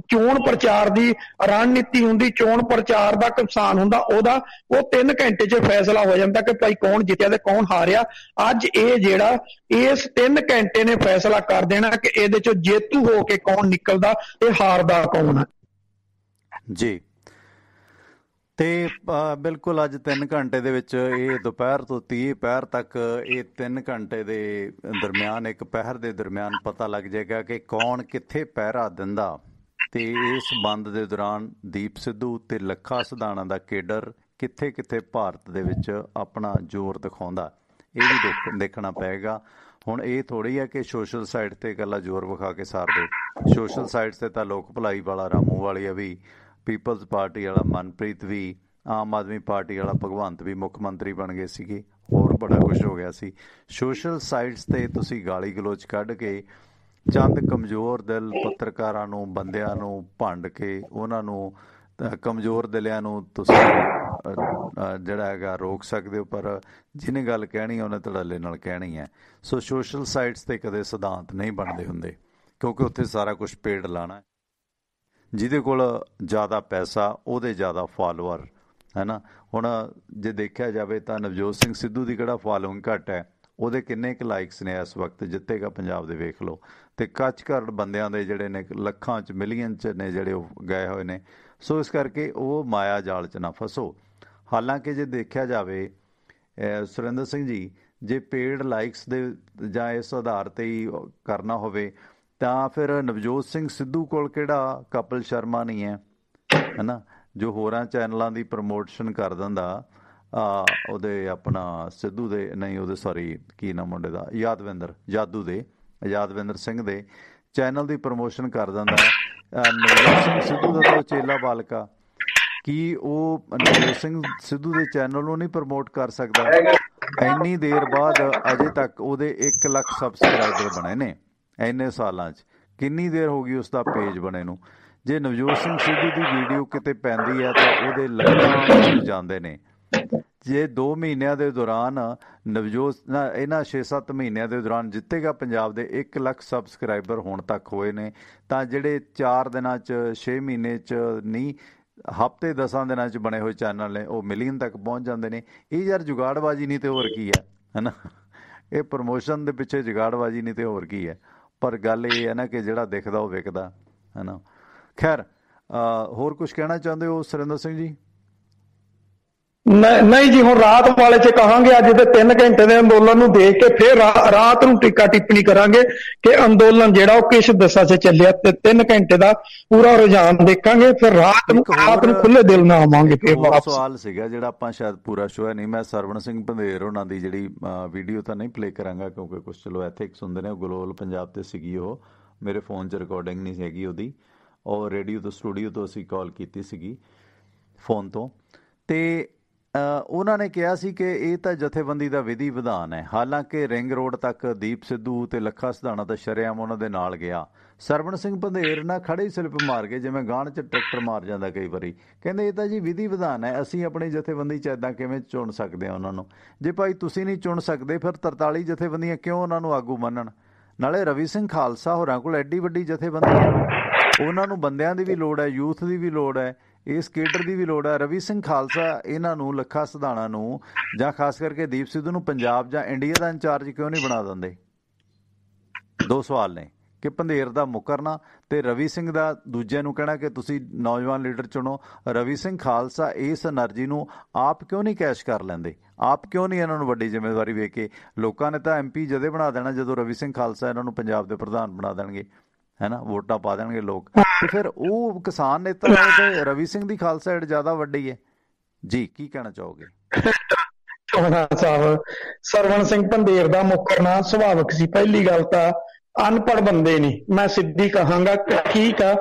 ਚੋਣ ਪ੍ਰਚਾਰ ਦੀ ਰਣਨੀਤੀ ਹੁੰਦੀ, ਚੋਣ ਪ੍ਰਚਾਰ ਦਾ ਕਿਸਾਨ ਹੁੰਦਾ, ਉਹਦਾ ਉਹ 3 ਘੰਟੇ 'ਚ ਫੈਸਲਾ ਹੋ ਜਾਂਦਾ ਕਿ ਭਾਈ ਕੌਣ ਜਿੱਤਿਆ ਤੇ ਕੌਣ ਹਾਰਿਆ। ਅੱਜ ਇਹ ਜਿਹੜਾ ਇਸ 3 ਘੰਟੇ ਨੇ ਫੈਸਲਾ ਕਰ ਦੇਣਾ ਕਿ ਇਹਦੇ 'ਚੋਂ ਜੇਤੂ ਹੋ ਕੇ ਕੌਣ ਨਿਕਲਦਾ ਤੇ ਹਾਰਦਾ ਕੌਣ ਹੈ ਜੀ। ਤੇ ਬਿਲਕੁਲ ਅੱਜ 3 ਘੰਟੇ ਦੇ ਵਿੱਚ, ਇਹ ਦੁਪਹਿਰ ਤੋਂ 30 ਪਹਿਰ ਤੱਕ, ਇਹ 3 ਘੰਟੇ ਦੇ ਦਰਮਿਆਨ, ਇੱਕ ਪਹਿਰ ਦੇ ਦਰਮਿਆਨ ਪਤਾ ਲੱਗ ਜਾਏਗਾ ਕਿ ਕੌਣ ਕਿੱਥੇ ਪਹਿਰਾ ਦਿੰਦਾ। ਤੇ ਇਸ ਬੰਦ ਦੇ ਦੌਰਾਨ ਦੀਪ ਸਿੱਧੂ ਤੇ ਲੱਖਾ ਸਿਧਾਣਾ ਦਾ ਕੇਡਰ ਕਿੱਥੇ ਕਿੱਥੇ ਭਾਰਤ ਦੇ ਵਿੱਚ ਆਪਣਾ ਜ਼ੋਰ ਦਿਖਾਉਂਦਾ, ਇਹ ਵੀ ਦੇਖਣਾ ਪਏਗਾ। ਹੁਣ ਇਹ ਥੋੜ੍ਹੀ ਹੈ ਕਿ ਸੋਸ਼ਲ ਸਾਈਡ ਤੇ ਇਕੱਲਾ ਜ਼ੋਰ ਵਿਖਾ ਕੇ ਸਾਰ ਦਿਓ। ਸੋਸ਼ਲ ਸਾਈਡ ਤੇ ਤਾਂ ਲੋਕ ਭਲਾਈ ਵਾਲਾ ਰਾਮੂ ਵਾਲੀਆ ਵੀ, ਪੀਪਲਜ਼ ਪਾਰਟੀ ਵਾਲਾ ਮਨਪ੍ਰੀਤ ਵੀ, ਆਮ ਆਦਮੀ ਪਾਰਟੀ ਵਾਲਾ ਭਗਵੰਤ ਵੀ ਮੁੱਖ ਮੰਤਰੀ ਬਣ ਗਏ ਸੀਗੇ, ਹੋਰ ਬੜਾ ਕੁਝ ਹੋ ਗਿਆ ਸੀ। ਸੋਸ਼ਲ ਸਾਈਟਸ ਤੇ ਤੁਸੀਂ ਗਾਲੀ ਗਲੋਚ ਕੱਢ ਕੇ ਚੰਦ ਕਮਜ਼ੋਰ ਦਿਲ ਪੱਤਰਕਾਰਾਂ ਨੂੰ, ਬੰਦਿਆਂ ਨੂੰ ਭੰਡ ਕੇ ਉਹਨਾਂ ਨੂੰ, ਕਮਜ਼ੋਰ ਦਿਲਿਆਂ ਨੂੰ ਤੁਸੀਂ ਜਿਹੜਾ ਹੈਗਾ ਰੋਕ ਸਕਦੇ ਹੋ, ਪਰ ਜਿਹਨੇ ਗੱਲ ਕਹਿਣੀ ਉਹਨੇ ਧੜੱਲੇ ਨਾਲ ਕਹਿਣੀ ਹੈ। ਸੋ ਸੋਸ਼ਲ ਸਾਈਟਸ ਤੇ ਕਦੇ ਸਿਧਾਂਤ ਨਹੀਂ ਬਣਦੇ ਹੁੰਦੇ, ਕਿਉਂਕਿ ਉੱਥੇ ਸਾਰਾ ਕੁਝ ਪੇੜ ਲਾਣਾ। ਜਿਹਦੇ ਕੋਲ ਜ਼ਿਆਦਾ ਪੈਸਾ ਉਹਦੇ ਜ਼ਿਆਦਾ ਫਾਲੋਅਰ, ਹੈ ਨਾ। ਹੁਣ ਜੇ ਦੇਖਿਆ ਜਾਵੇ ਤਾਂ ਨਵਜੋਤ ਸਿੰਘ ਸਿੱਧੂ ਦੀ ਕਿਹੜਾ ਫਾਲੋਇੰਗ ਘੱਟ ਹੈ, ਉਹਦੇ ਕਿੰਨੇ ਕੁ ਲਾਈਕਸ ਨੇ ਇਸ ਵਕਤ, ਜਿੱਤੇਗਾ ਪੰਜਾਬ ਦੇ ਵੇਖ ਲਓ। ਤੇ ਕੱਚ ਘੜ ਬੰਦਿਆਂ ਦੇ ਜਿਹੜੇ ਨੇ ਲੱਖਾਂ 'ਚ, ਮਿਲੀਅਨ 'ਚ ਨੇ ਜਿਹੜੇ ਉਹ ਗਏ ਹੋਏ ਨੇ। ਸੋ ਇਸ ਕਰਕੇ ਉਹ ਮਾਇਆ ਜਾਲ 'ਚ ਨਾ ਫਸੋ। ਹਾਲਾਂਕਿ ਜੇ ਦੇਖਿਆ ਜਾਵੇ ਸੁਰਿੰਦਰ ਸਿੰਘ ਜੀ, ਜੇ ਪੇਡ ਲਾਈਕਸ ਦੇ ਜਾਂ ਇਸ ਆਧਾਰ 'ਤੇ ਹੀ ਕਰਨਾ ਹੋਵੇ ਤਾਂ ਫਿਰ ਨਵਜੋਤ ਸਿੰਘ ਸਿੱਧੂ ਕੋਲ ਕਿਹੜਾ ਕਪਿਲ ਸ਼ਰਮਾ ਨਹੀਂ ਹੈ ਨਾ, ਜੋ ਹੋਰਾਂ ਚੈਨਲਾਂ ਦੀ ਪ੍ਰਮੋਸ਼ਨ ਕਰ ਦਿੰਦਾ। ਉਹਦੇ ਆਪਣਾ ਸਿੱਧੂ ਦੇ ਨਹੀਂ, ਉਹਦੇ ਸੌਰੀ ਕੀ ਨਾਮ ਮੁੰਡੇ ਦਾ, ਯਾਦਵਿੰਦਰ ਸਿੰਘ ਦੇ ਚੈਨਲ ਦੀ ਪ੍ਰਮੋਸ਼ਨ ਕਰ ਦਿੰਦਾ। ਨਵਜੋਤ ਸਿੰਘ ਸਿੱਧੂ ਦਾ ਤਾਂ ਚੇਲਾ ਬਾਲਕਾ, ਕੀ ਉਹ ਨਵਜੋਤ ਸਿੰਘ ਸਿੱਧੂ ਦੇ ਚੈਨਲ ਨੂੰ ਨਹੀਂ ਪ੍ਰਮੋਟ ਕਰ ਸਕਦਾ? ਇੰਨੀ ਦੇਰ ਬਾਅਦ ਅਜੇ ਤੱਕ ਉਹਦੇ 1 ਲੱਖ ਸਬਸਕ੍ਰਾਈਬਰ ਬਣੇ ਨੇ। ਇੰਨੇ ਸਾਲਾਂ 'ਚ ਕਿੰਨੀ ਦੇਰ ਹੋ ਗਈ ਉਸ ਦਾ ਪੇਜ ਬਣੇ ਨੂੰ। ਜੇ ਨਵਜੋਤ ਸਿੰਘ ਸਿੱਧੂ ਦੀ ਵੀਡੀਓ ਕਿਤੇ ਪੈਂਦੀ ਹੈ ਤਾਂ ਉਹਦੇ ਲੱਖਾਂ ਜਾਂਦੇ ਨੇ। ਜੇ 2 ਮਹੀਨਿਆਂ ਦੇ ਦੌਰਾਨ ਇਹਨਾਂ 6-7 ਮਹੀਨਿਆਂ ਦੇ ਦੌਰਾਨ ਜਿੱਤੇਗਾ ਪੰਜਾਬ ਦੇ 1 ਲੱਖ ਸਬਸਕ੍ਰਾਈਬਰ ਹੁਣ ਤੱਕ ਹੋਏ ਨੇ, ਤਾਂ ਜਿਹੜੇ 4 ਦਿਨਾਂ 'ਚ 6 ਮਹੀਨੇ 'ਚ ਨਹੀਂ ਹਫ਼ਤੇ 10 ਦਿਨਾਂ 'ਚ ਬਣੇ ਹੋਏ ਚੈਨਲ ਨੇ ਉਹ ਮਿਲੀਅਨ ਤੱਕ ਪਹੁੰਚ ਜਾਂਦੇ ਨੇ। ਇਹ ਯਾਰ ਜੁਗਾੜਬਾਜ਼ੀ ਨਹੀਂ ਤੇ ਹੋਰ ਕੀ ਹੈ ਨਾ। ਇਹ ਪ੍ਰਮੋਸ਼ਨ ਦੇ ਪਿੱਛੇ ਜੁਗਾੜਬਾਜ਼ੀ ਨਹੀਂ ਤੇ ਹੋਰ ਕੀ ਹੈ। ਪਰ ਗੱਲ ਇਹ ਹੈ ਨਾ ਕਿ ਜਿਹੜਾ ਦਿਖਦਾ ਉਹ ਵਿਕਦਾ ਹੈ ਨਾ। ਖੈਰ ਹੋਰ ਕੁਝ ਕਹਿਣਾ ਚਾਹੁੰਦੇ ਹੋ ਸੁਰਿੰਦਰ ਸਿੰਘ ਜੀ? ਨਹੀਂ ਜੀ, ਹੁਣ ਰਾਤ ਵਾਲੇ 'ਚ ਕਹਾਂਗੇ ਅੱਜ ਦੇ 3 ਘੰਟੇ ਦੇ ਅੰਦੋਲਨ ਨੂੰ ਦੇਖ ਕੇ ਫਿਰ ਰਾਤ ਨੂੰ ਟੀਕਾ ਟਿੱਪਣੀ ਕਰਾਂਗੇ ਕਿ ਅੰਦੋਲਨ ਜਿਹੜਾ ਉਹ ਕਿਸ ਦਿਸ਼ਾ 'ਚ ਚੱਲਿਆ, ਤੇ 3 ਘੰਟੇ ਦਾ ਪੂਰਾ ਰੁਝਾਨ ਦੇਖਾਂਗੇ। ਫਿਰ ਰਾਤ ਨੂੰ ਖੁੱਲੇ ਦਿਲ ਨਾਲ ਆਵਾਂਗੇ। ਫਿਰ ਸਵਾਲ ਸੀਗਾ ਜਿਹੜਾ ਆਪਾਂ ਸ਼ਾਇਦ ਪੂਰਾ ਸ਼ੋਅ ਨਹੀਂ, ਮੈਂ ਸਰਵਣ ਸਿੰਘ ਪੰਧੇਰ ਉਹਨਾਂ ਦੀ ਜਿਹੜੀ ਵੀਡੀਓ ਤਾਂ ਨਹੀਂ ਪਲੇ ਕਰਾਂਗਾ ਕਿਉਂਕਿ ਕੁਛ ਚਲੋ ਐਥਿਕਸ ਹੁੰਦੇ ਨੇ। ਗਲੋਬਲ ਪੰਜਾਬ ਤੇ ਸੀਗੀ, ਉਹ ਮੇਰੇ ਫੋਨ 'ਚ ਰਿਕਾਰਡਿੰਗ ਨਹੀਂ ਹੈਗੀ ਉਹਦੀ, ਔਰ ਰੇਡੀਓ ਤੋਂ ਸਟੂਡੀਓ ਤੋਂ ਅਸੀਂ ਕਾਲ ਕੀਤੀ ਸੀਗੀ ਫੋਨ ਤੋਂ। ਤੇ ਉਹਨਾਂ ਨੇ ਕਿਹਾ ਸੀ ਕਿ ਇਹ ਤਾਂ ਜਥੇਬੰਦੀ ਦਾ ਵਿਧੀ ਵਿਧਾਨ ਹੈ। ਹਾਲਾਂਕਿ ਰਿੰਗ ਰੋਡ ਤੱਕ ਦੀਪ ਸਿੱਧੂ ਤੇ ਲੱਖਾ ਸਿਧਾਣਾ ਤਾਂ ਸ਼ਰੇਆਮ ਉਹਨਾਂ ਦੇ ਨਾਲ ਗਿਆ। ਸਰਵਣ ਸਿੰਘ ਪੰਧੇਰ ਨਾਲ ਖੜੇ ਹੀ ਸਲਿੱਪ ਮਾਰ ਕੇ ਜਿਵੇਂ ਗਾਣ 'ਚ ਟਰੈਕਟਰ ਮਾਰ ਜਾਂਦਾ ਕਈ ਵਾਰੀ। ਕਹਿੰਦੇ ਇਹ ਤਾਂ ਜੀ ਵਿਧੀ ਵਿਧਾਨ ਹੈ, ਅਸੀਂ ਆਪਣੀ ਜਥੇਬੰਦੀ 'ਚ ਇੱਦਾਂ ਕਿਵੇਂ ਚੁਣ ਸਕਦੇ ਹਾਂ ਉਹਨਾਂ ਨੂੰ? ਜੇ ਭਾਈ ਤੁਸੀਂ ਨਹੀਂ ਚੁਣ ਸਕਦੇ ਫਿਰ 43 ਜਥੇਬੰਦੀਆਂ ਕਿਉਂ ਉਹਨਾਂ ਨੂੰ ਆਗੂ ਮੰਨਣ? ਨਾਲੇ ਰਵੀ ਸਿੰਘ ਖਾਲਸਾ ਹੋਰਾਂ ਕੋਲ ਐਡੀ ਵੱਡੀ ਜਥੇਬੰਦੀ ਹੈ, ਉਹਨਾਂ ਨੂੰ ਬੰਦਿਆਂ ਦੀ ਵੀ ਲੋੜ ਹੈ, ਯੂਥ ਦੀ ਵੀ ਲੋੜ ਹੈ, ਇਸ ਕੇਡਰ ਦੀ ਵੀ ਲੋੜ ਹੈ। ਰਵੀ ਸਿੰਘ ਖਾਲਸਾ ਇਹਨਾਂ ਨੂੰ, ਲੱਖਾ ਸਿਧਾਣਾ ਨੂੰ ਜਾਂ ਖਾਸ ਕਰਕੇ ਦੀਪ ਸਿੱਧੂ ਨੂੰ ਪੰਜਾਬ ਜਾਂ ਇੰਡੀਆ ਦਾ ਇੰਚਾਰਜ ਕਿਉਂ ਨਹੀਂ ਬਣਾ ਦਿੰਦੇ? 2 ਸਵਾਲ ਨੇ ਕਿ ਪੰਧੇਰ ਦਾ ਮੁਕਰਨਾ ਤੇ ਰਵੀ ਸਿੰਘ ਦਾ ਦੂਜਿਆਂ ਨੂੰ ਕਹਿਣਾ ਕਿ ਤੁਸੀਂ ਨੌਜਵਾਨ ਲੀਡਰ ਚੁਣੋ। ਰਵੀ ਸਿੰਘ ਖਾਲਸਾ ਇਸ એનર્ਜੀ ਨੂੰ ਆਪ ਕਿਉਂ ਨਹੀਂ ਕੈਸ਼ ਕਰ ਲੈਂਦੇ? ਆਪ ਕਿਉਂ ਨਹੀਂ ਇਹਨਾਂ ਨੂੰ ਵੱਡੀ ਜ਼ਿੰਮੇਵਾਰੀ ਵੇਖ ਕੇ? ਲੋਕਾਂ ਨੇ ਤਾਂ MP ਜਦੇ ਬਣਾ ਦੇਣਾ ਜਦੋਂ ਰਵੀ ਸਿੰਘ ਖਾਲਸਾ ਇਹਨਾਂ ਨੂੰ ਪੰਜਾਬ ਦੇ ਪ੍ਰਧਾਨ ਬਣਾ ਦੇਣਗੇ, ਹੈ ਨਾ, ਵੋਟਾਂ ਪਾ ਦੇਣਗੇ ਲੋਕ। ਤੇ ਫਿਰ ਉਹ ਕਿਸਾਨ ਨੇਤਾ ਤੇ ਰਵੀ ਸਿੰਘ ਦੀ ਖਾਲਸਾ ਏਡ ਜ਼ਿਆਦਾ ਵੱਡੀ ਹੈ ਜੀ। ਕੀ ਕਹਿਣਾ ਚਾਹੋਗੇ? ਸਾਹਿਬ, ਸਰਵਣ ਸਿੰਘ ਪੰਧੇਰ ਦਾ ਮੁਕਰਨਾ ਸੁਭਾਵਿਕ ਸੀ। ਪਹਿਲੀ ਗੱਲ ਤਾਂ ਅਨਪੜ੍ਹ ਬੰਦੇ ਨੇ, ਮੈਂ ਸਿੱਧੀ ਕਹਾਂਗਾ। ਠੀਕ ਆ,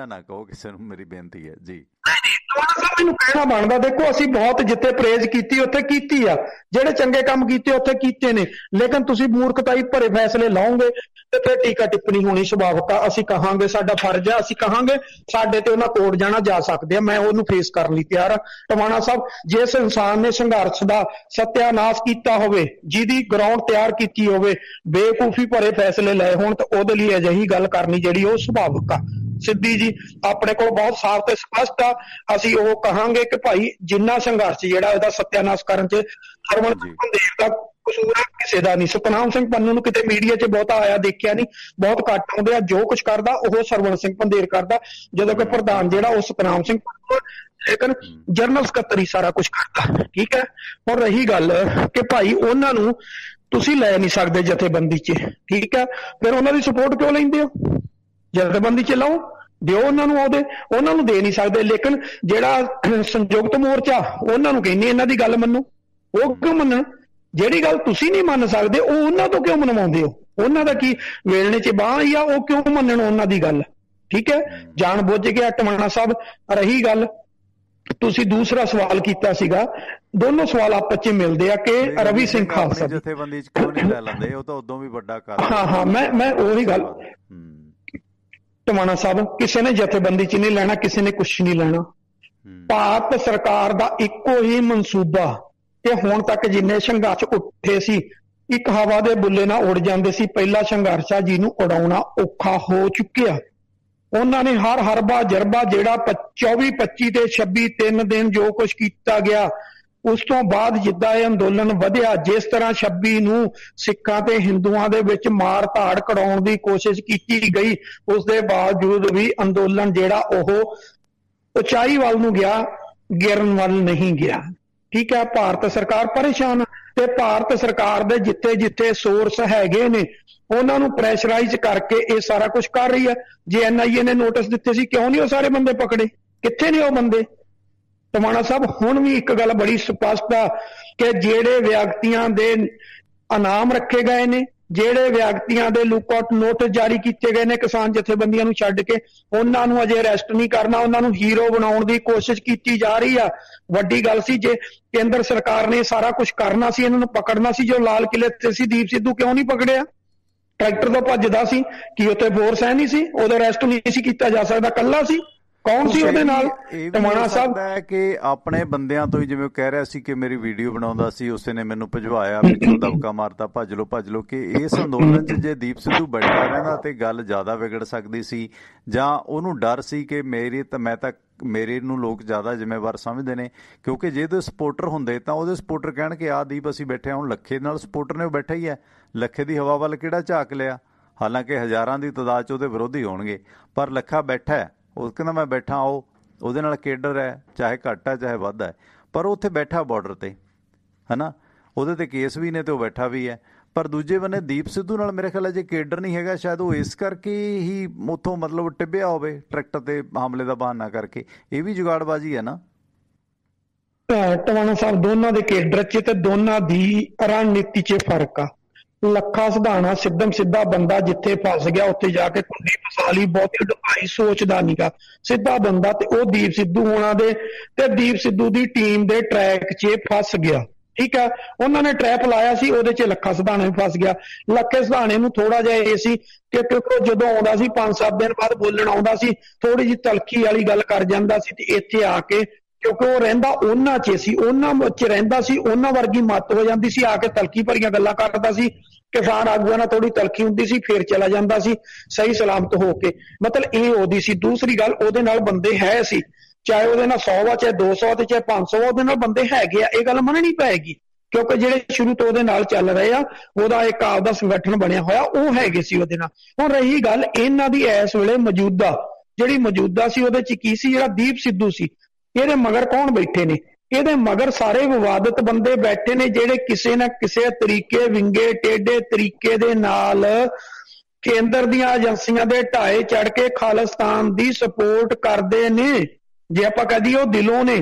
ਨਾ ਕਹੋ ਕਿਸੇ ਨੂੰ, ਮੇਰੀ ਬੇਨਤੀ ਹੈ ਜੀ। ਮੈਨੂੰ ਕਹਿਣਾ ਬਣਦਾ। ਦੇਖੋ ਅਸੀਂ ਬਹੁਤ ਜਿੱਥੇ ਪ੍ਰੇਜ਼ ਕੀਤੀ ਉੱਥੇ ਕੀਤੀ ਆ, ਜਿਹੜੇ ਚੰਗੇ ਕੰਮ ਕੀਤੇ ਉੱਥੇ ਕੀਤੇ ਨੇ, ਲੇਕਿਨ ਤੁਸੀਂ ਮੂਰਖਤਾਈ ਭਰੇ ਫੈਸਲੇ ਲਾਓਗੇ ਤੇ ਫਿਰ ਟੀਕਾ ਟਿੱਪਣੀ ਹੋਣੀ ਸੁਭਾਵਿਕ ਆ। ਅਸੀਂ ਕਹਾਂਗੇ ਸਾਡਾ ਫਰਜ਼ ਆ, ਅਸੀਂ ਕਹਾਂਗੇ ਸਾਡੇ ਤੇ ਉਹਨਾਂ ਕੋਰਟ ਜਾਣਾ ਜਾ ਸਕਦੇ ਆ, ਮੈਂ ਉਹਨੂੰ ਫੇਸ ਕਰਨ ਲਈ ਤਿਆਰ ਆ। ਟਵਾਣਾ ਸਾਹਿਬ, ਜਿਸ ਇਨਸਾਨ ਨੇ ਸੰਘਰਸ਼ ਦਾ ਸਤਿਆਨਾਸ਼ ਕੀਤਾ ਹੋਵੇ, ਜਿਹਦੀ ਗਰਾਊਂਡ ਤਿਆਰ ਕੀਤੀ ਹੋਵੇ, ਬੇਵਕੂਫੀ ਭਰੇ ਫੈਸਲੇ ਲਏ ਹੋਣ, ਤਾਂ ਉਹਦੇ ਲਈ ਅਜਿਹੀ ਗੱਲ ਕਰਨੀ ਜਿਹੜੀ ਉਹ ਸੁਭਾਵਿਕ ਆ। ਸਿੱਧੀ ਜੀ ਆਪਣੇ ਕੋਲ ਬਹੁਤ ਸਾਫ਼ ਤੇ ਸਪਸ਼ਟ ਆ। ਅਸੀਂ ਉਹ ਕਹਾਂਗੇ ਕਿ ਭਾਈ ਜਿੰਨਾ ਸੰਘਰਸ਼ ਜਿਹੜਾ ਉਹਦਾ ਸਤਿਆਨਾਸ਼ ਕਰਨ 'ਚ ਸਰਵਣ ਪੰਧੇਰ ਦਾ ਕਸੂਰ ਆ, ਕਿਸੇ ਦਾ ਨਹੀਂ। ਸਤਨਾਮ ਸਿੰਘ ਪੰਨੂ ਨੂੰ ਕਿਤੇ ਮੀਡੀਆ 'ਚ ਬਹੁਤਾ ਆਇਆ ਦੇਖਿਆ ਨਹੀਂ, ਬਹੁਤ ਘੱਟ ਆਉਂਦੇ ਆ। ਜੋ ਕੁਛ ਕਰਦਾ ਉਹ ਸਰਵਣ ਸਿੰਘ ਪੰਧੇਰ ਕਰਦਾ, ਜਦੋਂ ਕਿ ਪ੍ਰਧਾਨ ਜਿਹੜਾ ਉਹ ਸਤਨਾਮ ਸਿੰਘ ਪੰਨੂ, ਲੇਕਿਨ ਜਨਰਲ ਸਕੱਤਰ ਸਾਰਾ ਕੁਛ ਕਰਦਾ। ਠੀਕ ਹੈ। ਹੁਣ ਰਹੀ ਗੱਲ ਕਿ ਭਾਈ ਉਹਨਾਂ ਨੂੰ ਤੁਸੀਂ ਲੈ ਨਹੀਂ ਸਕਦੇ ਜਥੇਬੰਦੀ 'ਚ, ਠੀਕ ਹੈ, ਫਿਰ ਉਹਨਾਂ ਦੀ ਸਪੋਰਟ ਕਿਉਂ ਲੈਂਦੇ ਹੋ? ਜਥੇਬੰਦੀ 'ਚ ਲਾਓ, ਦਿਓ ਉਹਨਾਂ ਨੂੰ, ਉਹਨਾਂ ਨੂੰ ਦੇ ਨਹੀਂ ਸਕਦੇ। ਲੇਕਿਨ ਜਿਹੜਾ ਸੰਯੁਕਤ ਮੋਰਚਾ, ਉਹਨਾਂ ਨੂੰ ਕਹਿੰਦੇ ਇਹਨਾਂ ਦੀ ਗੱਲ ਮੰਨੋ। ਉਹ ਕਿਉਂ ਮੰਨਣ? ਜਿਹੜੀ ਗੱਲ ਤੁਸੀਂ ਨਹੀਂ ਮੰਨ ਸਕਦੇ ਉਹ ਉਹਨਾਂ ਤੋਂ ਕਿਉਂ ਮਨਵਾਉਂਦੇ ਹੋ? ਉਹਨਾਂ ਦਾ ਕੀ ਵੇਲਣੇ 'ਚ ਬਾਂਹ ਹੀ ਆ, ਉਹ ਕਿਉਂ ਮੰਨਣ ਉਹਨਾਂ ਦੀ ਗੱਲ? ਠੀਕ ਹੈ, ਜਾਣ ਬੁੱਝ ਕੇ। ਟਵਾਣਾ ਸਾਹਿਬ, ਰਹੀ ਗੱਲ ਤੁਸੀਂ ਦੂਸਰਾ ਸਵਾਲ ਕੀਤਾ ਸੀਗਾ, ਦੋਨੋਂ ਸਵਾਲ ਆਪਸ 'ਚ ਮਿਲਦੇ ਆ ਕਿ ਰਵੀ ਸਿੰਘ ਖਾਲਸਾ ਜਥੇਬੰਦੀ 'ਚ ਕਿਉਂ ਨਹੀਂ ਲੈ ਲੈਂਦੇ? ਉਹ ਤਾਂ ਉਦੋਂ ਵੀ ਵੱਡਾ ਕਰ। ਹਾਂ, ਮੈਂ ਉਹੀ ਗੱਲ। ਟਵਾਣਾ ਸਾਹਿਬ, ਕਿਸੇ ਨੇ ਜਥੇਬੰਦੀ 'ਚ ਨਹੀਂ ਲੈਣਾ, ਕਿਸੇ ਨੇ ਕੁਛ ਨਹੀਂ ਲੈਣਾ। ਭਾਰਤ ਸਰਕਾਰ ਦਾ ਇੱਕੋ ਹੀ ਮਨਸੂਬਾ ਕਿ ਹੁਣ ਤੱਕ ਜਿੰਨੇ ਸੰਘਰਸ਼ ਉੱਠੇ ਸੀ, ਇੱਕ ਹਵਾ ਦੇ ਬੁੱਲੇ ਨਾਲ ਉੜ ਜਾਂਦੇ ਸੀ। ਪਹਿਲਾ ਸੰਘਰਸ਼ ਆ ਜਿਹਨੂੰ ਉਡਾਉਣਾ ਔਖਾ ਹੋ ਚੁੱਕਿਆ। ਉਹਨਾਂ ਨੇ ਹਰ ਹਰਬਾ ਜਰਬਾ ਜਿਹੜਾ 24, 25 ਤੇ 26 3 ਦਿਨ ਜੋ ਕੁਛ ਕੀਤਾ ਗਿਆ, ਉਸ ਤੋਂ ਬਾਅਦ ਜਿੱਦਾਂ ਇਹ ਅੰਦੋਲਨ ਵਧਿਆ, ਜਿਸ ਤਰ੍ਹਾਂ 26 ਨੂੰ ਸਿੱਖਾਂ ਤੇ ਹਿੰਦੂਆਂ ਦੇ ਵਿੱਚ ਮਾਰ ਧਾੜ ਕਰਾਉਣ ਦੀ ਕੋਸ਼ਿਸ਼ ਕੀਤੀ ਗਈ, ਉਸ ਦੇ ਬਾਵਜੂਦ ਵੀ ਅੰਦੋਲਨ ਜਿਹੜਾ ਉਹ ਉਚਾਈ ਵੱਲ ਨੂੰ ਗਿਆ, ਗਿਰਨ ਵੱਲ ਨਹੀਂ ਗਿਆ। ਠੀਕ ਹੈ। ਭਾਰਤ ਸਰਕਾਰ ਪਰੇਸ਼ਾਨ, ਤੇ ਭਾਰਤ ਸਰਕਾਰ ਦੇ ਜਿੱਥੇ ਜਿੱਥੇ ਸੋਰਸ ਹੈਗੇ ਨੇ ਉਹਨਾਂ ਨੂੰ ਪ੍ਰੈਸ਼ਰਾਈਜ਼ ਕਰਕੇ ਇਹ ਸਾਰਾ ਕੁਝ ਕਰ ਰਹੀ ਹੈ। ਜੇ NIA ਨੇ ਨੋਟਿਸ ਦਿੱਤੇ ਸੀ, ਕਿਉਂ ਨਹੀਂ ਉਹ ਸਾਰੇ ਬੰਦੇ ਪਕੜੇ? ਕਿੱਥੇ ਨੇ ਉਹ ਬੰਦੇ? ਟਵਾਣਾ ਸਾਹਿਬ, ਹੁਣ ਵੀ ਇੱਕ ਗੱਲ ਬੜੀ ਸਪਸ਼ਟ ਆ ਕਿ ਜਿਹੜੇ ਵਿਅਕਤੀਆਂ ਦੇ ਇਨਾਮ ਰੱਖੇ ਗਏ ਨੇ, ਜਿਹੜੇ ਵਿਅਕਤੀਆਂ ਦੇ ਲੁੱਕਆਊਟ ਨੋਟਿਸ ਜਾਰੀ ਕੀਤੇ ਗਏ ਨੇ ਕਿਸਾਨ ਜਥੇਬੰਦੀਆਂ ਨੂੰ ਛੱਡ ਕੇ, ਉਹਨਾਂ ਨੂੰ ਅਜੇ ਅਰੈਸਟ ਨਹੀਂ ਕਰਨਾ, ਉਹਨਾਂ ਨੂੰ ਹੀਰੋ ਬਣਾਉਣ ਦੀ ਕੋਸ਼ਿਸ਼ ਕੀਤੀ ਜਾ ਰਹੀ ਆ। ਵੱਡੀ ਗੱਲ ਸੀ ਜੇ ਕੇਂਦਰ ਸਰਕਾਰ ਨੇ ਸਾਰਾ ਕੁਝ ਕਰਨਾ ਸੀ, ਇਹਨਾਂ ਨੂੰ ਪਕੜਨਾ ਸੀ। ਜੋ ਲਾਲ ਕਿਲੇ ਤੇ ਸੀ ਦੀਪ ਸਿੱਧੂ, ਕਿਉਂ ਨਹੀਂ ਪਕੜਿਆ? ਟਰੈਕਟਰ ਤੋਂ ਭੱਜਦਾ ਸੀ, ਕੀ ਉੱਥੇ ਫੋਰਸ ਹੈ ਨਹੀਂ ਸੀ? ਉਹਦਾ ਅਰੈਸਟ ਨਹੀਂ ਸੀ ਕੀਤਾ ਜਾ ਸਕਦਾ? ਕੱਲਾ ਸੀ? ਕੌਣ ਸੀ ਉਹਦੇ ਨਾਲ? ਟਵਾਣਾ ਸਾਹਿਬ ਹੈ ਕਿ ਆਪਣੇ ਬੰਦਿਆਂ ਤੋਂ ਹੀ, ਜਿਵੇਂ ਉਹ ਕਹਿ ਰਿਹਾ ਸੀ ਕਿ ਮੇਰੀ ਵੀਡੀਓ ਬਣਾਉਂਦਾ ਸੀ, ਉਸੇ ਨੇ ਮੈਨੂੰ ਭਜਵਾਇਆ, ਪਿੱਛੋਂ ਦਬਕਾ ਮਾਰਤਾ, ਭੱਜ ਲਓ ਕਿ ਇਸ ਅੰਦੋਲਨ 'ਚ ਜੇ ਦੀਪ ਸਿੱਧੂ ਬੈਠਾ ਰਹਿੰਦਾ ਤੇ ਗੱਲ ਜ਼ਿਆਦਾ ਵਿਗੜ ਸਕਦੀ ਸੀ, ਜਾਂ ਉਹਨੂੰ ਡਰ ਸੀ ਕਿ ਮੇਰੇ ਨੂੰ ਲੋਕ ਜ਼ਿਆਦਾ ਜ਼ਿੰਮੇਵਾਰ ਸਮਝਦੇ ਨੇ, ਕਿਉਂਕਿ ਜੇ ਉਹਦੇ ਸਪੋਰਟਰ ਹੁੰਦੇ ਤਾਂ ਉਹਦੇ ਸਪੋਰਟਰ ਕਹਿਣ ਕਿ ਆਹ ਦੀਪ ਅਸੀਂ ਬੈਠੇ, ਹੁਣ ਲੱਖੇ ਨਾਲ ਸਪੋਰਟਰ ਨੇ ਉਹ ਬੈਠਾ ਹੀ ਹੈ, ਲੱਖੇ ਦੀ ਹਵਾ ਵੱਲ ਕਿਹੜਾ ਝਾਕ ਲਿਆ? ਹਾਲਾਂਕਿ ਹਜ਼ਾਰਾਂ ਦੀ ਤਾਦਾਦ 'ਚ ਉਹਦੇ ਵਿਰੋਧੀ ਹੋਣਗੇ, ਪਰ ਲੱਖਾ ਬੈਠਾ ਹੈ, ਉਹ ਕਹਿੰਦਾ ਮੈਂ ਬੈਠਾ, ਉਹਦੇ ਨਾਲ ਕੇਡਰ ਹੈ, ਚਾਹੇ ਘੱਟ ਹੈ ਚਾਹੇ ਵੱਧ ਹੈ, ਪਰ ਉੱਥੇ ਬੈਠਾ ਬਾਰਡਰ ਤੇ, ਹੈ ਨਾ, ਉਹਦੇ ਤੇ ਕੇਸ ਵੀ ਨੇ ਤੇ ਉਹ ਬੈਠਾ ਵੀ ਹੈ। ਪਰ ਦੂਜੇ ਬੰਨੇ ਦੀਪ ਸਿੱਧੂ ਨਾਲ ਮੇਰੇ ਖਿਆਲ ਜੇ ਕੇਡਰ ਨਹੀਂ ਹੈਗਾ, ਸ਼ਾਇਦ ਉਹ ਇਸ ਕਰਕੇ ਹੀ ਉੱਥੋਂ ਮਤਲਬ ਟਿੱਬਿਆ ਹੋਵੇ ਟਰੈਕਟਰ ਤੇ ਹਮਲੇ ਦਾ ਬਹਾਨਾ ਕਰਕੇ। ਇਹ ਵੀ ਜੁਗਾੜਬਾਜ਼ੀ ਹੈ ਨਾ। ਟਵਾਣਾ ਸਾਹਿਬ, ਦੋਨਾਂ ਦੇ ਕੇਡਰ 'ਚ ਤੇ ਦੋਨਾਂ ਦੀ ਰਣਨੀਤੀ 'ਚ ਫਰਕ ਆ। ਲੱਖਾ ਸਿਧਾਣਾ ਸਿੱਧਮ ਸਿੱਧਾ ਬੰਦਾ, ਜਿੱਥੇ ਫਸ ਗਿਆ ਉੱਥੇ ਜਾ ਕੇ ਕੁੰਡੀ ਫਸਾ ਲਈ, ਬਹੁਤੀ ਡੁਕਾਈ ਸੋਚਦਾ ਨੀਗਾ, ਸਿੱਧਾ ਬੰਦਾ। ਤੇ ਉਹ ਦੀਪ ਸਿੱਧੂ ਹੋਣਾ ਦੇ ਤੇ ਦੀਪ ਸਿੱਧੂ ਦੀ ਟੀਮ ਦੇ ਟਰੈਕ 'ਚ ਫਸ ਗਿਆ। ਠੀਕ ਆ, ਉਹਨਾਂ ਨੇ ਟਰੈਪ ਲਾਇਆ ਸੀ, ਉਹਦੇ 'ਚ ਲੱਖਾ ਸਿਧਾਣਾ ਵੀ ਫਸ ਗਿਆ। ਲੱਖੇ ਸਿਧਾਣੇ ਨੂੰ ਥੋੜਾ ਜਿਹਾ ਇਹ ਸੀ ਕਿ ਕਿਉਂਕਿ ਜਦੋਂ ਆਉਂਦਾ ਸੀ 5-7 ਦਿਨ ਬਾਅਦ ਬੋਲਣ ਆਉਂਦਾ ਸੀ, ਥੋੜੀ ਜਿਹੀ ਤਲਖੀ ਵਾਲੀ ਗੱਲ ਕਰ ਜਾਂਦਾ ਸੀ, ਤੇ ਇੱਥੇ ਆ ਕੇ ਕਿਉਂਕਿ ਉਹ ਰਹਿੰਦਾ ਉਹਨਾਂ 'ਚ ਸੀ, ਉਹਨਾਂ 'ਚ ਰਹਿੰਦਾ ਸੀ, ਉਹਨਾਂ ਵਰਗੀ ਮੱਤ ਹੋ ਜਾਂਦੀ ਸੀ, ਆ ਕੇ ਤਲਖੀ ਭਰੀਆਂ ਗੱਲਾਂ ਕਰਦਾ ਸੀ। ਕਿਸਾਨ ਆਗੂਆਂ ਨਾਲ ਥੋੜੀ ਤਲਖੀ ਹੁੰਦੀ ਸੀ, ਫਿਰ ਚਲਾ ਜਾਂਦਾ ਸੀ ਸਹੀ ਸਲਾਮਤ ਹੋ ਕੇ। ਮਤਲਬ ਇਹ ਉਹਦੀ ਸੀ। ਦੂਸਰੀ ਗੱਲ, ਉਹਦੇ ਨਾਲ ਬੰਦੇ ਹੈ ਸੀ, ਚਾਹੇ ਉਹਦੇ ਨਾਲ 100 ਵਾ, ਚਾਹੇ 200 ਤੇ ਚਾਹੇ 500, ਉਹਦੇ ਨਾਲ ਬੰਦੇ ਹੈਗੇ ਆ, ਇਹ ਗੱਲ ਮੰਨਣੀ ਪਏਗੀ, ਕਿਉਂਕਿ ਜਿਹੜੇ ਸ਼ੁਰੂ ਤੋਂ ਉਹਦੇ ਨਾਲ ਚੱਲ ਰਹੇ ਆ, ਉਹਦਾ ਇੱਕ ਆਪਦਾ ਸੰਗਠਨ ਬਣਿਆ ਹੋਇਆ, ਉਹ ਹੈਗੇ ਸੀ ਉਹਦੇ ਨਾਲ। ਹੁਣ ਰਹੀ ਗੱਲ ਇਹਨਾਂ ਦੀ ਇਸ ਵੇਲੇ ਜਿਹੜੀ ਮੌਜੂਦਾ ਸੀ, ਉਹਦੇ 'ਚ ਕੀ ਸੀ? ਜਿਹੜਾ ਦੀਪ ਸਿੱਧੂ ਸੀ, ਇਹਦੇ ਮਗਰ ਕੌਣ ਬੈਠੇ ਨੇ? ਇਹਦੇ ਮਗਰ ਸਾਰੇ ਵਿਵਾਦਤ ਬੰਦੇ ਬੈਠੇ ਨੇ, ਜਿਹੜੇ ਕਿਸੇ ਨਾ ਕਿਸੇ ਤਰੀਕੇ, ਵਿੰਗੇ ਟੇਢੇ ਤਰੀਕੇ ਦੇ ਨਾਲ ਕੇਂਦਰ ਦੀਆਂ ਏਜੰਸੀਆਂ ਦੇ ਢਾਏ ਚੜ ਕੇ ਖਾਲਿਸਤਾਨ ਦੀ ਸਪੋਰਟ ਕਰਦੇ ਨੇ। ਜੇ ਆਪਾਂ ਕਹਦੀਏ ਉਹ ਦਿਲੋਂ ਨੇ,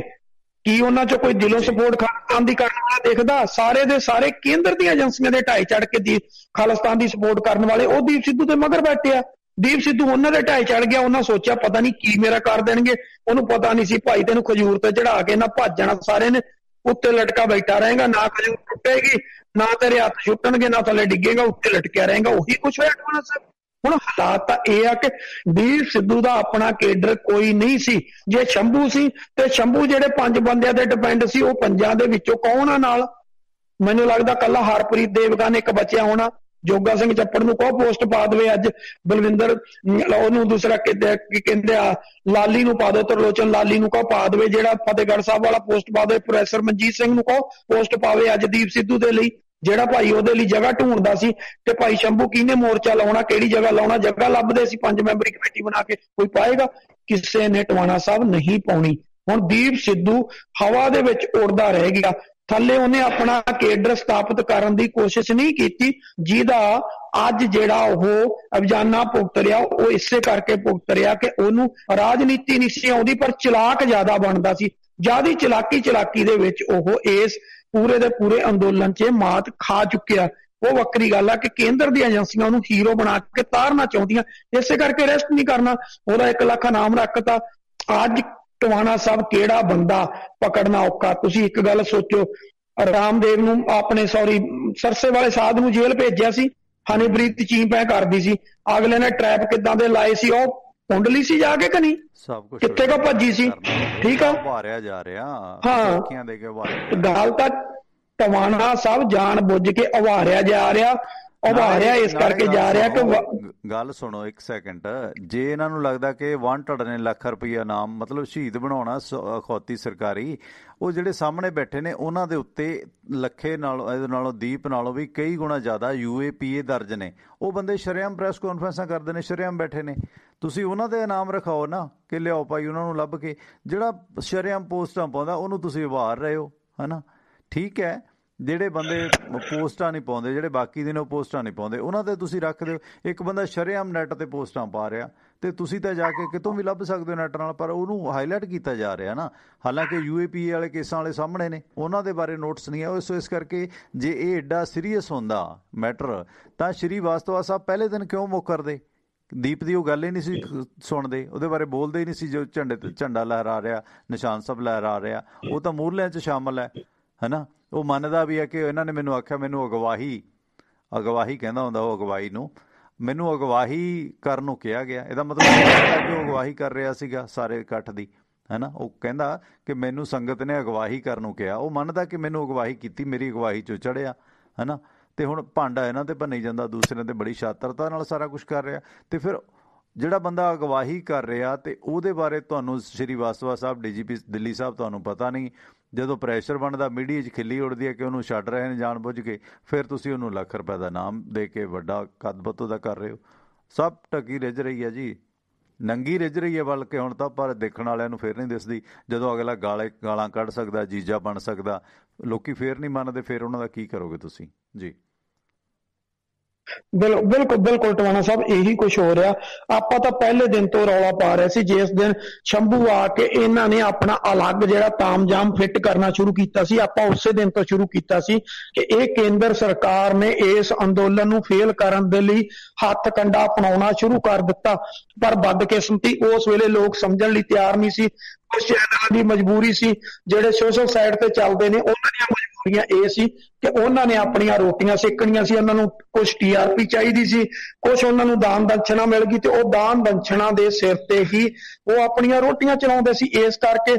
ਕੀ ਉਹਨਾਂ 'ਚੋਂ ਕੋਈ ਦਿਲੋਂ ਸਪੋਰਟ ਖਾਲਿਸਤਾਨ ਦੀ ਕਰਨ ਵਾਲਾ ਦਿਖਦਾ? ਸਾਰੇ ਦੇ ਸਾਰੇ ਕੇਂਦਰ ਦੀਆਂ ਏਜੰਸੀਆਂ ਦੇ ਢਾਏ ਚੜ ਕੇ ਖਾਲਿਸਤਾਨ ਦੀ ਸਪੋਰਟ ਕਰਨ ਵਾਲੇ ਉਹ ਦੀਪ ਸਿੱਧੂ ਦੇ ਮਗਰ ਬੈਠੇ ਆ। ਦੀਪ ਸਿੱਧੂ ਉਹਨਾਂ ਦੇ ਢਾਏ ਚੜ ਗਿਆ, ਉਹਨਾਂ ਸੋਚਿਆ ਪਤਾ ਨਹੀਂ ਕੀ ਮੇਰਾ ਕਰ ਦੇਣਗੇ। ਉਹਨੂੰ ਪਤਾ ਨਹੀਂ ਸੀ ਭਾਈ ਤੈਨੂੰ ਖਜੂਰ ਤੇ ਚੜਾ ਕੇ ਨਾ ਭੱਜ ਜਾਣਾ ਸਾਰੇ ਨੇ, ਉੱਤੇ ਲਟਕਾ ਬੈਠਾ ਰਹੇਗਾ, ਨਾ ਖਜੂਰ ਟੁੱਟੇਗੀ, ਨਾ ਤੇਰੇ ਹੱਥ ਛੁੱਟਣਗੇ, ਨਾ ਥੱਲੇ ਡਿੱਗੇਗਾ, ਉੱਤੇ ਲਟਕਿਆ ਰਹੇਗਾ। ਉਹੀ ਕੁਛ ਹੋਇਆ ਟਵਾਣਾ ਸਾਹਿਬ। ਹੁਣ ਹਾਲਾਤ ਤਾਂ ਇਹ ਆ ਕਿ ਦੀਪ ਸਿੱਧੂ ਦਾ ਆਪਣਾ ਕੇਡਰ ਕੋਈ ਨਹੀਂ ਸੀ। ਜੇ ਸ਼ੰਭੂ ਸੀ ਤੇ ਸ਼ੰਭੂ ਜਿਹੜੇ 5 ਬੰਦਿਆਂ ਤੇ ਡਿਪੈਂਡ ਸੀ, ਉਹ 5 ਦੇ ਵਿੱਚੋਂ ਕੌਣ ਆ ਨਾਲ? ਮੈਨੂੰ ਲੱਗਦਾ ਕੱਲਾ ਹਰਪ੍ਰੀਤ ਦੇਵਗਨ ਇੱਕ ਬਚਿਆ ਹੋਣਾ। ਜੋਗਾ ਸਿੰਘ ਚੱਪੜ ਨੂੰ ਕਹੋ ਪੋਸਟ ਪਾ ਦੇਵੇ ਅੱਜ, ਬਲਵਿੰਦਰ ਉਹਨੂੰ ਦੂਸਰਾ ਕੀ ਕਹਿੰਦੇ ਆ ਲਾਲੀ ਨੂੰ ਪਾ ਦਿਓ, ਤਰਲੋਚਨ ਲਾਲੀ ਨੂੰ ਕਹੋ ਪਾ ਦੇਵੇ, ਜਿਹੜਾ ਫਤਿਹਗੜ੍ਹ ਸਾਹਿਬ ਵਾਲਾ ਪੋਸਟ ਪਾ ਦੇਵੇ, ਪ੍ਰੋਫੈਸਰ ਮਨਜੀਤ ਸਿੰਘ ਨੂੰ ਕਹੋ ਪੋਸਟ ਪਾਵੇ ਅੱਜ ਦੀਪ ਸਿੱਧੂ ਦੇ ਲਈ, ਜਿਹੜਾ ਭਾਈ ਉਹਦੇ ਲਈ ਜਗ੍ਹਾ ਢੂੰਡਦਾ ਸੀ। ਤੇ ਭਾਈ ਸ਼ੰਭੂ ਕਿਹਨੇ ਮੋਰਚਾ ਲਾਉਣਾ, ਕਿਹੜੀ ਜਗ੍ਹਾ ਲਾਉਣਾ, ਜਗ੍ਹਾ ਲੱਭਦੇ ਸੀ 5 ਮੈਂਬਰੀ ਕਮੇਟੀ ਬਣਾ ਕੇ, ਕੋਈ ਪਾਏਗਾ? ਕਿਸੇ ਨੇ ਟਵਾਣਾ ਸਾਹਿਬ ਨਹੀਂ ਪਾਉਣੀ। ਹੁਣ ਦੀਪ ਸਿੱਧੂ ਹਵਾ ਦੇ ਵਿੱਚ ਉੜਦਾ ਰਹਿ ਗਿਆ, ਥੱਲੇ ਉਹਨੇ ਆਪਣਾ ਕੇਡਰ ਸਥਾਪਿਤ ਕਰਨ ਦੀ ਕੋਸ਼ਿਸ਼ ਨਹੀਂ ਕੀਤੀ, ਜਿਹਦਾ ਅੱਜ ਜਿਹੜਾ ਉਹ ਅਭਿਜਾਨਾ ਭੁਗਤ ਰਿਹਾ, ਉਹ ਇਸੇ ਕਰਕੇ ਭੁਗਤ ਰਿਹਾ ਕਿ ਉਹਨੂੰ ਰਾਜਨੀਤੀ ਨਹੀਂ ਸੀ ਆਉਂਦੀ, ਪਰ ਚਲਾਕ ਜ਼ਿਆਦਾ ਬਣਦਾ ਸੀ। ਜ਼ਿਆਦੀ ਚਲਾਕੀ ਦੇ ਵਿੱਚ ਉਹ ਇਸ ਪੂਰੇ ਦੇ ਪੂਰੇ ਅੰਦੋਲਨ 'ਚ ਮਾਤ ਖਾ ਚੁੱਕਿਆ। ਉਹ ਵੱਖਰੀ ਗੱਲ ਆ ਕਿ ਕੇਂਦਰ ਦੀਆਂ ਏਜੰਸੀਆਂ ਉਹਨੂੰ ਹੀਰੋ ਬਣਾ ਕੇ ਤਾਰਨਾ ਚਾਹੁੰਦੀਆਂ, ਇਸੇ ਕਰਕੇ ਅਰੈਸਟ ਨਹੀਂ ਕਰਨਾ, ਉਹਦਾ 1 ਲੱਖ ਇਨਾਮ ਰੱਖਤਾ। ਅੱਜ ਟਵਾਣਾ ਸਾਹਿਬ ਕਿਹੜਾ ਬੰਦਾ ਪਕੜਨਾ ਔਖਾ। ਤੁਸੀਂ ਇੱਕ ਗੱਲ ਸੋਚੋ, ਰਾਮਦੇਵ ਨੂੰ ਸਰਸੇ ਵਾਲੇ ਸਾਧ ਨੂੰ ਜੇਲ੍ਹ ਭੇਜਿਆ ਸੀ, ਹਨੀਪ੍ਰੀਤ ਚੀਂਪੈ ਕਰਦੀ ਸੀ, ਅਗਲੇ ਨੇ ਟਰੈਪ ਕਿੱਦਾਂ ਦੇ ਲਾਏ ਸੀ, ਉਹ ਕੁੰਡਲੀ ਸੀ ਜਾ ਕੇ ਕਿ ਨਹੀਂ, ਕਿੱਥੇ ਕੋ ਭੱਜੀ ਸੀ? ਠੀਕ ਆ, ਵਾਰਿਆ ਜਾ ਰਿਹਾ। ਹਾਂ, ਗੱਲ ਤਾਂ ਟਵਾਣਾ ਸਾਹਿਬ ਜਾਣ ਬੁੱਝ ਕੇ ਉਭਾਰਿਆ ਜਾ ਰਿਹਾ, ਉਭਾਰਿਆ ਇਸ ਕਰਕੇ ਜਾ ਰਿਹਾ ਕਿ ਗੱਲ ਸੁਣੋ 1 ਸੈਕਿੰਡ, ਜੇ ਇਹਨਾਂ ਨੂੰ ਲੱਗਦਾ ਕਿ ਵਾਂਟਡ ਨੇ ਲੱਖ ਰੁਪਈਆ ਨਾਮ ਮਤਲਬ ਸ਼ਹੀਦ ਬਣਾਉਣਾ ਅਖੌਤੀ ਸਰਕਾਰੀ, ਉਹ ਜਿਹੜੇ ਸਾਹਮਣੇ ਬੈਠੇ ਨੇ ਉਹਨਾਂ ਦੇ ਉੱਤੇ ਲੱਖੇ ਨਾਲੋਂ ਇਹਦੇ ਨਾਲੋਂ ਦੀਪ ਨਾਲੋਂ ਵੀ ਕਈ ਗੁਣਾ ਜ਼ਿਆਦਾ UAPA ਦਰਜ ਨੇ। ਉਹ ਬੰਦੇ ਸ਼ਰੇਆਮ ਪ੍ਰੈਸ ਕਾਨਫਰੰਸਾਂ ਕਰਦੇ ਨੇ, ਸ਼ਰੇਆਮ ਬੈਠੇ ਨੇ। ਤੁਸੀਂ ਉਹਨਾਂ ਦੇ ਇਨਾਮ ਰਖਾਓ ਨਾ ਕਿ ਲਿਆਓ ਭਾਈ ਉਹਨਾਂ ਨੂੰ ਲੱਭ ਕੇ। ਜਿਹੜਾ ਸ਼ਰੇਆਮ ਪੋਸਟਾਂ ਪਾਉਂਦਾ ਉਹਨੂੰ ਤੁਸੀਂ ਉਭਾਰ ਰਹੇ ਹੋ, ਹੈ ਨਾ? ਠੀਕ ਹੈ, ਜਿਹੜੇ ਬੰਦੇ ਪੋਸਟਾਂ ਨਹੀਂ ਪਾਉਂਦੇ, ਜਿਹੜੇ ਬਾਕੀ ਦੇ ਨੇ ਉਹ ਪੋਸਟਾਂ ਨਹੀਂ ਪਾਉਂਦੇ, ਉਹਨਾਂ 'ਤੇ ਤੁਸੀਂ ਰੱਖ ਦਿਓ। ਇੱਕ ਬੰਦਾ ਸ਼ਰੇਆਮ ਨੈੱਟ 'ਤੇ ਪੋਸਟਾਂ ਪਾ ਰਿਹਾ ਤੇ ਤੁਸੀਂ ਤਾਂ ਜਾ ਕੇ ਕਿਤੋਂ ਵੀ ਲੱਭ ਸਕਦੇ ਹੋ ਨੈੱਟ ਨਾਲ, ਪਰ ਉਹਨੂੰ ਹਾਈਲਾਈਟ ਕੀਤਾ ਜਾ ਰਿਹਾ ਨਾ। ਹਾਲਾਂਕਿ UAPA ਵਾਲੇ ਕੇਸਾਂ ਵਾਲੇ ਸਾਹਮਣੇ ਨੇ, ਉਹਨਾਂ ਦੇ ਬਾਰੇ ਨੋਟਿਸ ਨਹੀਂ ਹੈ। ਇਸ ਕਰਕੇ ਜੇ ਇਹ ਐਡਾ ਸੀਰੀਅਸ ਹੁੰਦਾ ਮੈਟਰ ਤਾਂ ਸ਼੍ਰੀ ਵਾਸਤਵਾ ਸਾਹਿਬ ਪਹਿਲੇ ਦਿਨ ਕਿਉਂ ਮੁੱਕਰਦੇ? ਦੀਪ ਦੀ ਉਹ ਗੱਲ ਹੀ ਨਹੀਂ ਸੀ ਸੁਣਦੇ, ਉਹਦੇ ਬਾਰੇ ਬੋਲਦੇ ਹੀ ਨਹੀਂ ਸੀ। ਜੋ ਝੰਡੇ ਤੇ ਝੰਡਾ ਲਹਿਰਾ ਰਿਹਾ, ਨਿਸ਼ਾਨ ਸਾਹਿਬ ਲਹਿਰਾ ਰਿਹਾ, ਉਹ ਤਾਂ ਮੂਹਰਲਿਆਂ 'ਚ ਸ਼ਾਮਲ ਹੈ ਨਾ। ਉਹ ਮੰਨਦਾ ਵੀ ਹੈ ਕਿ ਇਹਨਾਂ ਨੇ ਮੈਨੂੰ ਆਖਿਆ, ਮੈਨੂੰ ਅਗਵਾਹੀ ਕਹਿੰਦਾ ਹੁੰਦਾ ਉਹ ਅਗਵਾਈ ਨੂੰ, ਮੈਨੂੰ ਅਗਵਾਈ ਕਰਨ ਨੂੰ ਕਿਹਾ ਗਿਆ। ਇਹਦਾ ਮਤਲਬ ਇਹ ਕਿ ਉਹ ਅਗਵਾਈ ਕਰ ਰਿਹਾ ਸੀਗਾ ਸਾਰੇ ਇਕੱਠ ਦੀ, ਹੈ ਨਾ। ਉਹ ਕਹਿੰਦਾ ਕਿ ਮੈਨੂੰ ਸੰਗਤ ਨੇ ਅਗਵਾਈ ਕਰਨ ਨੂੰ ਕਿਹਾ, ਉਹ ਮੰਨਦਾ ਕਿ ਮੈਨੂੰ ਅਗਵਾਈ ਕੀਤੀ, ਮੇਰੀ ਅਗਵਾਈ 'ਚੋਂ ਚੜ੍ਹਿਆ, ਹੈ ਨਾ। ਅਤੇ ਹੁਣ ਭਾਂਡਾ ਇਹਨਾਂ 'ਤੇ ਭੰਨੀ ਜਾਂਦਾ, ਦੂਸਰਿਆਂ 'ਤੇ ਬੜੀ ਸ਼ਾਤਰਤਾ ਨਾਲ ਸਾਰਾ ਕੁਛ ਕਰ ਰਿਹਾ। ਅਤੇ ਫਿਰ ਜਿਹੜਾ ਬੰਦਾ ਅਗਵਾਈ ਕਰ ਰਿਹਾ ਅਤੇ ਉਹਦੇ ਬਾਰੇ ਤੁਹਾਨੂੰ ਸ਼੍ਰੀ ਬਾਜਵਾ ਸਾਹਿਬ DGP ਦਿੱਲੀ ਸਾਹਿਬ ਤੁਹਾਨੂੰ ਪਤਾ ਨਹੀਂ, ਜਦੋਂ ਪ੍ਰੈਸ਼ਰ ਬਣਦਾ ਮੀਡੀਆ 'ਚ ਖਿੱਲੀ ਉੱਡਦੀ ਹੈ ਕਿ ਉਹਨੂੰ ਛੱਡ ਰਹੇ ਨੇ ਜਾਣ ਬੁੱਝ ਕੇ, ਫਿਰ ਤੁਸੀਂ ਉਹਨੂੰ ਲੱਖ ਰੁਪਏ ਦਾ ਇਨਾਮ ਦੇ ਕੇ ਵੱਡਾ ਕਦਬਤ ਉਹਦਾ ਕਰ ਰਹੇ ਹੋ। ਸਭ ਢੱਕੀ ਰਿੱਝ ਰਹੀ ਹੈ ਜੀ, ਨੰਗੀ ਰਿੱਝ ਰਹੀ ਹੈ ਬਲਕਿ ਹੁਣ ਤਾਂ, ਪਰ ਦੇਖਣ ਵਾਲਿਆਂ ਨੂੰ ਫਿਰ ਨਹੀਂ ਦਿਸਦੀ। ਜਦੋਂ ਅਗਲਾ ਗਾਲਾਂ ਕੱਢ ਸਕਦਾ, ਜੀਜਾ ਬਣ ਸਕਦਾ, ਲੋਕੀ ਫਿਰ ਨਹੀਂ ਮੰਨਦੇ, ਫਿਰ ਉਹਨਾਂ ਦਾ ਕੀ ਕਰੋਗੇ ਤੁਸੀਂ ਜੀ? ਬਿਲਕੁਲ ਟਵਾਣਾ ਸਾਹਿਬ, ਇਹੀ ਕੁਝ ਹੋ ਰਿਹਾ। ਆਪਾਂ ਤਾਂ ਪਹਿਲੇ ਦਿਨ ਤੋਂ ਰੌਲਾ ਪਾ ਰਹੇ ਸੀ, ਜਿਸ ਦਿਨ ਸ਼ੰਭੂ ਆ ਕੇ ਇਹਨਾਂ ਨੇ ਆਪਣਾ ਅਲੱਗ ਜਿਹੜਾ ਤਾਮਜਾਮ ਫਿੱਟ ਕਰਨਾ ਸ਼ੁਰੂ ਕੀਤਾ ਸੀ, ਆਪਾਂ ਉਸੇ ਦਿਨ ਤੋਂ ਸ਼ੁਰੂ ਕੀਤਾ ਸੀ ਕਿ ਇਹ ਕੇਂਦਰ ਸਰਕਾਰ ਨੇ ਇਸ ਅੰਦੋਲਨ ਨੂੰ ਫੇਲ ਕਰਨ ਦੇ ਲਈ ਹੱਥ ਕੰਡਾ ਅਪਣਾਉਣਾ ਸ਼ੁਰੂ ਕਰ ਦਿੱਤਾ। ਪਰ ਬਦਕਿਸਮਤੀ ਉਸ ਵੇਲੇ ਲੋਕ ਸਮਝਣ ਲਈ ਤਿਆਰ ਨਹੀਂ ਸੀ। ਕੁਝ ਚੈਨਲਾਂ ਦੀ ਮਜਬੂਰੀ ਸੀ, ਜਿਹੜੇ ਸੋਸ਼ਲ ਸਾਈਟ ਤੇ ਚੱਲਦੇ ਨੇ, ਉਹਨਾਂ ਦੀਆਂ ਮਜਬੂਰੀਆਂ ਇਹ ਸੀ ਕਿ ਉਹਨਾਂ ਨੇ ਆਪਣੀਆਂ ਰੋਟੀਆਂ ਸੇਕਣੀਆਂ ਸੀ, ਉਹਨਾਂ ਨੂੰ ਕੁਝ TRP ਚਾਹੀਦੀ ਸੀ, ਕੁਝ ਉਹਨਾਂ ਨੂੰ ਦਾਨ ਦਕਸ਼ਨਾ ਮਿਲ ਗਈ ਤੇ ਉਹ ਦਾਨ ਦਕਸ਼ਨਾ ਦੇ ਸਿਰ ਤੇ ਹੀ ਉਹ ਆਪਣੀਆਂ ਰੋਟੀਆਂ ਚਲਾਉਂਦੇ ਸੀ। ਇਸ ਕਰਕੇ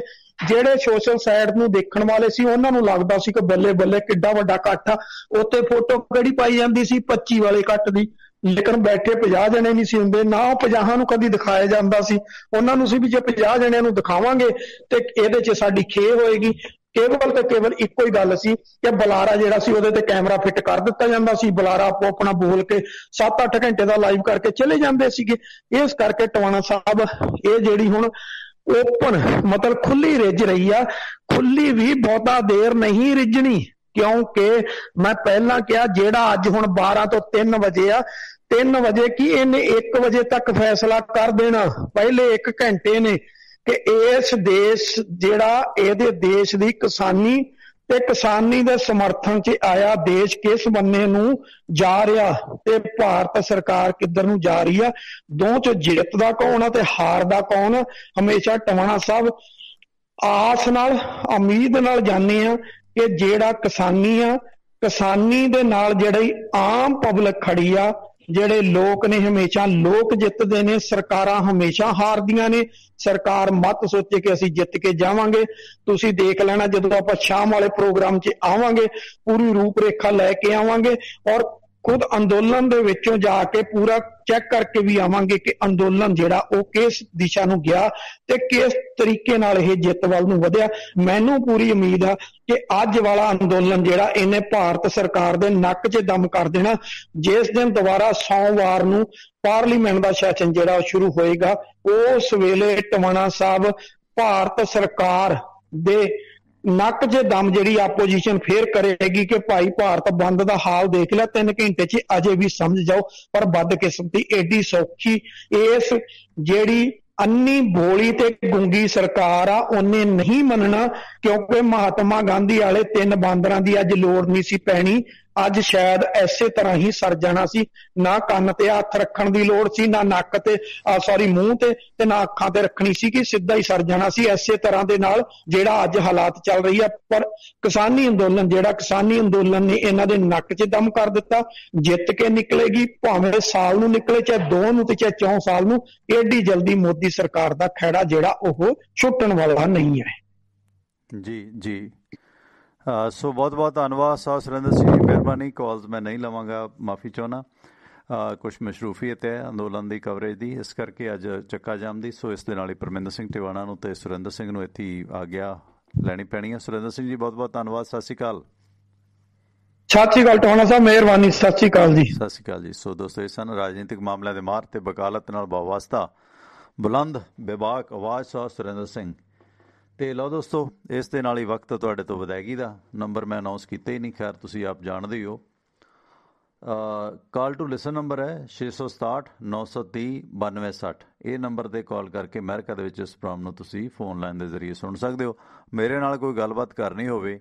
ਜਿਹੜੇ ਸੋਸ਼ਲ ਸਾਈਟ ਨੂੰ ਦੇਖਣ ਵਾਲੇ ਸੀ ਉਹਨਾਂ ਨੂੰ ਲੱਗਦਾ ਸੀ ਕਿ ਬੱਲੇ ਬੱਲੇ ਕਿੱਡਾ ਵੱਡਾ ਇਕੱਠ ਆ। ਉੱਤੇ ਫੋਟੋ ਕਿਹੜੀ ਪਾਈ ਜਾਂਦੀ ਸੀ 25 ਵਾਲੇ ਇਕੱਠ ਦੀ, ਲੇਕਿਨ ਬੈਠੇ 50 ਜਣੇ ਨਹੀਂ ਸੀ ਹੁੰਦੇ, ਨਾ ਉਹ 50 ਨੂੰ ਕਦੀ ਦਿਖਾਇਆ ਜਾਂਦਾ ਸੀ। ਉਹਨਾਂ ਨੂੰ ਸੀ ਵੀ ਜੇ 50 ਜਣਿਆਂ ਨੂੰ ਦਿਖਾਵਾਂਗੇ ਤੇ ਇਹਦੇ 'ਚ ਸਾਡੀ ਖੇ ਹੋਏਗੀ। ਕੇਵਲ ਤੇ ਕੇਵਲ ਇੱਕੋ ਹੀ ਗੱਲ ਸੀ ਕਿ ਬੁਲਾਰਾ ਜਿਹੜਾ ਸੀ ਉਹਦੇ ਤੇ ਕੈਮਰਾ ਫਿੱਟ ਕਰ ਦਿੱਤਾ ਜਾਂਦਾ ਸੀ, ਬੁਲਾਰਾ ਆਪੋ ਆਪਣਾ ਬੋਲ ਕੇ 7-8 ਘੰਟੇ ਦਾ ਲਾਈਵ ਕਰਕੇ ਚਲੇ ਜਾਂਦੇ ਸੀਗੇ। ਇਸ ਕਰਕੇ ਟਵਾਣਾ ਸਾਹਿਬ ਇਹ ਜਿਹੜੀ ਹੁਣ ਓਪਨ ਮਤਲਬ ਖੁੱਲੀ ਰਿੱਝ ਰਹੀ ਆ, ਖੁੱਲੀ ਵੀ ਬਹੁਤਾ ਦੇਰ ਨਹੀਂ ਰਿੱਝਣੀ, ਕਿਉਂਕਿ ਮੈਂ ਪਹਿਲਾਂ ਕਿਹਾ ਜਿਹੜਾ ਅੱਜ ਹੁਣ 12 ਤੋਂ 3 ਵਜੇ ਆ, 3 ਵਜੇ ਕੀ ਇਹਨੇ 1 ਵਜੇ ਤੱਕ ਫੈਸਲਾ ਕਰ ਦੇਣਾ। ਪਹਿਲੇ 1 ਘੰਟੇ ਨੇ ਕਿ ਇਸ ਦੇਸ਼ ਜਿਹੜਾ ਇਹਦੇ ਦੇਸ਼ ਦੀ ਕਿਸਾਨੀ ਤੇ ਕਿਸਾਨੀ ਦੇ ਸਮਰਥਨ 'ਚ ਆਇਆ ਦੇਸ਼ ਕਿਸ ਬੰਨੇ ਨੂੰ ਜਾ ਰਿਹਾ ਤੇ ਭਾਰਤ ਸਰਕਾਰ ਕਿੱਧਰ ਨੂੰ ਜਾ ਰਹੀ ਆ, ਦੋ 'ਚ ਜਿੱਤ ਦਾ ਕੌਣ ਆ ਤੇ ਹਾਰ ਦਾ ਕੌਣ ਆ। ਹਮੇਸ਼ਾ ਟਵਾਣਾ ਸਾਹਿਬ ਆਸ ਨਾਲ ਉਮੀਦ ਨਾਲ ਜਾਂਦੇ ਆ ਕਿ ਜਿਹੜਾ ਕਿਸਾਨੀ ਆ, ਕਿਸਾਨੀ ਦੇ ਨਾਲ ਜਿਹੜੀ ਆਮ ਪਬਲਿਕ ਖੜੀ ਆ, ਜਿਹੜੇ ਲੋਕ ਨੇ ਹਮੇਸ਼ਾ ਲੋਕ ਜਿੱਤਦੇ ਨੇ, ਸਰਕਾਰਾਂ ਹਮੇਸ਼ਾ ਹਾਰਦੀਆਂ ਨੇ। ਸਰਕਾਰ ਮਤ ਸੋਚੇ ਕਿ ਅਸੀਂ ਜਿੱਤ ਕੇ ਜਾਵਾਂਗੇ। ਤੁਸੀਂ ਦੇਖ ਲੈਣਾ ਜਦੋਂ ਆਪਾਂ ਸ਼ਾਮ ਵਾਲੇ ਪ੍ਰੋਗਰਾਮ 'ਚ ਆਵਾਂਗੇ, ਪੂਰੀ ਰੂਪਰੇਖਾ ਲੈ ਕੇ ਆਵਾਂਗੇ ਔਰ ਖੁਦ ਅੰਦੋਲਨ ਦੇ ਵਿੱਚੋਂ ਜਾ ਕੇ ਪੂਰਾ ਚੈੱਕ ਕਰਕੇ ਵੀ ਆਵਾਂਗੇ ਕਿ ਅੰਦੋਲਨ ਜਿਹੜਾ ਉਹ ਕਿਸ ਦਿਸ਼ਾ ਨੂੰ ਗਿਆ ਤੇ ਕਿਸ ਤਰੀਕੇ ਨਾਲ ਇਹ ਜਿੱਤ ਵੱਲ ਨੂੰ ਵਧਿਆ। ਮੈਨੂੰ ਪੂਰੀ ਉਮੀਦ ਆ ਕਿ ਅੱਜ ਵਾਲਾ ਅੰਦੋਲਨ ਜਿਹੜਾ ਇਹਨੇ ਭਾਰਤ ਸਰਕਾਰ ਦੇ ਨੱਕ 'ਚ ਦਮ ਕਰ ਦੇਣਾ। ਜਿਸ ਦਿਨ ਦੁਬਾਰਾ ਸੋਮਵਾਰ ਨੂੰ ਪਾਰਲੀਮੈਂਟ ਦਾ ਸੈਸ਼ਨ ਜਿਹੜਾ ਉਹ ਸ਼ੁਰੂ ਹੋਏਗਾ, ਉਸ ਵੇਲੇ ਟਵਾਣਾ ਸਾਹਿਬ ਭਾਰਤ ਸਰਕਾਰ ਦੇ ਨੱਕ 'ਚ ਦਮ ਜਿਹੜੀ ਆਪੋਜੀਸ਼ਨ ਫੇਰ ਕਰੇਗੀ ਕਿ ਭਾਈ ਭਾਰਤ ਬੰਦ ਦਾ ਹਾਲ ਦੇਖ ਲਿਆ 3 ਘੰਟੇ 'ਚ, ਅਜੇ ਵੀ ਸਮਝ ਜਾਓ। ਪਰ ਬਦਕਿਸਮਤੀ ਏਡੀ ਸੌਖੀ ਇਸ ਜਿਹੜੀ ਅੰਨੀ ਬੋਲੀ ਤੇ ਗੁੰਗੀ ਸਰਕਾਰ ਆ ਉਹਨੇ ਨਹੀਂ ਮੰਨਣਾ, ਕਿਉਂਕਿ ਮਹਾਤਮਾ ਗਾਂਧੀ ਵਾਲੇ 3 ਬਾਂਦਰਾਂ ਦੀ ਅੱਜ ਲੋੜ ਨਹੀਂ ਸੀ ਪੈਣੀ। ਅੱਜ ਸ਼ਾਇਦ ਐਸੇ ਤਰ੍ਹਾਂ ਹੀ ਸਰ ਜਾਣਾ ਸੀ। ਨਾ ਕੰਨ ਤੇ ਹੱਥ ਰੱਖਣ ਦੀ ਲੋੜ ਸੀ, ਨਾ ਨੱਕ ਤੇ ਮੂੰਹ ਤੇ ਨਾ ਅੱਖਾਂ ਤੇ ਰੱਖਣੀ ਸੀ, ਕਿ ਸਿੱਧਾ ਹੀ ਸਰ ਜਾਣਾ ਸੀ ਐਸੇ ਤਰ੍ਹਾਂ ਦੇ ਨਾਲ ਜਿਹੜਾ ਅੱਜ ਹਾਲਾਤ ਚੱਲ ਰਹੀ ਆ। ਪਰ ਕਿਸਾਨੀ ਅੰਦੋਲਨ ਨੇ ਇਹਨਾਂ ਦੇ ਨੱਕ 'ਚ ਦਮ ਕਰ ਦਿੱਤਾ। ਜਿੱਤ ਕੇ ਨਿਕਲੇਗੀ, ਭਾਵੇਂ ਸਾਲ ਨੂੰ ਨਿਕਲੇ, ਚਾਹੇ 2 ਨੂੰ ਤੇ ਚਾਹੇ 4 ਸਾਲ ਨੂੰ। ਏਡੀ ਜਲਦੀ ਮੋਦੀ ਸਰਕਾਰ ਦਾ ਖਹਿੜਾ ਜਿਹੜਾ ਉਹ ਛੁੱਟਣ ਵਾਲਾ ਨਹੀਂ ਹੈ। ਜੀ ਸੋ ਬਹੁਤ ਬਹੁਤ ਧੰਨਵਾਦ ਸਾਹਿਬ ਸੁਰਿੰਦਰ ਸਿੰਘ ਜੀ, ਮਿਹਰਬਾਨੀ। ਕਾਲਸ ਮੈਂ ਨਹੀਂ ਲਵਾਂਗਾ, ਮਾਫੀ ਚਾਹੁੰਦਾ, ਕੁਛ ਮਸ਼ਰੂਫੀਅਤ ਹੈ ਅੰਦੋਲਨ ਦੀ ਕਵਰੇਜ ਦੀ, ਇਸ ਕਰਕੇ ਅੱਜ ਚੱਕਾ ਜਾਮ ਦੀ। ਸੋ ਇਸ ਦੇ ਨਾਲ ਹੀ ਪਰਮਿੰਦਰ ਸਿੰਘ ਟਿਵਾਣਾ ਨੂੰ ਤੇ ਸੁਰਿੰਦਰ ਸਿੰਘ ਨੂੰ ਇੱਥੇ ਆ ਗਿਆ ਲੈਣੀ ਪੈਣੀ ਹੈ। ਸੁਰਿੰਦਰ ਸਿੰਘ ਜੀ ਬਹੁਤ ਬਹੁਤ ਧੰਨਵਾਦ, ਸਤਿ ਸ਼੍ਰੀ ਅਕਾਲ। ਸਤਿ ਸ਼੍ਰੀ ਅਕਾਲ ਟਵਾਣਾ ਸਾਹਿਬ, ਮਿਹਰਬਾਨੀ, ਸਤਿ ਸ਼੍ਰੀ ਅਕਾਲ ਜੀ। ਸਤਿ ਸ਼੍ਰੀ ਅਕਾਲ ਜੀ। ਸੋ ਦੋਸਤੋ, ਇਹ ਸਨ ਰਾਜਨੀਤਿਕ ਮਾਮਲਿਆਂ ਦੇ ਮਾਹਰ ਤੇ ਵਕਾਲਤ ਨਾਲ ਵਾਬਸਤਾ ਬੁਲੰਦ ਬੇਬਾਕ ਆਵਾਜ਼ ਸਾਹਿਬ ਸੁਰਿੰਦਰ ਸਿੰਘ। ਤੇ ਲਓ ਦੋਸਤੋ, ਇਸ ਦੇ ਨਾਲ ਹੀ ਵਕਤ ਤੁਹਾਡੇ ਤੋਂ ਵਿਦਾਇਗੀ ਦਾ। ਨੰਬਰ ਮੈਂ ਅਨਾਊਂਸ ਕੀਤਾ ਹੀ ਨਹੀਂ, ਖੈਰ ਤੁਸੀਂ ਆਪ ਜਾਣਦੇ ਹੀ ਹੋ। ਕਾਲ ਟੂ ਲਿਸਨ ਨੰਬਰ ਹੈ 667 930 9260। ਇਹ ਨੰਬਰ 'ਤੇ ਕਾਲ ਕਰਕੇ ਅਮਰੀਕਾ ਦੇ ਵਿੱਚ ਇਸ ਪ੍ਰੋਗਰਾਮ ਨੂੰ ਤੁਸੀਂ ਫੋਨ ਲਾਈਨ ਦੇ ਜ਼ਰੀਏ ਸੁਣ ਸਕਦੇ ਹੋ। ਮੇਰੇ ਨਾਲ ਕੋਈ ਗੱਲਬਾਤ ਕਰਨੀ ਹੋਵੇ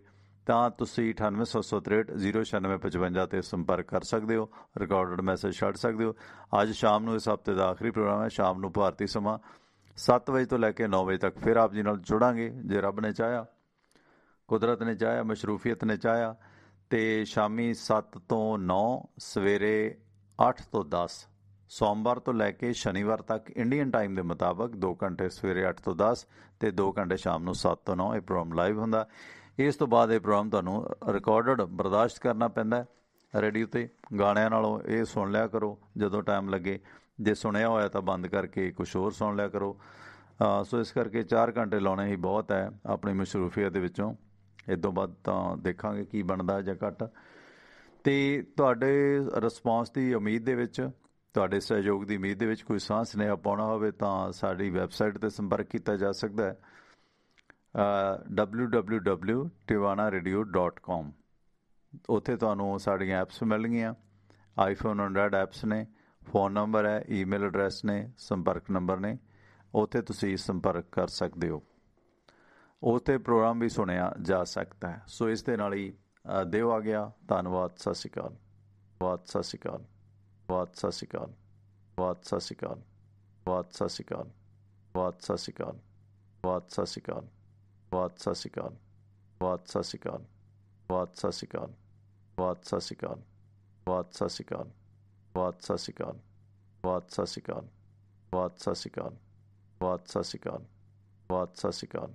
ਤਾਂ ਤੁਸੀਂ 98 763 09655 'ਤੇ ਸੰਪਰਕ ਕਰ ਸਕਦੇ ਹੋ, ਰਿਕਾਰਡਡ ਮੈਸੇਜ ਛੱਡ ਸਕਦੇ ਹੋ। ਅੱਜ ਸ਼ਾਮ ਨੂੰ ਇਸ ਹਫ਼ਤੇ ਦਾ ਆਖਰੀ ਪ੍ਰੋਗਰਾਮ ਹੈ, ਸ਼ਾਮ ਨੂੰ ਭਾਰਤੀ ਸਮਾਂ 7 ਵਜੇ ਤੋਂ ਲੈ ਕੇ 9 ਵਜੇ ਤੱਕ ਫਿਰ ਆਪ ਜੀ ਨਾਲ ਜੁੜਾਂਗੇ, ਜੇ ਰੱਬ ਨੇ ਚਾਹਿਆ, ਕੁਦਰਤ ਨੇ ਚਾਹਿਆ, ਮਸ਼ਰੂਫੀਅਤ ਨੇ ਚਾਹਿਆ। ਅਤੇ ਸ਼ਾਮੀ 7 ਤੋਂ 9, ਸਵੇਰੇ 8 ਤੋਂ 10 ਸੋਮਵਾਰ ਤੋਂ ਲੈ ਕੇ ਸ਼ਨੀਵਾਰ ਤੱਕ ਇੰਡੀਅਨ ਟਾਈਮ ਦੇ ਮੁਤਾਬਕ 2 ਘੰਟੇ ਸਵੇਰੇ 8 ਤੋਂ 10 ਤੇ 2 ਘੰਟੇ ਸ਼ਾਮ ਨੂੰ 7 ਤੋਂ 9 ਇਹ ਪ੍ਰੋਗਰਾਮ ਲਾਈਵ ਹੁੰਦਾ। ਇਸ ਤੋਂ ਬਾਅਦ ਇਹ ਪ੍ਰੋਗਰਾਮ ਤੁਹਾਨੂੰ ਰਿਕਾਰਡਡ ਬਰਦਾਸ਼ਤ ਕਰਨਾ ਪੈਂਦਾ ਰੇਡੀਓ ਤੇ। ਗਾਣਿਆਂ ਨਾਲੋਂ ਇਹ ਸੁਣ ਲਿਆ ਕਰੋ ਜਦੋਂ ਟਾਈਮ ਲੱਗੇ, ਜੇ ਸੁਣਿਆ ਹੋਇਆ ਤਾਂ ਬੰਦ ਕਰਕੇ ਕੁਛ ਹੋਰ ਸੁਣ ਲਿਆ ਕਰੋ। ਸੋ ਇਸ ਕਰਕੇ 4 ਘੰਟੇ ਲਾਉਣੇ ਹੀ ਬਹੁਤ ਹੈ ਆਪਣੀ ਮਸ਼ਰੂਫੀਅਤ ਦੇ ਵਿੱਚੋਂ। ਇਸ ਤੋਂ ਬਾਅਦ ਤਾਂ ਦੇਖਾਂਗੇ ਕੀ ਬਣਦਾ ਜਾਂ ਘੱਟ। ਅਤੇ ਤੁਹਾਡੇ ਰਿਸਪੌਂਸ ਦੀ ਉਮੀਦ ਦੇ ਵਿੱਚ, ਤੁਹਾਡੇ ਸਹਿਯੋਗ ਦੀ ਉਮੀਦ ਦੇ ਵਿੱਚ ਕੋਈ ਸਾਂਝ ਸੁਨੇਹਾ ਪਾਉਣਾ ਹੋਵੇ ਤਾਂ ਸਾਡੀ ਵੈਬਸਾਈਟ 'ਤੇ ਸੰਪਰਕ ਕੀਤਾ ਜਾ ਸਕਦਾ ਹੈ www.tiwanaradio.com। ਉੱਥੇ ਤੁਹਾਨੂੰ ਸਾਡੀਆਂ ਐਪਸ ਮਿਲਣਗੀਆਂ, ਆਈਫੋਨ ਐਂਡਰਾਇਡ ਐਪਸ ਨੇ, ਫ਼ੋਨ ਨੰਬਰ ਹੈ, ਈਮੇਲ ਐਡਰੈਸ ਨੇ, ਸੰਪਰਕ ਨੰਬਰ ਨੇ, ਉੱਥੇ ਤੁਸੀਂ ਸੰਪਰਕ ਕਰ ਸਕਦੇ ਹੋ। ਉੱਥੇ ਪ੍ਰੋਗਰਾਮ ਵੀ ਸੁਣਿਆ ਜਾ ਸਕਦਾ ਹੈ। ਸੋ ਇਸ ਦੇ ਨਾਲ ਹੀ ਦਿਓ ਆ ਗਿਆ। ਧੰਨਵਾਦ। ਸਤਿ ਸ਼੍ਰੀ ਅਕਾਲ। ਬਹੁਤ ਸਤਿ ਸ਼੍ਰੀ ਅਕਾਲ। ਬਹੁਤ ਸਤਿ ਸ਼੍ਰੀ ਅਕਾਲ। ਬਹੁਤ ਸਤਿ ਸ਼੍ਰੀ ਅਕਾਲ। ਬਹੁਤ ਸਤਿ ਸ਼੍ਰੀ ਅਕਾਲ। ਬਹੁਤ ਸਤਿ ਸ਼੍ਰੀ ਅਕਾਲ। ਬਹੁਤ ਸਤਿ ਸ਼੍ਰੀ ਅਕਾਲ। ਬਹੁਤ ਸਤਿ ਸ਼੍ਰੀ ਅਕਾਲ। ਬਹੁਤ ਸਤਿ ਸ਼੍ਰੀ ਅਕਾਲ। ਬਹੁਤ ਸਤਿ ਸ਼੍ਰੀ ਅਕਾਲ। ਬਹੁਤ ਸਤਿ ਸ਼੍ਰੀ ਅਕਾਲ। ਬਹੁਤ ਸਤਿ ਸ਼੍ਰੀ ਅਕਾਲ। ਬਹੁਤ ਸਤਿ ਸ਼੍ਰੀ ਅਕਾਲ। ਬਹੁਤ ਸਤਿ ਸ਼੍ਰੀ ਅਕਾਲ। ਬਹੁਤ ਸਤਿ ਸ਼੍ਰੀ ਅਕਾਲ। ਬਹੁਤ ਸਤਿ ਸ਼੍ਰੀ ਅਕਾਲ। ਬਹੁਤ ਸਤਿ ਸ਼੍ਰੀ ਅਕਾਲ।